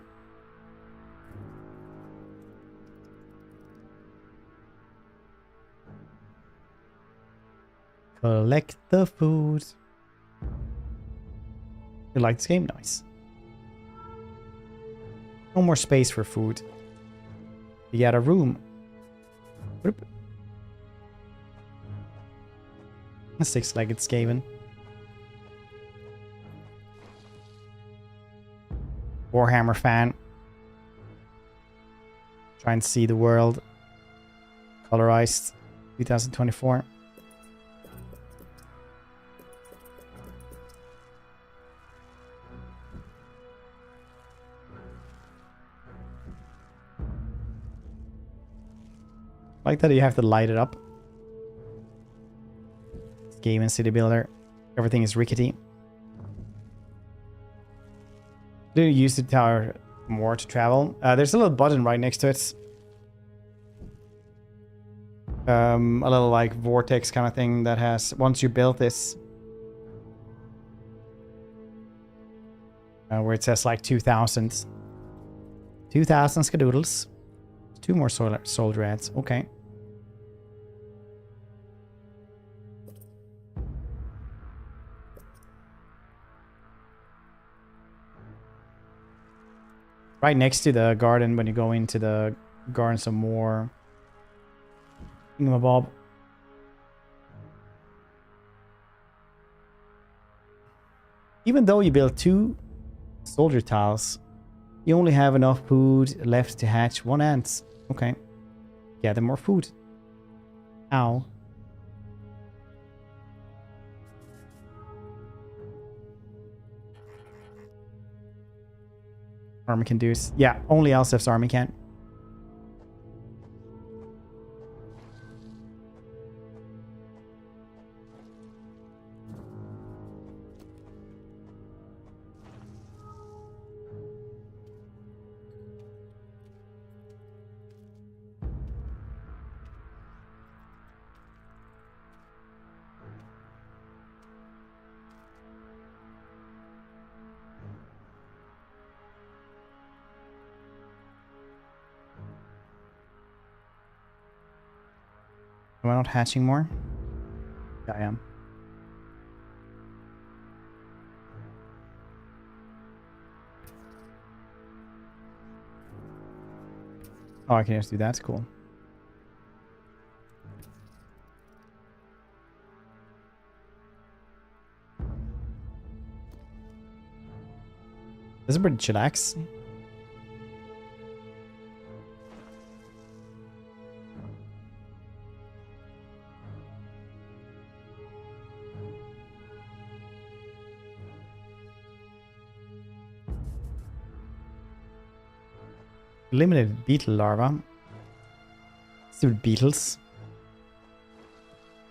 Collect the food. You like this game? Nice. No more space for food. You got a room. A 6-legged Skaven. Warhammer fan. Trying to see the world. Colorized. 2024. Like that you have to light it up. Game and city builder. Everything is rickety. Do you use the tower more to travel? There's a little button right next to it. A little like vortex kind of thing that has, once you build this, Where it says like 2,000. 2,000 skadoodles. 2 more soldier ads. Okay. Right next to the garden, when you go into the garden some more. Bob. Even though you build 2 soldier tiles, you only have enough food left to hatch 1 ant. Okay. Gather more food. Ow. Army can do this. Yeah, only Elseth's army can. Am I not hatching more? Yeah, I am. Oh, I can just do that. Cool. This is pretty chillax. Limited beetle larva. Stupid beetles.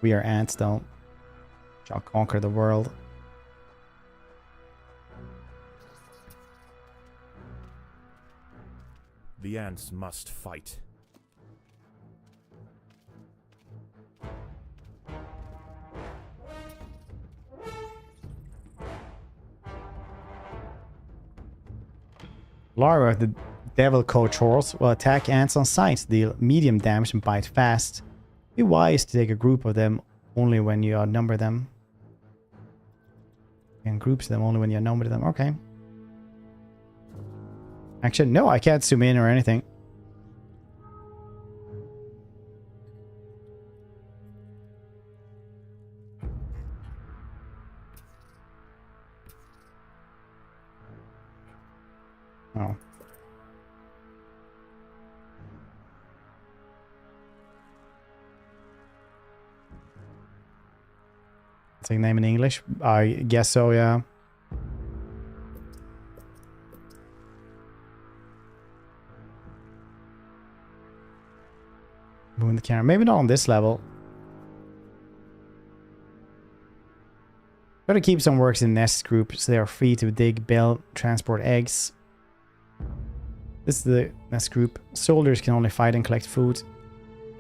We are ants though. Shall conquer the world. The ants must fight. Larva of the devil coach horse will attack ants on sight, deal medium damage and bite fast. Be wise to take a group of them only when you outnumber them. And groups them only when you outnumber them. Okay. Actually, no, I can't zoom in or anything. Oh. It's like name in English? I guess so, yeah. Moving the camera. Maybe not on this level. Gotta keep some works in nest group so they are free to dig, build, transport eggs. This is the nest group. Soldiers can only fight and collect food.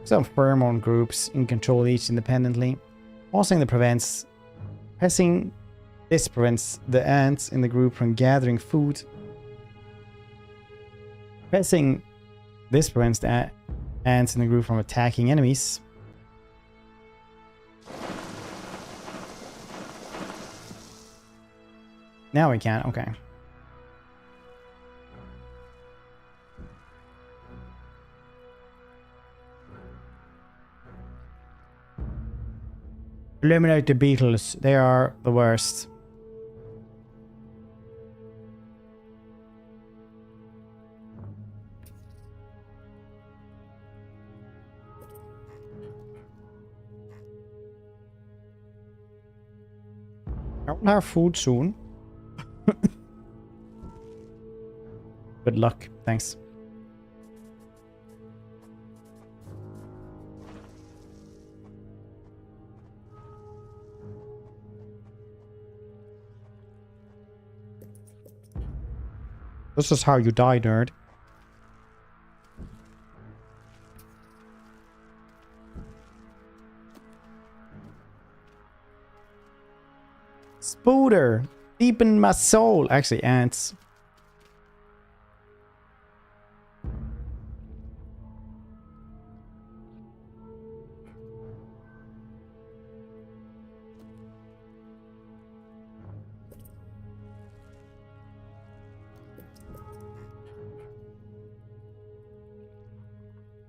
Some pheromone groups can control each independently. Pausing the prevents... Pressing this prevents the ants in the group from gathering food. Pressing this prevents the ants in the group from attacking enemies. Now we can, okay. Eliminate the beetles. They are the worst. I will have food soon. Good luck. Thanks. This is how you die, nerd. Spooder. Deep in my soul. Actually, ants.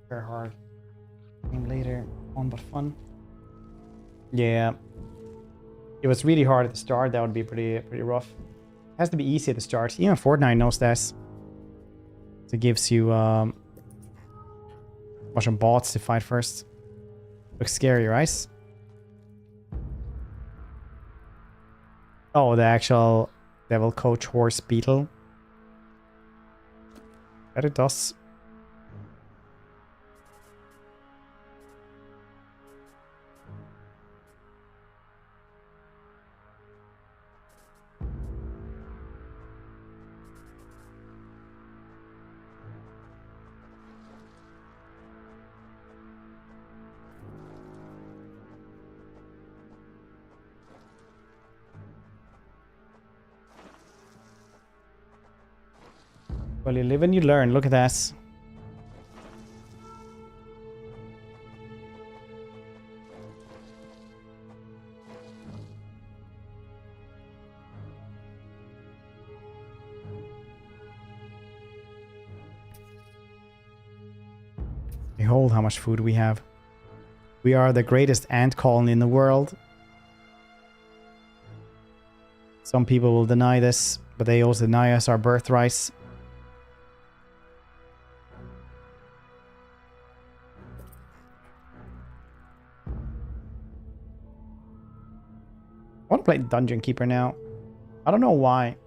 Very hard. Game later on, but fun. Yeah. If it was really hard at the start, that would be pretty rough. It has to be easy at the start. Even Fortnite knows this. So it gives you a bunch of bots to fight first. Looks scary, right? Oh, the actual Devil Coach Horse Beetle. Bet it does. Well, you live and you learn. Look at that. Behold how much food we have. We are the greatest ant colony in the world. Some people will deny this, but they also deny us our birthrights. I want to play Dungeon Keeper now. I don't know why.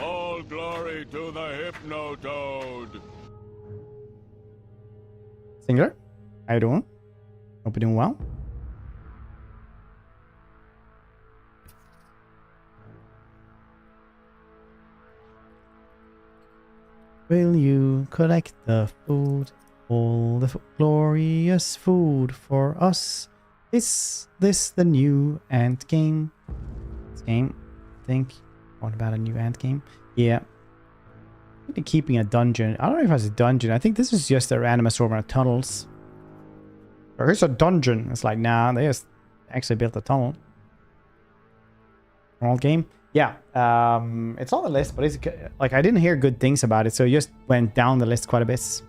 All glory to the Hypnotoad. Singular, how you doing? Hope you're doing well. Will you collect the food? All the glorious food for us. Is this the new ant game? This game, I think. What about a new ant game? Yeah. Maybe keeping a dungeon. I don't know if it's a dungeon. I think this is just a random assortment of tunnels. Or it's a dungeon. It's like, nah, they just actually built a tunnel. All game. Yeah. It's on the list, but it's like I didn't hear good things about it, so it just went down the list quite a bit.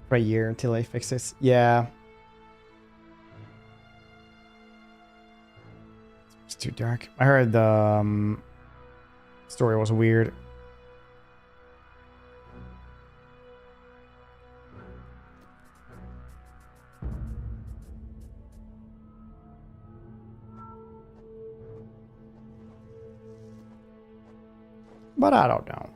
For a year until they fix this. Yeah. It's too dark. I heard the story was weird. But I don't know.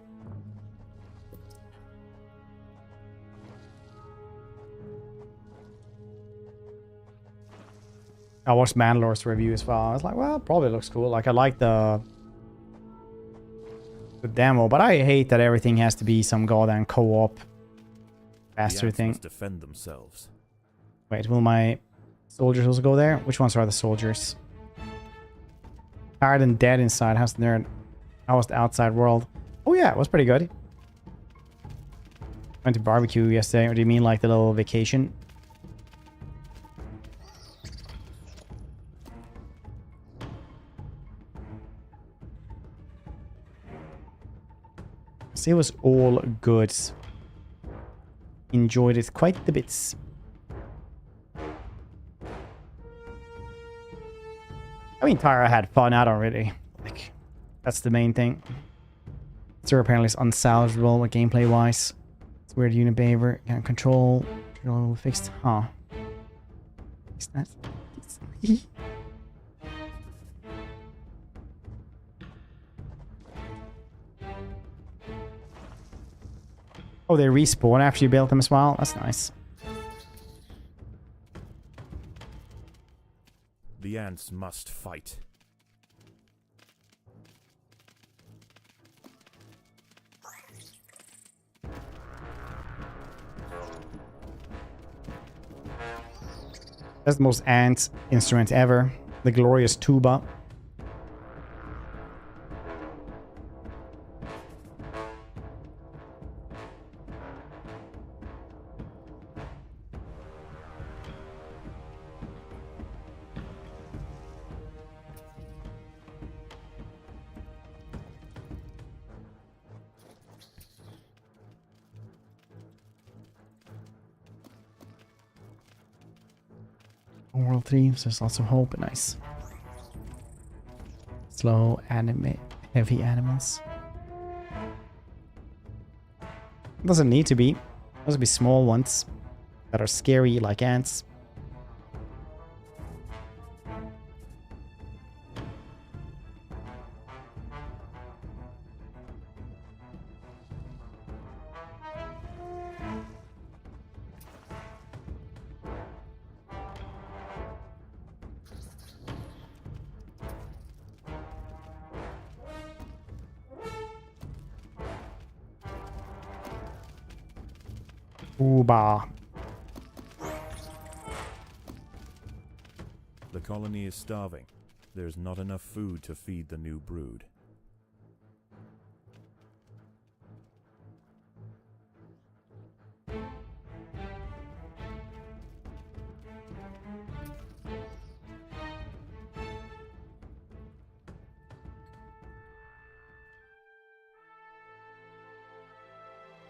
I watched Mandalore's review as well. I was like, well, probably looks cool. Like, I like the demo, but I hate that everything has to be some goddamn co-op faster thing. Defend themselves. Wait, will my soldiers also go there? Which ones are the soldiers? Tired and dead inside. How's the nerd? How was the outside world? Oh yeah, it was pretty good. Went to barbecue yesterday. Or do you mean like the little vacation? It was all good. Enjoyed it quite the bits. I mean, Tyra had fun. I don't really like. That's the main thing. Zero apparently is unsalvageable gameplay wise. It's weird unit behavior. Can't control. Fixed. Huh. Is that... Oh, they respawn after you build them as well? That's nice. The ants must fight. That's the most ant instrument ever. The glorious tuba. World 3, so there's lots of hope. Nice. Slow, heavy animals. Doesn't need to be. Those be small ones that are scary like ants. Ooba. The colony is starving. There's not enough food to feed the new brood.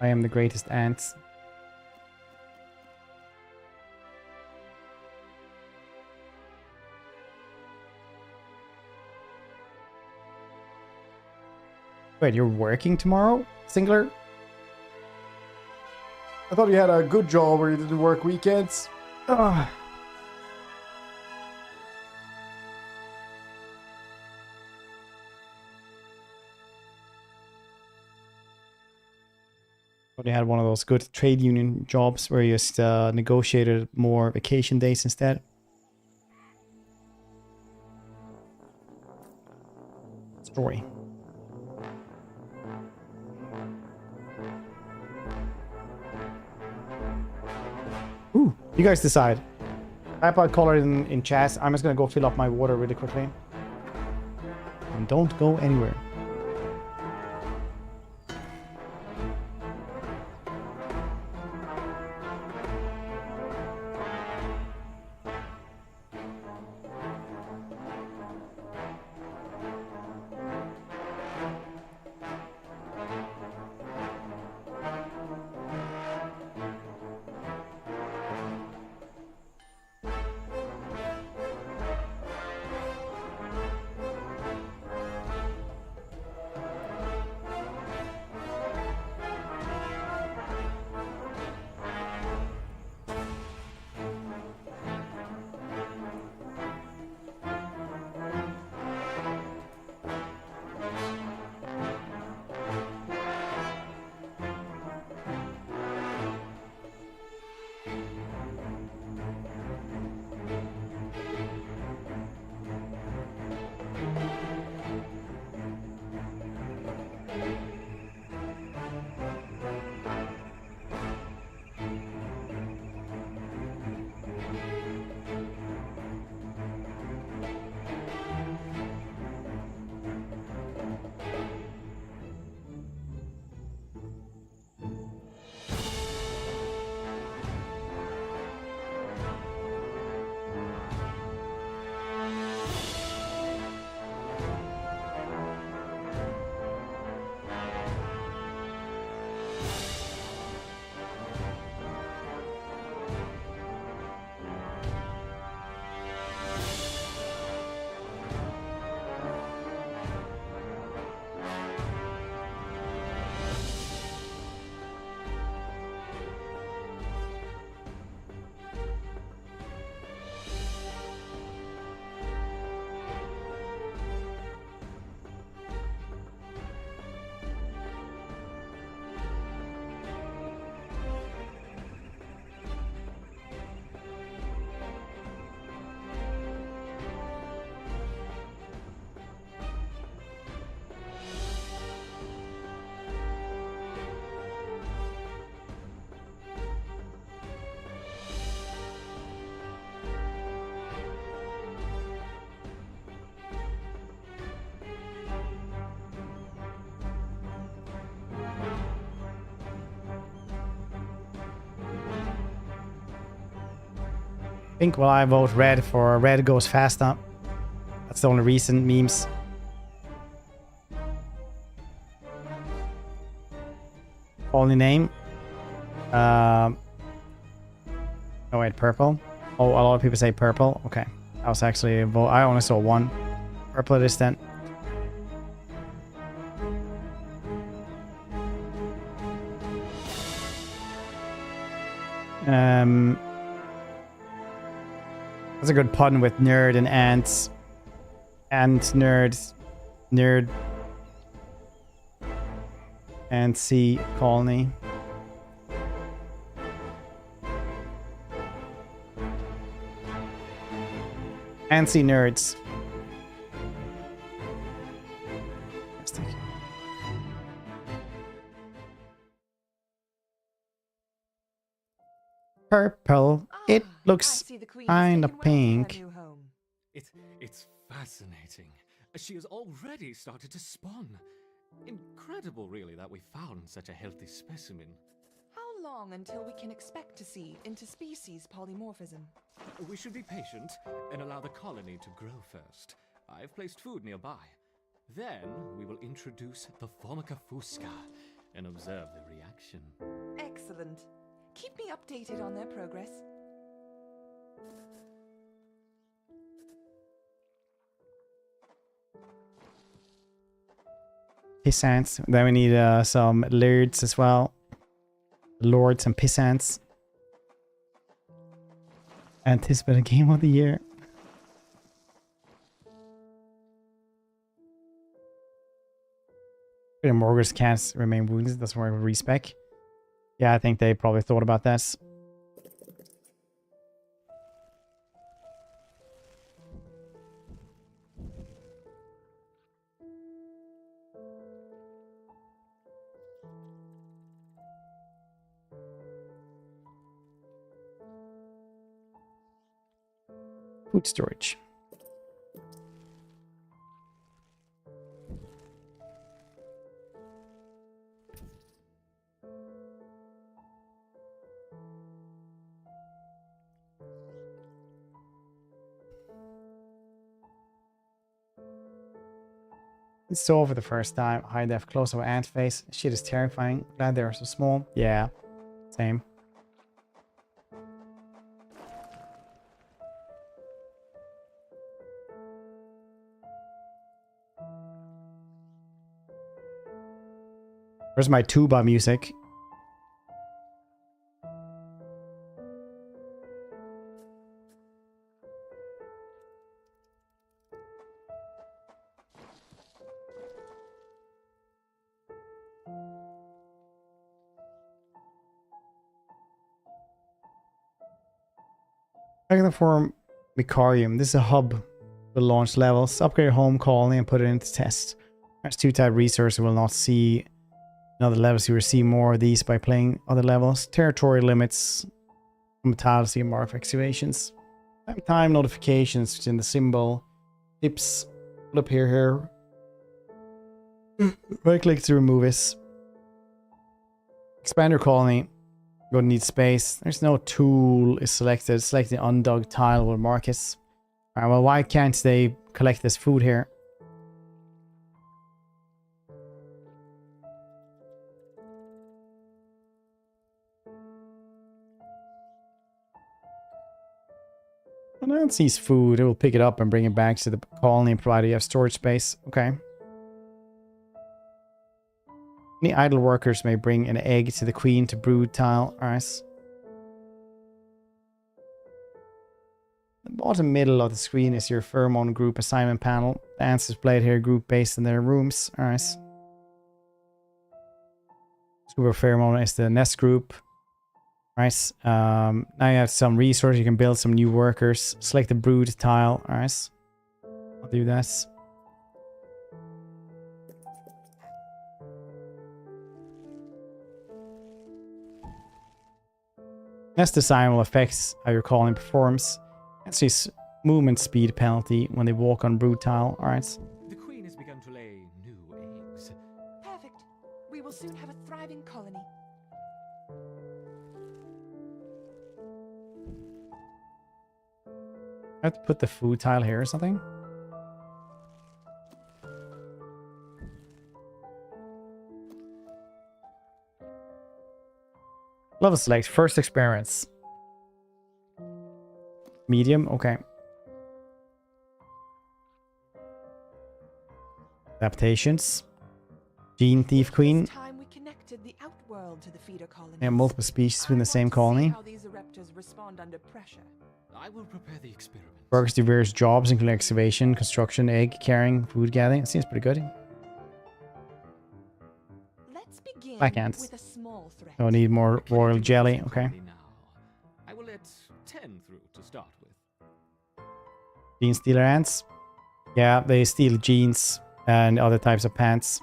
I am the greatest ant. Wait, you're working tomorrow? Singular? I thought you had a good job where you didn't work weekends. Ugh. Thought you had one of those good trade union jobs where you just negotiated more vacation days instead. Story. Ooh, you guys decide. Type out color in chat. I'm just gonna go fill up my water really quickly. And don't go anywhere. Pink, well, I vote red for red goes faster. That's the only reason. Memes. Only name. Oh wait, purple. Oh, a lot of people say purple. Okay, that was actually a vote. I only saw one. Purple it is then. That's a good pun with nerd and ants. And nerd. Nerd. And sea colony. Antsy nerds. Purple. It looks kind of pink. It's fascinating. She has already started to spawn. Incredible, really, that we found such a healthy specimen. How long until we can expect to see interspecies polymorphism? We should be patient and allow the colony to grow first. I've placed food nearby. Then we will introduce the Formica fusca and observe the reaction. Excellent. Keep me updated on their progress. Pissants. Then we need some lords as well. Lords and pissants. Anticipated game of the year. Morgars can't remain wounded. That's more of a respec. Yeah, I think they probably thought about that. Food storage. It's so for the first time. High def close up ant face. Shit is terrifying. Glad they are so small. Yeah, same. Where's my tuba music? For Micarium. This is a hub will launch levels. Upgrade your home colony and put it into test. There's 2-type resource. You will not see another levels. You will see more of these by playing other levels. Territory limits. Metality and mark excavations. Time notifications, which in the symbol. Tips. Up here. Right click to remove this. Expand your colony. Gonna need space. There's no tool is selected. Select the undug tile with markets. Alright, well, why can't they collect this food here? When it sees food, it will pick it up and bring it back to the colony, provided you have storage space. Okay. Any idle workers may bring an egg to the queen to brood tile. Alright. The bottom middle of the screen is your pheromone group assignment panel. The ants displayed here group based in their rooms. Alright. Super pheromone is the nest group. Alright. Now you have some resources. You can build some new workers. Select the brood tile. Alright. I'll do that. Nest design will affect how your colony performs. That's just movement speed penalty when they walk on brood tile. Alright. The queen has begun to lay new eggs. Perfect. We will soon have a thriving colony. I have to put the food tile here or something. Level select. First experiments. Medium. Okay. Adaptations. Gene Thief Queen. Time we connected the outworld to the feeder colonies. Yeah, multiple species within the same colony. How these eruptors respond under pressure. I will prepare the experiment. Workers do various jobs, including excavation, construction, egg carrying, food gathering. It seems pretty good. Let's begin Backhands. with a small threat. Oh, need more royal jelly. Okay. I will let 10 through to start with. Gene stealer ants. Yeah, they steal jeans and other types of pants.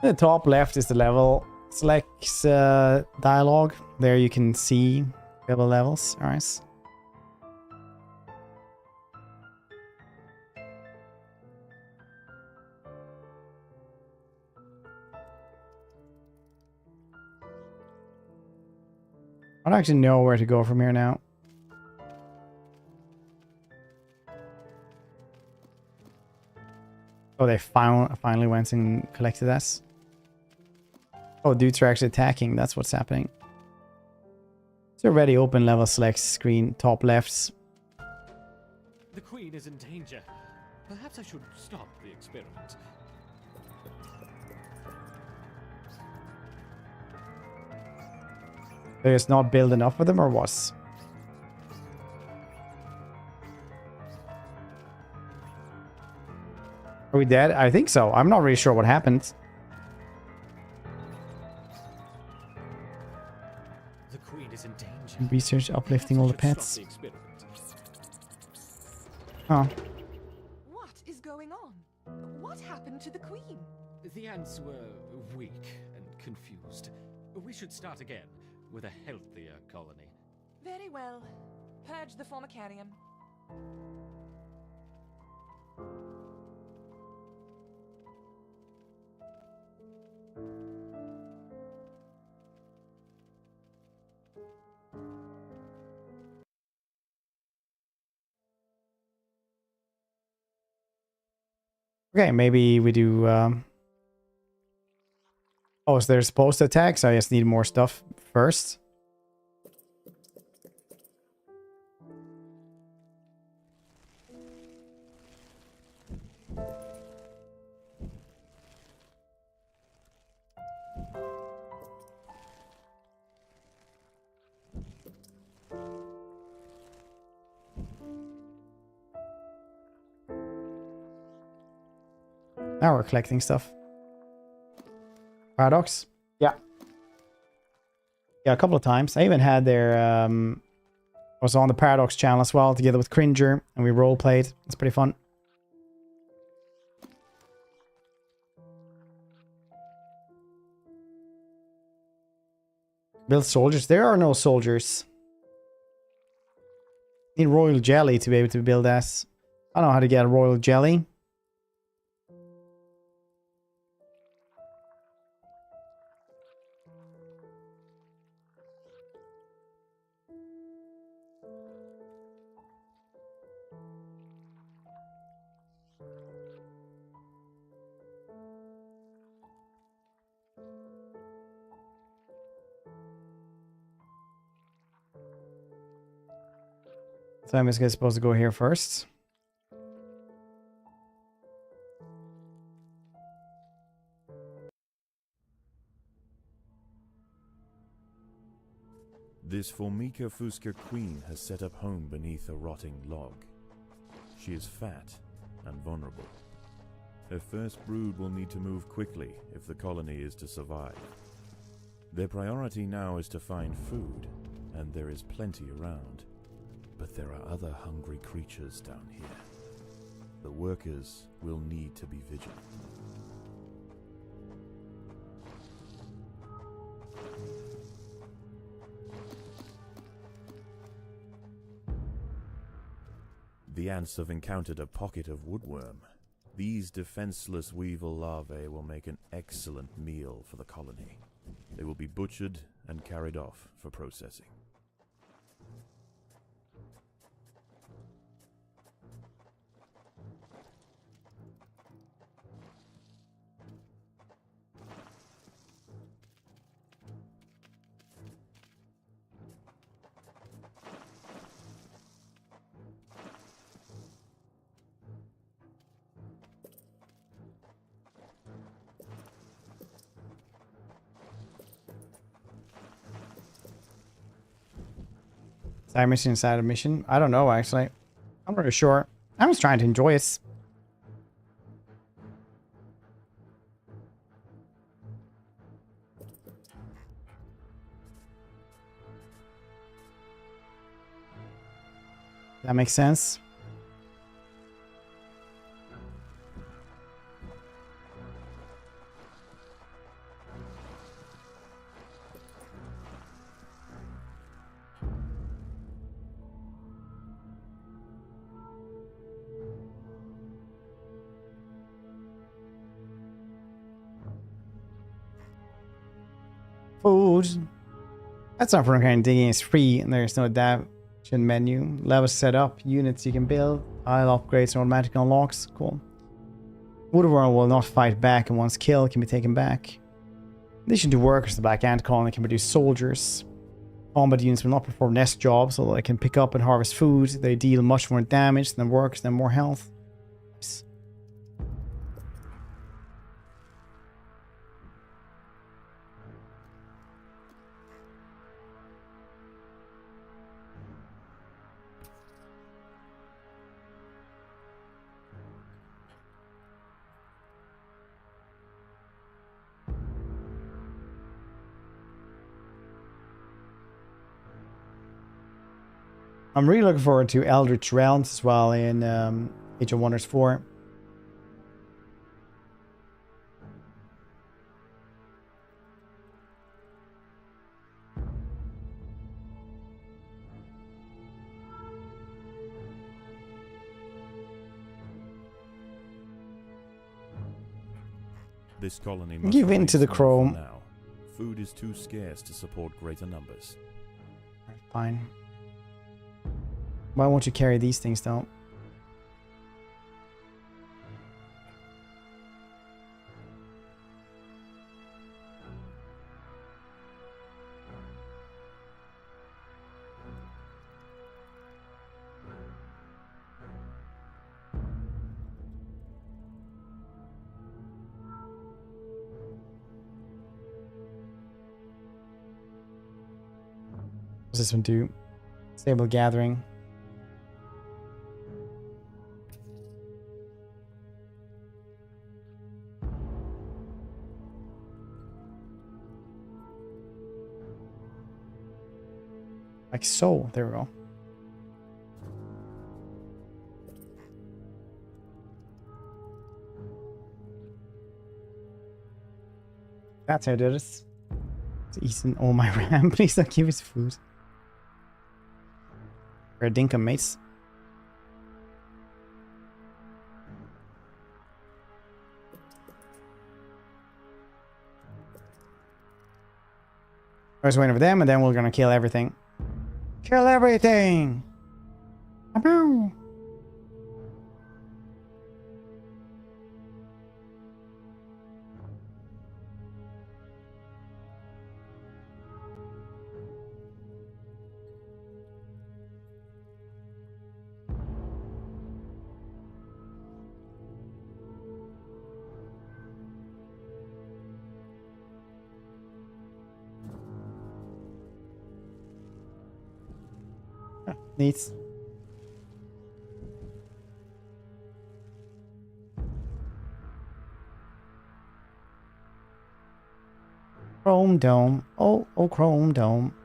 The top left is the level selects dialogue. There you can see level levels. All right. I don't actually know where to go from here now. Oh, they finally went and collected us. Oh, dudes are actually attacking. That's what's happening. It's already open level select screen, top left. The queen is in danger. Perhaps I should stop the experiment. They just not build enough of them, or what? Are we dead? I think so. I'm not really sure what happened. The queen is in danger. Research uplifting all the pets. Oh. What is going on? What happened to the queen? The ants were weak and confused. We should start again with a healthier colony. Very well. Purge the formicarium. Okay, maybe we do... Oh, so they're supposed to attack, so I just need more stuff first. Now we're collecting stuff. Paradox? Yeah. Yeah, a couple of times. I even had their... I was on the Paradox channel as well, together with Cringer, and we roleplayed. It's pretty fun. Build soldiers? There are no soldiers. Need royal jelly to be able to build that. I don't know how to get a royal jelly. So I'm just supposed to go here first. This Formica Fusca queen has set up home beneath a rotting log. She is fat and vulnerable. Her first brood will need to move quickly if the colony is to survive. Their priority now is to find food, and there is plenty around. But there are other hungry creatures down here. The workers will need to be vigilant. The ants have encountered a pocket of woodworm. These defenseless weevil larvae will make an excellent meal for the colony. They will be butchered and carried off for processing. Side mission inside a mission? I don't know, actually. I'm not really sure. I'm just trying to enjoy it. That makes sense. Food. That's not for kind of digging. It's free and there's no adaptation menu. Levels set up. Units you can build. Tile upgrades and automatic unlocks. Cool. Woodworm will not fight back and once killed can be taken back. In addition to workers, the Black Ant colony can produce soldiers. Combat units will not perform nest jobs, although they can pick up and harvest food. They deal much more damage than workers and more health. Nice. I'm really looking forward to Eldritch Realms as well in Age of Wonders 4. This colony must give in to the remain small Chrome. for now. Food is too scarce to support greater numbers. Fine. Why won't you carry these things though? What's this one do? Stable gathering. Like so. There we go. That's how I did it. It's eating all my RAM. Please don't give us food. We're a dinkum, mates. I was waiting for them, and then we're gonna kill everything. Kill everything! Aboo! Neat. Chrome Dome. Oh, Chrome Dome.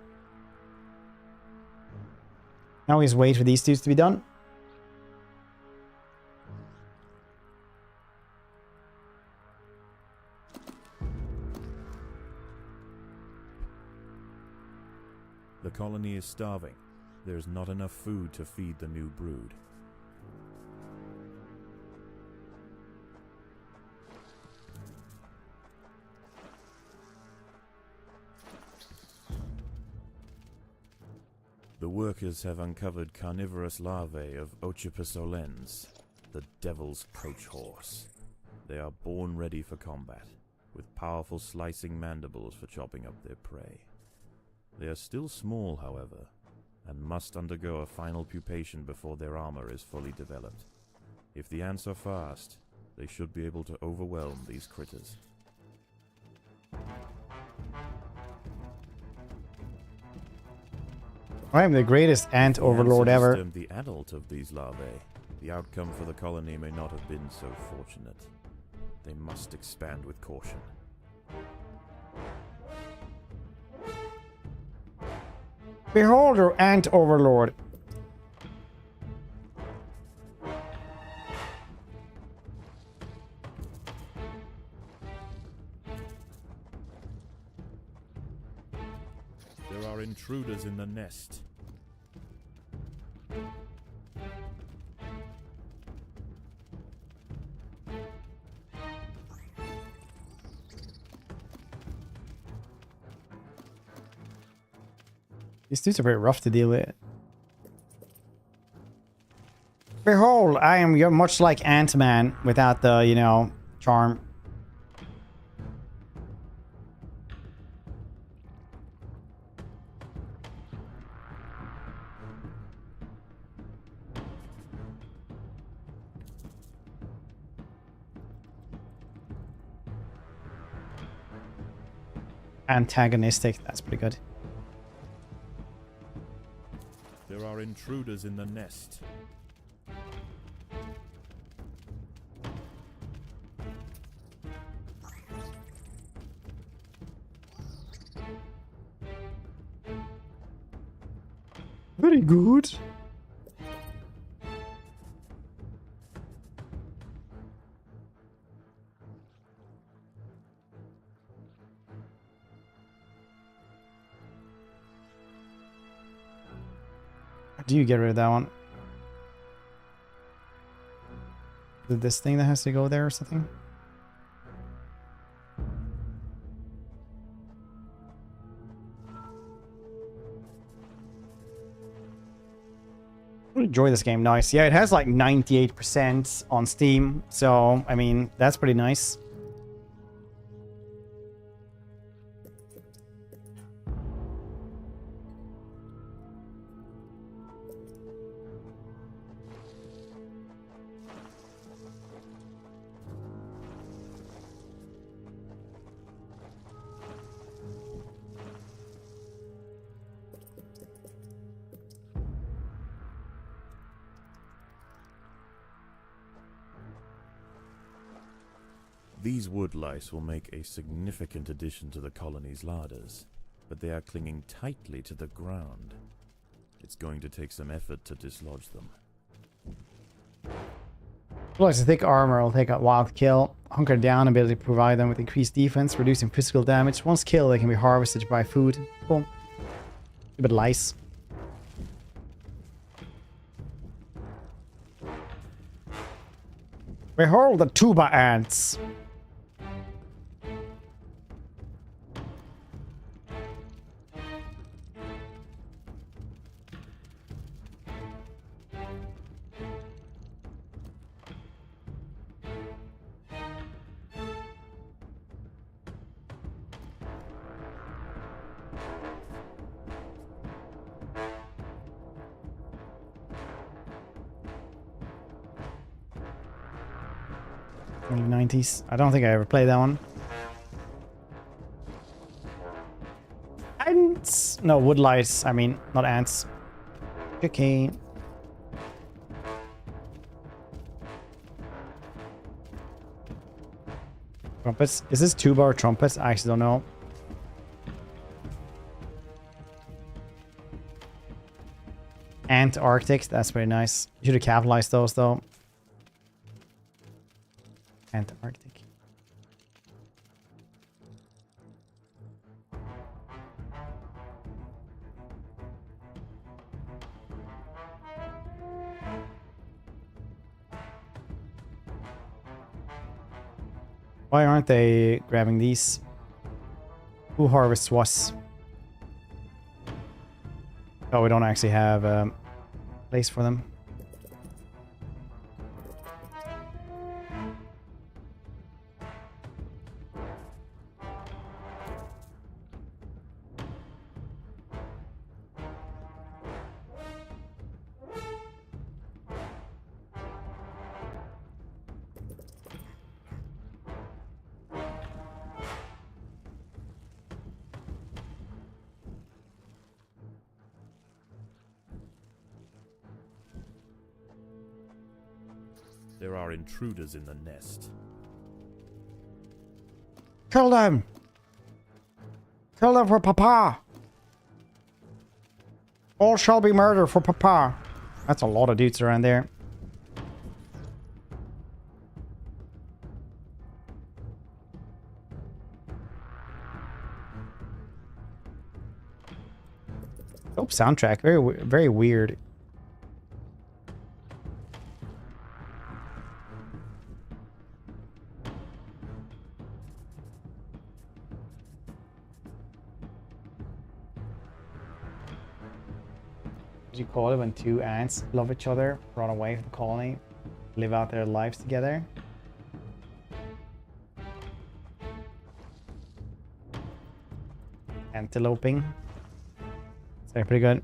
Now we just wait for these dudes to be done. The colony is starving. There's not enough food to feed the new brood. The workers have uncovered carnivorous larvae of Ocypus olens, the devil's coach horse. They are born ready for combat, with powerful slicing mandibles for chopping up their prey. They are still small, however, and must undergo a final pupation before their armor is fully developed. If the ants are fast, they should be able to overwhelm these critters. I am the greatest ant overlord ever. Disturbed the adult of these larvae. The outcome for the colony may not have been so fortunate. They must expand with caution. Behold your ant overlord. There are intruders in the nest. These dudes are very rough to deal with. Behold, I am much like Ant-Man without the, you know, charm. Antagonistic, that's pretty good. There are intruders in the nest. Very good. Do you get rid of that one? Is it this thing that has to go there or something? I enjoy this game. Nice. Yeah, it has like 98% on Steam. So, I mean, that's pretty nice. These wood lice will make a significant addition to the colony's larders, but they are clinging tightly to the ground. It's going to take some effort to dislodge them. Plus, a thick armor will take a while to kill. Hunker down ability to provide them with increased defense, reducing physical damage. Once killed, they can be harvested by food. Boom. A bit of lice. Behold the tuba ants. Early 90s. I don't think I ever played that one. Ants! No, wood lice. I mean, not ants. Okay. Trumpets. Is this tuba or trumpets? I actually don't know. Antarctic. That's pretty nice. You should have capitalized those though. Antarctic. Why aren't they grabbing these? Who harvests was? Oh, we don't actually have a place for them. There are intruders in the nest. Kill them! Kill them for Papa! All shall be murdered for Papa. That's a lot of dudes around there. Oh, soundtrack. Very weird. What do you call it when two ants love each other, run away from the colony, live out their lives together? Anteloping. It's pretty good.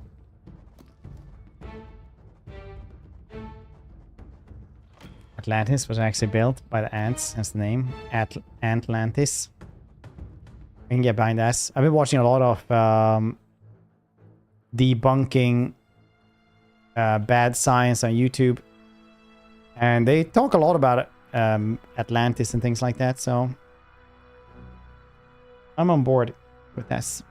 Atlantis was actually built by the ants, hence the name. Atlantis. I can get behind that. I've been watching a lot of debunking bad science on YouTube. And they talk a lot about Atlantis and things like that, so I'm on board with this.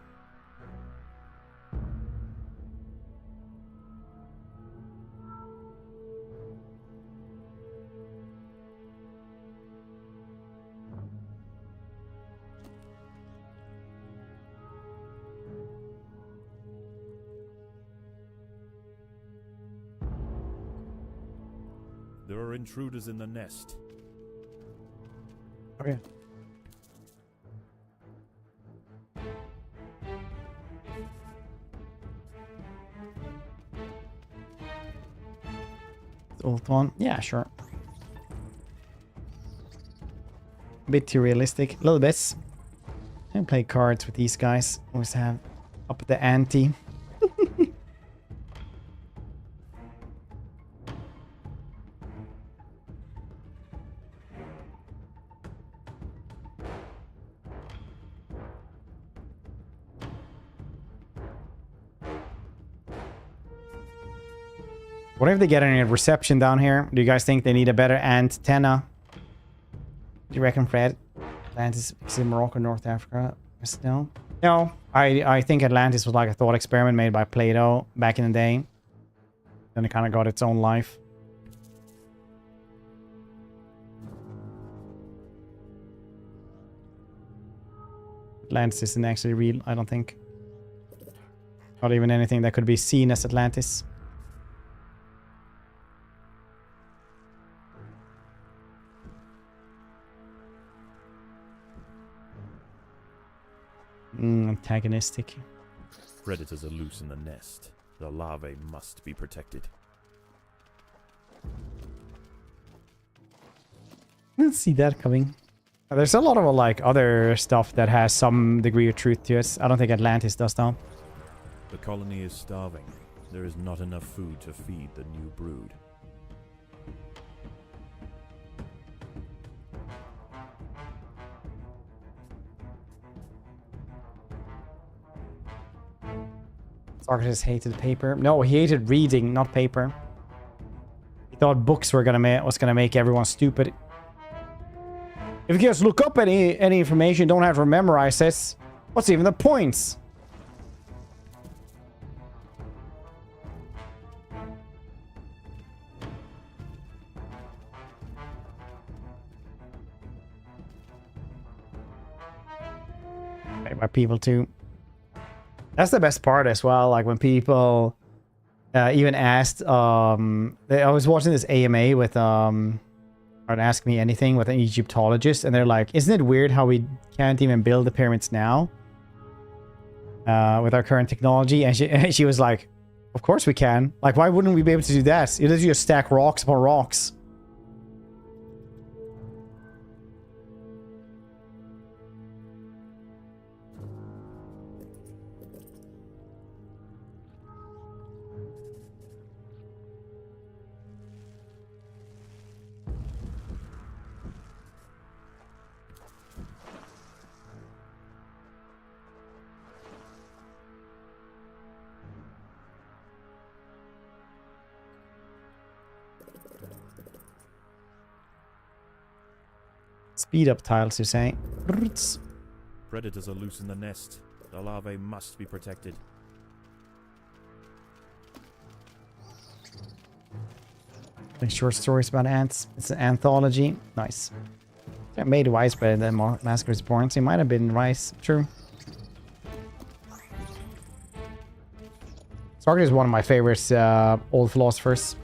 There are intruders in the nest. Okay. Old one. Yeah, sure. A bit too realistic. A little bit. I play cards with these guys. Always have up the ante. What if they get any reception down here? Do you guys think they need a better antenna? Do you reckon, Fred? Atlantis is in Morocco, North Africa? No. No, I think Atlantis was like a thought experiment made by Plato back in the day. Then it kind of got its own life. Atlantis isn't actually real, I don't think. Not even anything that could be seen as Atlantis. Antagonistic. Predators are loose in the nest. The larvae must be protected. Let's see that coming. There's a lot of like other stuff that has some degree of truth to it. I don't think Atlantis does though. The colony is starving. There is not enough food to feed the new brood. Socrates hated paper. No, he hated reading, not paper. He thought books were gonna make everyone stupid. If you just look up any information, don't have to memorize it. What's even the points? Made by people too. That's the best part as well. Like when people even asked, I was watching this AMA with or Ask Me Anything with an Egyptologist, and they're like, "Isn't it weird how we can't even build the pyramids now with our current technology?" And she was like, "Of course we can. Like, why wouldn't we be able to do that? You just stack rocks upon rocks." Speed up tiles, you say. Predators are loose in the nest. The larvae must be protected. Like short stories about ants. It's an anthology. Nice. I made Rice better than Massacre is Born, so it might have been Rice. True. Socrates is one of my favorites old philosophers.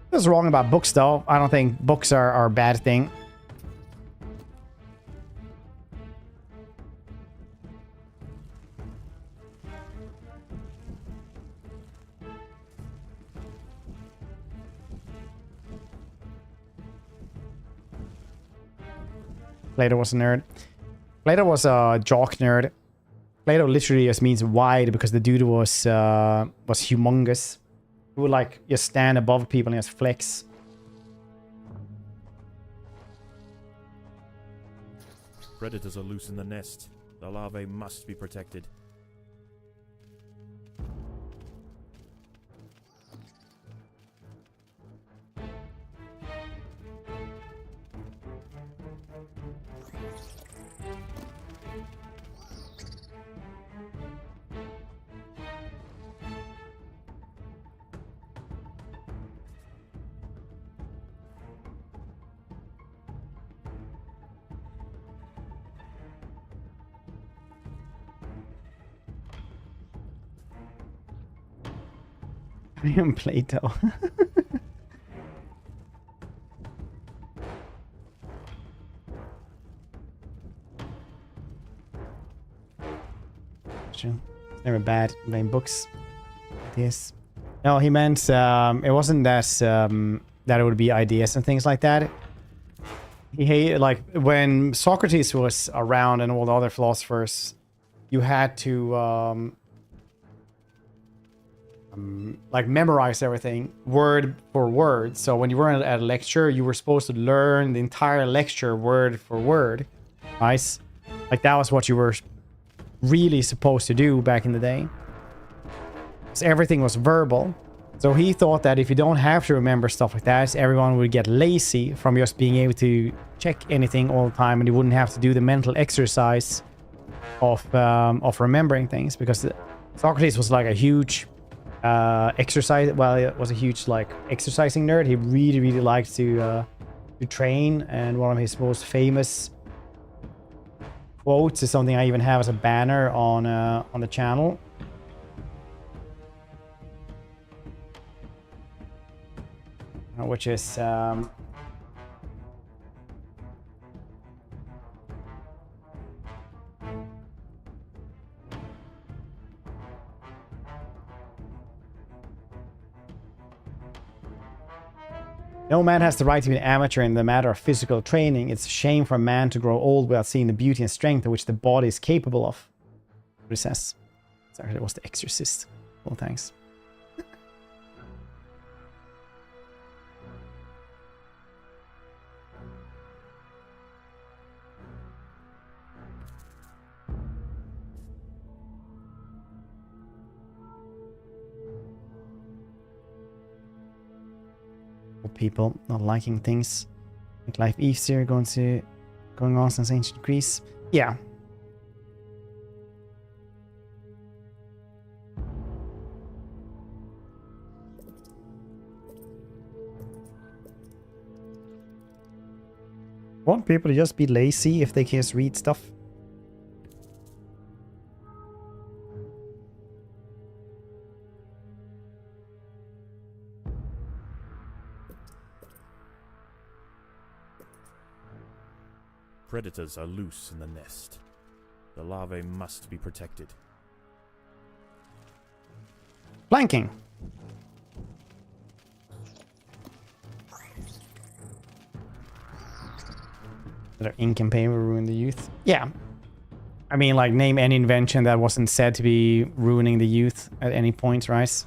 What's wrong about books, though? I don't think books are a bad thing. Plato was a nerd. Plato was a jock nerd. Plato literally just means wide because the dude was humongous. He would like just stand above people and just flex. Predators are loose in the nest. The larvae must be protected. I am Plato. True. It's never bad playing books. Yes. No, he meant it wasn't that that it would be ideas and things like that. He hated, like, when Socrates was around and all the other philosophers, you had to like memorize everything word for word. So when you were at a lecture, you were supposed to learn the entire lecture word for word. Nice. Like that was what you were really supposed to do back in the day. Because everything was verbal. So he thought that if you don't have to remember stuff like that, everyone would get lazy from just being able to check anything all the time, and you wouldn't have to do the mental exercise of remembering things. Because Socrates was like a huge exercise. Well, it was a huge like exercising nerd. He really liked to train, and one of his most famous quotes is something I even have as a banner on the channel. Which is no man has the right to be an amateur in the matter of physical training. It's a shame for a man to grow old without seeing the beauty and strength of which the body is capable of. What he says. Sorry, that was The Exorcist. Well, thanks. People not liking things, make life easier, going on since ancient Greece. Yeah. Want people to just be lazy if they can just read stuff. Predators are loose in the nest. The larvae must be protected. Flanking. Their ink campaign will ruin the youth. Yeah. I mean, like, name any invention that wasn't said to be ruining the youth at any point, right?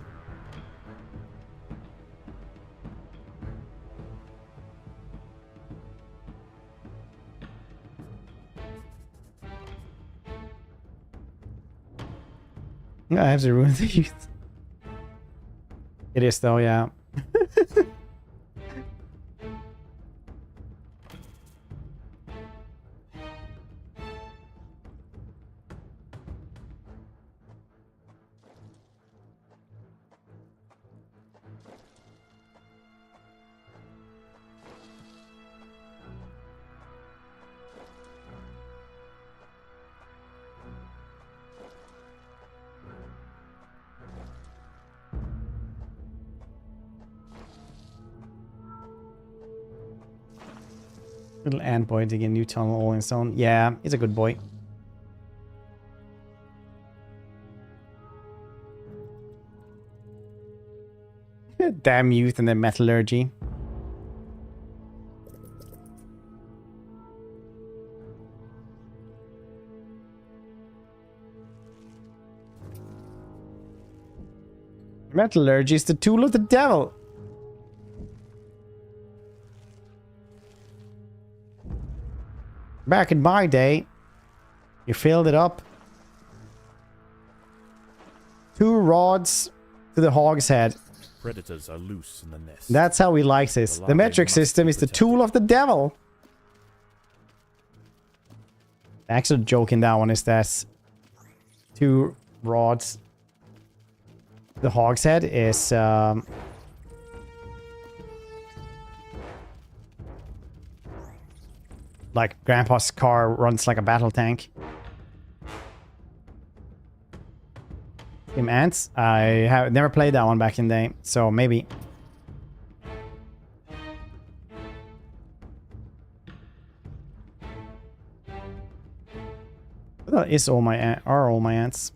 Yeah, I have to ruin the youth. It is though, yeah. Little ant boy digging a new tunnel all in his own. Yeah, he's a good boy. Damn youth and their metallurgy. Metallurgy is the tool of the devil. Back in my day, you filled it up. 2 rods to the hogshead. Predators are loose in the nest. That's how he likes this. The metric system is the tool of the devil. The actual joke in that one is that 2 rods to the hogshead is like Grandpa's car runs like a battle tank. Team Ants? I have never played that one back in the day, so maybe. That is all my are all my ants.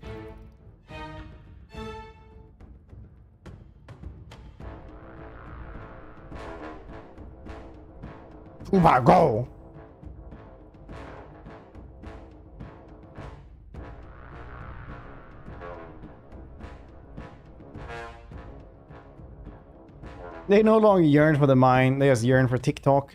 Uba, go! They no longer yearn for the mine, they just yearn for TikTok.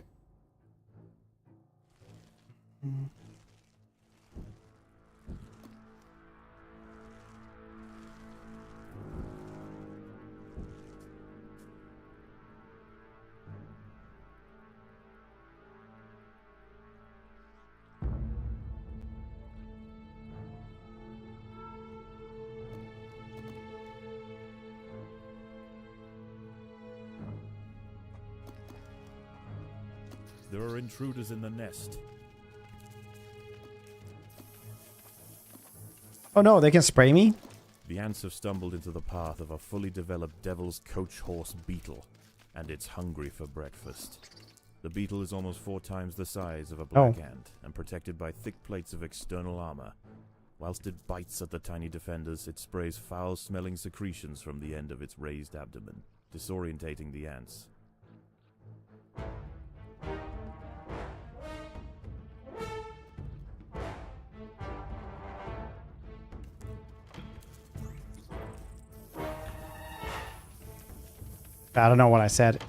There are intruders in the nest. Oh no, they can spray me? The ants have stumbled into the path of a fully developed devil's coach horse beetle, and it's hungry for breakfast. The beetle is almost 4 times the size of a black ant, and protected by thick plates of external armor. Whilst it bites at the tiny defenders, it sprays foul-smelling secretions from the end of its raised abdomen, disorientating the ants. I don't know what I said.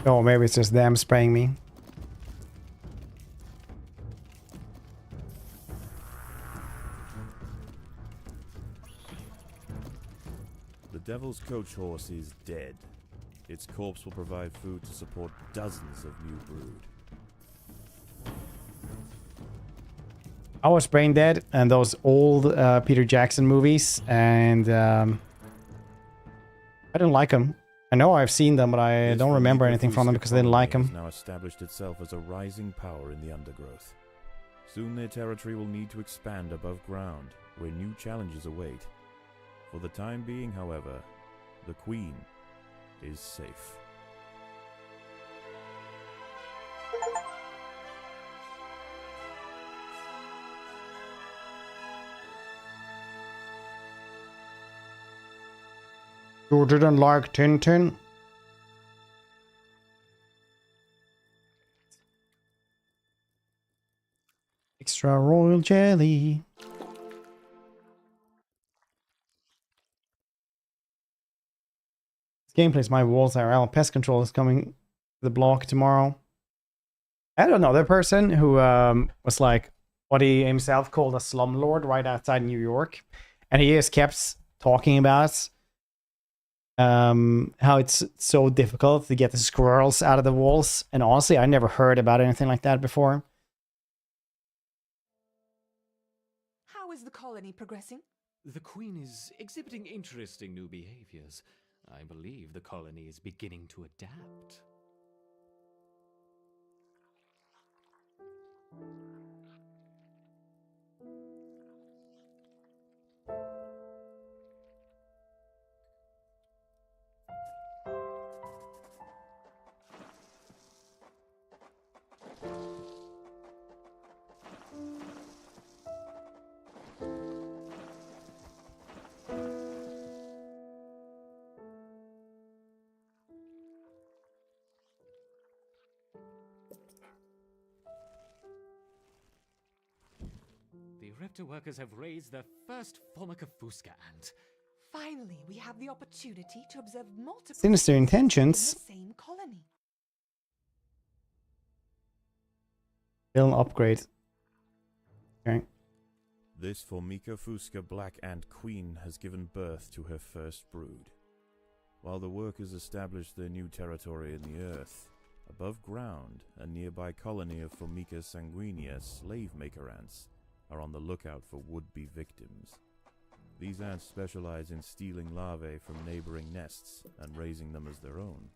Oh, maybe it's just them spraying me. The devil's coach horse is dead. Its corpse will provide food to support dozens of new brood. I was brain dead and those old Peter Jackson movies, and I didn't like them. I know I've seen them, but I don't remember anything from them because I didn't like them. Now established itself as a rising power in the Undergrowth. Soon their territory will need to expand above ground, where new challenges await. For the time being, however, the Queen is safe. You didn't like Tintin? Extra royal jelly. This game plays my walls are out. Pest control is coming to the block tomorrow. I had another person who was like what he himself called a slumlord right outside New York. And he just kept talking about how it's so difficult to get the squirrels out of the walls. And honestly, I never heard about anything like that before. How is the colony progressing? The Queen is exhibiting interesting new behaviors. I believe the colony is beginning to adapt. The Reptor workers have raised their first Formica Fusca ant. Finally, we have the opportunity to observe multiple Sinister intentions. in the same colony. Still upgrade. Okay. This Formica Fusca Black Ant Queen has given birth to her first brood. While the workers establish their new territory in the earth, above ground, a nearby colony of Formica Sanguinea slave-maker ants are on the lookout for would-be victims. These ants specialize in stealing larvae from neighboring nests and raising them as their own.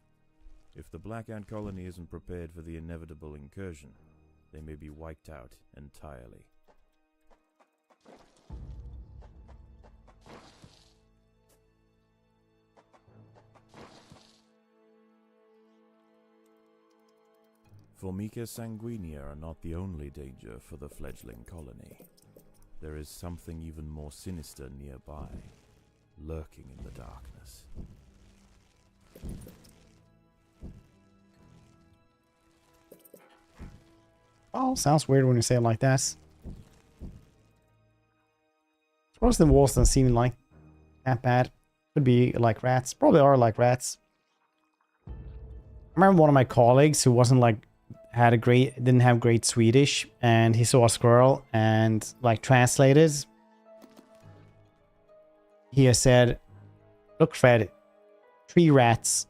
If the black ant colony isn't prepared for the inevitable incursion, they may be wiped out entirely. Formica Sanguinea are not the only danger for the fledgling colony. There is something even more sinister nearby, lurking in the darkness. Oh, sounds weird when you say it like that. Suppose the walls don't seem like that bad. Could be like rats. Probably are like rats. I remember one of my colleagues who wasn't like didn't have great Swedish, and he saw a squirrel and like translated. He has said, "Look, Fred, 3 rats."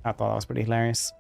I thought that was pretty hilarious.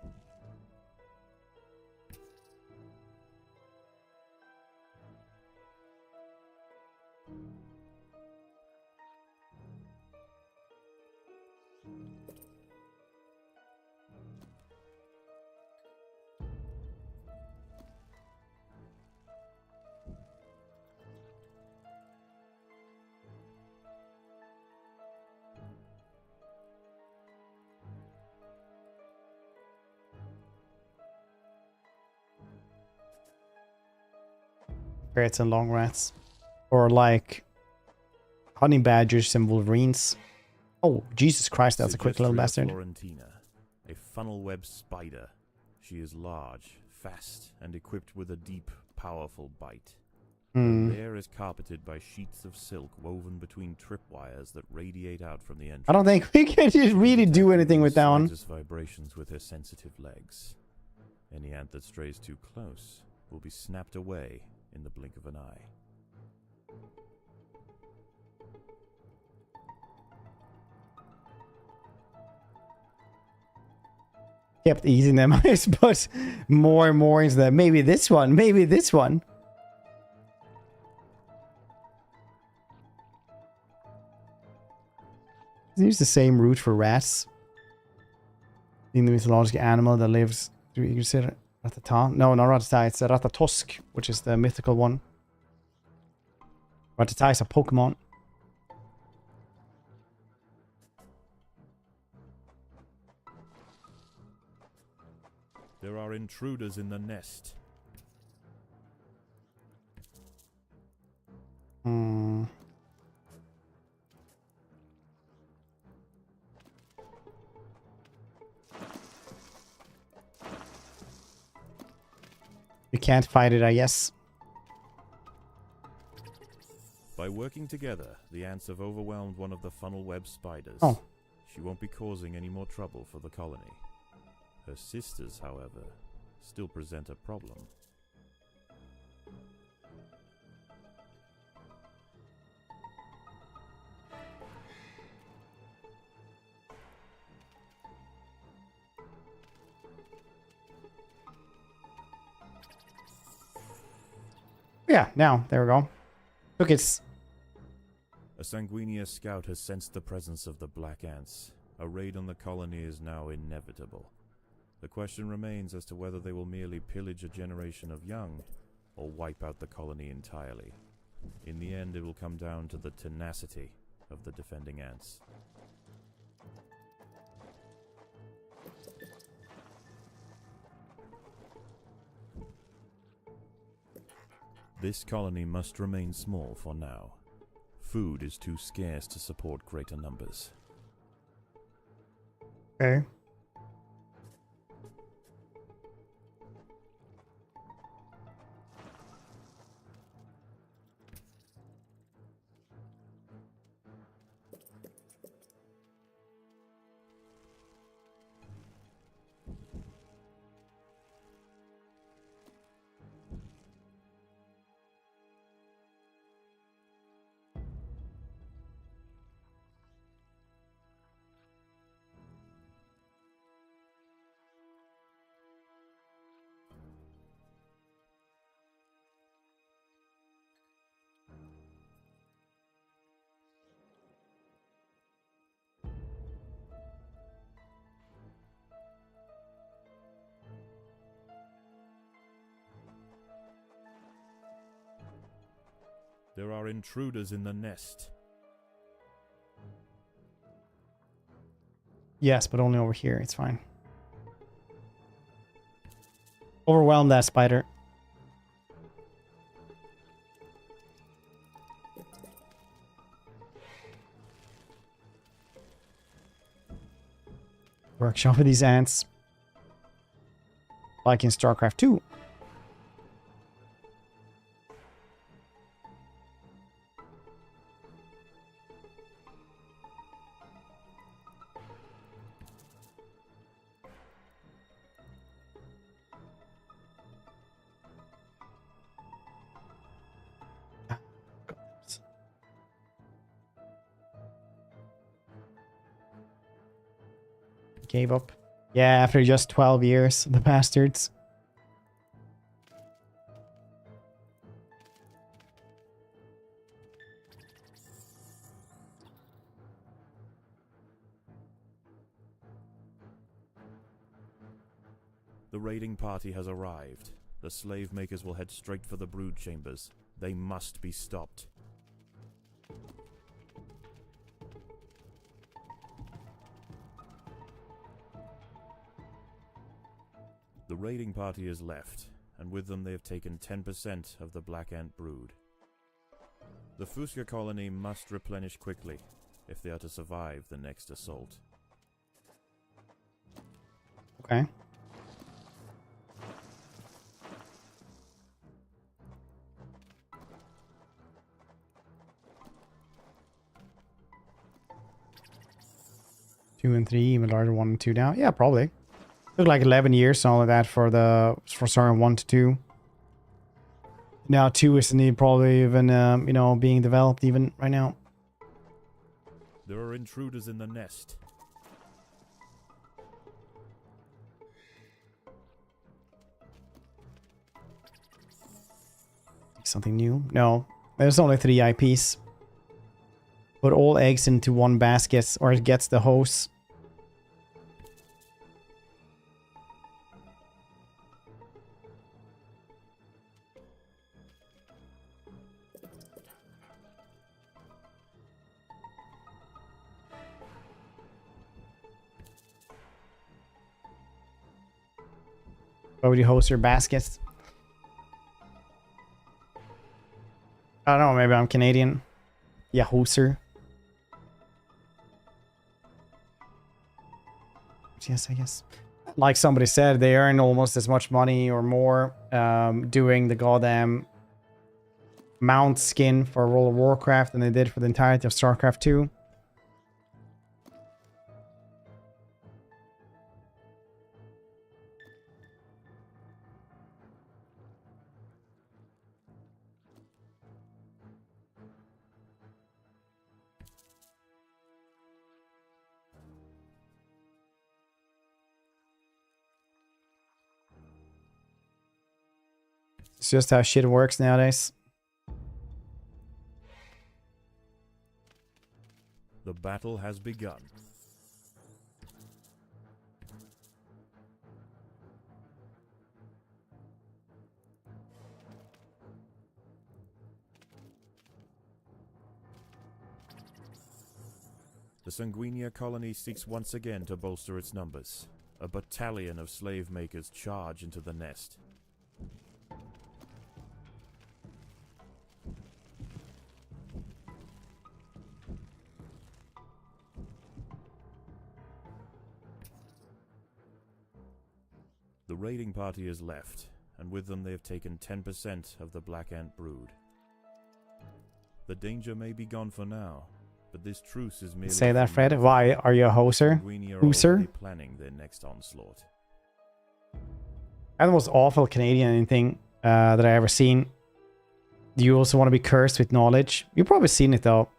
Ferrets and long rats. Or like honey badgers and wolverines. Oh, Jesus Christ, that's a quick little bastard. Florentina, a funnel web spider. She is large, fast, and equipped with a deep, powerful bite. Her lair is carpeted by sheets of silk woven between tripwires that radiate out from the entrance. I don't think we can just really do anything with that one. Vibrations with her sensitive legs. Any ant that strays too close will be snapped away in the blink of an eye. Kept easing them, but more and more into that. Maybe this one, maybe this one. Use the same route for rats. Being the mythological animal that lives. Do you consider Ratata? No, not Ratata. It's a Ratatosk, which is the mythical one. Ratata is a Pokemon. There are intruders in the nest. can't fight it, I guess. By working together, the ants have overwhelmed one of the funnel web spiders. Oh. She won't be causing any more trouble for the colony. Her sisters, however, still present a problem. Yeah, now, there we go. Look, it's... A Sanguinius scout has sensed the presence of the Black Ants. A raid on the colony is now inevitable. The question remains as to whether they will merely pillage a generation of young, or wipe out the colony entirely. In the end, it will come down to the tenacity of the defending ants. This colony must remain small for now. Food is too scarce to support greater numbers. Okay. There are intruders in the nest. Yes, but only over here. It's fine. Overwhelm that spider. Workshop with these ants. Like in StarCraft 2. Gave up. Yeah, after just 12 years, the bastards. The raiding party has arrived. The slave makers will head straight for the brood chambers. They must be stopped. The raiding party is left, and with them they have taken 10% of the Black Ant brood. The Fusca colony must replenish quickly if they are to survive the next assault. Okay. Two and three, even larger 1 and 2 now. Yeah, probably. Took like 11 years, something like that, for starting 1 to 2. Now 2 isn't probably even you know, being developed even right now. There are intruders in the nest. Something new? No. There's only 3 IPs. Put all eggs into one basket or it gets the hose. Why would you host your baskets? I don't know, maybe I'm Canadian. Yeah, hoser. Yes, I guess. like somebody said, they earn almost as much money or more doing the goddamn mount skin for World of Warcraft than they did for the entirety of StarCraft 2. It's just how shit works nowadays. The battle has begun. The Sanguinia colony seeks once again to bolster its numbers. A battalion of slave makers charge into the nest. The raiding party is left, and with them they have taken 10% of the Black Ant brood. The danger may be gone for now, but this truce is merely... Say that, Fred. Why are you a hoser? Hooser? Planning their next onslaught. That's the most awful Canadian thing that I ever seen. Do you also want to be cursed with knowledge? You've probably seen it though.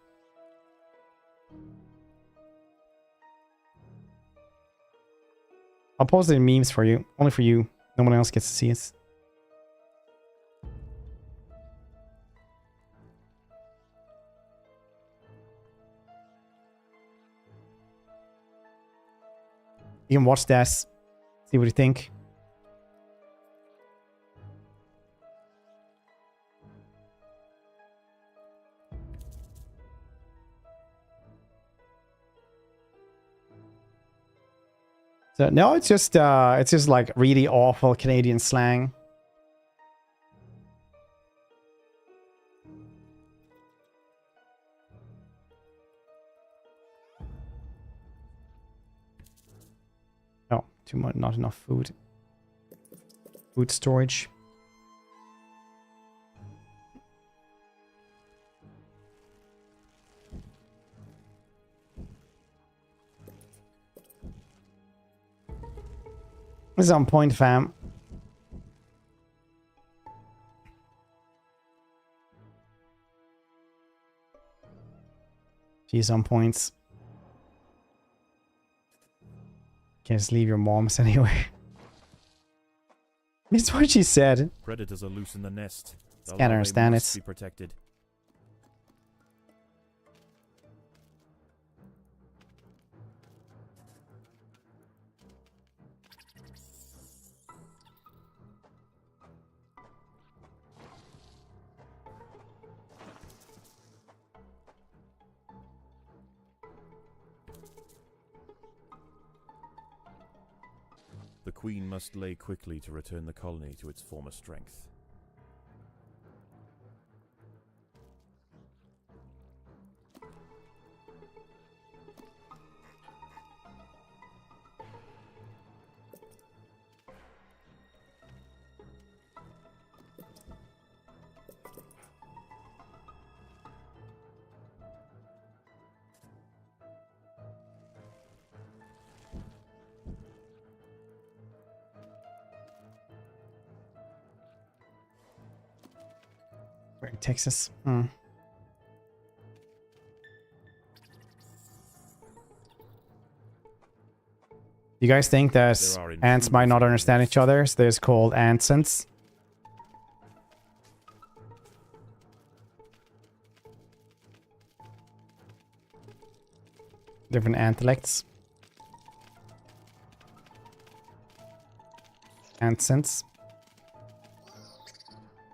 I'll post it in memes for you. Only for you. No one else gets to see it. You can watch this. See what you think. So no, it's just like really awful Canadian slang. Oh, too much, not enough food. Food storage. This is on point, fam. She's on points. Can't just leave your moms anyway. It's what she said. Predators are loose in the nest. Can't understand it. Be protected. The Queen must lay quickly to return the colony to its former strength. We're in Texas. You guys think that ants might not understand each other, so there's called antsents? Different intellects. Antsents.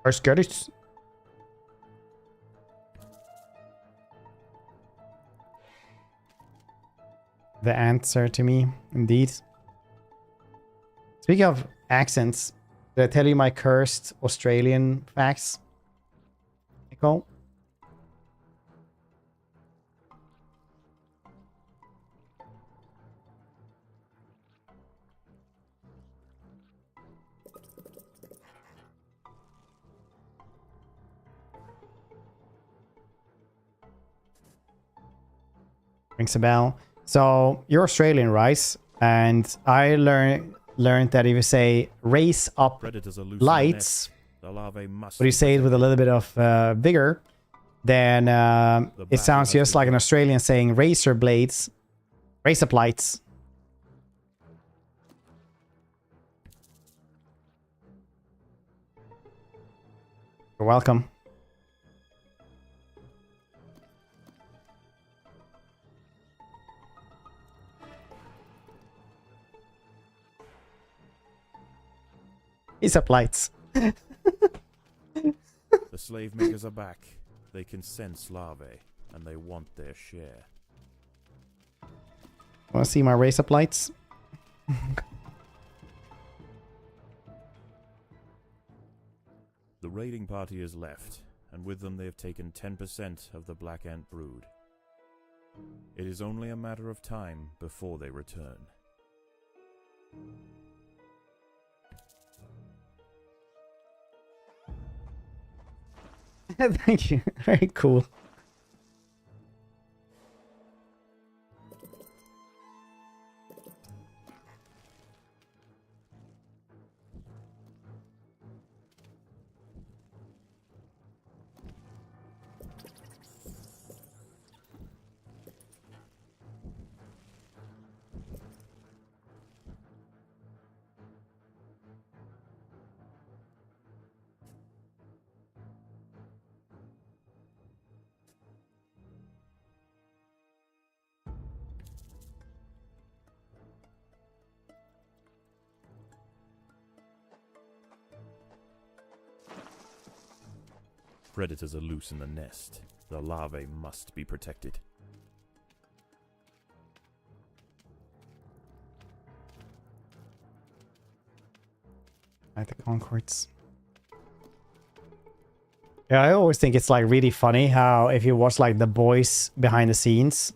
First get it. The answer to me, indeed. Speaking of accents, did I tell you my cursed Australian facts? Nicole? Rings a bell. So you're Australian, right? And I learned that if you say raise up lights, but you say it with a little bit of vigor, then it sounds just like an Australian saying razor blades, raise up lights. You're welcome. Raise up lights. The slave makers are back. They can sense larvae, and they want their share. Want to see my raise up lights? The raiding party is left, and with them they have taken 10% of the Black Ant brood. It is only a matter of time before they return. Thank you. Very cool. Predators are loose in the nest. The larvae must be protected. At the Concords. Yeah, I always think it's like really funny how if you watch like The Boys behind the scenes,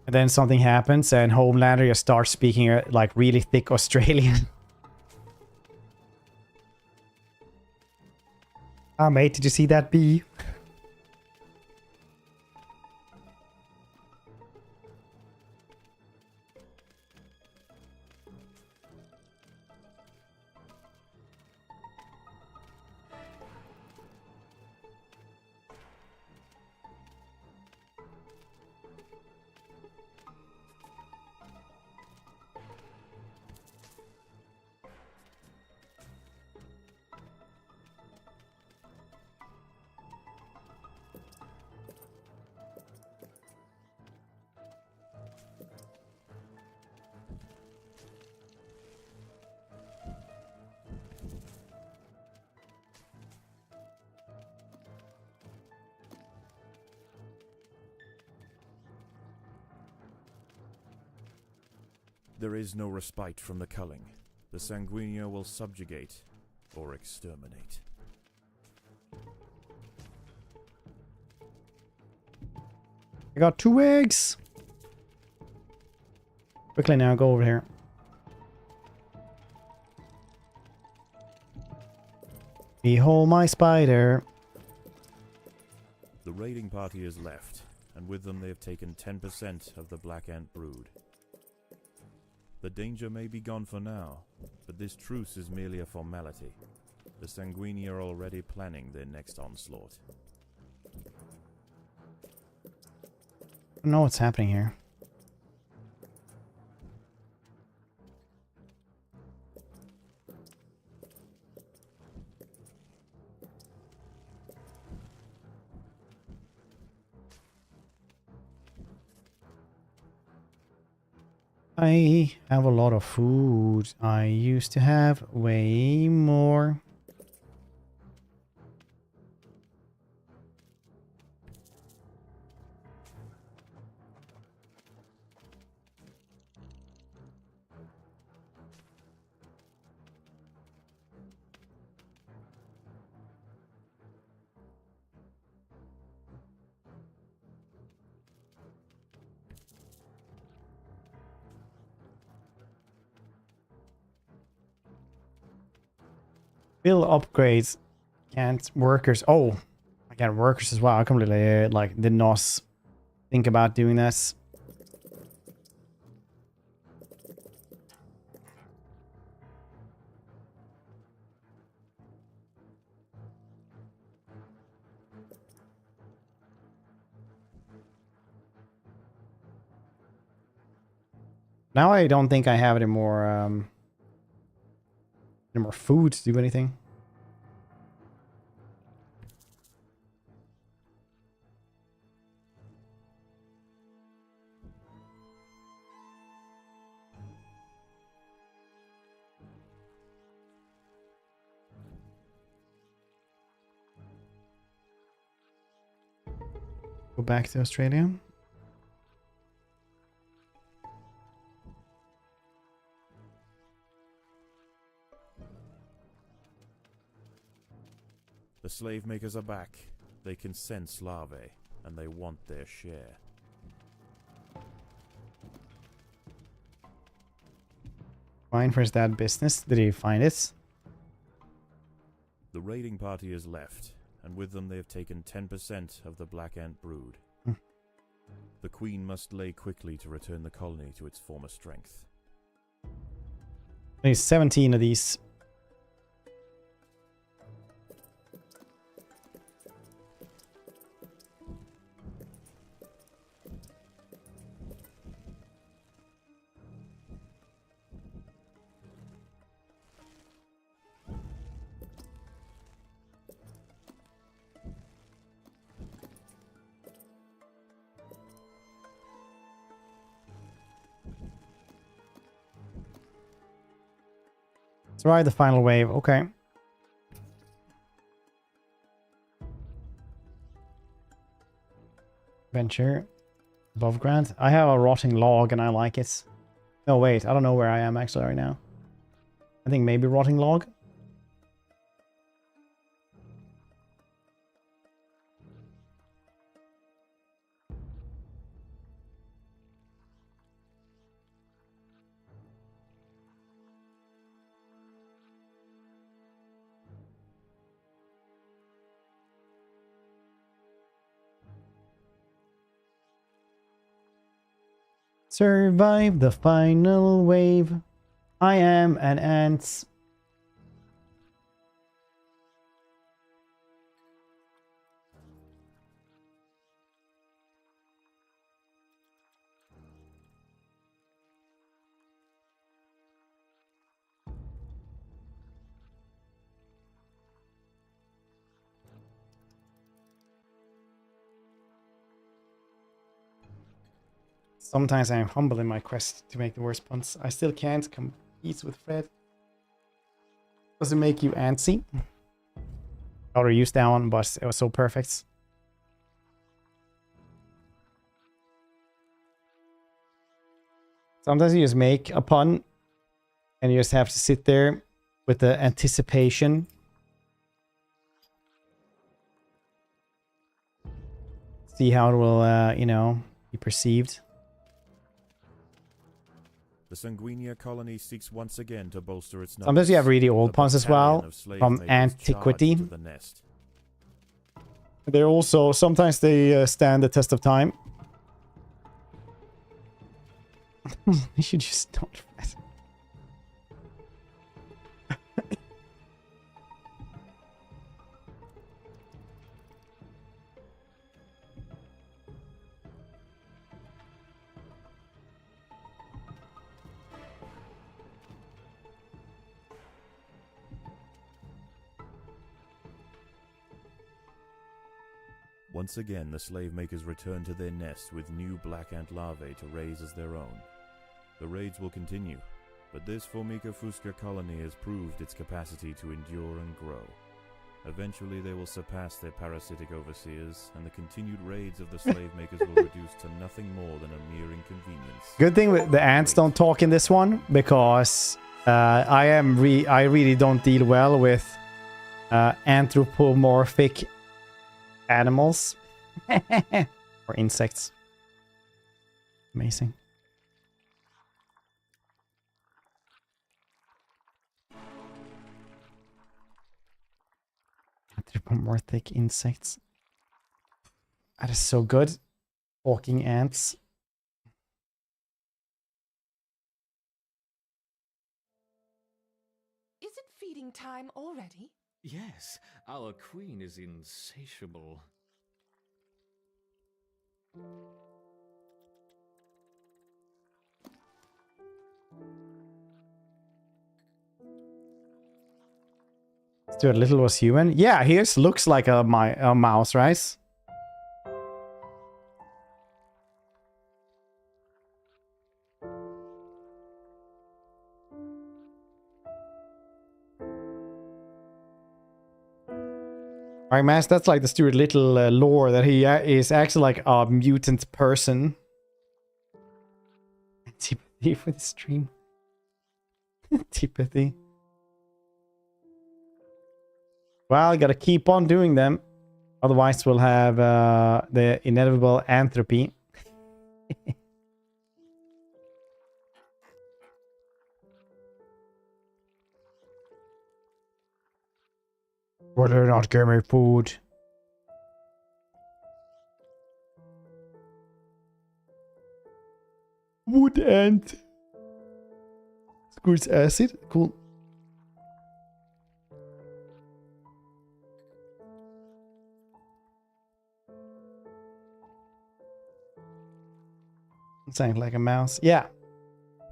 and then something happens and Homelander just starts speaking like really thick Australian. Ah, mate, did you see that bee? There is no respite from the culling. The Sanguinier will subjugate or exterminate. I got 2 eggs. Quickly now, go over here. Behold my spider. The raiding party is left, and with them they have taken 10% of the Black Ant brood. The danger may be gone for now, but this truce is merely a formality. The Sanguini are already planning their next onslaught. I don't know what's happening here. I have a lot of food. I used to have way more. Build upgrades. Can't workers. Oh, I got workers as well. I completely like did not think about doing this. Now I don't think I have any more food to do anything. Go back to Australia. The slave makers are back. They can sense larvae, and they want their share. Fine for his dad business. Did he find it? The raiding party has left, and with them they have taken 10% of the Black Ant brood. The Queen must lay quickly to return the colony to its former strength. There's 17 of these. Survive the final wave. Okay. Venture. Above ground. I have a rotting log and I like it. No, wait. I don't know where I am actually right now. I think maybe rotting log. Survive the final wave. I am an ant. Sometimes I am humble in my quest to make the worst puns. I still can't compete with Fred. Does it make you antsy? I would use that one, but it was so perfect. Sometimes you just make a pun and you just have to sit there with the anticipation. See how it will, you know, be perceived. The Sanguinia colony seeks once again to bolster its numbers. Sometimes you have really old puns as well, from antiquity. They're also, sometimes they stand the test of time. You should just don't. Once again, the slave makers return to their nest with new black ant larvae to raise as their own. The raids will continue, but this Formica Fusca colony has proved its capacity to endure and grow. Eventually they will surpass their parasitic overseers, and the continued raids of the slave makers will reduce to nothing more than a mere inconvenience. Good thing the ants don't talk in this one, because I really don't deal well with anthropomorphic animals or insects. Amazing. Anthropomorphic insects. That is so good. Walking ants. Is it feeding time already? Yes, our queen is insatiable. Stuart Little was human. Yeah, he looks like a mouse, right? Alright, Mass, that's like the Stuart Little lore, that he is actually like a mutant person. Antipathy for the stream. Antipathy. Well, gotta keep on doing them. Otherwise, we'll have the inevitable entropy. Well, they're not giving me food. Wood ant. Squirts acid. Cool. Sounds like a mouse. Yeah.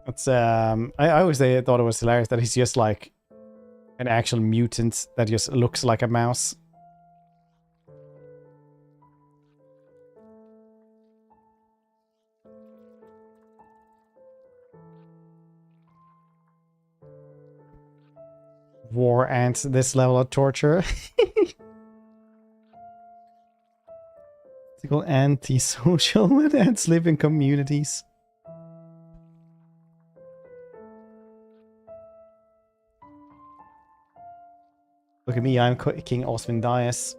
It's I always thought it was hilarious that he's just like an actual mutant that just looks like a mouse. War ants, this level of torture. It's called anti-social when ants live in communities. Look at me, I'm King Osmond Dias.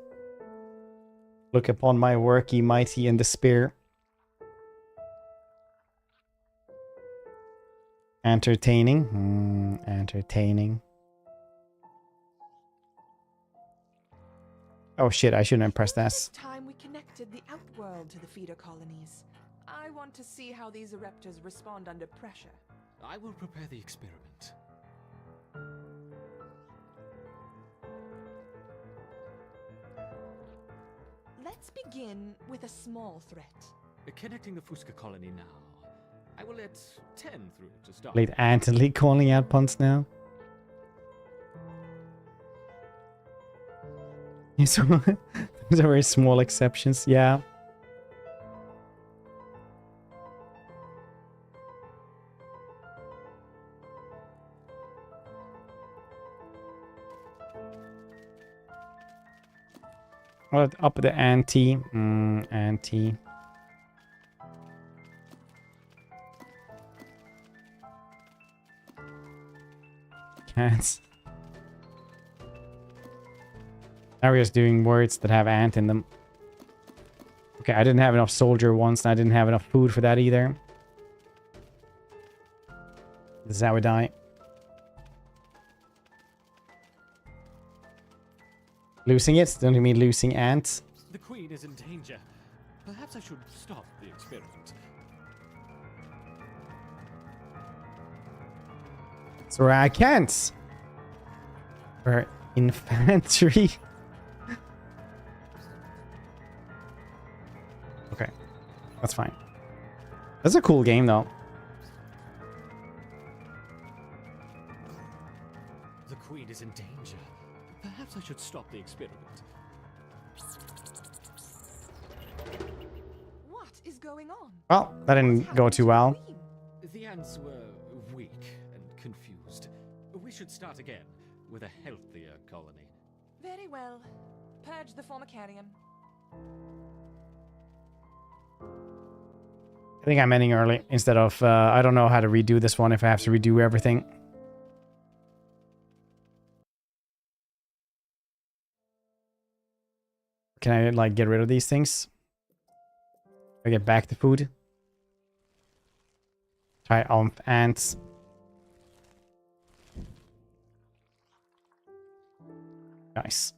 Look upon my work, ye mighty in despair. Entertaining. Entertaining. Oh shit, I shouldn't have pressed S. Time we connected the outworld to the feeder colonies. I want to see how these eruptors respond under pressure. I will prepare the experiment. Let's begin with a small threat. Connecting the Fusca colony now. I will let 10 through to start. Late Anthony calling out puns now. Those are very small exceptions, yeah. Well, up the ante. Ante. Cats. Now we're just doing words that have ant in them. Okay, I didn't have enough soldier once, and I didn't have enough food for that either. This is how we die. Losing it? Don't you mean losing ants? The queen is in danger. Perhaps I should stop the experiment. Sorry, I can't. For infantry. Okay, that's fine. That's a cool game, though. The queen is in danger. Perhaps I should stop the experiment. What is going on? Well, that didn't go too well. The ants were weak and confused. We should start again with a healthier colony. Very well. Purge the Formicarium. I think I'm ending early instead of... I don't know how to redo this one if I have to redo everything. Can I, like, get rid of these things? I get back the food. Triumph ants. Nice.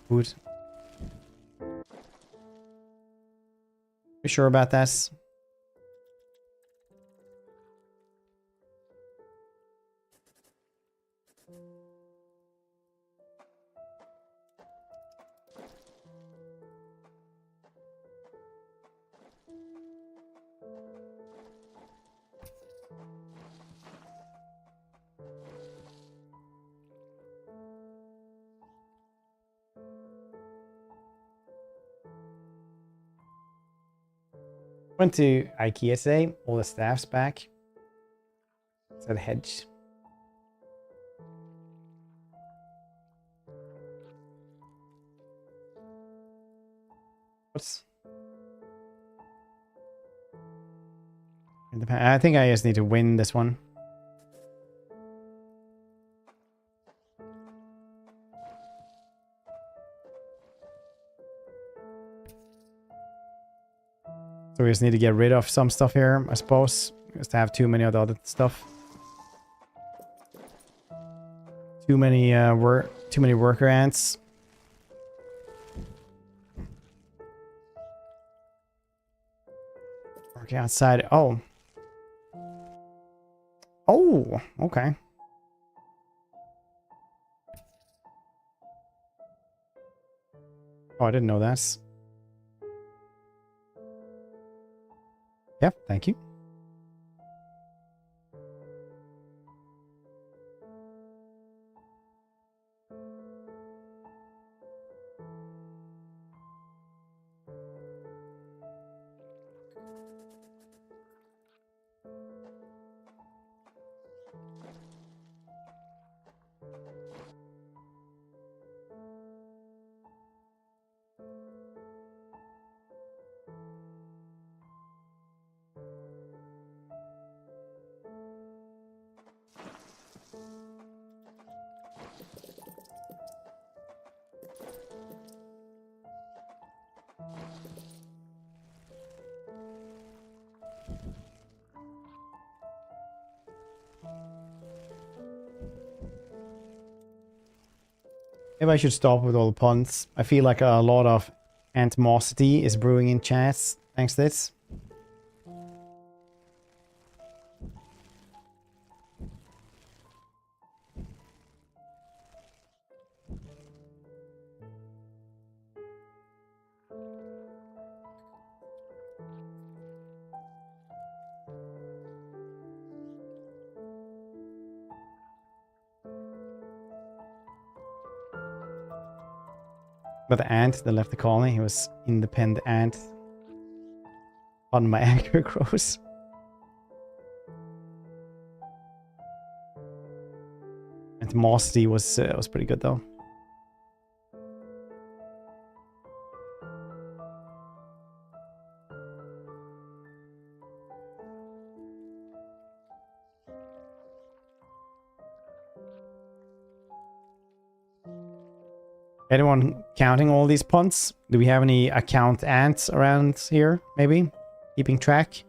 Food. You sure about this? Went to IKEA today. All the staff's back. Is that a hedge? What's... I think I just need to win this one. So we just need to get rid of some stuff here, I suppose. Just to have too many of the other stuff. Too many worker ants. Working outside. Oh. Oh, okay. Oh, I didn't know that. Yep, thank you. Maybe I should stop with all the puns. I feel like a lot of animosity is brewing in chats thanks to this. But the ant that left the colony, he was independent ant. On my anger grows. Animosity was pretty good though. Anyone counting all these punts? Do we have any account ants around here, maybe? Keeping track?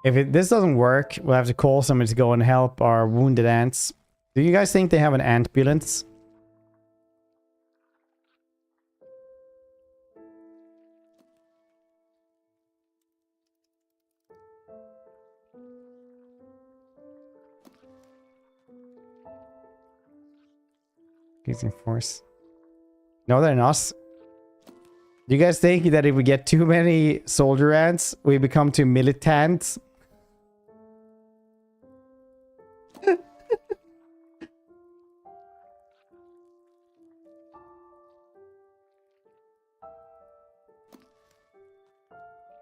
If this doesn't work, we'll have to call somebody to go and help our wounded ants. Do you guys think they have an ambulance? Using force. No, they're not. Do you guys think that if we get too many soldier ants, we become too militant?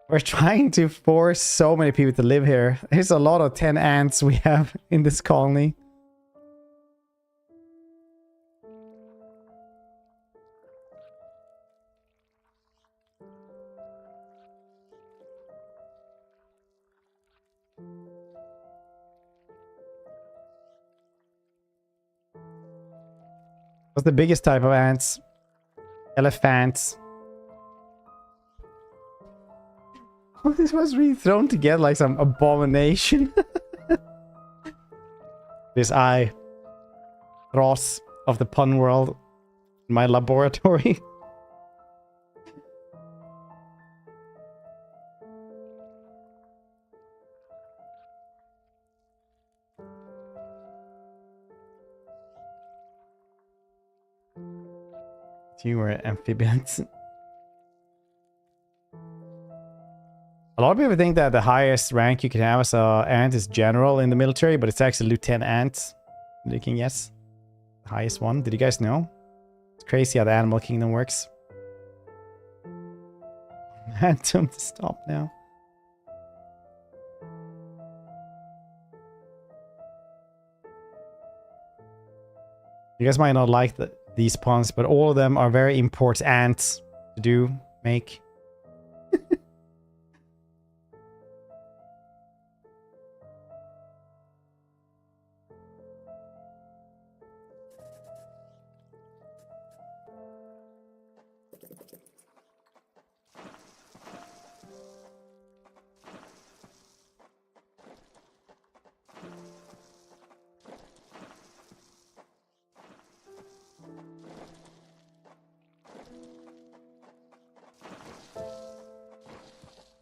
We're trying to force so many people to live here. There's a lot of 10 ants we have in this colony. What's the biggest type of ants? Elephants. Oh, this was really thrown together like some abomination. This eye. Ross of the pun world. In my laboratory. You were amphibians. A lot of people think that the highest rank you can have as an ant is general in the military, but it's actually lieutenant. You can guess. The highest one. Did you guys know? It's crazy how the animal kingdom works. Phantom to stop now. You guys might not like these puns, but all of them are very important to make.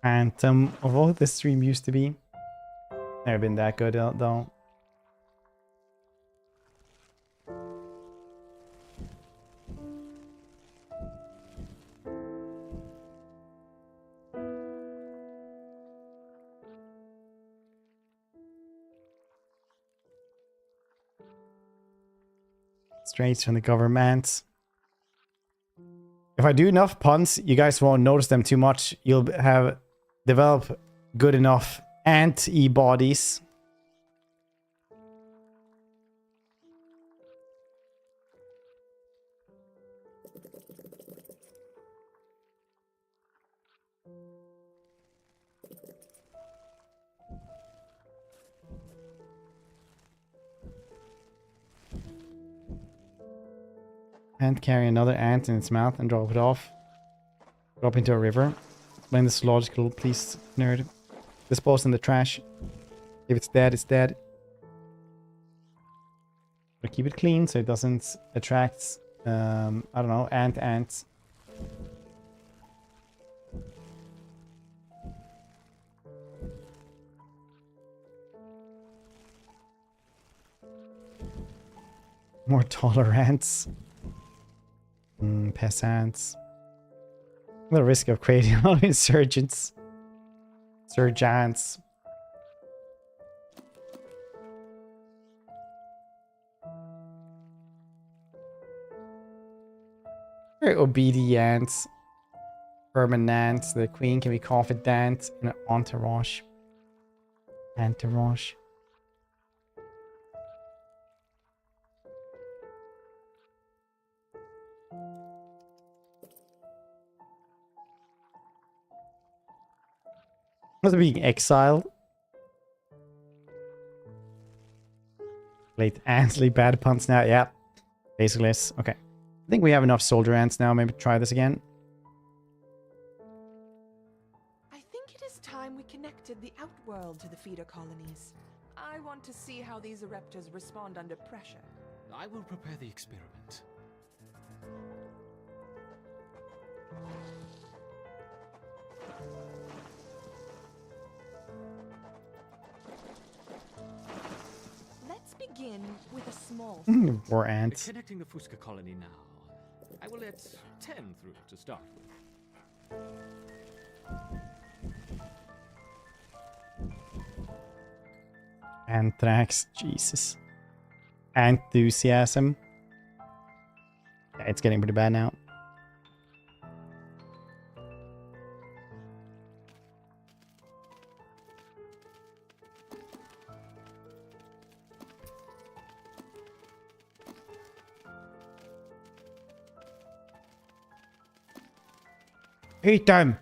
Phantom of what this stream used to be. Never been that good though. Straight from the government. If I do enough puns, you guys won't notice them too much. You'll develop good enough ant-e-bodies. Ant carry another ant in its mouth and drop it off. Drop into a river. Explain this logical, please, nerd. Dispose in the trash. If it's dead, it's dead. But keep it clean so it doesn't attract, I don't know, ants. More tolerance. Peasants. The risk of creating a lot of insurgents. Surgeons. Very obedient. Permanent. The queen can be confident in an entourage. Entourage. Was being exiled. Late Ansley bad puns now. Yeah. Basically, yes. Okay. I think we have enough soldier ants now. Maybe try this again. I think it is time we connected the outworld to the feeder colonies. I want to see how these eruptors respond under pressure. I will prepare the experiment. Let's begin with a small... Poor ants. Connecting the Fusca colony now. I will let 10 through to start with. Anthrax. Jesus. Enthusiasm. Yeah, it's getting pretty bad now. Eat them!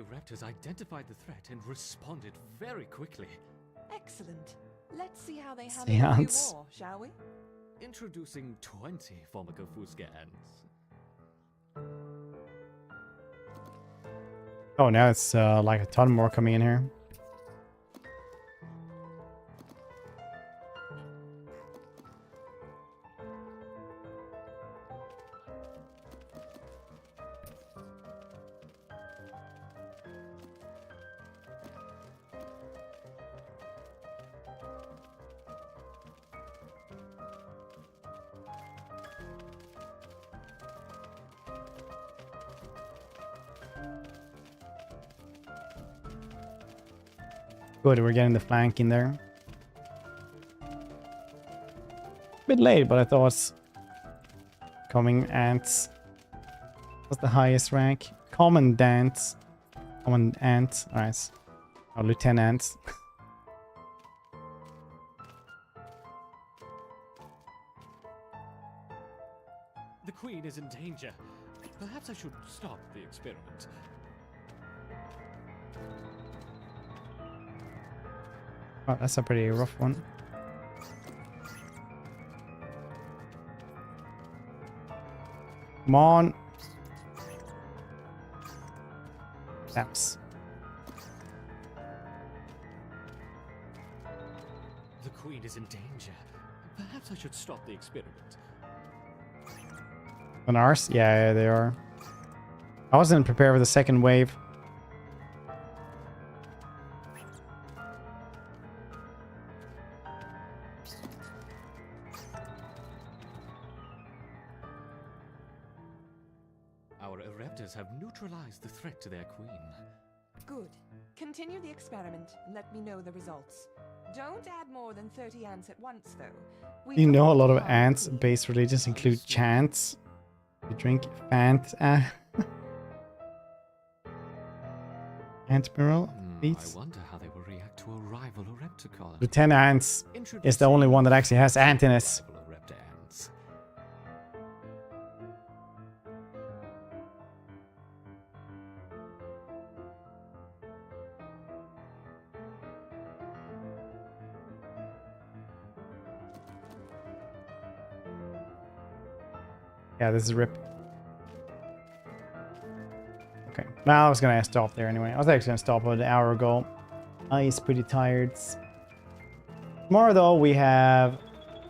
Raptors identified the threat and responded very quickly. Excellent. Let's see how they handle the new war, shall we? Introducing 20 Formica Fusca ants. Oh, now it's like a ton more coming in here. Good, we're getting the flank in there. Bit late, but I thought it's coming ants. What's the highest rank? Commandant. Commandant. Alright. Oh, lieutenant. The Queen is in danger. Perhaps I should stop the experiment. Oh, that's a pretty rough one. Come on. Taps. The Queen is in danger. Perhaps I should stop the experiment. On ours? Yeah, they are. I wasn't prepared for the second wave. Have neutralized the threat to their queen. Good. Continue the experiment and let me know the results. Don't add more than 30 ants at once, though. You know, a lot of ants-based religions include chants. You drink Fant. Admiral beats. I wonder how they will react to a rival Orepta colony. Lieutenant Ants is the only one that actually has ant in it. Yeah, this is RIP. Okay. Well, I was going to stop there anyway. I was actually going to stop about an hour ago. Is pretty tired. Tomorrow, though, we have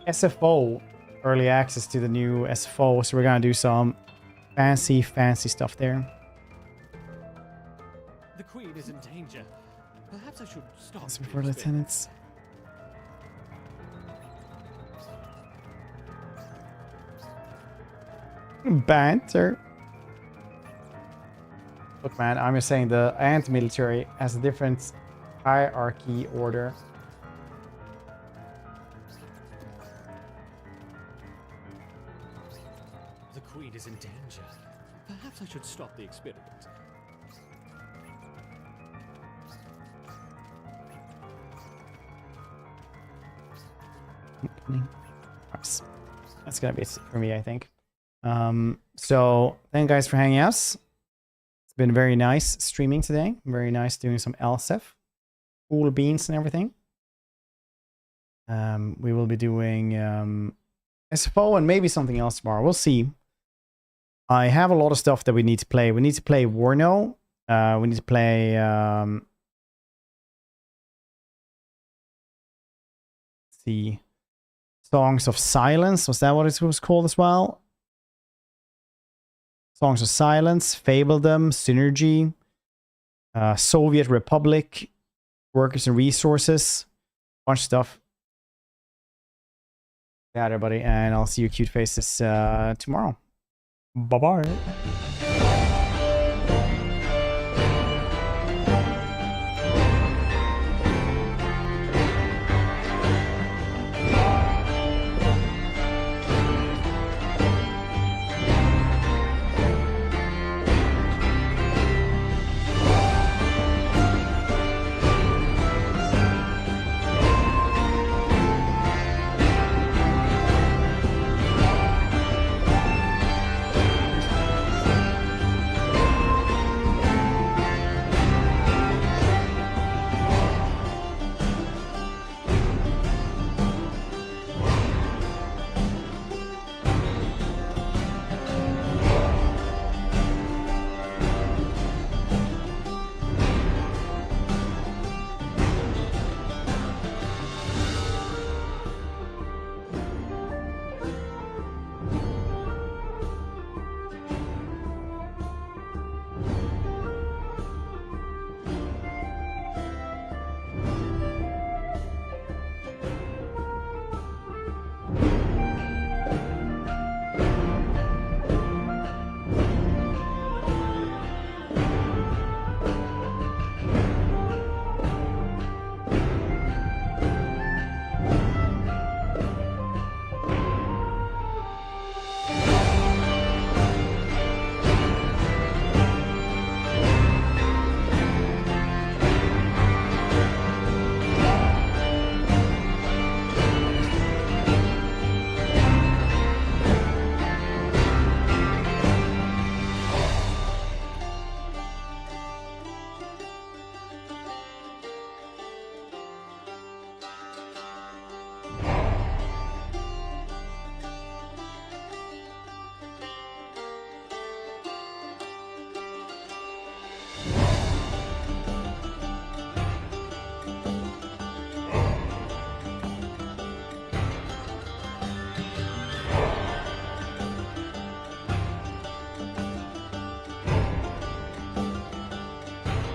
SFO. Early access to the new SFO. So we're going to do some fancy stuff there. The Queen is in danger. Perhaps I should stop. That's before lieutenants. Banter. Look, man, I'm just saying the ant military has a different hierarchy order. The Queen is in danger. Perhaps I should stop the experiment. That's gonna be it for me, I think. So thank you guys for hanging out. It's been very nice streaming today. Very nice doing some LSF. Cool beans and everything. We will be doing SFO and maybe something else tomorrow. We'll see. I have a lot of stuff that we need to play. We need to play Warno. We need to play let's see. Songs of Silence. Was that what it was called as well? Songs of Silence, Fabledom, Synergy, Soviet Republic, Workers and Resources, bunch of stuff. Yeah, everybody, and I'll see you cute faces tomorrow. Bye-bye.